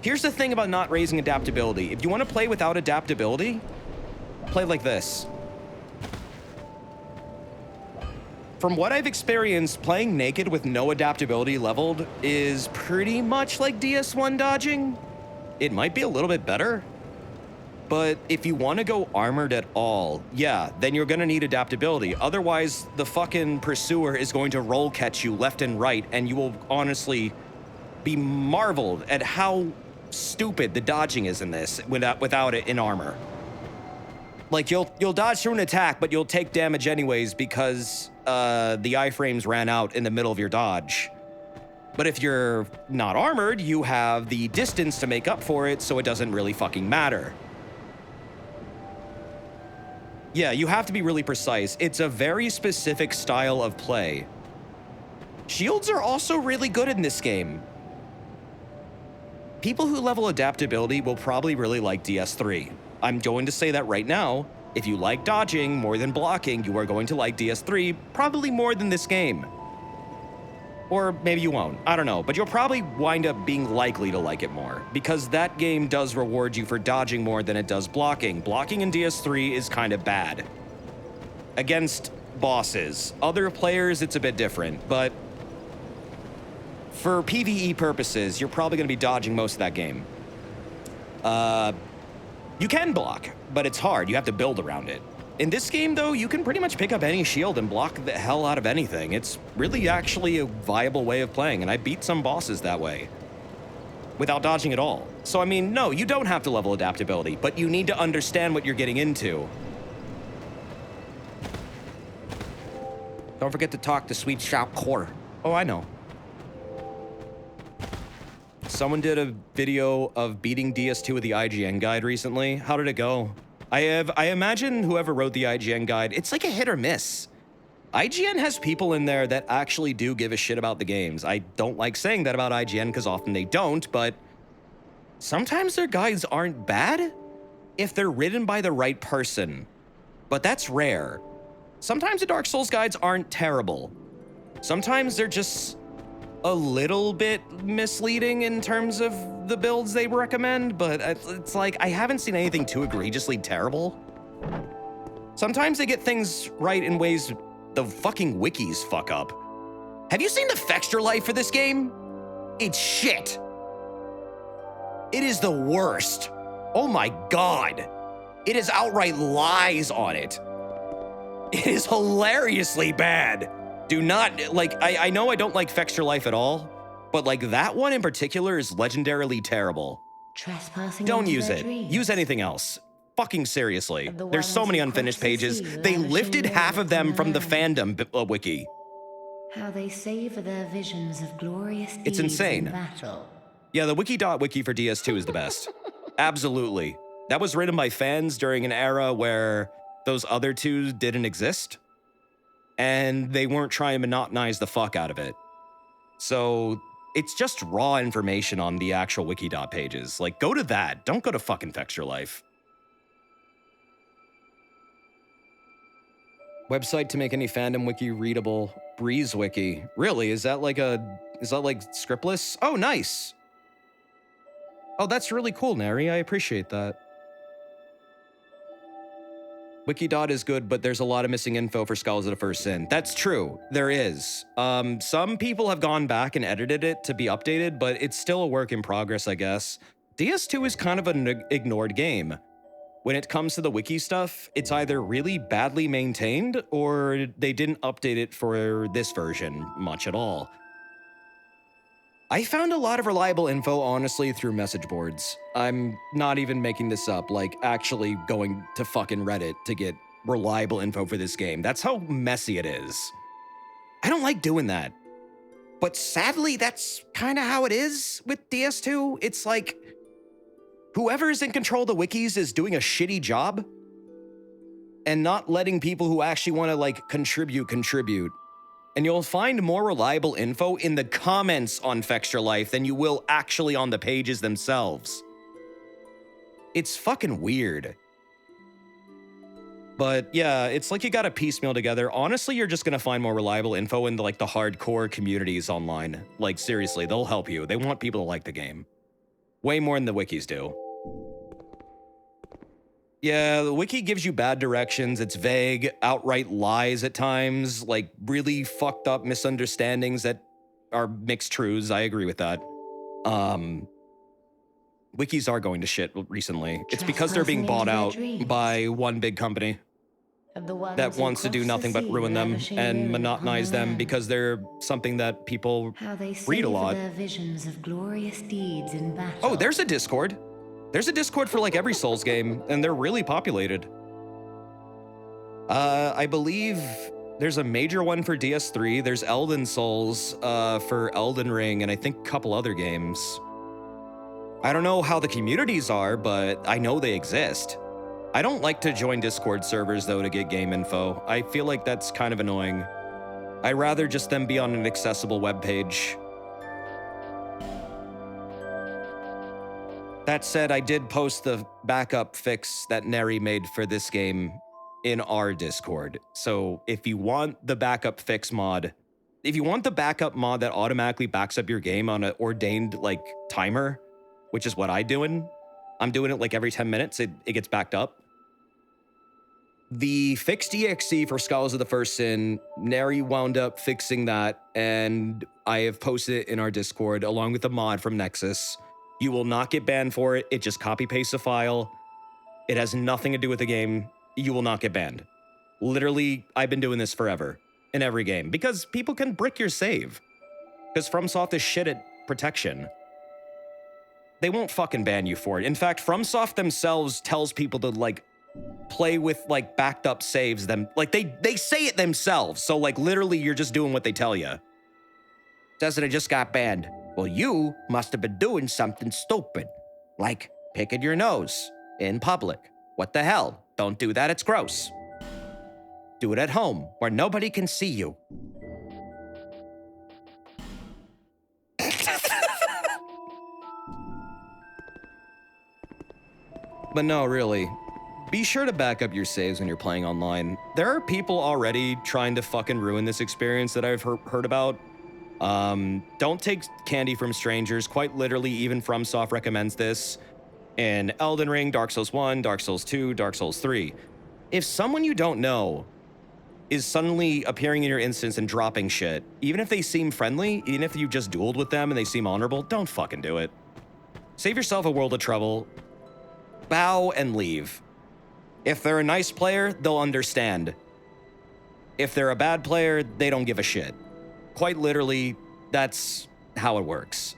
Here's the thing about not raising adaptability. If you want to play without adaptability, play like this. From what I've experienced, playing naked with no adaptability leveled is pretty much like DS1 dodging. It might be a little bit better, but if you want to go armored at all, yeah, then you're gonna need adaptability. Otherwise, the fucking pursuer is going to roll catch you left and right, and you will honestly be marveled at how stupid the dodging is in this without it in armor. Like, you'll dodge through an attack, but you'll take damage anyways because the iframes ran out in the middle of your dodge. But if you're not armored, you have the distance to make up for it, so it doesn't really fucking matter. Yeah, you have to be really precise. It's a very specific style of play. Shields are also really good in this game. People who level adaptability will probably really like DS3. I'm going to say that right now. If you like dodging more than blocking, you are going to like DS3 probably more than this game. Or maybe you won't, I don't know, but you'll probably wind up being likely to like it more, because that game does reward you for dodging more than it does blocking. Blocking in DS3 is kind of bad. Against bosses. Other players, it's a bit different, but for PvE purposes, you're probably going to be dodging most of that game. You can block, but it's hard. You have to build around it. In this game, though, you can pretty much pick up any shield and block the hell out of anything. It's really actually a viable way of playing, and I beat some bosses that way without dodging at all. So, I mean, no, you don't have to level adaptability, but you need to understand what you're getting into. Don't forget to talk to Sweet Shop Core. Oh, I know. Someone did a video of beating DS2 with the IGN guide recently. How did it go? I imagine whoever wrote the IGN guide, it's like a hit or miss. IGN has people in there that actually do give a shit about the games. I don't like saying that about IGN because often they don't, but sometimes their guides aren't bad if they're written by the right person. But that's rare. Sometimes the Dark Souls guides aren't terrible. Sometimes they're just a little bit misleading in terms of the builds they recommend, but it's like, I haven't seen anything too egregiously terrible. Sometimes they get things right in ways the fucking wikis fuck up. Have you seen the texture life for this game? It's shit. It is the worst. Oh my God. It is outright lies on it. It is hilariously bad. Do not, like, I know I don't like texture life at all, but like that one in particular is legendarily terrible. Trespassing Don't into use their it. dreams. Use anything else. Fucking seriously. Of the There's so ones many who unfinished cross the pages. sea, They lavishing lifted half of them mirth from on the the fandom wiki. How they savor their visions of glorious deeds It's insane. in battle. Yeah, the wiki.wiki for DS2 is the best. Absolutely. That was written by fans during an era where those other two didn't exist, and they weren't trying to monotonize the fuck out of it. So it's just raw information on the actual wiki.pages. pages. Like, go to that. Don't go to fucking Texture Life. Website to make any fandom wiki readable. Breeze Wiki. Really? Is that like scriptless? Oh, nice. Oh, that's really cool, Neri. I appreciate that. Wikidot is good, but there's a lot of missing info for Scholars of the First Sin. That's true. There is. Some people have gone back and edited it to be updated, but it's still a work in progress, I guess. DS2 is kind of an ignored game. When it comes to the wiki stuff, it's either really badly maintained or they didn't update it for this version much at all. I found a lot of reliable info, honestly, through message boards. I'm not even making this up, like actually going to fucking Reddit to get reliable info for this game. That's how messy it is. I don't like doing that. But sadly, that's kind of how it is with DS2. It's like, whoever's in control of the wikis is doing a shitty job and not letting people who actually want to, like, contribute. And you'll find more reliable info in the comments on Texture Life than you will actually on the pages themselves. It's fucking weird. But yeah, it's like you gotta piecemeal together. Honestly, you're just gonna find more reliable info in the hardcore communities online. Like, seriously, they'll help you. They want people to like the game. Way more than the wikis do. Yeah, the wiki gives you bad directions. It's vague, outright lies at times, like really fucked up misunderstandings that are mixed truths. I agree with that. Wikis are going to shit recently. It's because they're being bought out by one big company that wants to do nothing but ruin them and monotonize them because they're something that people read a lot. Oh, there's a Discord. There's a Discord for like every Souls game, and they're really populated. I believe there's a major one for DS3. There's Elden Souls for Elden Ring, and I think a couple other games. I don't know how the communities are, but I know they exist. I don't like to join Discord servers, though, to get game info. I feel like that's kind of annoying. I'd rather just them be on an accessible web page. That said, I did post the backup fix that Neri made for this game in our Discord. So if you want the backup fix mod, if you want the backup mod that automatically backs up your game on an ordained like timer, which is what I'm doing it like every 10 minutes, it gets backed up. The fixed EXE for Scholars of the First Sin, Neri wound up fixing that, and I have posted it in our Discord along with the mod from Nexus. You will not get banned for it. It just copy-pastes a file. It has nothing to do with the game. You will not get banned. Literally, I've been doing this forever in every game because people can brick your save. Because FromSoft is shit at protection. They won't fucking ban you for it. In fact, FromSoft themselves tells people to like play with like backed up saves. Like they say it themselves. So like literally, you're just doing what they tell you. Says that I just got banned. Well, you must have been doing something stupid, like picking your nose in public. What the hell? Don't do that, it's gross. Do it at home, where nobody can see you. But no, really. Be sure to back up your saves when you're playing online. There are people already trying to fucking ruin this experience that I've heard about. Don't take candy from strangers. Quite literally, even FromSoft recommends this in Elden Ring, Dark Souls 1, Dark Souls 2, Dark Souls 3. If someone you don't know is suddenly appearing in your instance and dropping shit. Even if they seem friendly, even if you just dueled with them and they seem honorable, don't fucking do it. Save yourself a world of trouble. Bow and leave. If they're a nice player, they'll understand. If they're a bad player, they don't give a shit. Quite literally, that's how it works.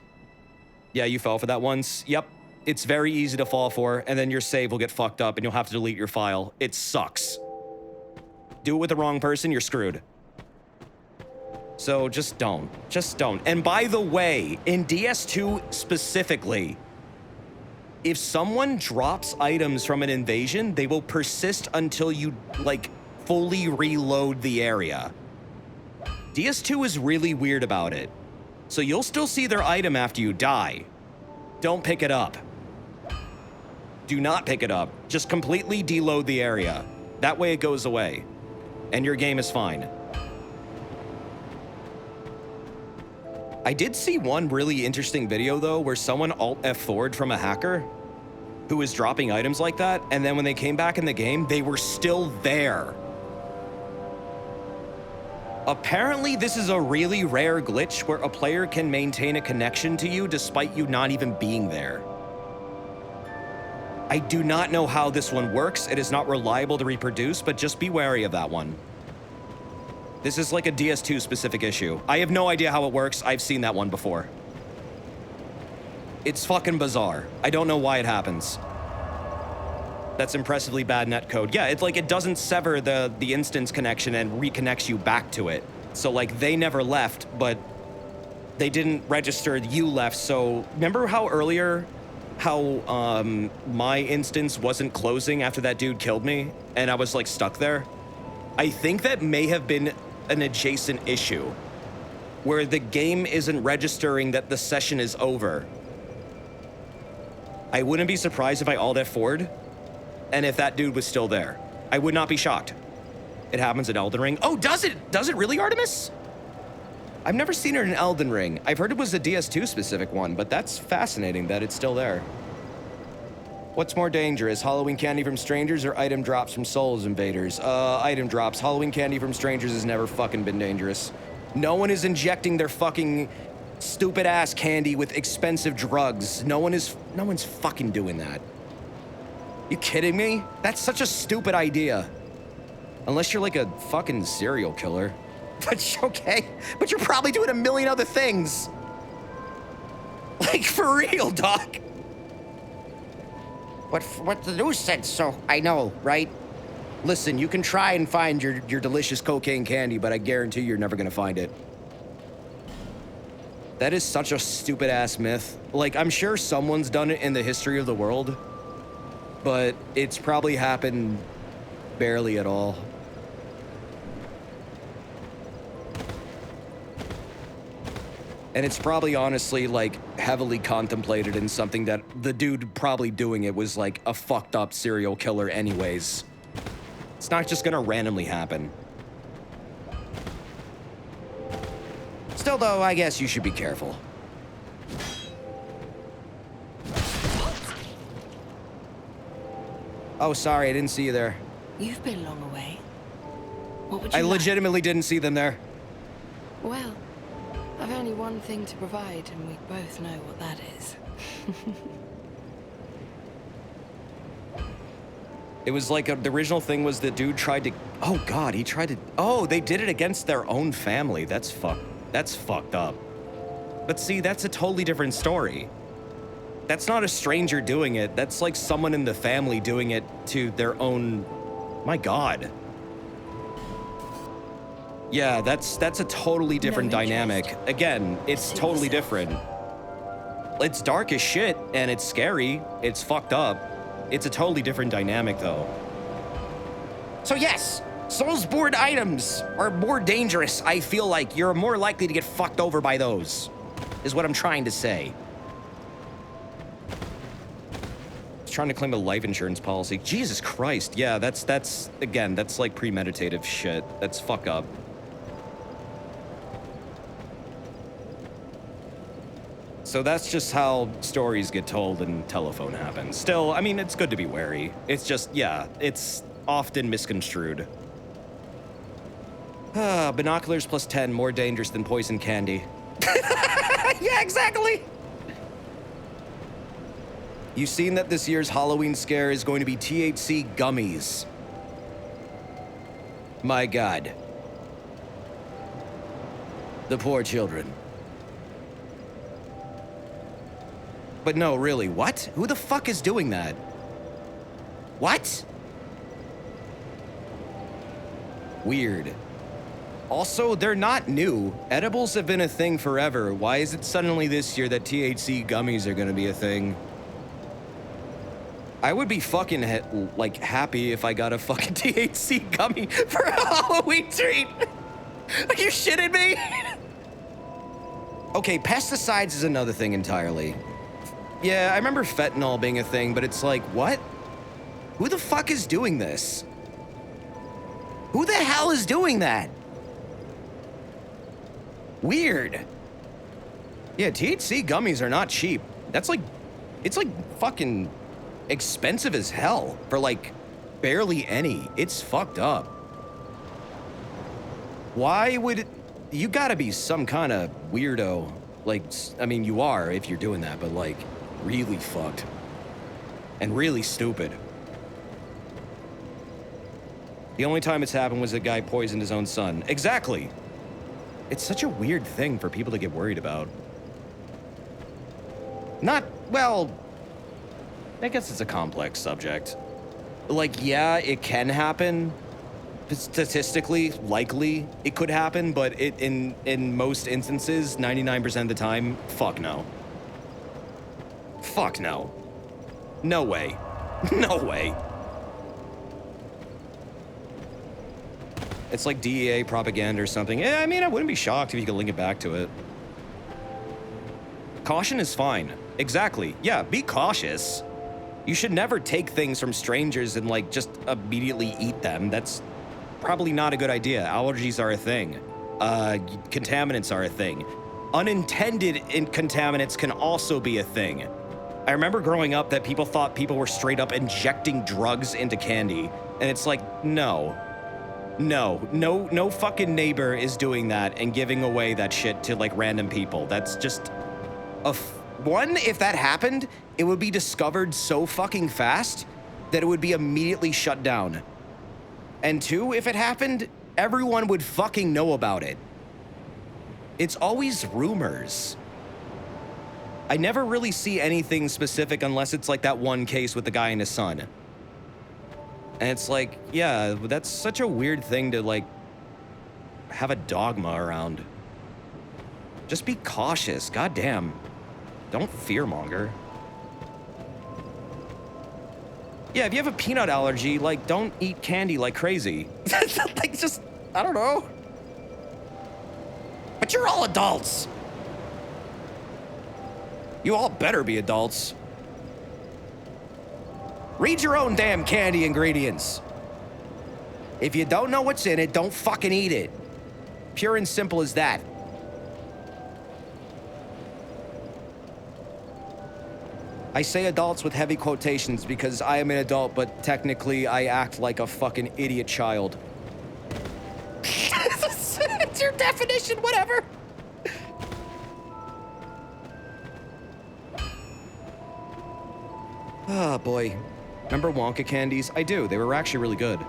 Yeah, you fell for that once. Yep, it's very easy to fall for, and then your save will get fucked up and you'll have to delete your file. It sucks. Do it with the wrong person, you're screwed. So just don't. Just don't. And by the way, in DS2 specifically, if someone drops items from an invasion, they will persist until you, like, fully reload the area. DS2 is really weird about it. So you'll still see their item after you die. Don't pick it up. Do not pick it up. Just completely deload the area. That way it goes away. And your game is fine. I did see one really interesting video, though, where someone Alt-F4'd from a hacker who was dropping items like that, and then when they came back in the game, they were still there. Apparently, this is a really rare glitch where a player can maintain a connection to you despite you not even being there. I do not know how this one works. It is not reliable to reproduce, but just be wary of that one. This is like a DS2 specific issue. I have no idea how it works. I've seen that one before. It's fucking bizarre. I don't know why it happens. That's impressively bad netcode. Yeah, it's like it doesn't sever the instance connection and reconnects you back to it. So like they never left, but they didn't register you left. So remember how earlier how my instance wasn't closing after that dude killed me and I was like stuck there? I think that may have been an adjacent issue where the game isn't registering that the session is over. I wouldn't be surprised if I Alt-F4'd and if that dude was still there. I would not be shocked. It happens in Elden Ring. Oh, does it? Does it really, Artemis? I've never seen it in Elden Ring. I've heard it was a DS2 specific one, but that's fascinating that it's still there. What's more dangerous, Halloween candy from strangers or item drops from Souls Invaders? Item drops. Halloween candy from strangers has never fucking been dangerous. No one is injecting their fucking stupid ass candy with expensive drugs. No one's fucking doing that. You kidding me? That's such a stupid idea. Unless you're like a fucking serial killer. But okay, but you're probably doing a million other things. Like for real, Doc. What the news said, so I know, right? Listen, you can try and find your delicious cocaine candy, but I guarantee you're never gonna find it. That is such a stupid ass myth. Like, I'm sure someone's done it in the history of the world, but it's probably happened barely at all. And it's probably honestly like heavily contemplated in something that the dude probably doing it was like a fucked up serial killer anyways. It's not just gonna randomly happen. Still though, I guess you should be careful. Oh, sorry, I didn't see you there. You've been long away. What would you I like? legitimately didn't see them there. Well, I've only one thing to provide, and we both know what that is. It was like the original thing was the dude tried to, oh God, he tried to, oh, they did it against their own family. That's fucked up. But see, that's a totally different story. That's not a stranger doing it. That's like someone in the family doing it to their own, my God. Yeah, that's a totally different dynamic. Again, it's totally different. It's dark as shit, and it's scary. It's fucked up. It's a totally different dynamic, though. So yes, Soulsborne items are more dangerous. I feel like you're more likely to get fucked over by those, is what I'm trying to say. Trying to claim a life insurance policy. Jesus Christ. Yeah, that's again, that's like premeditative shit. That's fuck up. So that's just how stories get told and telephone happens. Still, I mean, it's good to be wary. It's just, yeah, it's often misconstrued. Binoculars plus 10, more dangerous than poison candy. Yeah, exactly. You've seen that this year's Halloween scare is going to be THC gummies. My God. The poor children. But no, really, what? Who the fuck is doing that? What? Weird. Also, they're not new. Edibles have been a thing forever. Why is it suddenly this year that THC gummies are gonna be a thing? I would be fucking happy if I got a fucking THC gummy for a Halloween treat. Are you shitting me? Okay, pesticides is another thing entirely. Yeah, I remember fentanyl being a thing, but it's like, what? Who the fuck is doing this? Who the hell is doing that? Weird. Yeah, THC gummies are not cheap. That's like, it's like fucking expensive as hell for like barely any. It's fucked up. Why would you gotta be some kind of weirdo? Like, I mean, you are if you're doing that, but like really fucked and really stupid. The only time it's happened was a guy poisoned his own son. Exactly. It's such a weird thing for people to get worried about. Not, well, I guess it's a complex subject. Like, yeah, it can happen. Statistically, likely, it could happen, but in most instances, 99% of the time, fuck no. Fuck no. No way. No way. It's like DEA propaganda or something. Yeah, I mean, I wouldn't be shocked if you could link it back to it. Caution is fine. Exactly. Yeah, be cautious. You should never take things from strangers and, like, just immediately eat them. That's probably not a good idea. Allergies are a thing. Contaminants are a thing. Unintended contaminants can also be a thing. I remember growing up that people thought people were straight up injecting drugs into candy. And it's like, no. No fucking neighbor is doing that and giving away that shit to, like, random people. That's just one, if that happened, it would be discovered so fucking fast that it would be immediately shut down. And two, if it happened, everyone would fucking know about it. It's always rumors. I never really see anything specific unless it's like that one case with the guy and his son. And it's like, yeah, that's such a weird thing to, like, have a dogma around. Just be cautious, goddamn. Don't fearmonger. Yeah, if you have a peanut allergy, like, don't eat candy like crazy. Like, just, I don't know. But you're all adults. You all better be adults. Read your own damn candy ingredients. If you don't know what's in it, don't fucking eat it. Pure and simple as that. I say adults with heavy quotations because I am an adult, but technically I act like a fucking idiot child. It's your definition, whatever. Oh, boy. Remember Wonka candies? I do. They were actually really good.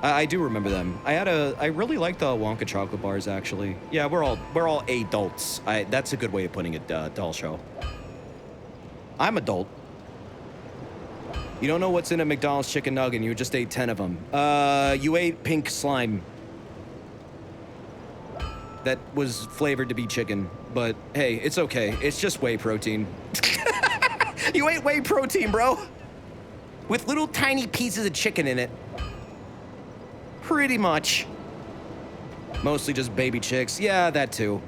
I do remember them. I really like the Wonka chocolate bars, actually. Yeah, we're all adults. That's a good way of putting it, doll show. I'm adult. You don't know what's in a McDonald's chicken nugget, you just ate 10 of them. You ate pink slime. That was flavored to be chicken, but hey, it's okay. It's just whey protein. You ate whey protein, bro. With little tiny pieces of chicken in it. Pretty much. Mostly just baby chicks. Yeah, that too.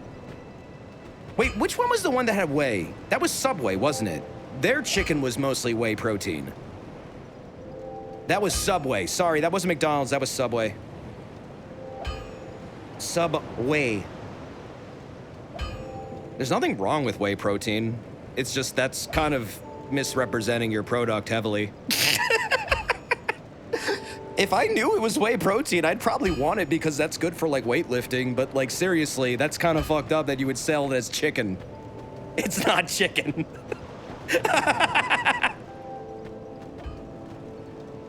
Wait, which one was the one that had whey? That was Subway, wasn't it? Their chicken was mostly whey protein. That was Subway. Sorry, that wasn't McDonald's, that was Subway. Subway. There's nothing wrong with whey protein. It's just that's kind of misrepresenting your product heavily. If I knew it was whey protein, I'd probably want it because that's good for like weightlifting, but like seriously, that's kind of fucked up that you would sell it as chicken. It's not chicken.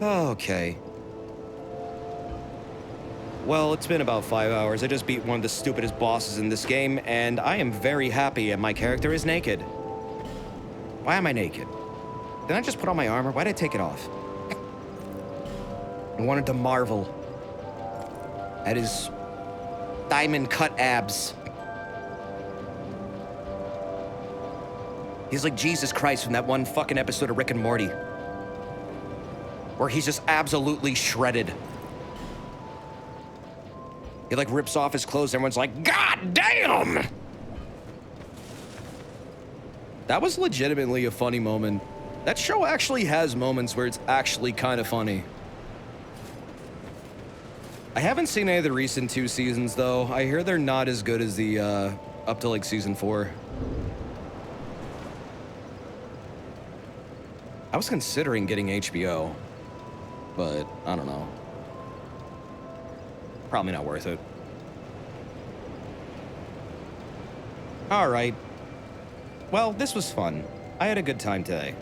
Okay. Well, it's been about 5 hours. I just beat one of the stupidest bosses in this game, and I am very happy, and my character is naked. Why am I naked? Didn't I just put on my armor? Why did I take it off? I wanted to marvel at his diamond-cut abs. He's like Jesus Christ from that one fucking episode of Rick and Morty, where he's just absolutely shredded. He like rips off his clothes, everyone's like, God damn! That was legitimately a funny moment. That show actually has moments where it's actually kind of funny. I haven't seen any of the recent 2 seasons, though. I hear they're not as good as the, up to, like, season 4. I was considering getting HBO, but I don't know. Probably not worth it. All right. Well, this was fun. I had a good time today.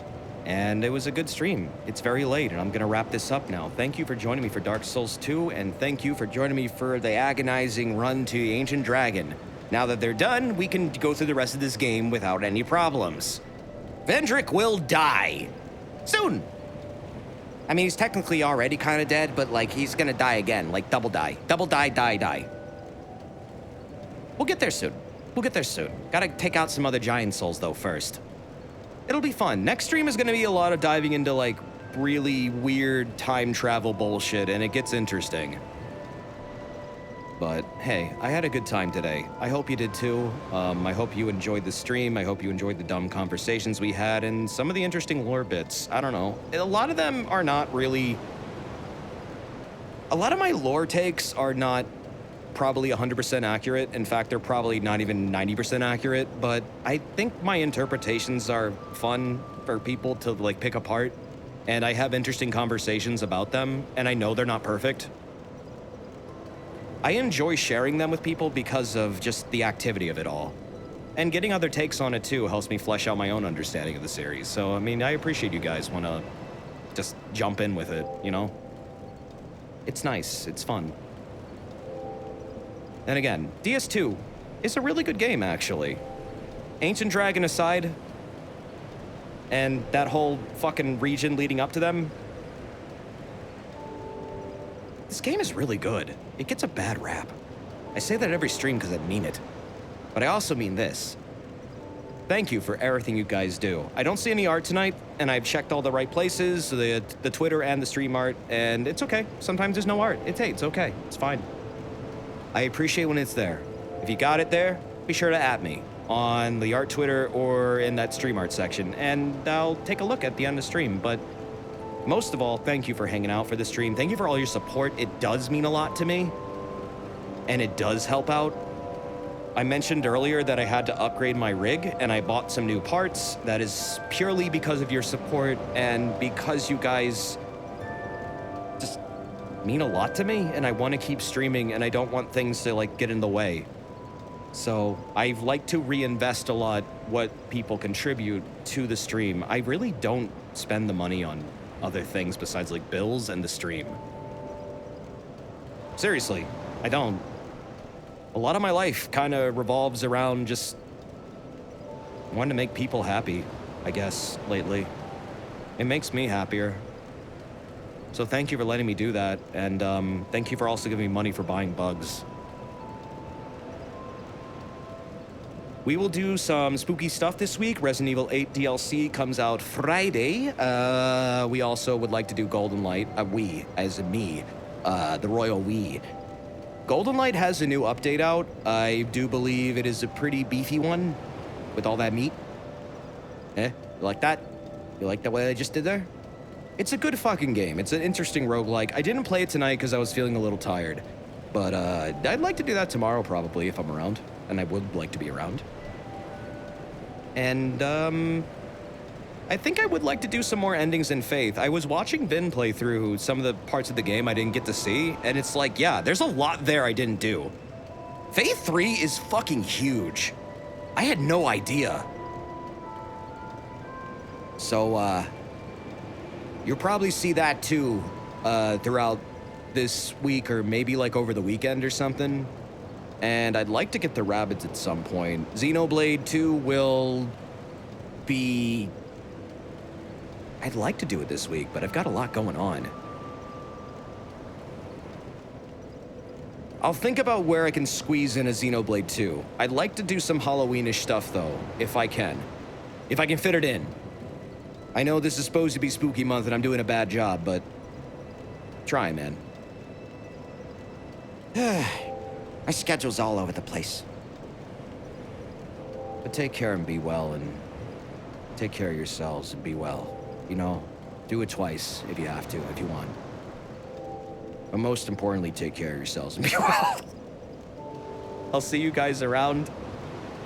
And it was a good stream. It's very late, and I'm gonna wrap this up now. Thank you for joining me for Dark Souls 2, and thank you for joining me for the agonizing run to the Ancient Dragon. Now that they're done, we can go through the rest of this game without any problems. Vendrick will die. Soon. I mean, he's technically already kind of dead, but, like, he's gonna die again. Like, double die. Double die, die, die. We'll get there soon. We'll get there soon. Gotta take out some other giant souls, though, first. It'll be fun. Next stream is gonna be a lot of diving into, like, really weird time travel bullshit, and it gets interesting. But, hey, I had a good time today. I hope you did too. I hope you enjoyed the stream. I hope you enjoyed the dumb conversations we had and some of the interesting lore bits. I don't know. A lot of them are not really... A lot of my lore takes are not probably 100% accurate. In fact, they're probably not even 90% accurate, but I think my interpretations are fun for people to, like, pick apart, and I have interesting conversations about them, and I know they're not perfect. I enjoy sharing them with people because of just the activity of it all. And getting other takes on it too helps me flesh out my own understanding of the series. So, I mean, I appreciate you guys want to just jump in with it, you know? It's nice, it's fun. And again, DS2 is a really good game, actually. Ancient Dragon aside, and that whole fucking region leading up to them, this game is really good. It gets a bad rap. I say that every stream because I mean it. But I also mean this. Thank you for everything you guys do. I don't see any art tonight, and I've checked all the right places, the Twitter and the stream art, and it's okay. Sometimes there's no art. It's okay. It's fine. I appreciate when it's there. If you got it there, be sure to @me on the art Twitter or in that stream art section, and I'll take a look at the end of the stream. But most of all, thank you for hanging out for the stream. Thank you for all your support. It does mean a lot to me, and it does help out. I mentioned earlier that I had to upgrade my rig, and I bought some new parts. That is purely because of your support and because you guys just mean a lot to me, and I want to keep streaming, and I don't want things to, like, get in the way. So I like to reinvest a lot what people contribute to the stream. I really don't spend the money on other things besides, like, bills and the stream. Seriously, I don't. A lot of my life kind of revolves around just wanting to make people happy, I guess, lately. It makes me happier. So thank you for letting me do that, and thank you for also giving me money for buying bugs. We will do some spooky stuff this week. Resident Evil 8 DLC comes out Friday. We also would like to do Golden Light, we, as in me, the royal we. Golden Light has a new update out. I do believe it is a pretty beefy one with all that meat. You like that? You like the way I just did there? It's a good fucking game. It's an interesting roguelike. I didn't play it tonight because I was feeling a little tired. But I'd like to do that tomorrow probably if I'm around. And I would like to be around. And I think I would like to do some more endings in Faith. I was watching Vin play through some of the parts of the game I didn't get to see, and it's like, yeah, there's a lot there I didn't do. Faith 3 is fucking huge. I had no idea. So, you'll probably see that too, throughout this week or maybe like over the weekend or something. And I'd like to get the rabbits at some point. Xenoblade 2 will be... I'd like to do it this week, but I've got a lot going on. I'll think about where I can squeeze in a Xenoblade 2. I'd like to do some Halloweenish stuff, though, if I can. If I can fit it in. I know this is supposed to be spooky month and I'm doing a bad job, but... try, man. My schedule's all over the place. But take care and be well, and take care of yourselves and be well. You know, do it twice if you have to, if you want. But most importantly, take care of yourselves and be well. I'll see you guys around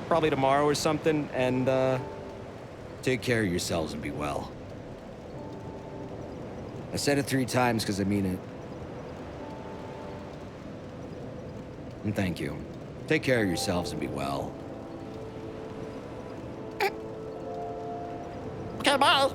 probably tomorrow or something, and take care of yourselves and be well. I said it 3 times because I mean it. And thank you. Take care of yourselves and be well. Okay, bye.